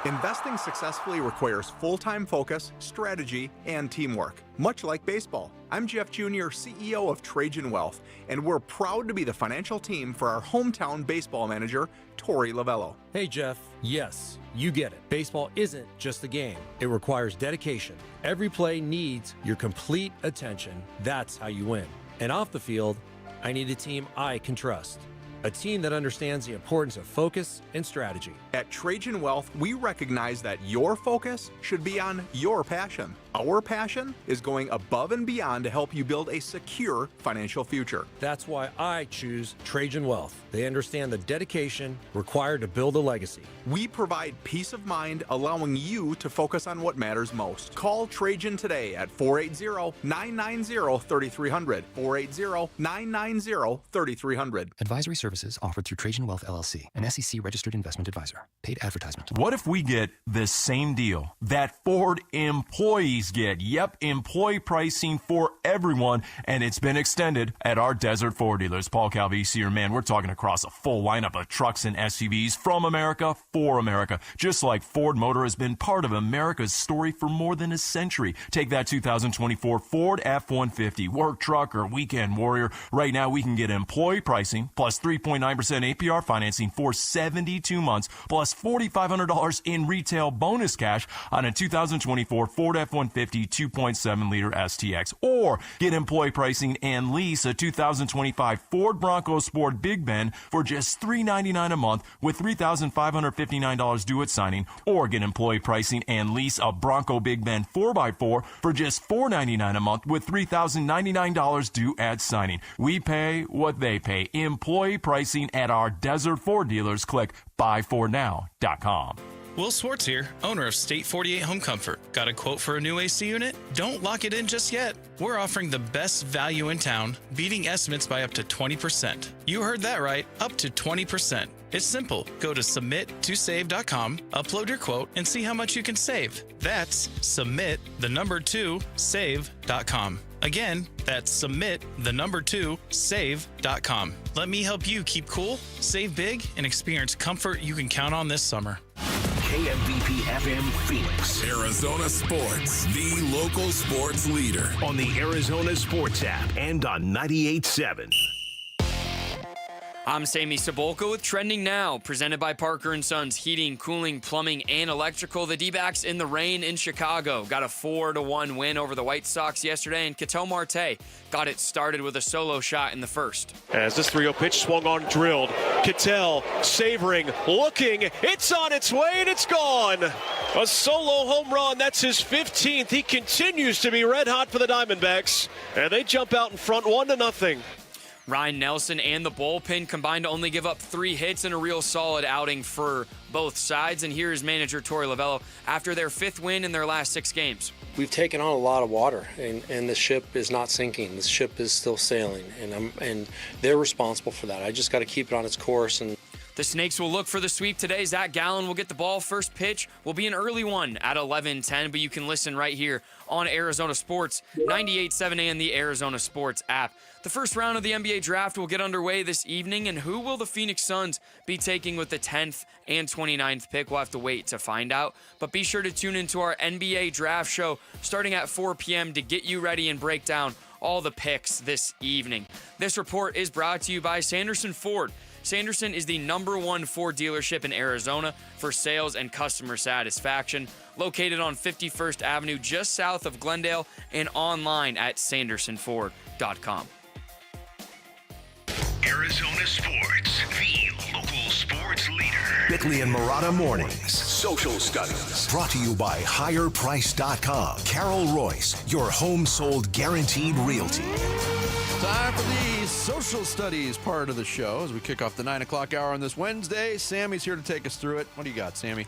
Investing successfully requires full-time focus, strategy, and teamwork, much like baseball. I'm Jeff Jr., CEO of Trajan Wealth, and we're proud to be the financial team for our hometown baseball manager, Tori Lavell. Hey, Jeff. Yes, you get it. Baseball isn't just a game. It requires dedication. Every play needs your complete attention. That's how you win. And off the field, I need a team I can trust. A team that understands the importance of focus and strategy. At Trajan Wealth, we recognize that your focus should be on your passion. Our passion is going above and beyond to help you build a secure financial future. That's why I choose Trajan Wealth. They understand the dedication required to build a legacy. We provide peace of mind, allowing you to focus on what matters most. Call Trajan today at 480-990-3300. 480-990-3300. Advisory services offered through Trajan Wealth LLC, an SEC registered investment advisor. Paid advertisement. What if we get the same deal that Ford employees get? Yep, employee pricing for everyone, and it's been extended at our Desert Ford dealers. Paul Calvisi here, man, we're talking across a full lineup of trucks and SUVs from America for America. Just like Ford Motor has been part of America's story for more than a century. Take that 2024 Ford F-150, work truck or weekend warrior. Right now, we can get employee pricing plus 3.9% APR financing for 72 months, plus $4,500 in retail bonus cash on a 2024 Ford F-150 2.7-liter STX. Or get employee pricing and lease a 2025 Ford Bronco Sport Big Bend for just $399 a month with $3,559 due at signing. Or get employee pricing and lease a Bronco Big Bend 4x4 for just $499 a month with $3,099 due at signing. We pay what they pay. Employee pricing at our Desert Ford dealers. Click buyfordnow.com. Will Swartz here, owner of State 48 Home Comfort. Got a quote for a new AC unit? Don't lock it in just yet. We're offering the best value in town, beating estimates by up to 20%. You heard that right, up to 20%. It's simple. Go to submit2save.com, upload your quote, and see how much you can save. That's submit2save.com. Again, that's submit2save.com. Let me help you keep cool, save big, and experience comfort you can count on this summer. KMVP FM Phoenix. Arizona Sports, the local sports leader. On the Arizona Sports app and on 98.7. I'm Sammy Sabolka with Trending Now, presented by Parker & Sons Heating, Cooling, Plumbing, and Electrical. The Dbacks in the rain in Chicago got a 4-1 win over the White Sox yesterday, and Marte got it started with a solo shot in the first. As this 3-0 pitch swung on, drilled. Ketel savoring, looking, it's on its way, and it's gone. A solo home run, that's his 15th. He continues to be red hot for the Diamondbacks, and they jump out in front 1-0. Ryan Nelson and the bullpen combined to only give up 3 hits in a real solid outing for both sides. And here's manager Torey Lavell after their 5th win in their last 6 games. We've taken on a lot of water, and the ship is not sinking. The ship is still sailing, and they're responsible for that. I just got to keep it on its course. And the Snakes will look for the sweep today. Zach Gallen will get the ball. First pitch will be an early one at 11:10, but you can listen right here on Arizona Sports, 98.7 and the Arizona Sports app. The first round of the NBA draft will get underway this evening, and who will the Phoenix Suns be taking with the 10th and 29th pick? We'll have to wait to find out, but be sure to tune into our NBA draft show starting at 4 p.m. to get you ready and break down all the picks this evening. This report is brought to you by Sanderson Ford. Sanderson is the #1 Ford dealership in Arizona for sales and customer satisfaction, located on 51st Avenue just south of Glendale and online at sandersonford.com. Arizona Sports, the local sports leader. Bickley and Murata Mornings. Social Studies. Brought to you by HigherPrice.com. Carol Royce, your home sold guaranteed realty. Time for the social studies part of the show as we kick off the 9 o'clock hour on this Wednesday. Sammy's here to take us through it. What do you got, Sammy?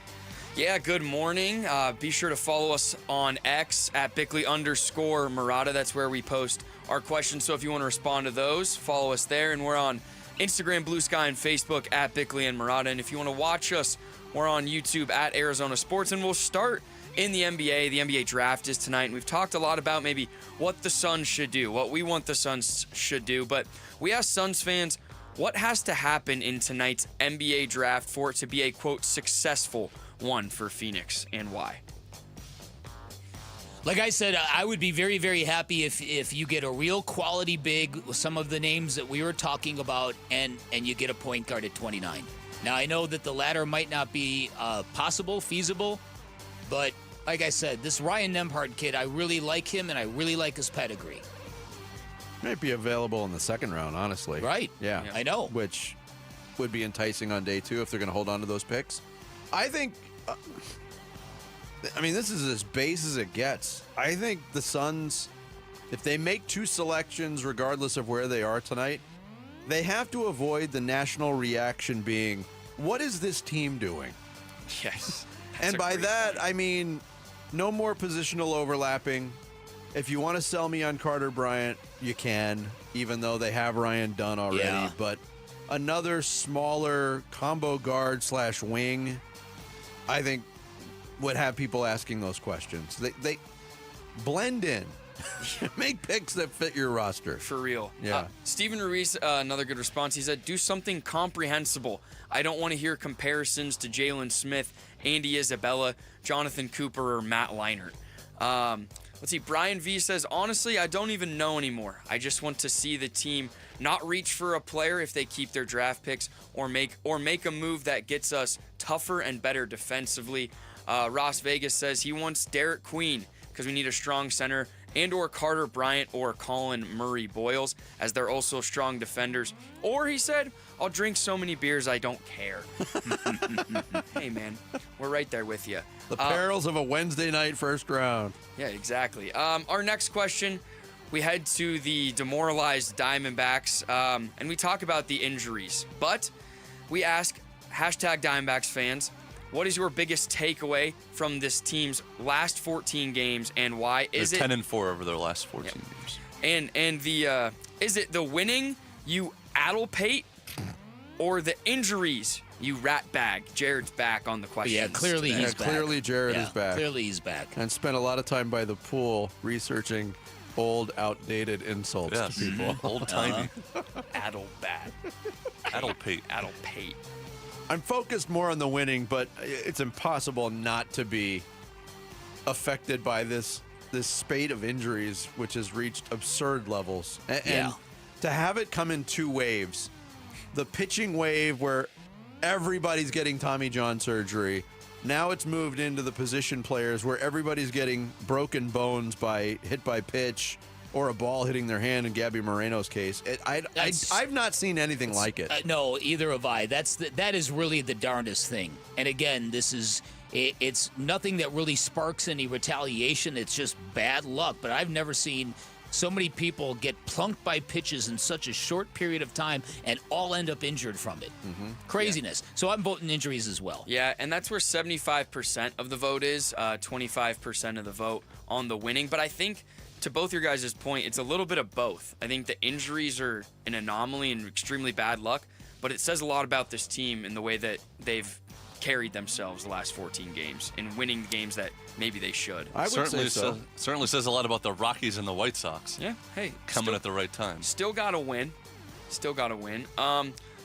Yeah, good morning. Be sure to follow us on X at Bickley_Murata. That's where we post our questions. So if you want to respond to those, follow us there. And we're on Instagram, Blue Sky, and Facebook at Bickley and Murata. And if you want to watch us, we're on YouTube at Arizona Sports. And we'll start in the NBA. The NBA draft is tonight. And we've talked a lot about maybe what the Suns should do, what we want the Suns should do. But we asked Suns fans, what has to happen in tonight's NBA draft for it to be a, quote, successful one for Phoenix, and why? Like I said, I would be very, very happy if you get a real quality big with some of the names that we were talking about, and you get a point guard at 29. Now, I know that the latter might not be possible, feasible, but like I said, this Ryan Nembhard kid, I really like him, and I really like his pedigree. Might be available in the 2nd round, honestly. Right. Yeah. I know. Which would be enticing on day 2 if they're going to hold on to those picks. I think, this is as base as it gets. I think the Suns, if they make 2 selections, regardless of where they are tonight, they have to avoid the national reaction being, what is this team doing? Yes. And by that, I mean, no more positional overlapping. If you want to sell me on Carter Bryant, you can, even though they have Ryan Dunn already. Yeah. But another smaller combo guard / wing, I think, would have people asking those questions. They blend in. Make picks that fit your roster. For real. Yeah. Steven Ruiz, another good response. He said, do something comprehensible. I don't want to hear comparisons to Jalen Smith, Andy Isabella, Jonathan Cooper, or Matt Leinart. Let's see. Brian V says, honestly, I don't even know anymore. I just want to see the team not reach for a player if they keep their draft picks, or make a move that gets us tougher and better defensively. Ross Vegas says he wants Derek Queen because we need a strong center, and or Carter Bryant or Colin Murray Boyles, as they're also strong defenders. Or he said, I'll drink so many beers I don't care. Hey, man, we're right there with you. The perils of a Wednesday night 1st round. Yeah, exactly. Our next question, we head to the demoralized Diamondbacks, and we talk about the injuries. But we ask, #Diamondbacks fans, what is your biggest takeaway from this team's last 14 games, and why? They're 10-4 over their last 14 games. And the is it the winning you addlepate, or the injuries you rat bag? Jared's back on the question. Yeah, clearly he's back. Clearly Jared is back. Clearly he's back. And spent a lot of time by the pool researching old, outdated insults to people. Old-timey. Addle-bat. Addle-pate. Addle-pate. I'm focused more on the winning, but it's impossible not to be affected by this spate of injuries, which has reached absurd levels. And to have it come in two waves, the pitching wave where everybody's getting Tommy John surgery. Now it's moved into the position players where everybody's getting broken bones hit by pitch or a ball hitting their hand in Gabby Moreno's case. I've not seen anything like it. No, either have I. That is really the darndest thing. And again, it's nothing that really sparks any retaliation. It's just bad luck. But I've never seen so many people get plunked by pitches in such a short period of time and all end up injured from it. Craziness. Yeah. So I'm voting injuries as well. Yeah, and that's where 75% of the vote is, 25% of the vote on the winning. But I think, to both your guys' point, it's a little bit of both. I think the injuries are an anomaly and extremely bad luck, but it says a lot about this team in the way that they've carried themselves the last 14 games and winning the games that maybe they should. I would say so. Certainly says a lot about the Rockies and the White Sox. Yeah, hey. Coming at the right time. Still got to win.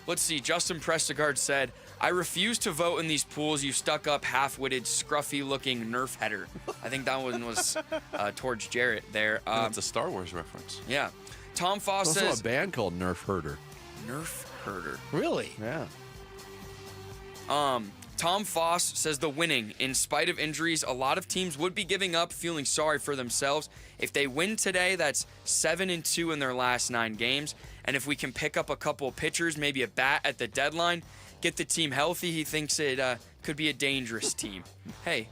Let's see. Justin Prestigard said, I refuse to vote in these pools, you stuck-up, half-witted, scruffy-looking Nerf header. I think that one was towards Jarrett there. It's a Star Wars reference. Yeah. Tom Foss There's also says... a band called Nerf Herder. Nerf Herder. Really? Yeah. Tom Foss says the winning. In spite of injuries, a lot of teams would be giving up, feeling sorry for themselves. If they win today, that's 7-2 in their last 9 games. And if we can pick up a couple of pitchers, maybe a bat at the deadline, get the team healthy, he thinks it could be a dangerous team. Hey,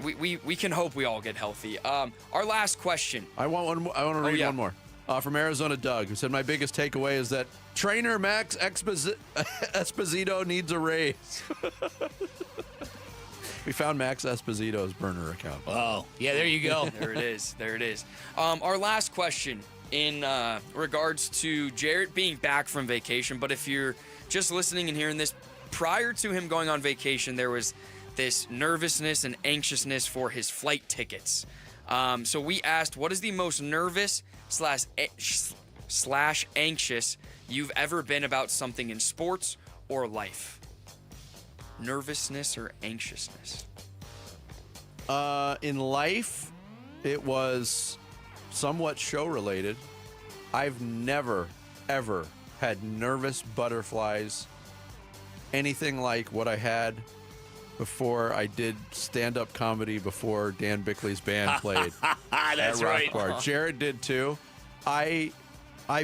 we can hope we all get healthy. Our last question. I want to read one more. From Arizona Doug, who said, my biggest takeaway is that trainer Max Esposito needs a raise. We found Max Esposito's burner account. Oh, yeah, there you go. There it is. Our last question in regards to Jarrett being back from vacation, but if you're just listening and hearing this, prior to him going on vacation, there was this nervousness and anxiousness for his flight tickets. So we asked, what is the most nervous slash anxious you've ever been about something in sports or life? Nervousness or anxiousness? In life, it was somewhat show-related. I've never, ever had nervous butterflies, anything like what I had before I did stand-up comedy before Dan Bickley's band played. That's at Rock right. Bar. Jared did too. I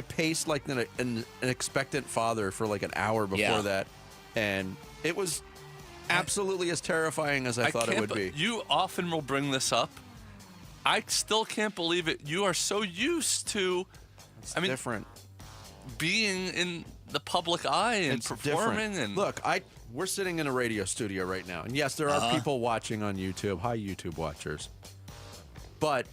paced like an expectant father for like an hour before that, and it was absolutely as terrifying as I thought it would be. You often will bring this up. I still can't believe it. You are so used to, different. Being in the public eye and It's performing. different. And Look, we're sitting in a radio studio right now, and yes, there are people watching on YouTube. Hi, YouTube watchers. But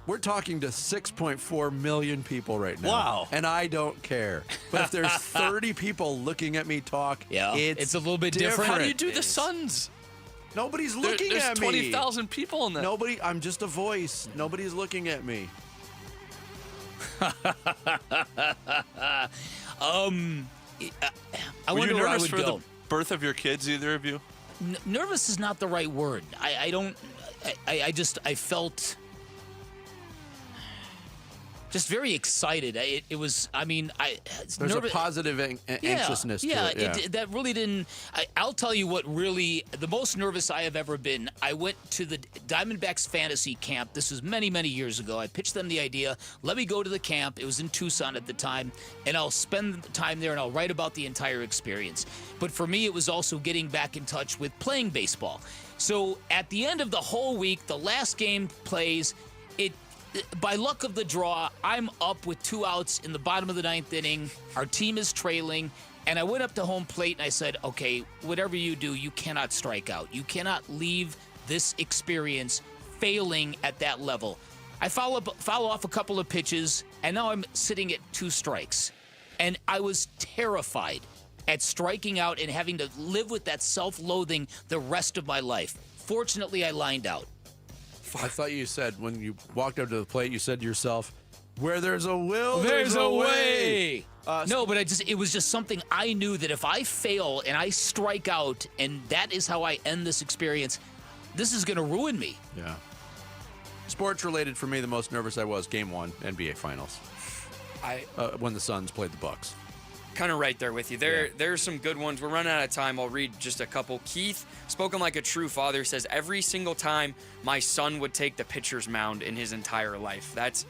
we're talking to 6.4 million people right now. Wow. And I don't care. But if there's 30 people looking at me talk, it's a little bit different. How do you do the Suns? Nobody's looking at me. There's 20,000 people in that. I'm just a voice. Nobody's looking at me. I Were wonder you where I nervous would for go. the birth of your kids, either of you? Nervous is not the right word. I felt just very excited. There's a positive anxiousness to it. Yeah. That really didn't. I'll tell you what really, the most nervous I have ever been, I went to the Diamondbacks fantasy camp. This was many, many years ago. I pitched them the idea, let me go to the camp. It was in Tucson at the time, and I'll spend the time there and I'll write about the entire experience. But for me, it was also getting back in touch with playing baseball. So at the end of the whole week, the last game plays, by luck of the draw, I'm up with 2 outs in the bottom of the 9th inning. Our team is trailing, and I went up to home plate and I said, okay, whatever you do, you cannot strike out. You cannot leave this experience failing at that level. I foul off a couple of pitches, and now I'm sitting at 2 strikes. And I was terrified at striking out and having to live with that self-loathing the rest of my life. Fortunately, I lined out. I thought you said when you walked up to the plate, you said to yourself, where there's a will, there's a way. No, but it was just something I knew that if I fail and I strike out and that is how I end this experience, this is going to ruin me. Yeah. Sports related for me, the most nervous I was, Game 1, NBA Finals. When the Suns played the Bucks. Kind of right there with you. There's some good ones. We're running out of time. I'll read just a couple. Keith, spoken like a true father, says, every single time my son would take the pitcher's mound in his entire life. That's,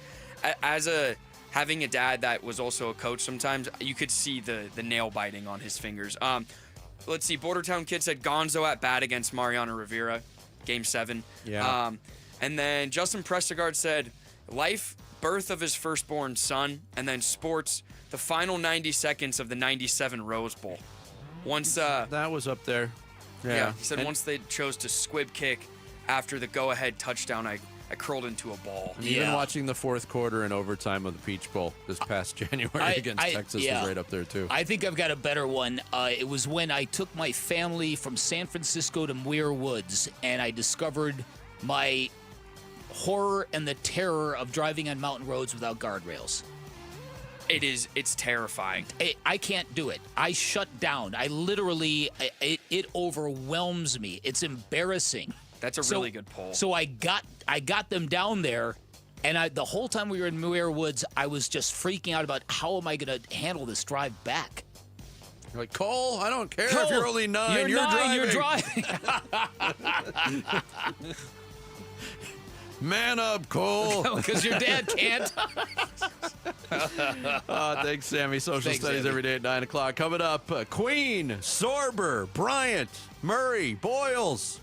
having a dad that was also a coach sometimes, you could see the nail biting on his fingers. Let's see. Bordertown Kid said Gonzo at bat against Mariano Rivera, Game 7. Yeah. And then Justin Prestegard said, life, birth of his firstborn son, and then sports, the final 90 seconds of the 97 Rose Bowl. Once that was up there. Yeah. He said once they chose to squib kick after the go-ahead touchdown, I curled into a ball. Even watching the fourth quarter and overtime of the Peach Bowl this past January against Texas was right up there, too. I think I've got a better one. It was when I took my family from San Francisco to Muir Woods, and I discovered my horror and the terror of driving on mountain roads without guardrails. It's terrifying. I can't do it. I shut down. I literally, it overwhelms me. It's embarrassing. That's a really good poll. So I got them down there, and the whole time we were in Muir Woods, I was just freaking out about how am I going to handle this drive back. You're like, Cole, I don't care if you're only 9. You're driving. You're driving. Man up, Cole. Because your dad can't. Thanks, Sammy. Social studies Sammy. every day at 9 o'clock. Coming up, Queen, Sorber, Bryant, Murray, Boyles.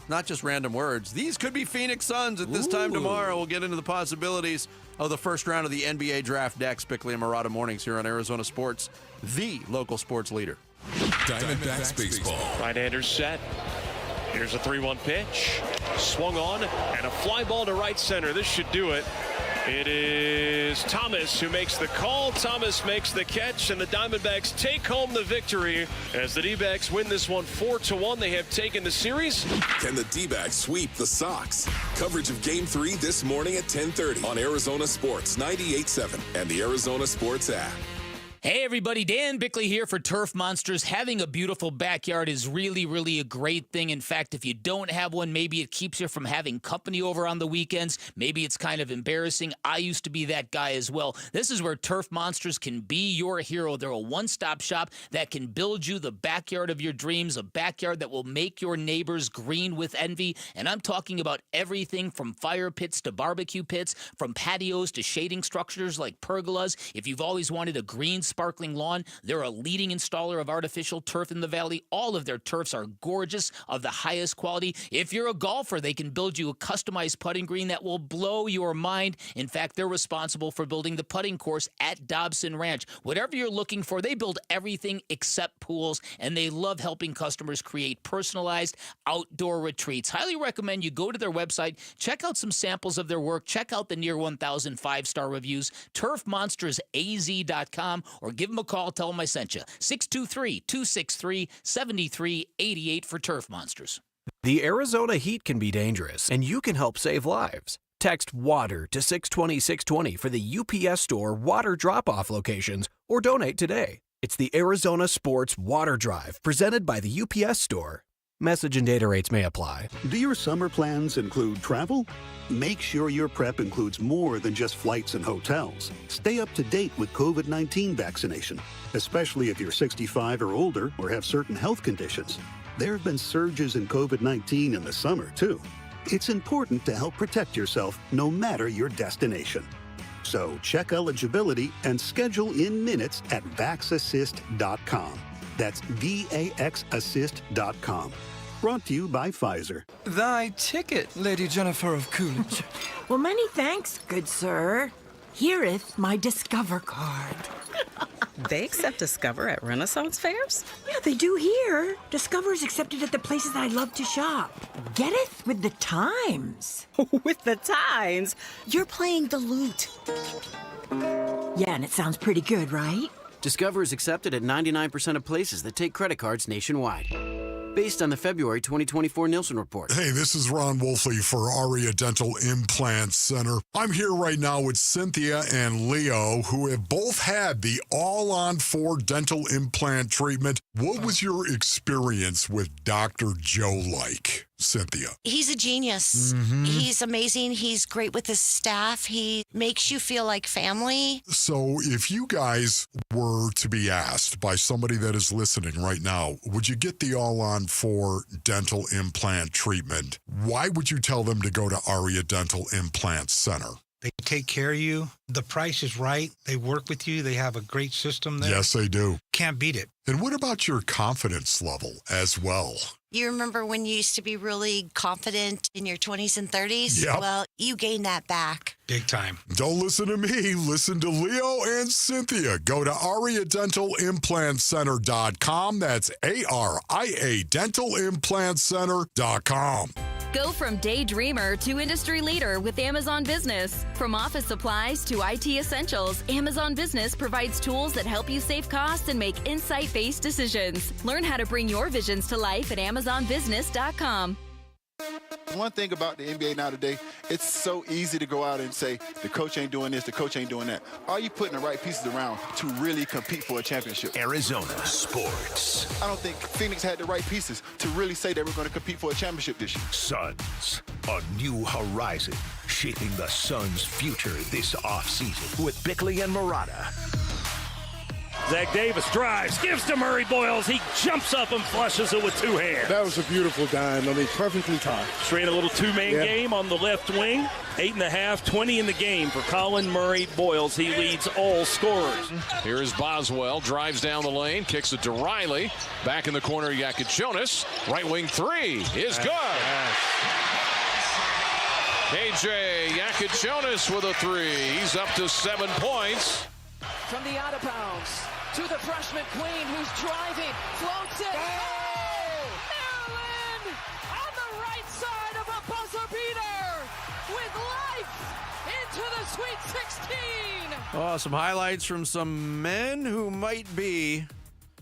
Not just random words. These could be Phoenix Suns at this time tomorrow. We'll get into the possibilities of the first round of the NBA draft next. Bickley and Murata mornings here on Arizona Sports, the local sports leader. Diamondbacks baseball. Right-hander set. Here's a 3-1 pitch. Swung on, and a fly ball to right center. This should do it. It is Thomas who makes the call. Thomas makes the catch, and the Diamondbacks take home the victory as the Dbacks win this one 4-1. They have taken the series. Can the Dbacks sweep the Sox? Coverage of Game 3 this morning at 10:30 on Arizona Sports 98.7 and the Arizona Sports app. Hey everybody, Dan Bickley here for Turf Monsters. Having a beautiful backyard is really, really a great thing. In fact, if you don't have one, maybe it keeps you from having company over on the weekends. Maybe it's kind of embarrassing. I used to be that guy as well. This is where Turf Monsters can be your hero. They're a one-stop shop that can build you the backyard of your dreams, a backyard that will make your neighbors green with envy. And I'm talking about everything from fire pits to barbecue pits, from patios to shading structures like pergolas. If you've always wanted a green sparkling lawn, they're a leading installer of artificial turf in the valley. All of their turfs are gorgeous, of the highest quality. If you're a golfer, they can build you a customized putting green that will blow your mind. In fact, they're responsible for building the putting course at Dobson Ranch. Whatever you're looking for, they build everything except pools, and they love helping customers create personalized outdoor retreats. Highly recommend you go to their website, check out some samples of their work, check out the near 1,000 five-star reviews, turfmonstersaz.com, or give them a call, tell them I sent you. 623-263-7388 for Turf Monsters. The Arizona heat can be dangerous, and you can help save lives. Text WATER to 620-620 for the UPS Store water drop-off locations, or donate today. It's the Arizona Sports Water Drive, presented by the UPS Store. Message and data rates may apply. Do your summer plans include travel? Make sure your prep includes more than just flights and hotels. Stay up to date with COVID-19 vaccination, especially if you're 65 or older or have certain health conditions. There have been surges in COVID-19 in the summer, too. It's important to help protect yourself no matter your destination. So check eligibility and schedule in minutes at VaxAssist.com. That's VAXAssist.com. Brought to you by Pfizer. Thy ticket, Lady Jennifer of Coolidge. Well, many thanks, good sir. Here'th my Discover card. They accept Discover at Renaissance fairs? Yeah, they do here. Discover's accepted at the places I love to shop. Getteth with the times. With the times? You're playing the lute. Yeah, and it sounds pretty good, right? Discover is accepted at 99% of places that take credit cards nationwide. based on the February 2024 Nielsen report. Hey, this is Ron Wolfley for Aria Dental Implant Center. I'm here right now with Cynthia and Leo, who have both had the all-on-4 dental implant treatment. What was your experience with Dr. Joe like, Cynthia? He's a genius. He's amazing. He's great with his staff. He makes you feel like family. So if you guys were to be asked by somebody that is listening right now, would you get the all-on-4 dental implant treatment? Why would you tell them to go to Aria Dental Implant Center? They take care of you. The price is right. They work with you. They have a great system there. Yes, they do. Can't beat it. And what about your confidence level as well? You remember when you used to be really confident in your 20s and 30s? Yep. Well, you gained that back. Big time. Don't listen to me. Listen to Leo and Cynthia. Go to AriaDentalImplantCenter.com. That's ARIA DentalImplantCenter.com. Go from daydreamer to industry leader with Amazon Business. From office supplies to IT essentials, Amazon Business provides tools that help you save costs and make insight-based decisions. Learn how to bring your visions to life at AmazonBusiness.com. One thing about the NBA now today, it's so easy to go out and say, the coach ain't doing this, the coach ain't doing that. Are you putting the right pieces around to really compete for a championship? Arizona sports. I don't think Phoenix had the right pieces to really say they were going to compete for a championship this year. Suns, a new horizon, shaping the Suns' future this offseason with Bickley and Murata. Zach Davis drives, gives to Murray Boyles. He jumps up and flushes it with two hands. That was a beautiful dime. I mean, perfectly timed. Straight a little two-man game on the left wing. 8.5, 20 in the game for Colin Murray Boyles. He leads all scorers. Here's Boswell, drives down the lane, kicks it to Riley. Back in the corner, Yakichonis. Right wing three is good. KJ Yakichonis with a three. He's up to 7 points. From the out of bounds to the freshman Queen, who's driving, floats it. Oh! Maryland on the right side of a buzzer beater with life into the Sweet 16. Oh, some highlights from some men who might be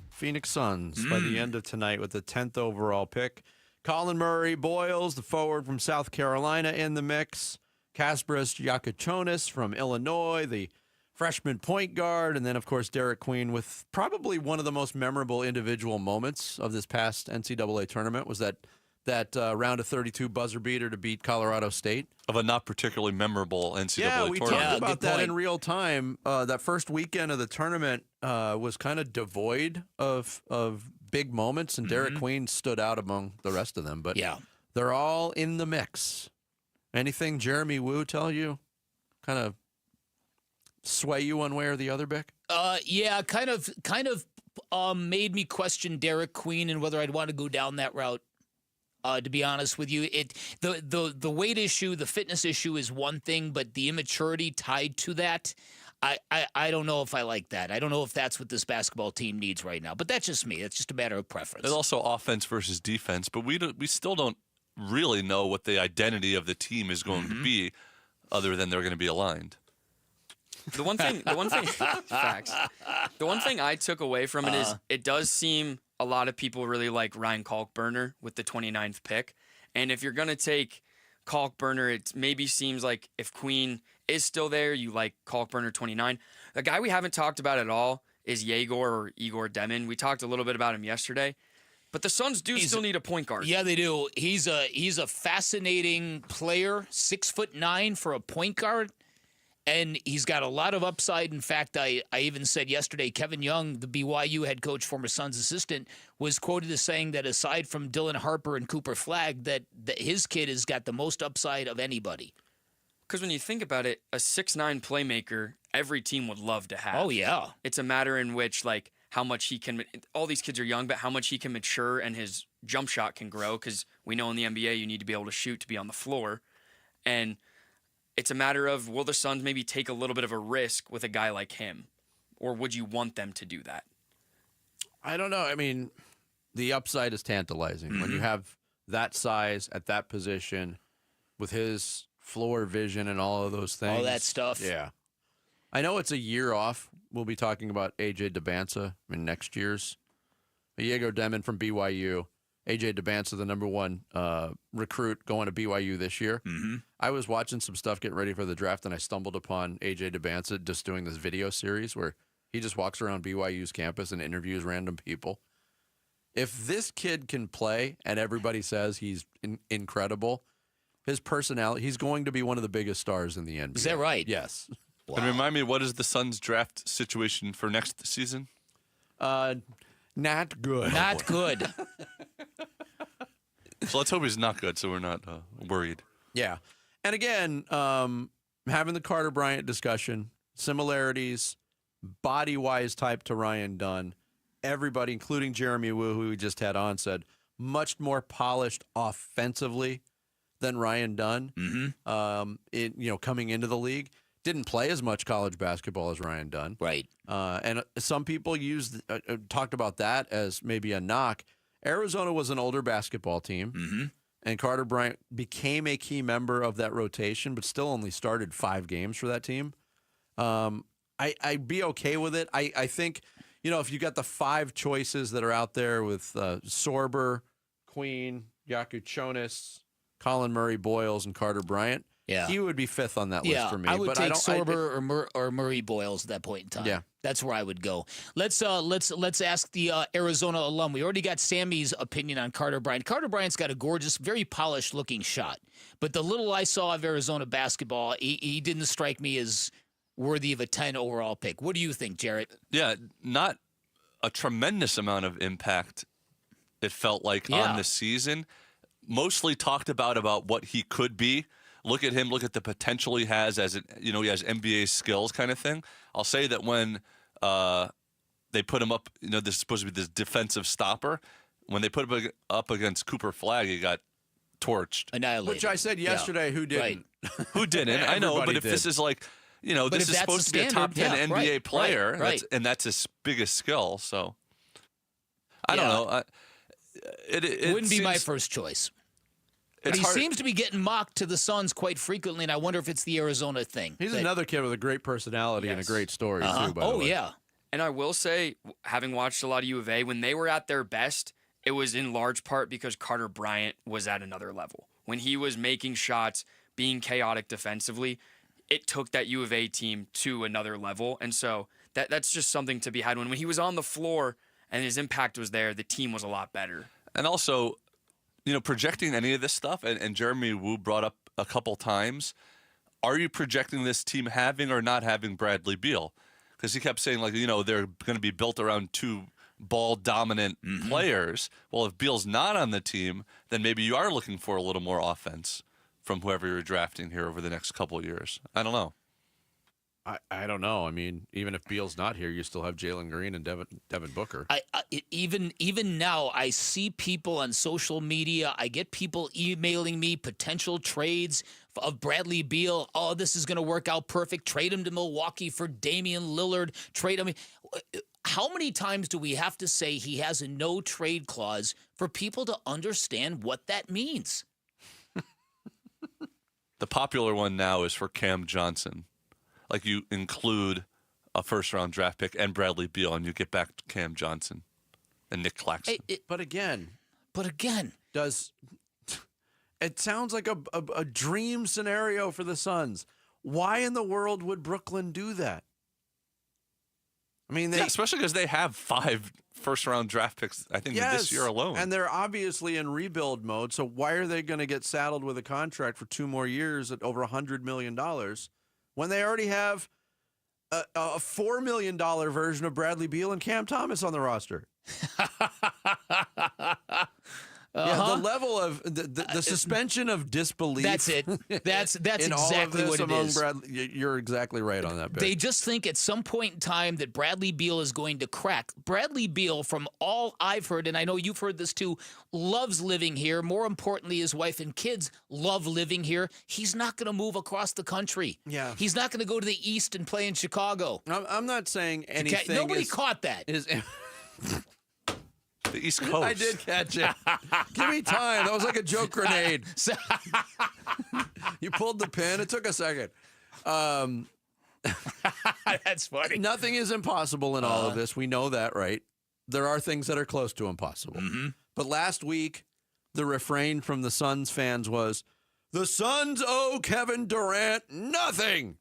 Phoenix Suns by the end of tonight with the 10th overall pick. Colin Murray Boyles, the forward from South Carolina, in the mix. Kaspras Yakichonis from Illinois, the freshman point guard, and then, of course, Derek Queen with probably one of the most memorable individual moments of this past NCAA tournament was that round of 32 buzzer beater to beat Colorado State. Of a not particularly memorable NCAA tournament. Yeah, we talked about that in real time. That first weekend of the tournament was kind of devoid of big moments, and Derek Queen stood out among the rest of them. But they're all in the mix. Anything Jeremy Wu tell you? Kind of sway you one way or the other, Bick? Yeah, kind of made me question Derek Queen and whether I'd want to go down that route. To be honest with you, the weight issue, the fitness issue is one thing, but the immaturity tied to that, I don't know if I like that. I don't know if that's what this basketball team needs right now. But that's just me. It's just a matter of preference. There's also offense versus defense, but we still don't really know what the identity of the team is going to be, other than they're going to be aligned. The one thing, facts. The one thing I took away from it is it does seem a lot of people really like Ryan Kalkbrenner with the 29th pick. And if you're going to take Kalkbrenner, it maybe seems like if Queen is still there, you like Kalkbrenner 29. The guy we haven't talked about at all is Igor Demin. We talked a little bit about him yesterday. But the Suns still need a point guard. Yeah, they do. He's a fascinating player, 6'9" for a point guard. And he's got a lot of upside. In fact, I even said yesterday, Kevin Young, the BYU head coach, former Suns assistant, was quoted as saying that aside from Dylan Harper and Cooper Flagg, that his kid has got the most upside of anybody. Because when you think about it, a 6'9" playmaker, every team would love to have. Oh, yeah. It's a matter in which, like, how much he can – all these kids are young, but how much he can mature and his jump shot can grow, because we know in the NBA you need to be able to shoot to be on the floor. And – it's a matter of, will the Suns maybe take a little bit of a risk with a guy like him? Or would you want them to do that? I don't know. I mean, the upside is tantalizing. When you have that size at that position with his floor vision and all of those things. All that stuff. Yeah. I know it's a year off. We'll be talking about A.J. Dbacks in next year's. Igor Demin from BYU. A.J. Dbacks, the number one recruit going to BYU this year. I was watching some stuff getting ready for the draft, and I stumbled upon A.J. Dbacks just doing this video series where he just walks around BYU's campus and interviews random people. If this kid can play and everybody says he's incredible, his personality, he's going to be one of the biggest stars in the NBA. Is that right? Yes. Wow. And remind me, what is the Suns' draft situation for next season? Not good. Not good. So let's hope he's not good, so we're not worried. Yeah. And again, having the Carter Bryant discussion, similarities, body-wise type to Ryan Dunn. Everybody, including Jeremy Wu, who we just had on, said much more polished offensively than Ryan Dunn. Coming into the league, didn't play as much college basketball as Ryan Dunn. Right. And some people talked about that as maybe a knock. Arizona was an older basketball team, and Carter Bryant became a key member of that rotation, but still only started 5 games for that team. I'd be okay with it. I think, if you got the 5 choices that are out there with Sorber, Queen, Yakuchonis, Colin Murray, Boyles, and Carter Bryant, he would be 5th on that list for me. I would take Sorber or Murray Boyles at that point in time. Yeah. That's where I would go. Let's ask the Arizona alum. We already got Sammy's opinion on Carter Bryant. Carter Bryant's got a gorgeous, very polished looking shot. But the little I saw of Arizona basketball, he didn't strike me as worthy of a 10 overall pick. What do you think, Jarrett? Yeah, not a tremendous amount of impact, it felt like, on the season. Mostly talked about what he could be. Look at him. Look at the potential he has as he has NBA skills, kind of thing. I'll say that when they put him up, this is supposed to be this defensive stopper. When they put him up against Cooper Flagg, he got torched. Annihilated. Which I said yesterday, who didn't? Right. Who didn't? I know, but if did. this is like, this is supposed to be a top 10 NBA player, right. and that's his biggest skill. So I don't know. It wouldn't be my first choice. But he seems to be getting mocked to the Suns quite frequently, and I wonder if it's the Arizona thing. He's another kid with a great personality and a great story, too, by the way. Yeah. And I will say, having watched a lot of U of A, when they were at their best, it was in large part because Carter Bryant was at another level. When he was making shots, being chaotic defensively, it took that U of A team to another level. And so that's just something to be had. When he was on the floor and his impact was there, the team was a lot better. And also, projecting any of this stuff, and Jeremy Wu brought up a couple times, are you projecting this team having or not having Bradley Beal? Because he kept saying, they're going to be built around 2 ball-dominant players. Well, if Beal's not on the team, then maybe you are looking for a little more offense from whoever you're drafting here over the next couple of years. I don't know. I don't know. I mean, even if Beal's not here, you still have Jalen Green and Devin Booker. Even now, I see people on social media. I get people emailing me potential trades of Bradley Beal. Oh, this is going to work out perfect. Trade him to Milwaukee for Damian Lillard. Trade him. How many times do we have to say he has a no-trade clause for people to understand what that means? The popular one now is for Cam Johnson. Like, you include a first-round draft pick and Bradley Beal, and you get back to Cam Johnson and Nick Claxton. But again, it sounds like a dream scenario for the Suns. Why in the world would Brooklyn do that? I mean, especially because they have 5 first-round draft picks, I think, this year alone. And they're obviously in rebuild mode, so why are they going to get saddled with a contract for 2 more years at over $100 million when they already have a $4 million version of Bradley Beal and Cam Thomas on the roster? Yeah, the level of the suspension of disbelief. That's it. That's in exactly all of this what it is. Bradley, you're exactly right on that bit. They just think at some point in time that Bradley Beal is going to crack. Bradley Beal, from all I've heard, and I know you've heard this too, loves living here. More importantly, his wife and kids love living here. He's not going to move across the country. Yeah. He's not going to go to the East and play in Chicago. I'm not saying anything. Nobody caught that. The East Coast. I did catch it. Give me time. That was like a joke grenade. You pulled the pin. It took a second. That's funny. Nothing is impossible in all of this. We know that, right? There are things that are close to impossible. But last week, the refrain from the Suns fans was, the Suns owe Kevin Durant nothing.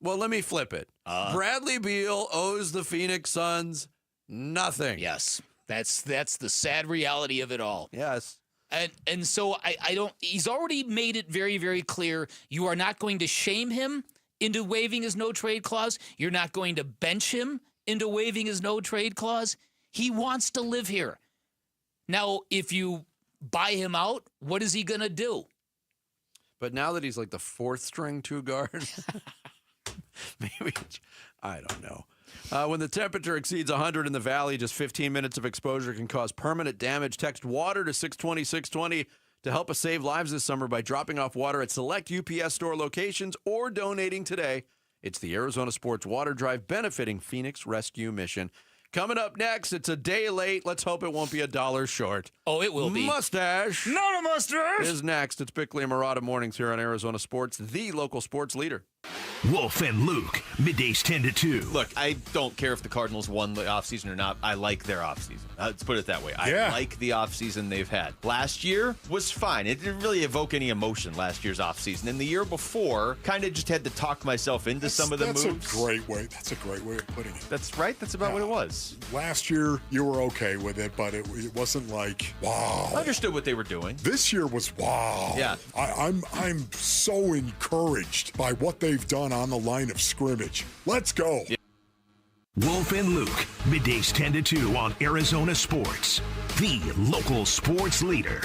Well, let me flip it. Bradley Beal owes the Phoenix Suns nothing. Yes, that's the sad reality of it all. Yes. And so I don't. He's already made it very, very clear. You are not going to shame him into waiving his no trade clause. You're not going to bench him into waiving his no trade clause. He wants to live here. Now, if you buy him out, what is he going to do? But now that he's like the fourth string two guard, maybe, I don't know. When the temperature exceeds 100 in the valley, just 15 minutes of exposure can cause permanent damage. Text WATER to 620-620 to help us save lives this summer by dropping off water at select UPS store locations or donating today. It's the Arizona Sports Water Drive benefiting Phoenix Rescue Mission. Coming up next, it's a day late. Let's hope it won't be $1 short. Oh, it will be. Mustache. Not a mustache. Is next. It's Bickley and Murata mornings here on Arizona Sports, the local sports leader. Wolf and Luke, middays 10 to 2. Look, I don't care if the Cardinals won the offseason or not. I like their offseason. Let's put it that way. I like the offseason they've had. Last year was fine. It didn't really evoke any emotion, last year's offseason. And the year before, kind of just had to talk myself into some of the moves. That's a great way of putting it. That's right. That's about what it was. Last year, you were okay with it, but it wasn't like, wow. I understood what they were doing. This year was wow. Yeah. I'm so encouraged by what they've done on the line of scrimmage. Let's go. Yeah. Wolf and Luke, middays 10 to 2 on Arizona Sports, the local sports leader.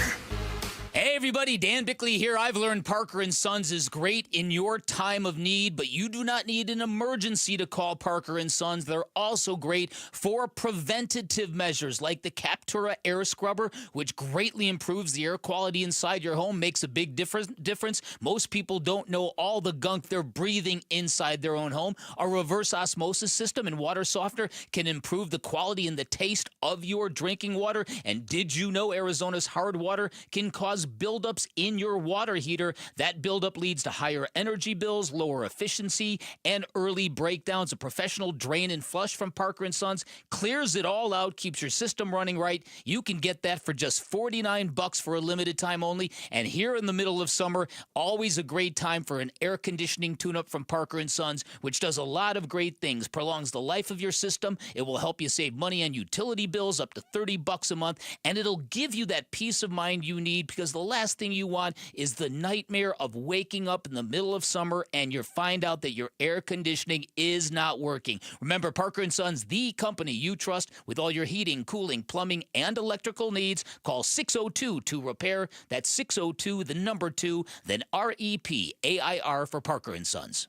Hey everybody, Dan Bickley here. I've learned Parker & Sons is great in your time of need, but you do not need an emergency to call Parker & Sons. They're also great for preventative measures like the Captura Air Scrubber, which greatly improves the air quality inside your home, makes a big difference. Most people don't know all the gunk they're breathing inside their own home. A reverse osmosis system and water softener can improve the quality and the taste of your drinking water. And did you know Arizona's hard water can cause buildups in your water heater? That buildup leads to higher energy bills, lower efficiency, and early breakdowns. A professional drain and flush from Parker & Sons clears it all out, keeps your system running right. You can get that for just $49 for a limited time only. And here in the middle of summer, always a great time for an air conditioning tune-up from Parker & Sons, which does a lot of great things. Prolongs the life of your system. It will help you save money on utility bills up to $30 a month, and it'll give you that peace of mind you need, because the last thing you want is the nightmare of waking up in the middle of summer and you find out that your air conditioning is not working. Remember, Parker & Sons, the company you trust with all your heating, cooling, plumbing, and electrical needs. Call 602-2-REPAIR. That's 602-2, then REPAIR for Parker & Sons.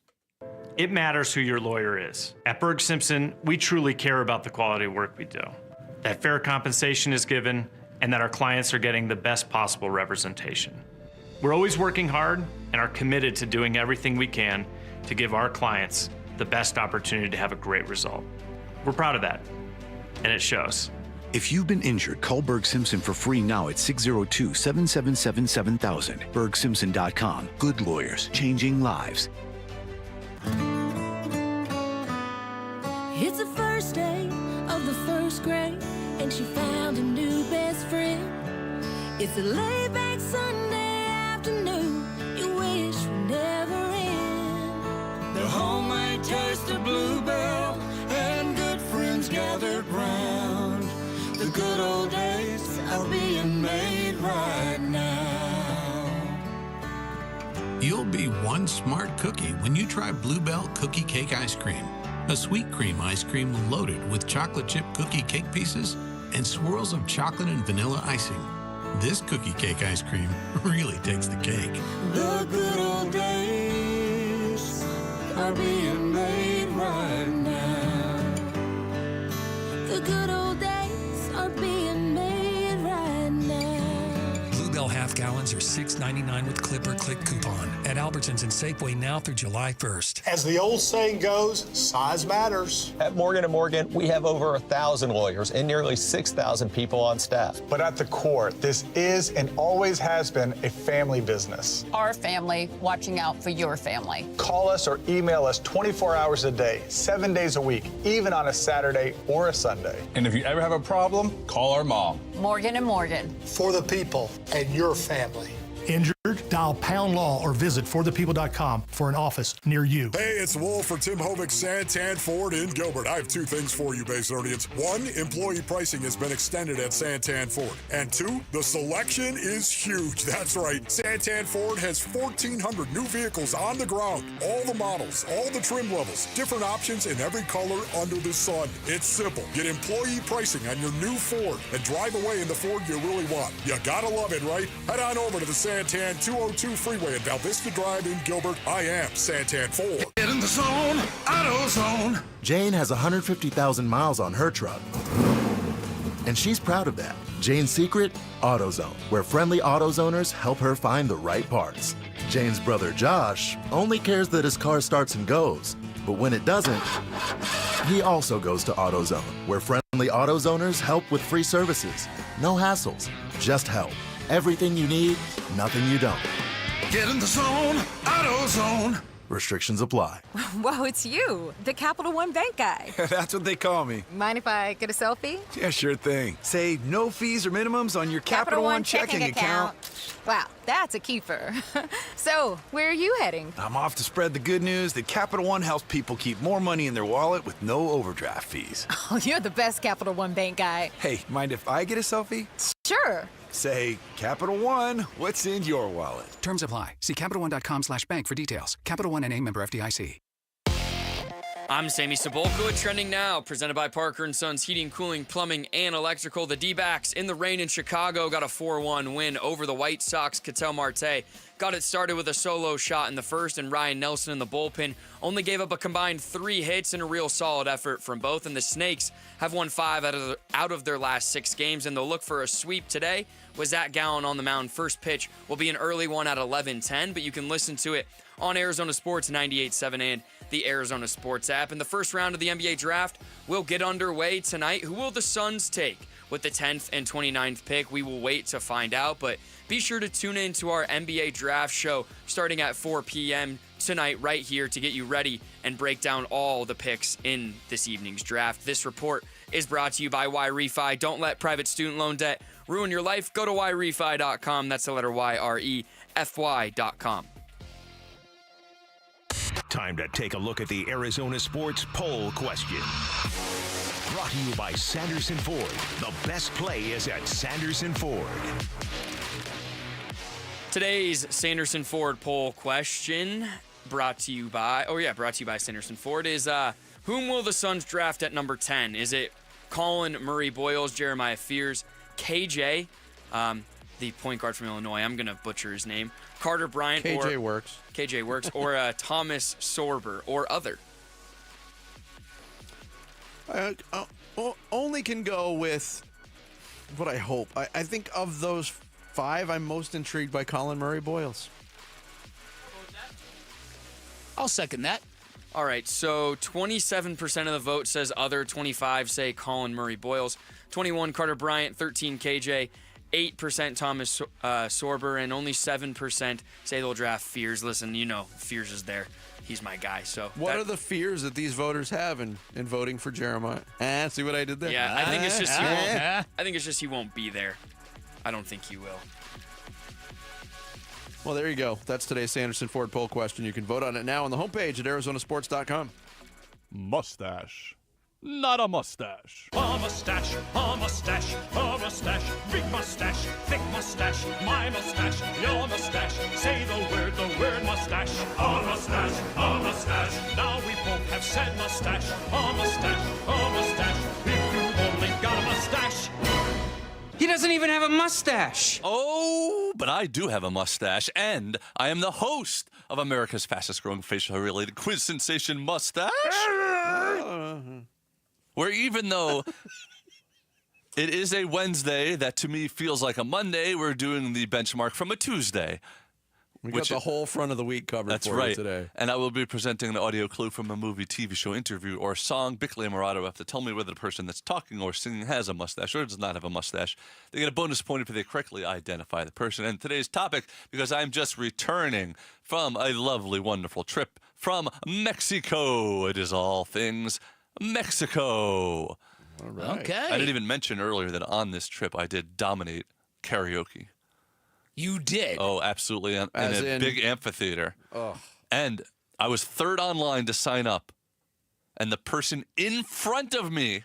It matters who your lawyer is. At Berg Simpson, we truly care about the quality of work we do, that fair compensation is given, and that our clients are getting the best possible representation. We're always working hard and are committed to doing everything we can to give our clients the best opportunity to have a great result. We're proud of that, and it shows. If you've been injured, call Berg Simpson for free now at 602-777-7000. BergSimpson.com. Good lawyers, changing lives. It's the first day of the first grade, and she found a new best friend. It's a laid-back Sunday afternoon you wish would never end. The homemade taste of Bluebell and good friends gathered round. The good old days are being made right now. You'll be one smart cookie when you try Bluebell Cookie Cake Ice Cream. A sweet cream ice cream loaded with chocolate chip cookie cake pieces and swirls of chocolate and vanilla icing. This cookie cake ice cream really takes the cake. The good old days are being made right now. The good old days are being made right now. Bluebell Shell half gallons are $6.99 with Clip or Click coupon at Albertsons and Safeway now through July 1st. As the old saying goes, size matters. At Morgan & Morgan, we have over 1,000 lawyers and nearly 6,000 people on staff. But at the core, this is and always has been a family business. Our family watching out for your family. Call us or email us 24 hours a day, 7 days a week, even on a Saturday or a Sunday. And if you ever have a problem, call our mom. Morgan & Morgan. For the people and your family. Injured? Dial pound law or visit forthepeople.com for an office near you. Hey, it's Wolf for Tim Hovik Santan Ford in Gilbert. I have two things for you, Basernians. One, employee pricing has been extended at Santan Ford. And two, the selection is huge. That's right. Santan Ford has 1,400 new vehicles on the ground. All the models, all the trim levels, different options in every color under the sun. It's simple. Get employee pricing on your new Ford and drive away in the Ford you really want. You gotta love it, right? Head on over to the Santan 202 Freeway at Val Vista Drive in Gilbert. I am Santan Ford. Get in the zone, AutoZone. Jane has 150,000 miles on her truck, and she's proud of that. Jane's secret? AutoZone, where friendly AutoZoners help her find the right parts. Jane's brother Josh only cares that his car starts and goes, but when it doesn't, he also goes to AutoZone, where friendly AutoZoners help with free services. No hassles, just help. Everything you need, nothing you don't. Get in the zone, AutoZone. Restrictions apply. Whoa, it's you, the Capital One Bank guy. That's what they call me. Mind if I get a selfie? Yeah, sure thing. Say no fees or minimums on your Capital One checking account. Wow, that's a keeper. So, where are you heading? I'm off to spread the good news that Capital One helps people keep more money in their wallet with no overdraft fees. Oh, you're the best Capital One Bank guy. Hey, mind if I get a selfie? Sure. Say, Capital One, what's in your wallet? Terms apply. See CapitalOne.com/bank for details. Capital One NA, member FDIC. I'm Sammy Sabolko at Trending Now, presented by Parker & Sons Heating, Cooling, Plumbing, and Electrical. The Dbacks in the rain in Chicago got a 4-1 win over the White Sox. Ketel Marte got it started with a solo shot in the first, and Ryan Nelson in the bullpen only gave up a combined 3 hits and a real solid effort from both. And the Snakes have won 5 out of their last 6 games, and they'll look for a sweep today with Zach Gallen on the mound. First pitch will be an early one at 11:10, but you can listen to it on Arizona Sports 98.7 and the Arizona Sports app. In the first round of the NBA draft will get underway tonight. Who will the Suns take with the 10th and 29th pick? We will wait to find out, but be sure to tune in to our NBA draft show starting at 4 p.m. tonight right here to get you ready and break down all the picks in this evening's draft. This report is brought to you by YRefi. Don't let private student loan debt ruin your life. Go to YRefi.com. That's the letter YREFY.com. Time to take a look at the Arizona Sports Poll Question. Brought to you by Sanderson Ford. The best play is at Sanderson Ford. Today's Sanderson Ford Poll Question, brought to you by Sanderson Ford, is whom will the Suns draft at number 10? Is it Colin Murray Boyles, Jeremiah Fears, KJ, the point guard from Illinois, I'm going to butcher his name, Carter Bryant, KJ works, or Thomas Sorber, or other? I only can go with what I hope. I think of those 5, I'm most intrigued by Colin Murray Boyles. I'll second that. All right, so 27% of the vote says other, 25 say Colin Murray Boyles, 21 Carter Bryant, 13 KJ, 8% Thomas Sorber, and only 7% say they'll draft Fears. Listen, you know Fears is there. He's my guy. So what are the fears that these voters have in voting for Jeremiah? See what I did there? Yeah, I think it's just he won't. I think it's just he won't be there. I don't think he will. Well, there you go. That's today's Sanderson Ford poll question. You can vote on it now on the homepage at arizonasports.com. Mustache. Not a mustache. A mustache, a mustache, a mustache, big mustache, thick mustache, my mustache, your mustache. Say the word mustache. A mustache, a mustache. Now we both have said mustache. A mustache, a mustache. If you only got a mustache. He doesn't even have a mustache. Oh, but I do have a mustache, and I am the host of America's fastest growing facial-related quiz sensation, Mustache. Where even though It is a Wednesday that to me feels like a Monday. We're doing the benchmark from a Tuesday. We got the whole front of the week covered That's for right. you today. And I will be presenting an audio clue from a movie, TV show, interview, or song. Bickley and Marte have to tell me whether the person that's talking or singing has a mustache or does not have a mustache. They get a bonus point if they correctly identify the person. And today's topic, because I'm just returning from a lovely, wonderful trip from Mexico. It is all things Mexico. All right. Okay. I didn't even mention earlier that on this trip I did dominate karaoke. You did? Oh, absolutely. In a big amphitheater. Oh. And I was third online to sign up. And the person in front of me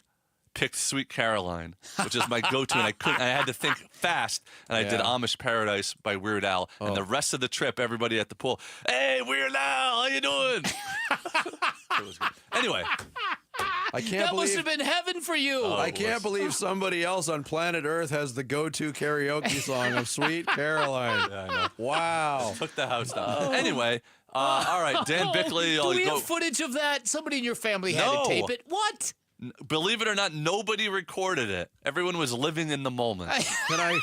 picked Sweet Caroline, which is my go-to. And I had to think fast. And I did Amish Paradise by Weird Al. And the rest of the trip, everybody at the pool, hey, Weird Al, how you doing? It was good. Anyway. I can't that believe must have been heaven for you. I can't believe somebody else on planet Earth has the go-to karaoke song of Sweet Caroline. Yeah, I know. Wow. Took the house down. Anyway, all right, Dan Bickley. Do we have footage of that? Somebody in your family had to tape it. What? Believe it or not, nobody recorded it. Everyone was living in the moment.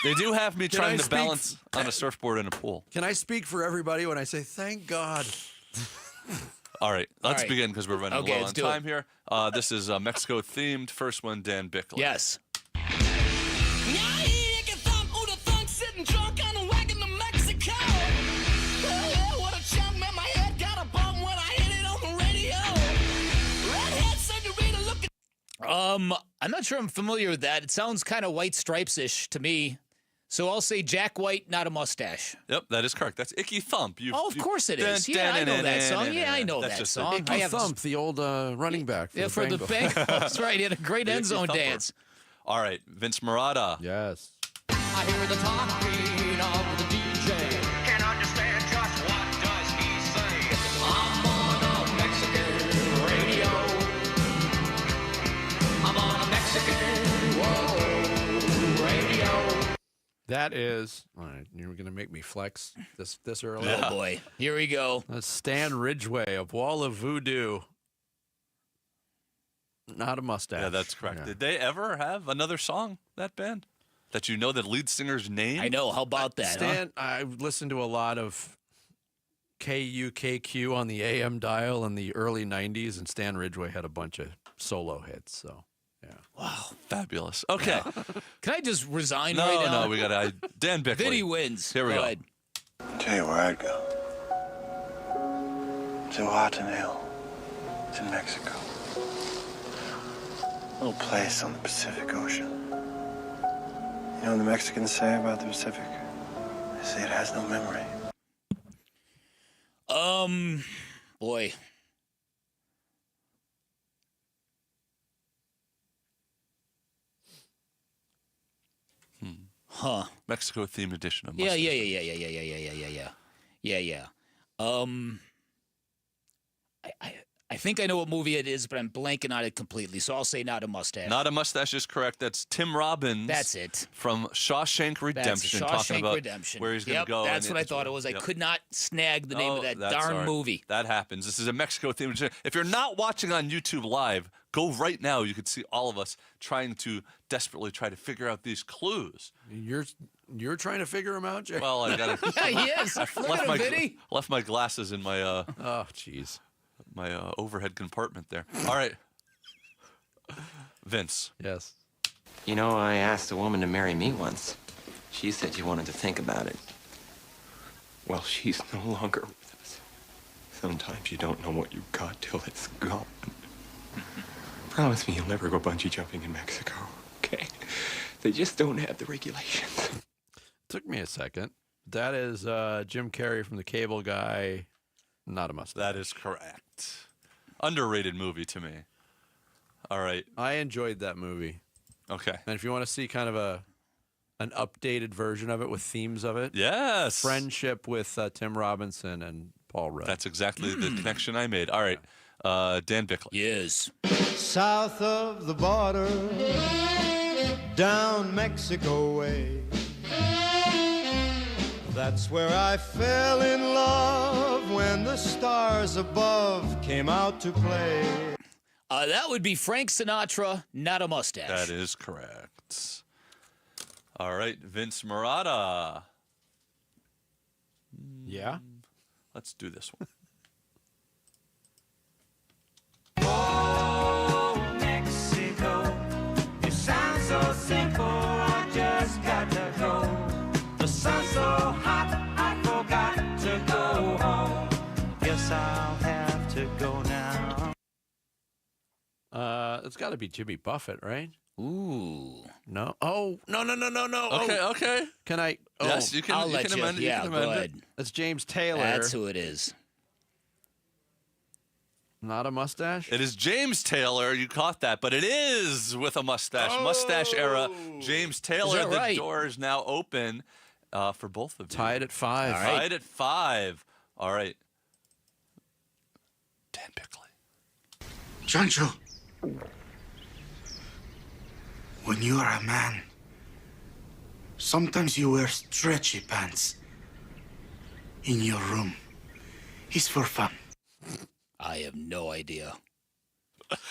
They do have me trying to balance on a surfboard in a pool. Can I speak for everybody when I say thank God? All right, let's begin because we're running low on time here. This is Mexico themed. First one, Dan Bickley. Yes. I'm not sure I'm familiar with that. It sounds kind of White Stripes-ish to me. So I'll say Jack White, not a mustache. Yep, that is correct. That's Icky Thump. Of course it is. Yeah, I know that song. Yeah, I know that song. Icky Thump, the old running back for the Bengals. That's right. He had a great end zone dance. All right, Vince Murata. Yes. I hear the talking of the DJ. Can't understand just what does he say. I'm on a Mexican radio. I'm on a Mexican radio. That is, all right, you were going to make me flex this early. Oh, boy. Here we go. That's Stan Ridgway of Wall of Voodoo. Not a mustache. Yeah, that's correct. Yeah. Did they ever have another song, that band? That you know the lead singer's name? I know. How about that, Stan, I listened to a lot of KUKQ on the AM dial in the early 90s, and Stan Ridgway had a bunch of solo hits, so... Yeah. Wow, fabulous. Okay. Can I just resign right now? No, we got to... Dan Bickley. Vinny wins. Here we go. Ahead. I'll tell you where I'd go. To Huatanil. It's in Mexico. A little place on the Pacific Ocean. You know what the Mexicans say about the Pacific? They say it has no memory. Boy. Huh. Mexico themed edition of Yeah. Mustache. I think I know what movie it is, but I'm blanking on it completely. So I'll say not a mustache. Not a mustache is correct. That's Tim Robbins. That's it. From Shawshank Redemption. That's talking Shawshank about Redemption. where he's going to go. That's and what I thought it was. I Yep. could not snag the name of that that's darn all right. movie. That happens. This is a Mexico themed. If you're not watching on YouTube Live, go right now. You can see all of us trying to desperately try to figure out these clues. You're trying to figure them out, Jay? Well, I got to. Yeah, he is. Look at him, Vinny. Left my glasses in my oh, jeez. My overhead compartment there. All right. Vince. Yes. You know, I asked a woman to marry me once. She said you wanted to think about it. Well, she's no longer with us. Sometimes you don't know what you got till it's gone. Promise me you'll never go bungee jumping in Mexico, okay? They just don't have the regulations. Took me a second. That is Jim Carrey from The Cable Guy. Not a mustache. That is correct. Underrated movie to me. All right. I enjoyed that movie. Okay. And if you want to see kind of an updated version of it with themes of it. Yes. Friendship with Tim Robinson and Paul Rudd. That's exactly the connection I made. All right. Dan Bickley. Yes. South of the border, down Mexico way. That's where I fell in love when the stars above came out to play. That would be Frank Sinatra, not a mustache. That is correct. All right, Vince Marotta. Yeah? Let's do this one. Oh, Mexico, you sound so simple, I just got to go. The sun's so hot, I forgot to go home. Guess I'll have to go now. It's got to be Jimmy Buffett, right? Ooh. No. Oh, no. Okay, okay. Can I? Oh, Yes, you can. I'll You let can you. amend it. Yeah, You can go amend it. ahead. That's James Taylor. That's who it is. Not a mustache? It is James Taylor. You caught that, but it is with a mustache. Mustache era. James Taylor. that The right? door is now open for both of you. Tied at 5. All right. Tied at 5. All right. Dan Bickley. Chancho, when you are a man, sometimes you wear stretchy pants in your room. It's for fun. I have no idea.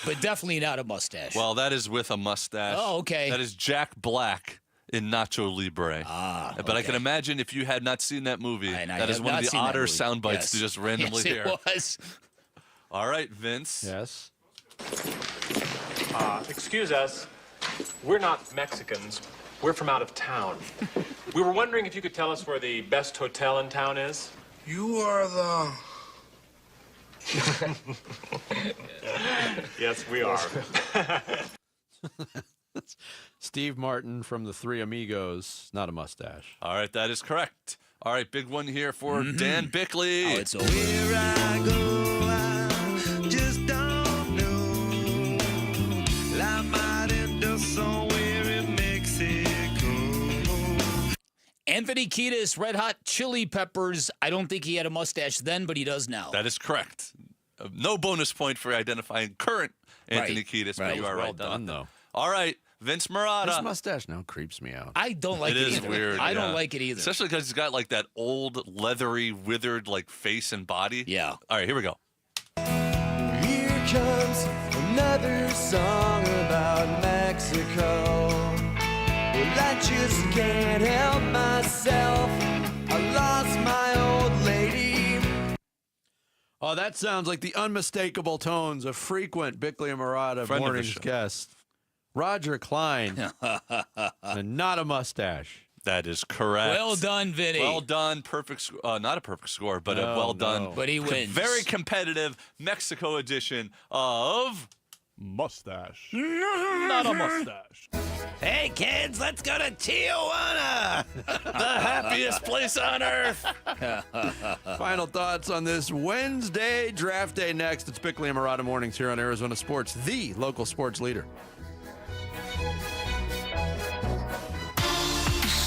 But definitely not a mustache. Well, that is with a mustache. Oh, okay. That is Jack Black in Nacho Libre. But I can imagine if you had not seen that movie, that is one of the odder sound bites to just randomly hear. Yes, it was. All right, Vince. Yes. Excuse us. We're not Mexicans. We're from out of town. We were wondering if you could tell us where the best hotel in town is. You are the... Yes, we are. Steve Martin from the Three Amigos. Not a mustache. All right, that is correct. All right, big one here for Dan Bickley. Oh, it's over. Where I go, I just don't know. I might end up somewhere in Mexico. Anthony Kiedis, Red Hot Chili Peppers. I don't think he had a mustache then, but he does now. That is correct. No bonus point for identifying current Anthony Kiedis, but you are Well right. done, though. All right, Vince Marotta. This mustache now creeps me out. I don't like it, It is either. weird. I don't yeah. like it either. Especially because he's got like that old, leathery, withered like face and body. Yeah. All right, here we go. Here comes another song about Mexico. Well, I just can't help myself. I lost my old lady. Oh, that sounds like the unmistakable tones of frequent Bickley and Marotta Friend of the morning's show. guest, Roger Klein, and not a mustache. That is correct. Well done, Vinny. Well done. Perfect. Not a perfect score, but a well done. But he wins. Very competitive Mexico edition of Mustache. Not a mustache. Hey, kids, let's go to Tijuana. The happiest place on earth. Final thoughts on this Wednesday draft day next. It's Bickley and Marotta mornings here on Arizona Sports, the local sports leader.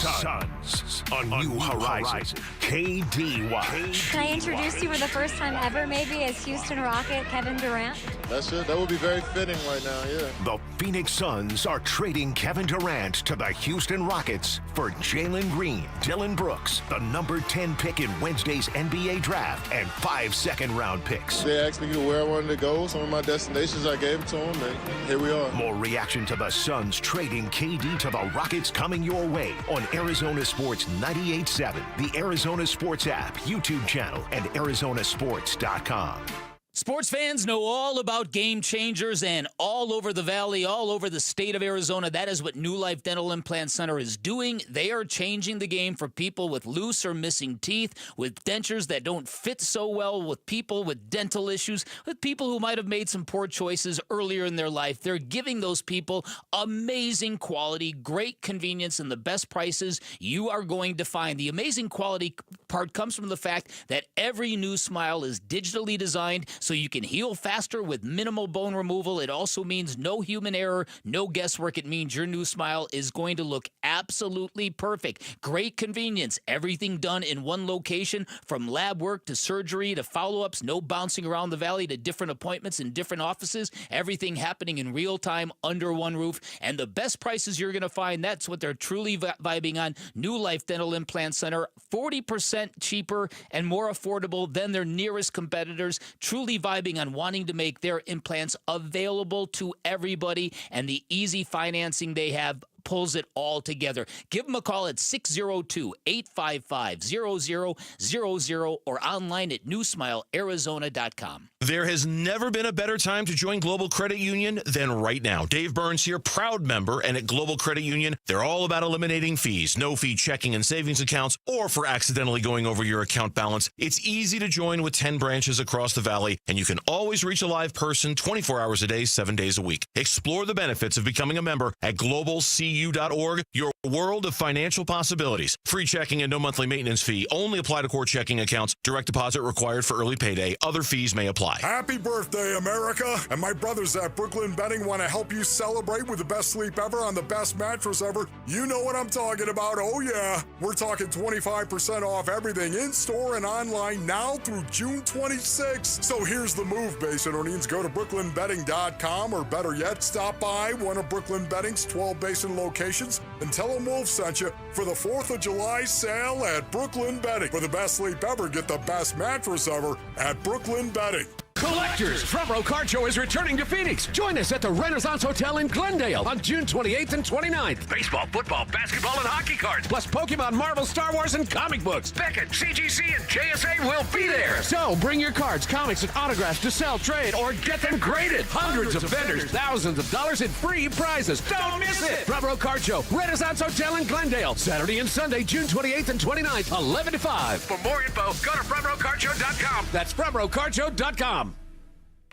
Suns on New Horizon. KD Watch. Can I introduce you for the first time ever, maybe, as Houston Rocket Kevin Durant? That's it. That would be very fitting right now, yeah. The Phoenix Suns are trading Kevin Durant to the Houston Rockets for Jalen Green, Dylan Brooks, the number 10 pick in Wednesday's NBA draft, and 5 second-round picks. They asked me where I wanted to go, some of my destinations, I gave it to them, and here we are. More reaction to the Suns trading KD to the Rockets coming your way on Arizona Sports 98.7, the Arizona Sports app, YouTube channel, and ArizonaSports.com. Sports fans know all about game changers, and all over the valley, all over the state of Arizona, that is what New Life Dental Implant Center is doing. They are changing the game for people with loose or missing teeth, with dentures that don't fit so well, with people with dental issues, with people who might have made some poor choices earlier in their life. They're giving those people amazing quality, great convenience, and the best prices you are going to find. The amazing quality part comes from the fact that every new smile is digitally designed so you can heal faster with minimal bone removal. It also means no human error, no guesswork. It means your new smile is going to look absolutely perfect. Great convenience. Everything done in one location, from lab work to surgery to follow-ups, no bouncing around the valley to different appointments in different offices. Everything happening in real time under one roof. And the best prices you're going to find, that's what they're truly vibing on. New Life Dental Implant Center, 40% 50% cheaper and more affordable than their nearest competitors, truly vibing on wanting to make their implants available to everybody, and the easy financing they have pulls it all together. Give them a call at 602-855-0000 or online at newsmilearizona.com. There has never been a better time to join Global Credit Union than right now. Dave Burns here, proud member, and at Global Credit Union, they're all about eliminating fees, no-fee checking and savings accounts, or for accidentally going over your account balance. It's easy to join with 10 branches across the valley, and you can always reach a live person 24 hours a day, 7 days a week. Explore the benefits of becoming a member at globalcu.org, your world of financial possibilities. Free checking and no monthly maintenance fee. Only apply to core checking accounts. Direct deposit required for early payday. Other fees may apply. Happy birthday, America! And my brothers at Brooklyn Bedding want to help you celebrate with the best sleep ever on the best mattress ever. You know what I'm talking about. Oh, yeah. We're talking 25% off everything in-store and online now through June 26th. So here's the move, Basinonians. Go to brooklynbedding.com, or better yet, stop by one of Brooklyn Bedding's 12 Basin locations and tell them Wolf sent you for the 4th of July sale at Brooklyn Bedding. For the best sleep ever, get the best mattress ever at Brooklyn Bedding. Collectors, Front Row Card Show is returning to Phoenix. Join us at the Renaissance Hotel in Glendale on June 28th and 29th. Baseball, football, basketball, and hockey cards, plus Pokemon, Marvel, Star Wars, and comic books. Beckett, CGC, and JSA will be there. So bring your cards, comics, and autographs to sell, trade, or get them graded. Hundreds of vendors, thousands of dollars in free prizes. Don't miss it. Front Row Card Show, Renaissance Hotel in Glendale, Saturday and Sunday, June 28th and 29th, 11 to 5. For more info, go to frontrowcardshow.com. That's frontrowcardshow.com.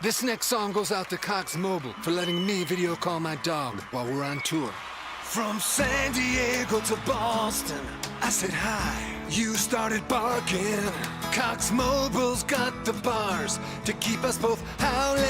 This next song goes out to Cox Mobile for letting me video call my dog while we're on tour. From San Diego to Boston, I said hi. You started barking. Cox Mobile's got the bars to keep us both howling.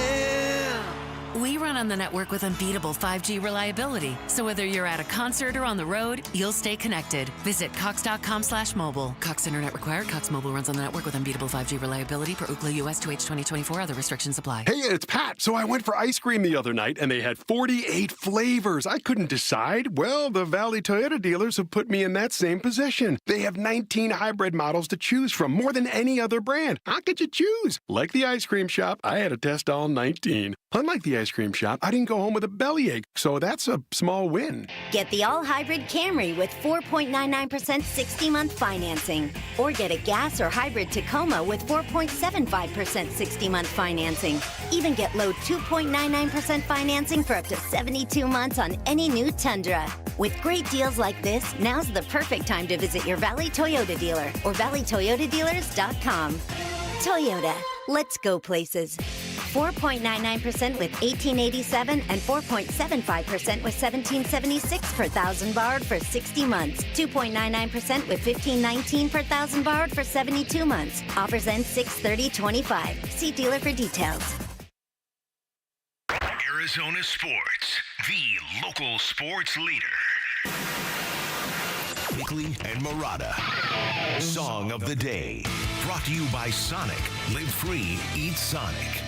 We run on the network with unbeatable 5G reliability. So whether you're at a concert or on the road, you'll stay connected. Visit cox.com/mobile. Cox Internet required. Cox Mobile runs on the network with unbeatable 5G reliability per Ookla US 2H 2024. Other restrictions apply. Hey, it's Pat. So I went for ice cream the other night, and they had 48 flavors. I couldn't decide. Well, the Valley Toyota dealers have put me in that same position. They have 19 hybrid models to choose from, more than any other brand. How could you choose? Like the ice cream shop, I had to test all 19. Unlike the ice cream shop, I didn't go home with a bellyache, so that's a small win. Get the all-hybrid Camry with 4.99% 60-month financing. Or get a gas or hybrid Tacoma with 4.75% 60-month financing. Even get low 2.99% financing for up to 72 months on any new Tundra. With great deals like this, now's the perfect time to visit your Valley Toyota dealer or valleytoyotadealers.com. Toyota, let's go places. 4.99% with 1887 and 4.75% with 1776 per thousand borrowed for 60 months. 2.99% with 1519 per thousand borrowed for 72 months. Offers end 6/30/25. See dealer for details. Arizona Sports, the local sports leader. Bickley and Murata. Song of the Day. Brought to you by Sonic. Live free, eat Sonic.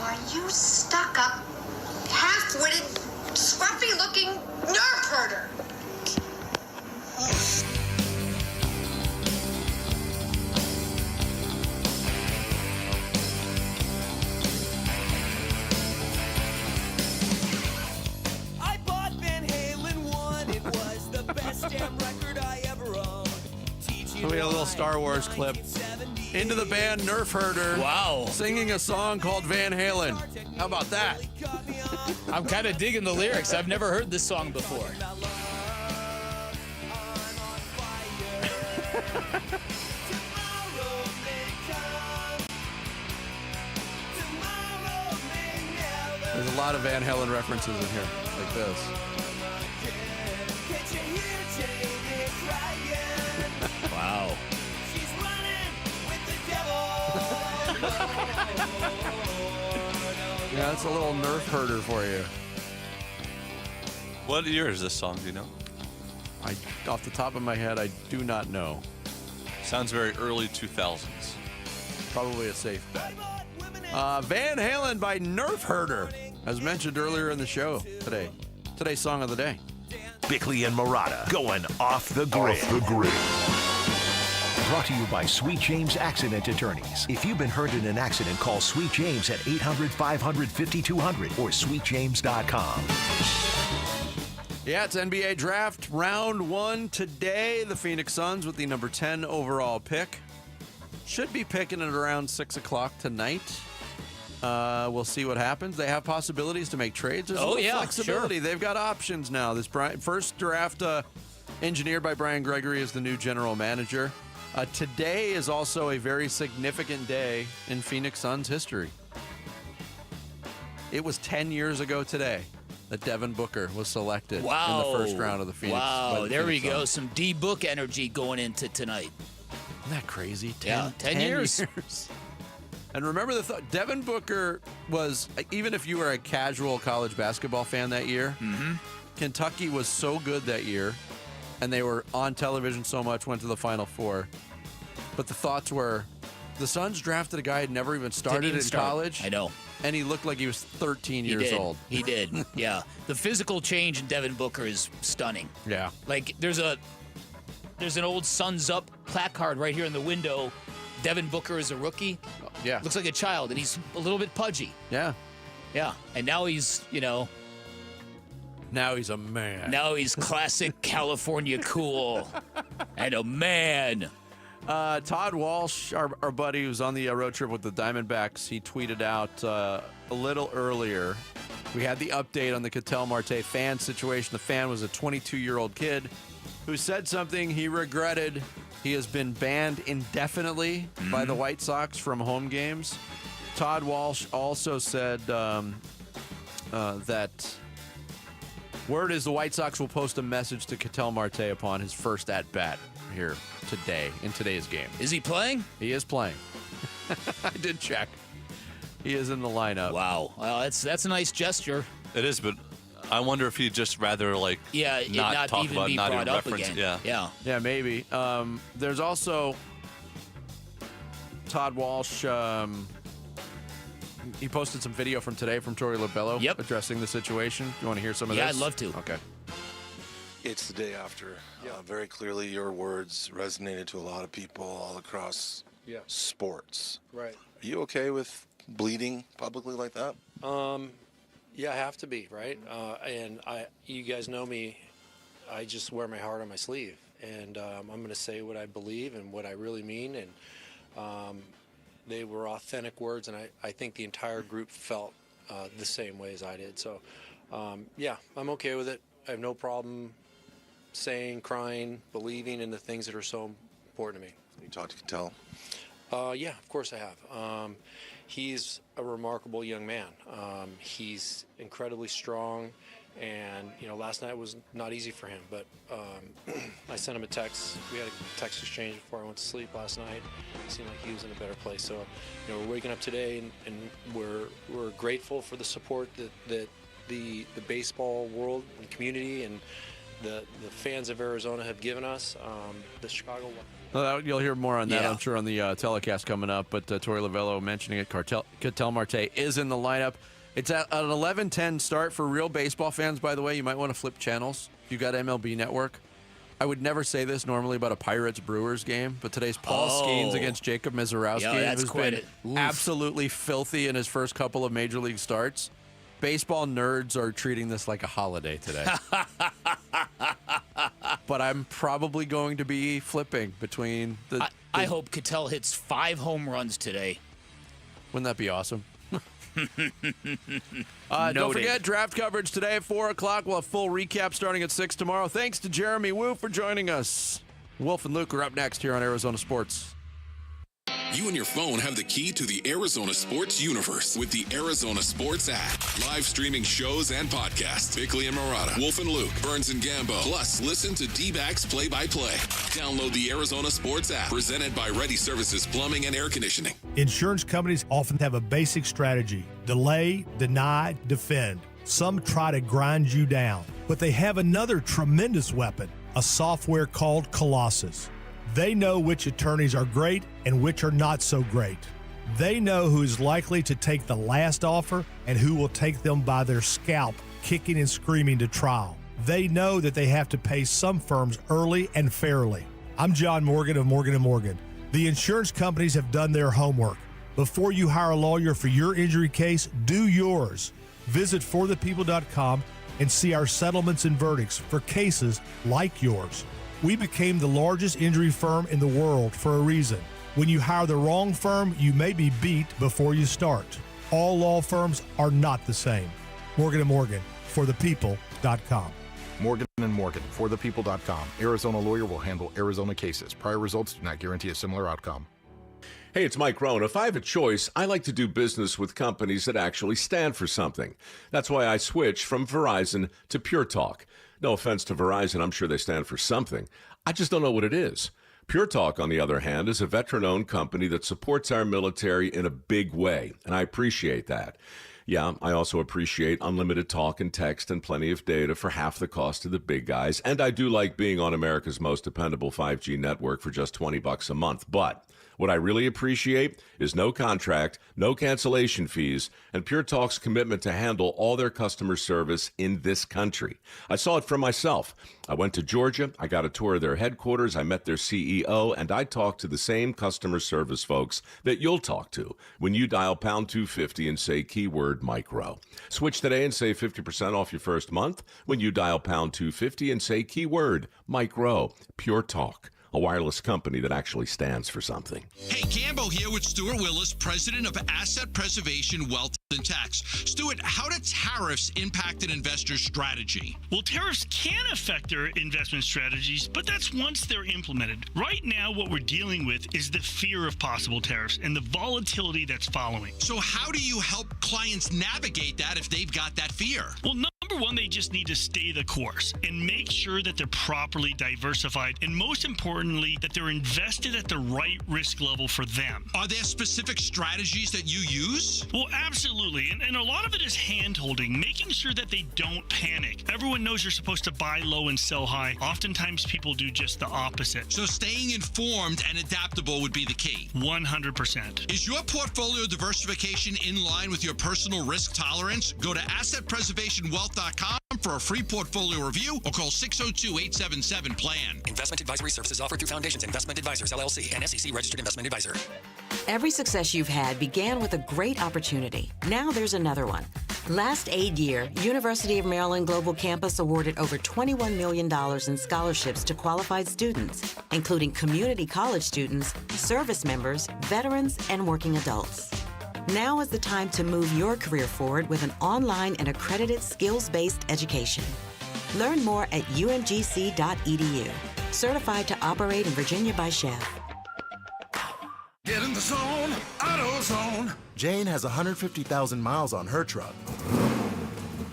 Are you stuck-up, half-witted, scruffy-looking nerve herder? I bought Van Halen 1. It was the best damn record I ever owned. We got a little Star Wars clip. Into the band Nerf Herder. Wow. Singing a song called Van Halen. How about that? I'm kind of digging the lyrics. I've never heard this song before. There's a lot of Van Halen references in here, like this. Wow. Yeah, that's a little Nerf Herder for you. What year is this song, do you know? Off the top of my head, I do not know. Sounds very early 2000s. Probably a safe bet. Van Halen by Nerf Herder, as mentioned earlier in the show today. Today's song of the day. Bickley and Murata going off the grid. Brought to you by Sweet James Accident Attorneys. If you've been hurt in an accident, call Sweet James at 800-500-5200 or sweetjames.com. Yeah, it's NBA Draft Round 1 today. The Phoenix Suns with the number 10 overall pick. Should be picking it around 6 o'clock tonight. We'll see what happens. They have possibilities to make trades. There's a little flexibility. Sure. They've got options now. This first draft engineered by Brian Gregory is the new general manager. Today is also a very significant day in Phoenix Suns history. It was 10 years ago today that Devin Booker was selected in the first round of the Phoenix. Wow, there we go. Suns. Some D-Book energy going into tonight. Isn't that crazy? 10 years. And remember Devin Booker was, even if you were a casual college basketball fan that year, Kentucky was so good that year, and they were on television so much, went to the Final Four. But the thoughts were, the Suns drafted a guy who had never even started in college. I know. And he looked like he was 13 years old. He did, yeah. The physical change in Devin Booker is stunning. Yeah. Like, there's an old Suns Up placard right here in the window. Devin Booker is a rookie. Yeah. Looks like a child, and he's a little bit pudgy. Yeah. Yeah. And now he's, Now he's a man. Now he's classic California cool. And a man. Todd Walsh, our buddy who's on the road trip with the Diamondbacks, he tweeted out a little earlier. We had the update on the Ketel Marte fan situation. The fan was a 22-year-old kid who said something he regretted. He has been banned indefinitely by the White Sox from home games. Todd Walsh also said that word is the White Sox will post a message to Ketel Marte upon his first at-bat here today, in today's game. Is he playing? He is playing. I did check. He is in the lineup. Wow. Well, that's a nice gesture. It is, but I wonder if he'd just rather not talk even about, be not brought even up reference. again. Yeah, maybe. There's also Todd Walsh. He posted some video from today from Torey Lavell addressing the situation. You want to hear some of this? Yeah, I'd love to. Okay. It's the day after. Very clearly, your words resonated to a lot of people all across sports. Right. Are you okay with bleeding publicly like that? Yeah, I have to be, right? And you guys know me. I just wear my heart on my sleeve, and I'm going to say what I believe and what I really mean. And they were authentic words, and I think the entire group felt the same way as I did. So, yeah, I'm okay with it. I have no problem saying, crying, believing in the things that are so important to me. You talked to Ketel? Yeah, of course I have. He's a remarkable young man. He's incredibly strong, and last night was not easy for him. But I sent him a text. We had a text exchange before I went to sleep last night. It seemed like he was in a better place. So, we're waking up today, and we're grateful for the support that the baseball world and community and the fans of Arizona have given us. The Chicago. Well, you'll hear more on that, I'm sure, on the telecast coming up. But Torey Lavell mentioning it, Ketel Marte is in the lineup. It's at an 11:10 start for real baseball fans, by the way. You might want to flip channels if you've got MLB Network. I would never say this normally about a Pirates-Brewers game, but today's Paul Skeens against Jacob Mizorowski, who's been absolutely filthy in his first couple of Major League starts. Baseball nerds are treating this like a holiday today. But I'm probably going to be flipping between the... I hope Ketel hits 5 home runs today. Wouldn't that be awesome? Don't forget, draft coverage today at 4 o'clock. We'll have full recap starting at 6 tomorrow. Thanks to Jeremy Woo for joining us. Wolf and Luke are up next here on Arizona Sports. You and your phone have the key to the Arizona sports universe with the Arizona Sports app. Live streaming shows and podcasts. Bickley and Murata, Wolf and Luke, Burns and Gambo. Plus, listen to Dbacks play-by-play. Download the Arizona Sports app. Presented by Ready Services Plumbing and Air Conditioning. Insurance companies often have a basic strategy: delay, deny, defend. Some try to grind you down, but they have another tremendous weapon: a software called Colossus. They know which attorneys are great and which are not so great. They know who is likely to take the last offer and who will take them by their scalp, kicking and screaming to trial. they know that they have to pay some firms early and fairly. I'm John Morgan of Morgan & Morgan. The insurance companies have done their homework. Before you hire a lawyer for your injury case, do yours. Visit forthepeople.com and see our settlements and verdicts for cases like yours. We became the largest injury firm in the world for a reason. When you hire the wrong firm, you may be beat before you start. All law firms are not the same. Morgan & Morgan, forthepeople.com. Morgan & Morgan, forthepeople.com. Arizona lawyer will handle Arizona cases. Prior results do not guarantee a similar outcome. Hey, it's Mike Rohn. If I have a choice, I like to do business with companies that actually stand for something. That's why I switched from Verizon to Pure Talk. No offense to Verizon, I'm sure they stand for something. I just don't know what it is. Pure Talk, on the other hand, is a veteran-owned company that supports our military in a big way, and I appreciate that. Yeah, I also appreciate unlimited talk and text and plenty of data for half the cost of the big guys, and I do like being on America's most dependable 5G network for just $20 a month, but what I really appreciate is no contract, no cancellation fees, and Pure Talk's commitment to handle all their customer service in this country. I saw it for myself. I went to Georgia, I got a tour of their headquarters, I met their CEO, and I talked to the same customer service folks that you'll talk to when you dial pound 250 and say keyword micro. Switch today and save 50% off your first month when you dial pound 250 and say keyword micro. Pure Talk, a wireless company that actually stands for something. Hey, Gambo here with Stuart Willis, president of Asset Preservation Wealth and Tax. Stuart, how do tariffs impact an investor's strategy? Well, tariffs can affect their investment strategies, but that's once they're implemented. Right now, what we're dealing with is the fear of possible tariffs and the volatility that's following. So how do you help clients navigate that if they've got that fear? Well, number one, they just need to stay the course and make sure that they're properly diversified, and most importantly, that they're invested at the right risk level for them. Are there specific strategies that you use? Well, absolutely. And a lot of it is hand-holding, making sure that they don't panic. Everyone knows you're supposed to buy low and sell high. Oftentimes, people do just the opposite. So staying informed and adaptable would be the key. 100%. Is your portfolio diversification in line with your personal risk tolerance? Go to assetpreservationwealth.com for a free portfolio review or call 602-877-PLAN. Investment advisory services offered through Foundations Investment Advisors, LLC, and SEC registered investment advisor. Every success you've had began with a great opportunity. Now there's another one. Last aid year, University of Maryland Global Campus awarded over $21 million in scholarships to qualified students, including community college students, service members, veterans, and working adults. Now is the time to move your career forward with an online and accredited skills-based education. Learn more at umgc.edu. Certified to operate in Virginia by Chef. Get in the zone, AutoZone. Jane has 150,000 miles on her truck,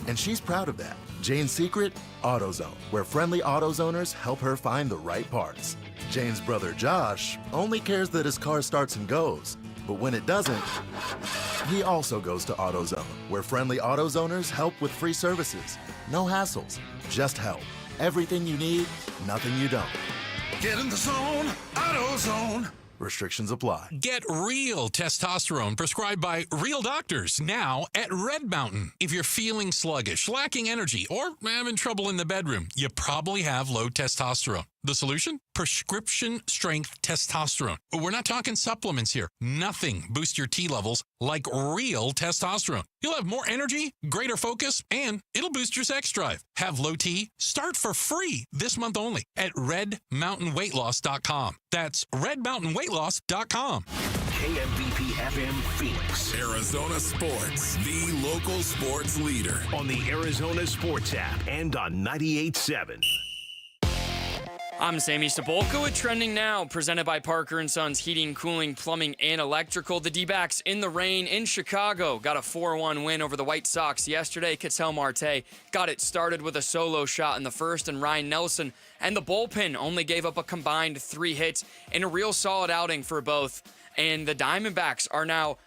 and she's proud of that. Jane's secret? AutoZone, where friendly AutoZoners help her find the right parts. Jane's brother Josh only cares that his car starts and goes, but when it doesn't, he also goes to AutoZone, where friendly AutoZoners help with free services. No hassles, just help. Everything you need, nothing you don't. Get in the zone, AutoZone. Restrictions apply. Get real testosterone prescribed by real doctors now at Red Mountain. If you're feeling sluggish, lacking energy, or having trouble in the bedroom, you probably have low testosterone. The solution? Prescription strength testosterone. We're not talking supplements here. Nothing boosts your T levels like real testosterone. You'll have more energy, greater focus, and it'll boost your sex drive. Have low T? Start for free this month only at redmountainweightloss.com. That's redmountainweightloss.com. KMVP FM Phoenix. Arizona Sports, the local sports leader. On the Arizona Sports app and on 98.7. I'm Sammy Sabolka with Trending Now, presented by Parker & Sons Heating, Cooling, Plumbing, and Electrical. The Dbacks in the rain in Chicago got a 4-1 win over the White Sox yesterday. Ketel Marte got it started with a solo shot in the first, and Ryan Nelson and the bullpen only gave up a combined 3 hits in a real solid outing for both. And the Diamondbacks are now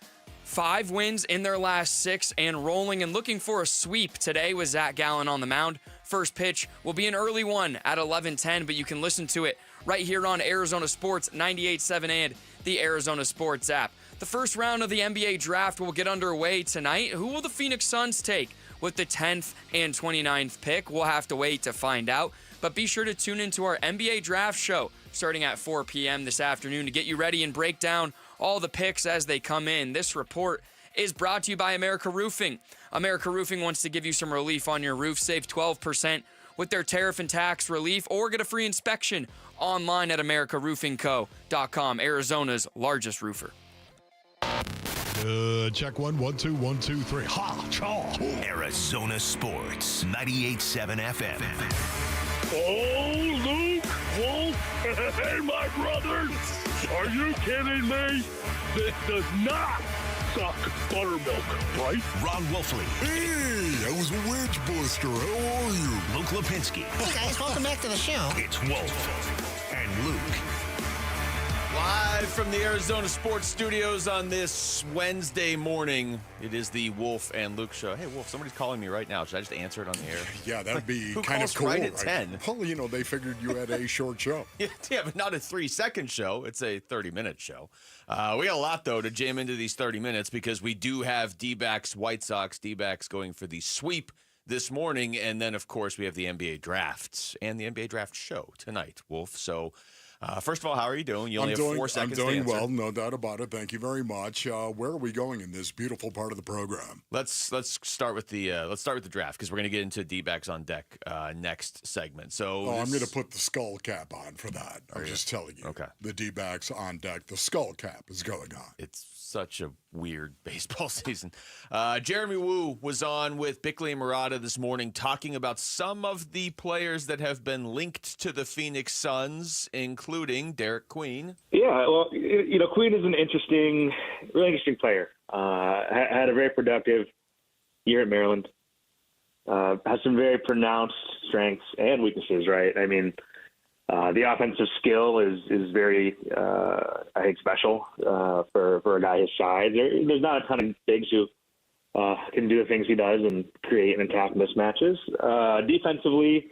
5 wins in their last 6 and rolling and looking for a sweep today with Zach Gallen on the mound. First pitch will be an early one at 11:10, but you can listen to it right here on Arizona Sports 98.7 and the Arizona Sports app. The first round of the NBA draft will get underway tonight. Who will the Phoenix Suns take? with the 10th and 29th pick? We'll have to wait to find out. But be sure to tune into our NBA Draft Show starting at 4 p.m. this afternoon to get you ready and break down all the picks as they come in. This report is brought to you by America Roofing. America Roofing wants to give you some relief on your roof. Save 12% with their tariff and tax relief, or get a free inspection online at americaroofingco.com, Arizona's largest roofer. Check 1, 1, 2, 1, 2, 3. Ha! Chaw! Arizona Sports, 98.7 FM. Oh, Luke, Wolf, hey, my brother, are you kidding me? This does not suck buttermilk, right? Ron Wolfley. Hey, I was a wedge buster. How are you? Luke Lipinski. Hey, guys, welcome back to the show. It's Wolf and Luke. Live from the Arizona Sports Studios on this Wednesday morning, it is the Wolf and Luke show. Hey, Wolf, somebody's calling me right now. Should I just answer it on the air? Yeah, that'd be Who kind of calls cool. right at 10? Well, you know, they figured you had a short show. Yeah, but not a 3-second show. It's a 30-minute show. We got a lot, though, to jam into these 30 minutes because we do have Dbacks, White Sox, Dbacks going for the sweep this morning. And then, of course, we have the NBA drafts and the NBA draft show tonight, Wolf. So, first of all, how are you doing? You only have 4 seconds to answer. I'm doing well, no doubt about it. Thank you very much. Where are we going in this beautiful part of the program? Let's start with the draft because we're going to get into D-backs on deck next segment. So I'm going to put the skull cap on for that. I'm just telling you. Okay. The D-backs on deck. The skull cap is going on. It's such a weird baseball season. Jeremy Woo was on with Bickley and Murata this morning talking about some of the players that have been linked to the Phoenix Suns, including Derek Queen. Yeah, well, you know, Queen is really interesting player. Had a very productive year at Maryland. Has some very pronounced strengths and weaknesses, right? I mean, the offensive skill is very, I think, special for a guy his size. There's not a ton of bigs who can do the things he does and create and attack mismatches. Defensively,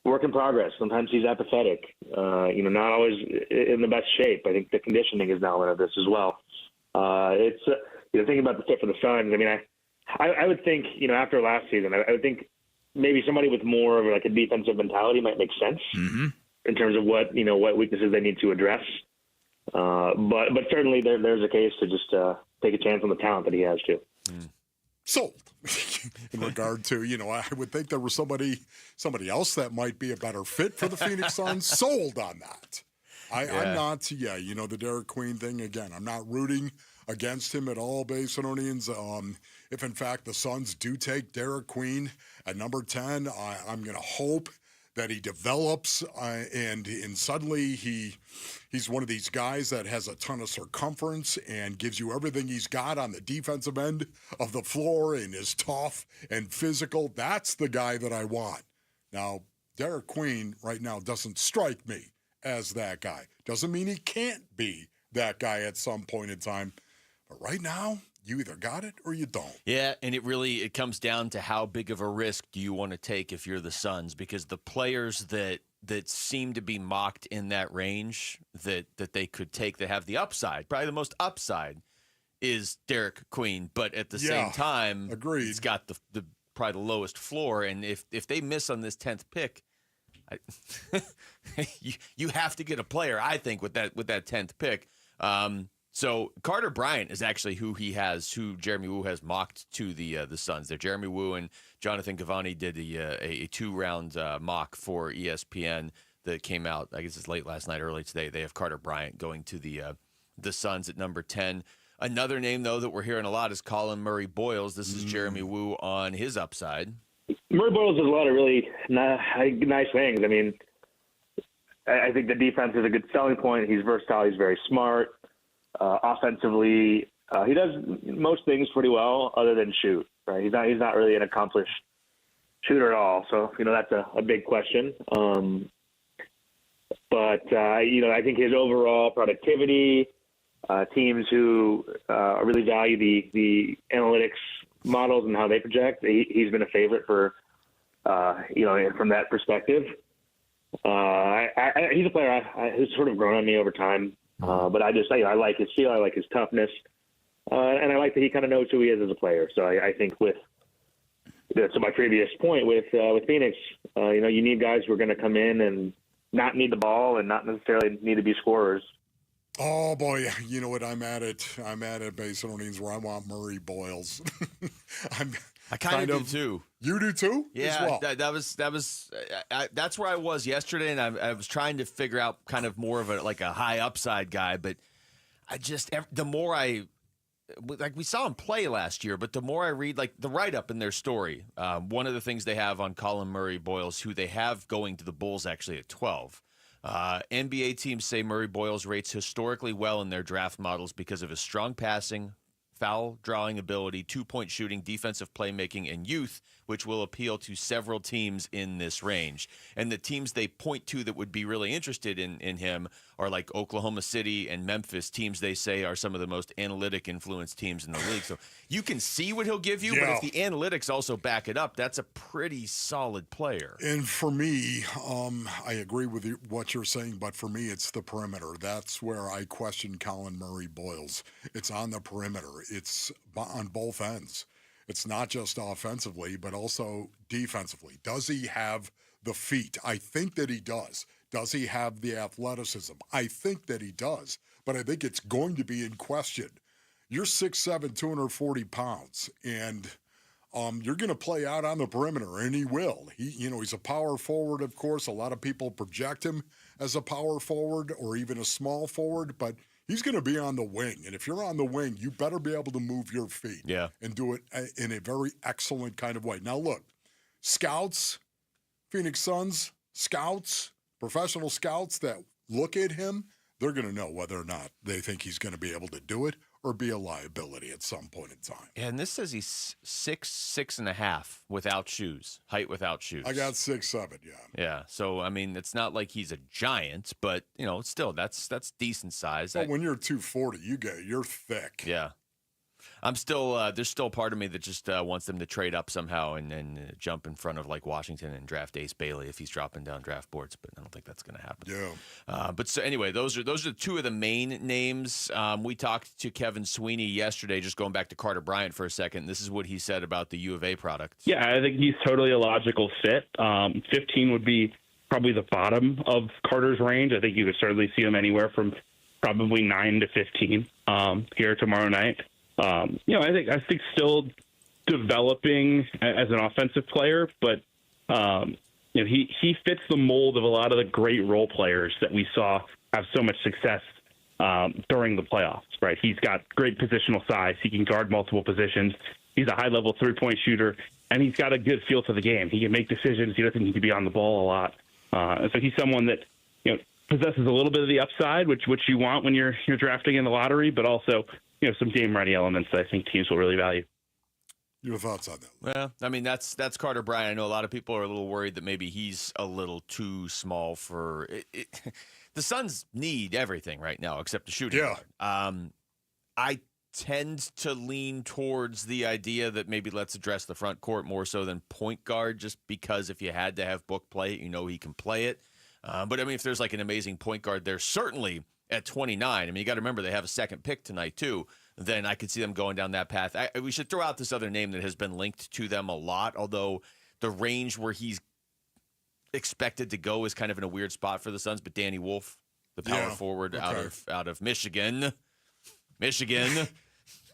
work in progress. Sometimes he's apathetic. Not always in the best shape. I think the conditioning is an element of this as well. Thinking about the fit for the Suns. I mean, I would think, after last season, I would think maybe somebody with more of like a defensive mentality might make sense. Mm-hmm. In terms of what weaknesses they need to address. But certainly there's a case to just take a chance on the talent that he has too. Sold. In regard to, I would think there was somebody else that might be a better fit for the Phoenix Suns. Sold on that. I'm not, the Derek Queen thing, again, I'm not rooting against him at all, Basinonians. If in fact the Suns do take Derek Queen at number 10, I'm going to hope that he develops and suddenly he's one of these guys that has a ton of circumference and gives you everything he's got on the defensive end of the floor and is tough and physical. That's the guy that I want. Now, Derek Queen right now doesn't strike me as that guy. Doesn't mean he can't be that guy at some point in time. But right now, you either got it or you don't. Yeah, and it comes down to how big of a risk do you want to take if you're the Suns, because the players that seem to be mocked in that range that they could take that have the upside, probably the most upside is Derek Queen, but at the same time, agreed. He's got the probably the lowest floor, and if they miss on this 10th pick, you have to get a player, I think, with that 10th pick. So Carter Bryant is actually who Jeremy Woo has mocked to the Suns. There, Jeremy Woo and Jonathan Cavani did a 2-round mock for ESPN that came out. I guess it's late last night, early today. They have Carter Bryant going to the Suns at number 10. Another name though that we're hearing a lot is Colin Murray Boyles. This is Jeremy Woo on his upside. Murray Boyles does a lot of really nice things. I mean, I think the defense is a good selling point. He's versatile. He's very smart. Offensively, he does most things pretty well other than shoot, right? He's not really an accomplished shooter at all. So, that's a big question. But I think his overall productivity, teams who really value the analytics models and how they project, he's been a favorite for, from that perspective. He's a player who's sort of grown on me over time. But I like his feel, I like his toughness, and I like that he kind of knows who he is as a player. So I think with to my previous point with Phoenix, you need guys who are going to come in and not need the ball and not necessarily need to be scorers. Oh boy, you know what? I'm at it based on where I want Murray Boyles. I kind of do too. You do too? Yeah, as well. that's where I was yesterday, and I was trying to figure out kind of more of a high upside guy, but the more we saw him play last year, but the more I read the write-up in their story, one of the things they have on Colin Murray Boyles, who they have going to the Bulls actually at 12. NBA teams say Murray Boyles rates historically well in their draft models because of his strong passing, foul drawing ability, two-point shooting, defensive playmaking, and youth, which will appeal to several teams in this range. And the teams they point to that would be really interested in him are like Oklahoma City and Memphis, teams they say are some of the most analytic influenced teams in the league. So you can see what he'll give you, but if the analytics also back it up, that's a pretty solid player. And for me, I agree with what you're saying, but for me, it's the perimeter. That's where I question Colin Murray Boyles. It's on the perimeter. It's on both ends. It's not just offensively, but also defensively. Does he have the feet? I think that he does. Does he have the athleticism? I think that he does, but I think it's going to be in question. You're 6'7", 240 pounds, and you're going to play out on the perimeter, and he will. He's a power forward, of course. A lot of people project him as a power forward or even a small forward, but he's going to be on the wing. And if you're on the wing, you better be able to move your feet and do it in a very excellent kind of way. Now, look, scouts, Phoenix Suns, scouts, professional scouts that look at him, they're going to know whether or not they think he's going to be able to do it or be a liability at some point in time. And this says he's 6'6.5" without shoes, height without shoes. I got 6'7", yeah. Yeah, so I mean, it's not like he's a giant, but still that's decent size. Well, when you're 240, you're thick. Yeah. I'm still there's still part of me that just wants them to trade up somehow and jump in front of Washington and draft Ace Bailey if he's dropping down draft boards, but I don't think that's going to happen. Yeah. But so anyway, those are two of the main names. We talked to Kevin Sweeney yesterday, just going back to Carter Bryant for a second. This is what he said about the U of A product. Yeah, I think he's totally a logical fit. 15 would be probably the bottom of Carter's range. I think you could certainly see him anywhere from probably 9 to 15 here tomorrow night. I think still developing as an offensive player, but he fits the mold of a lot of the great role players that we saw have so much success during the playoffs. Right, he's got great positional size. He can guard multiple positions. He's a high-level three-point shooter, and he's got a good feel for the game. He can make decisions. He doesn't need to be on the ball a lot. And so he's someone that possesses a little bit of the upside, which you want when you're drafting in the lottery, but also some game-ready elements that I think teams will really value. Your thoughts on that? Well, I mean, that's Carter Bryant. I know a lot of people are a little worried that maybe he's a little too small for it. The Suns need everything right now except the shooting guard. I tend to lean towards the idea that maybe let's address the front court more so than point guard, just because if you had to have Book play it, he can play it. But, I mean, if there's an amazing point guard there, certainly – at 29, I mean, you got to remember they have a second pick tonight too. Then I could see them going down that path. We should throw out this other name that has been linked to them a lot, although the range where he's expected to go is kind of in a weird spot for the Suns. But Danny Wolf, the power forward out of Michigan.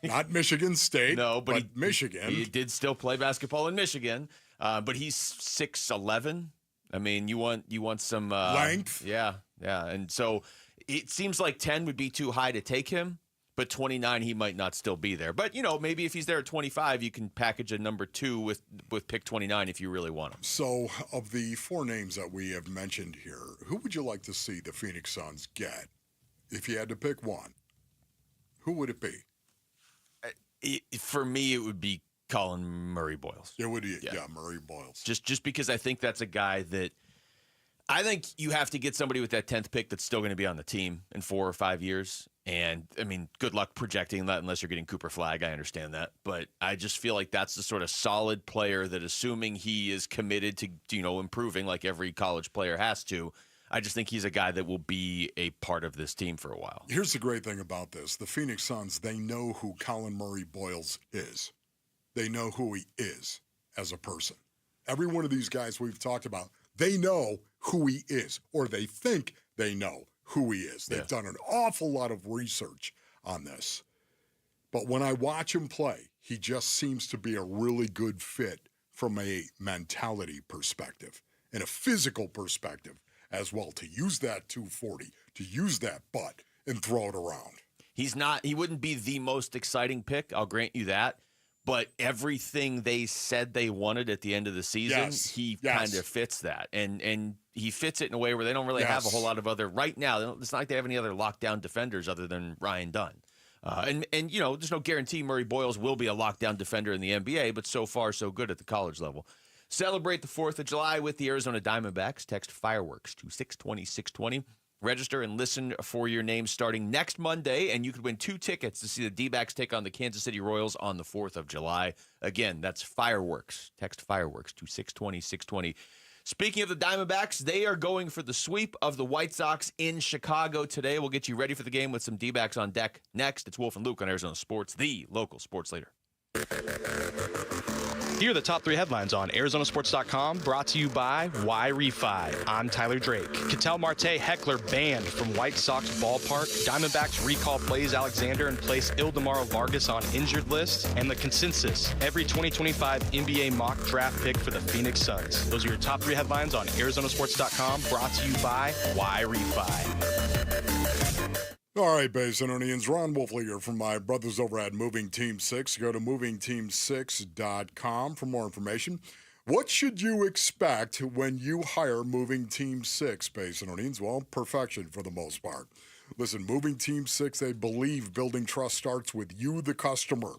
Not Michigan State, but Michigan. He did still play basketball in Michigan, but he's 6'11". I mean, you want some length. Yeah, and so. It seems like 10 would be too high to take him, but 29 he might not still be there. But, maybe if he's there at 25, you can package a number 2 with pick 29 if you really want him. So, of the 4 names that we have mentioned here, who would you like to see the Phoenix Suns get? If you had to pick one, who would it be? For me, it would be Colin Murray Boyles. It would be, Murray Boyles. Just because I think that's a guy that I think you have to get somebody with that 10th pick that's still going to be on the team in 4 or 5 years. And, I mean, good luck projecting that unless you're getting Cooper Flagg. I understand that. But I just feel like that's the sort of solid player that, assuming he is committed to, improving like every college player has to, I just think he's a guy that will be a part of this team for a while. Here's the great thing about this. The Phoenix Suns, they know who Colin Murray Boyles is. They know who he is. as a person. Every one of these guys we've talked about, they know who he is, or they think they know who he is. They've done an awful lot of research on this. But when I watch him play, he just seems to be a really good fit from a mentality perspective and a physical perspective as well, to use that 240, to use that butt and throw it around. He wouldn't be the most exciting pick, I'll grant you that. But everything they said they wanted at the end of the season, he kind of fits that. And he fits it in a way where they don't really have a whole lot of other, right now, it's not like they have any other lockdown defenders other than Ryan Dunn. And there's no guarantee Murray Boyles will be a lockdown defender in the NBA, but so far so good at the college level. Celebrate the 4th of July with the Arizona Diamondbacks. Text fireworks to 620-620. Register and listen for your name starting next Monday, and you could win 2 tickets to see the D-backs take on the Kansas City Royals on the 4th of July. Again, that's fireworks. Text fireworks to 620-620. Speaking of the Diamondbacks, they are going for the sweep of the White Sox in Chicago today. We'll get you ready for the game with some D-backs on deck next. It's Wolf and Luke on Arizona Sports, the local sports leader. Here are the top 3 headlines on ArizonaSports.com, brought to you by Y-Refi. I'm Tyler Drake. Marte heckler banned from White Sox ballpark. Diamondbacks recall Blaze Alexander and place Ildemaro Vargas on injured list. And the consensus, every 2025 NBA mock draft pick for the Phoenix Suns. Those are your top 3 headlines on ArizonaSports.com, brought to you by Y-Refi. All right, Basinonians, Ron Wolfley here from my brothers over at Moving Team 6. Go to movingteam6.com for more information. What should you expect when you hire Moving Team 6, Basinonians? Well, perfection for the most part. Listen, Moving Team 6, they believe building trust starts with you, the customer.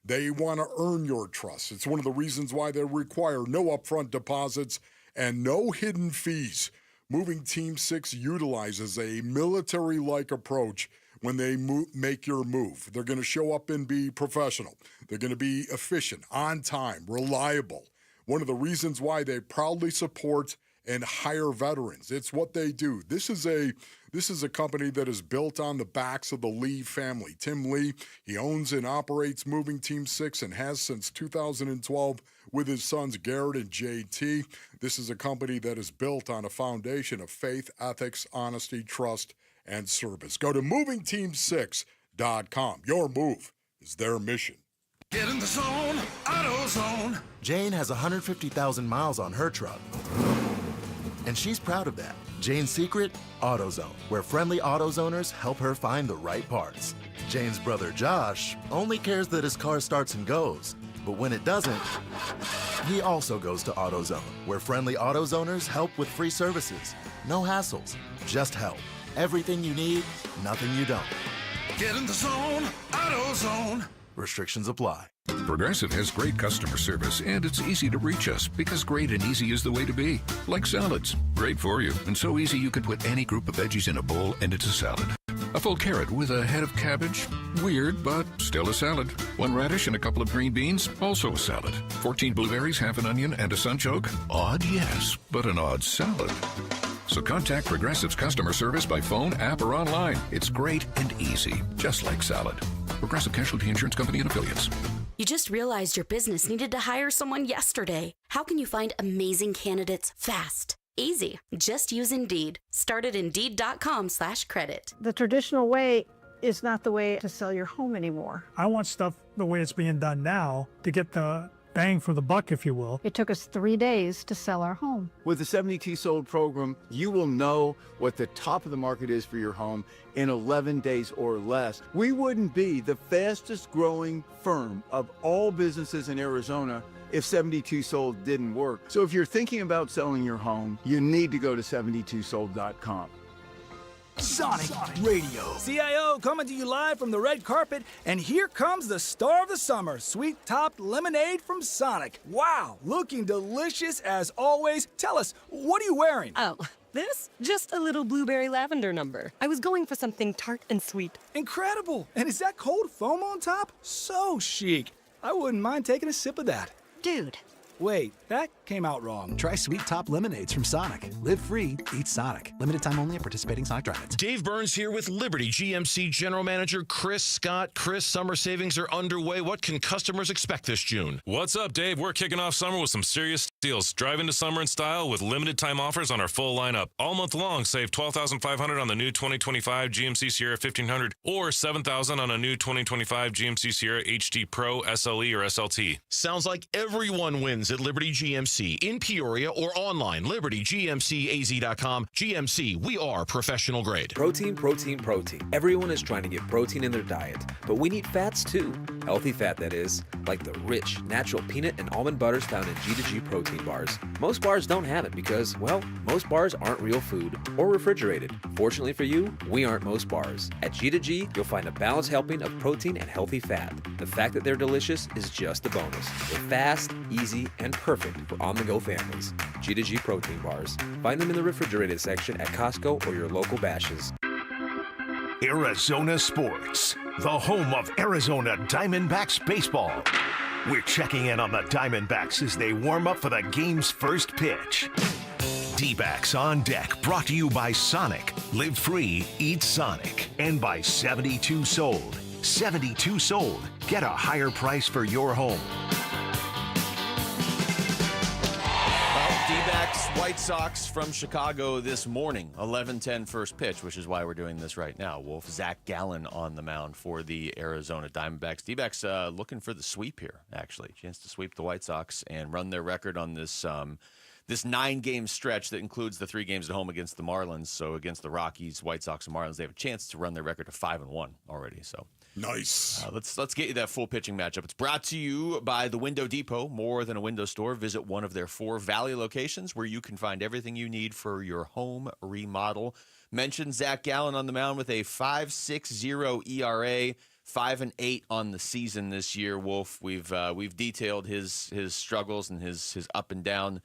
They want to earn your trust. It's one of the reasons why they require no upfront deposits and no hidden fees. Moving Team 6 utilizes a military-like approach when they make your move. They're going to show up and be professional. They're going to be efficient, on time, reliable. One of the reasons why they proudly support and hire veterans. It's what they do. This is a company that is built on the backs of the Lee family. Tim Lee, he owns and operates Moving Team 6 and has since 2012 with his sons Garrett and JT. This is a company that is built on a foundation of faith, ethics, honesty, trust, and service. Go to movingteam6.com. Your move is their mission. Get in the zone, AutoZone. Jane has 150,000 miles on her truck, and she's proud of that. Jane's secret? AutoZone, where friendly AutoZoners help her find the right parts. Jane's brother Josh only cares that his car starts and goes, but when it doesn't, he also goes to AutoZone, where friendly AutoZoners help with free services. No hassles, just help. Everything you need, nothing you don't. Get in the zone, AutoZone. Restrictions apply. Progressive has great customer service, and it's easy to reach us because great and easy is the way to be. Like salads. Great for you, and so easy you can put any group of veggies in a bowl and it's a salad. A full carrot with a head of cabbage? Weird, but still a salad. 1 radish and a couple of green beans? Also a salad. 14 blueberries, half an onion, and a sunchoke? Odd, yes, but an odd salad. So contact Progressive's customer service by phone, app, or online. It's great and easy, just like salad. Progressive Casualty Insurance Company and Affiliates. You just realized your business needed to hire someone yesterday. How can you find amazing candidates fast? Easy. Just use Indeed. Start at Indeed.com/credit. The traditional way is not the way to sell your home anymore. I want stuff the way it's being done now to get the bang for the buck, if you will. It took us 3 days to sell our home. With the 72 Sold program, you will know what the top of the market is for your home in 11 days or less. We wouldn't be the fastest growing firm of all businesses in Arizona if 72 Sold didn't work. So if you're thinking about selling your home, you need to go to 72sold.com. Sonic Radio. CIO coming to you live from the red carpet, and here comes the star of the summer, sweet topped lemonade from Sonic. Wow, looking delicious as always. Tell us, what are you wearing? Oh, this? Just a little blueberry lavender number. I was going for something tart and sweet. Incredible. And is that cold foam on top? So chic. I wouldn't mind taking a sip of that. Dude. Wait, that came out wrong. Try Sweet Top Lemonades from Sonic. Live free, eat Sonic. Limited time only at participating Sonic drive-ins. Dave Burns here with Liberty GMC General Manager Chris Scott. Chris, summer savings are underway. What can customers expect this June? What's up, Dave? We're kicking off summer with some serious deals. Drive into summer in style with limited time offers on our full lineup. All month long, save $12,500 on the new 2025 GMC Sierra 1500 or $7,000 on a new 2025 GMC Sierra HD Pro, SLE, or SLT. Sounds like everyone wins at Liberty GMC in Peoria or online. LibertyGMCAZ.com. GMC, we are professional grade. Protein, protein, protein. Everyone is trying to get protein in their diet, but we need fats too. Healthy fat, that is, like the rich, natural peanut and almond butters found in G2G protein bars. Most bars don't have it because, well, most bars aren't real food or refrigerated. Fortunately for you, we aren't most bars. At G2G, you'll find a balanced helping of protein and healthy fat. The fact that they're delicious is just a bonus. They're fast, easy, and perfect for on-the-go families. G2G protein bars. Find them in the refrigerated section at Costco or your local Bashes. Arizona Sports, the home of Arizona Diamondbacks baseball. We're checking in on the Diamondbacks as they warm up for the game's first pitch. Dbacks on deck, brought to you by Sonic. Live free, eat Sonic. And by 72 Sold. 72 Sold. Get a higher price for your home. D-backs, White Sox from Chicago this morning, 11:10 first pitch, which is why we're doing this right now. Wolf, Zach Gallen on the mound for the Arizona Diamondbacks. D-backs looking for the sweep here, actually. Chance to sweep the White Sox and run their record on this this 9-game stretch that includes the 3 games at home against the Marlins. So against the Rockies, White Sox, and Marlins, they have a chance to run their record to 5-1 already. So nice. Let's get you that full pitching matchup. It's brought to you by the Window Depot, more than a window store. Visit one of their 4 Valley locations where you can find everything you need for your home remodel. Mentioned Zach Gallen on the mound with a 5.60 ERA. 5-8 on the season this year. Wolf, we've detailed his struggles and his up and down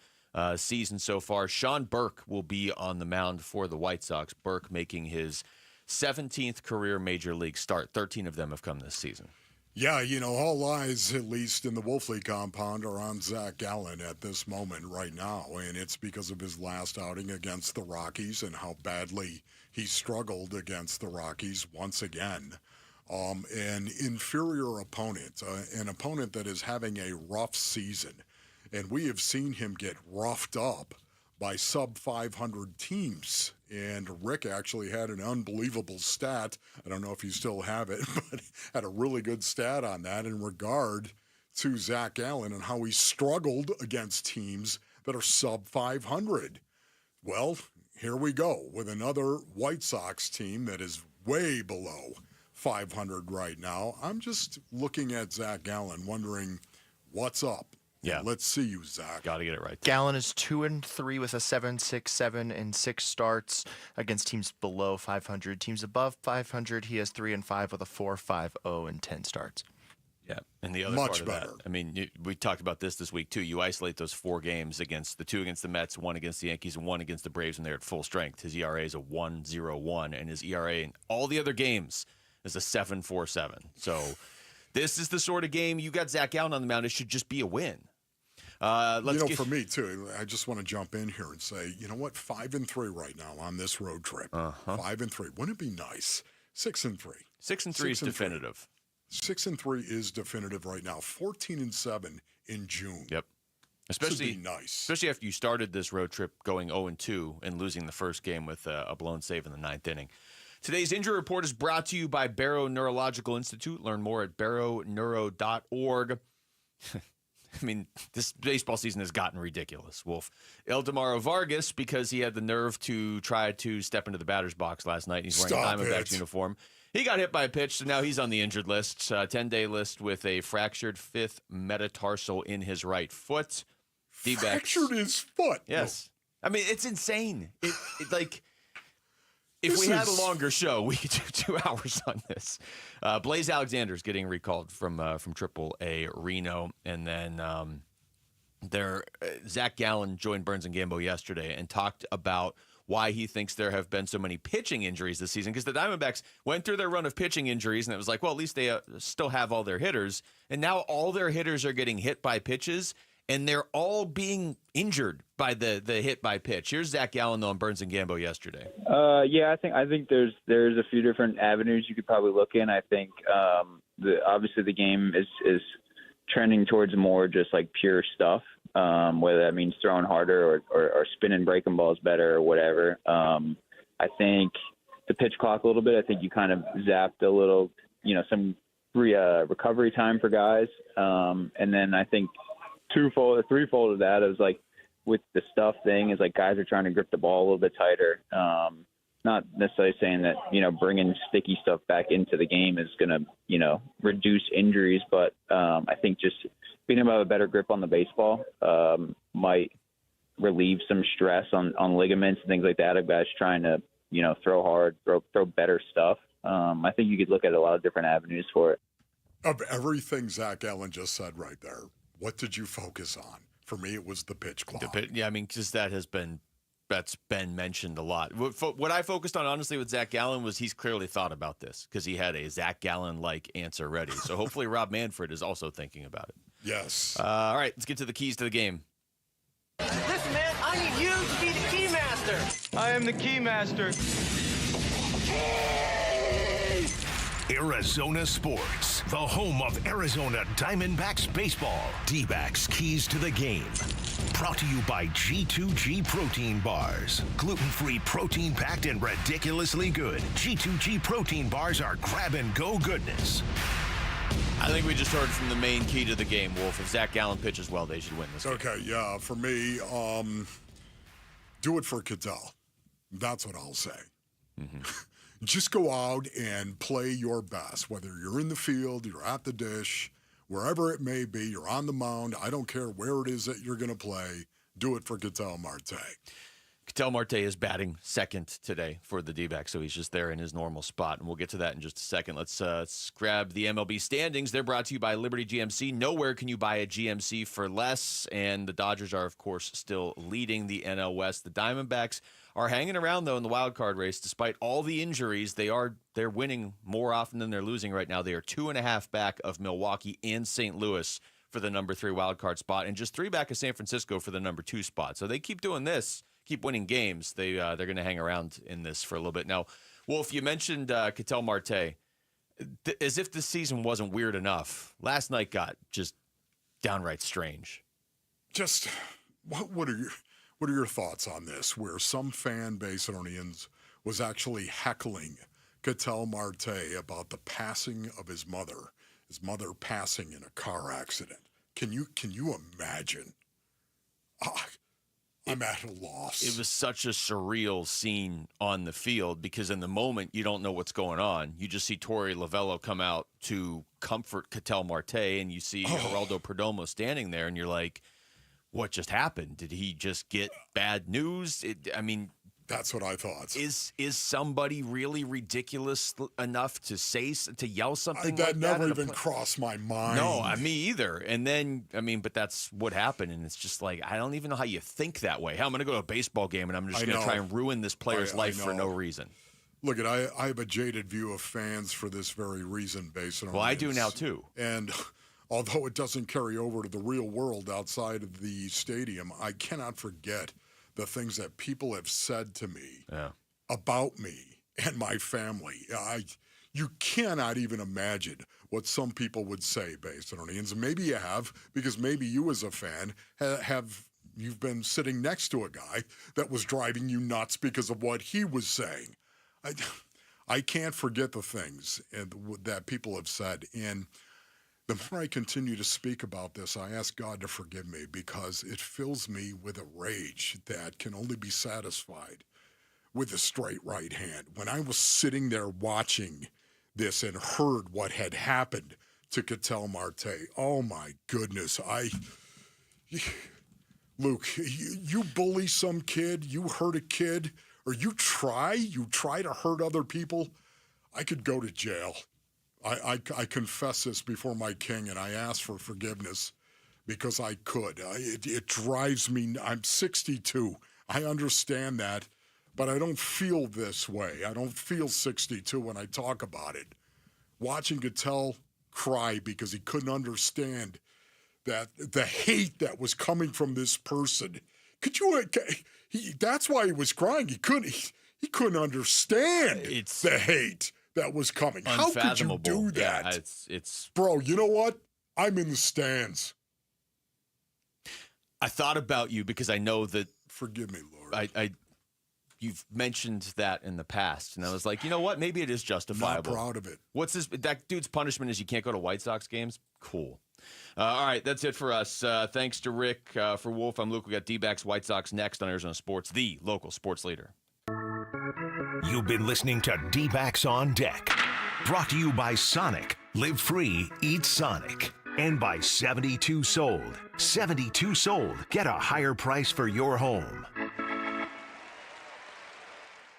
season so far. Sean Burke will be on the mound for the White Sox. Burke making his 17th career major league start. 13 of them have come this season. Yeah, all eyes, at least in the Wolf League compound, are on Zach Gallen at this moment right now, and it's because of his last outing against the Rockies and how badly he struggled against the Rockies once again. An inferior opponent, an opponent that is having a rough season. And we have seen him get roughed up by sub-500 teams. And Rick actually had an unbelievable stat. I don't know if you still have it, but had a really good stat on that in regard to Zach Gallen and how he struggled against teams that are sub-500. Well, here we go with another White Sox team that is way below 500 right now. I'm just looking at Zach Gallen, wondering what's up. Yeah, let's see you, Zach. Got to get it right. Gallen is 2-3 with a 7.67 in 6 starts against teams below 500. Teams above 500, he has 3-5 with a 4.50 in 10 starts. Yeah, and the other much part better. Of that, I mean, we talked about this week too. You isolate those 4 games against the 2 against the Mets, 1 against the Yankees, and 1 against the Braves when they're at full strength. His ERA is a 1.01, and his ERA in all the other games is a 7.47. So this is the sort of game you got Zach Gallen on the mound. It should just be a win. For me too, I just want to jump in here and say, you know what, 5-3 right now on this road trip. 5-3. Wouldn't it be nice? 6-3. 6-3 is definitive. 6-3 is definitive right now. 14-7 in June. Yep. Especially should be nice. Especially after you started this road trip going 0-2 and losing the first game with a blown save in the 9th inning. Today's injury report is brought to you by Barrow Neurological Institute. Learn more at barrowneuro.org. I mean, this baseball season has gotten ridiculous, Wolf. Eldemaro Vargas, because he had the nerve to try to step into the batter's box last night. He's wearing a Diamondbacks uniform. He got hit by a pitch, so now he's on the injured list, 10-day list with a fractured 5th metatarsal in his right foot. D-backs. Fractured his foot? Yes. I mean, it's insane. If we had a longer show, we could do 2 hours on this. Blaze Alexander's getting recalled from AAA Reno, and then Zach Gallen joined Burns and Gambo yesterday and talked about why he thinks there have been so many pitching injuries this season, because the Diamondbacks went through their run of pitching injuries, and it was like, well, at least they still have all their hitters, and now all their hitters are getting hit by pitches, and they're all being injured by the hit by pitch. Here's Zach Gallen, though, on Burns and Gambo yesterday. Yeah, I think there's a few different avenues you could probably look in. I think obviously the game is trending towards more just like pure stuff, whether that means throwing harder or spinning breaking balls better or whatever. I think the pitch clock a little bit. I think you kind of zapped a little, some recovery time for guys. And then I think threefold of that is like with the stuff thing is like guys are trying to grip the ball a little bit tighter. Not necessarily saying that, bringing sticky stuff back into the game is going to, reduce injuries. But I think just being able to have a better grip on the baseball might relieve some stress on ligaments and things like that of guys trying to, throw hard, throw better stuff. I think you could look at a lot of different avenues for it. Of everything Zach Allen just said right there, what did you focus on? For me, it was the pitch clock. Because that's been mentioned a lot. What I focused on, honestly, with Zach Gallen was he's clearly thought about this because he had a Zach Gallen-like answer ready. So hopefully Rob Manfred is also thinking about it. Yes. All right, let's get to the keys to the game. Listen, man, I need you to be the key master. I am the key master. Arizona Sports, the home of Arizona Diamondbacks baseball. Dbacks Keys to the Game. Brought to you by G2G Protein Bars. Gluten-free, protein-packed, and ridiculously good. G2G Protein Bars are grab-and-go goodness. I think we just heard from the main key to the game, Wolf. If Zach Gallen pitches well, they should win this game. Okay, yeah. For me, do it for Cattell. That's what I'll say. Mm-hmm. Just go out and play your best, whether you're in the field, you're at the dish, wherever it may be, you're on the mound. I don't care where it is that you're going to play. Do it for Ketel Marte. Ketel Marte is batting second today for the D-backs, so he's just there in his normal spot, and we'll get to that in just a second. Let's grab the MLB standings. They're brought to you by Liberty GMC. Nowhere can you buy a GMC for less, and the Dodgers are, of course, still leading the NL West. The Diamondbacks are hanging around, though, in the wild card race. Despite all the injuries, they're winning more often than they're losing right now. They are 2.5 back of Milwaukee and St. Louis for the number 3 wild card spot, and just 3 back of San Francisco for the number 2 spot. So they keep doing this, keep winning games. They're going to hang around in this for a little bit. Now, Wolf, you mentioned Ketel Marte. As if this season wasn't weird enough, last night got just downright strange. Just what are your thoughts on this, where some fan base Aronians was actually heckling Ketel Marte about the passing of his mother passing in a car accident? Can you imagine? I'm at a loss. It was such a surreal scene on the field because in the moment you don't know what's going on. You just see Torey Lavell come out to comfort Ketel Marte, and you see Geraldo Perdomo standing there, and you're like, what just happened? Did he just get bad news? That's what I thought. Is somebody really ridiculous enough to yell something that like that? Never even crossed my mind. No, me either. And then, but that's what happened. And it's just like, I don't even know how you think that way. How I'm going to go to a baseball game and I'm just going to try and ruin this player's life for no reason. Look, I have a jaded view of fans for this very reason based on I do now too. And although it doesn't carry over to the real world outside of the stadium, I cannot forget the things that people have said to me about me and my family. You cannot even imagine what some people would say based on it. And maybe you have, because maybe you as a fan you've been sitting next to a guy that was driving you nuts because of what he was saying. I can't forget the things that people have said. And the more I continue to speak about this, I ask God to forgive me because it fills me with a rage that can only be satisfied with a straight right hand. When I was sitting there watching this and heard what had happened to Ketel Marte, oh my goodness, Luke, you bully some kid, you hurt a kid, or you try to hurt other people, I could go to jail. I confess this before my king, and I ask for forgiveness because I could. It drives me. I'm 62. I understand that, but I don't feel this way. I don't feel 62 when I talk about it. Watching Ketel cry because he couldn't understand that the hate that was coming from this person. Could you? That's why he was crying. He couldn't understand the hate that was coming. How could you do that? Yeah, it's bro. You know what? I'm in the stands. I thought about you because I know that. Forgive me, Lord. You've mentioned that in the past, and I was like, you know what? Maybe it is justifiable. Not proud of it. What's this? That dude's punishment is you can't go to White Sox games? Cool. All right, that's it for us. Thanks to Rick. For Wolf, I'm Luke. We got D-backs White Sox next on Arizona Sports, the local sports leader. You've been listening to D-backs on Deck. Brought to you by Sonic. Live free, eat Sonic. And by 72 Sold. 72 Sold. Get a higher price for your home.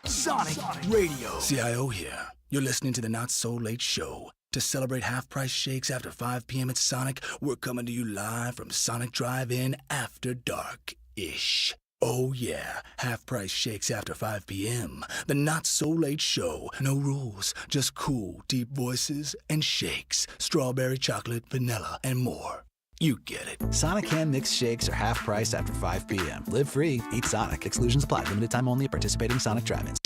Sonic Radio. CIO here. You're listening to the Not So Late Show. To celebrate half-price shakes after 5 p.m. at Sonic, we're coming to you live from Sonic Drive-In after dark-ish. Oh yeah, half-price shakes after 5 p.m. The Not So Late Show. No rules, just cool, deep voices and shakes. Strawberry, chocolate, vanilla, and more. You get it. Sonic hand mixed shakes are half price after 5 p.m. Live free, eat Sonic. Exclusions apply. Limited time only at participating Sonic drive-ins.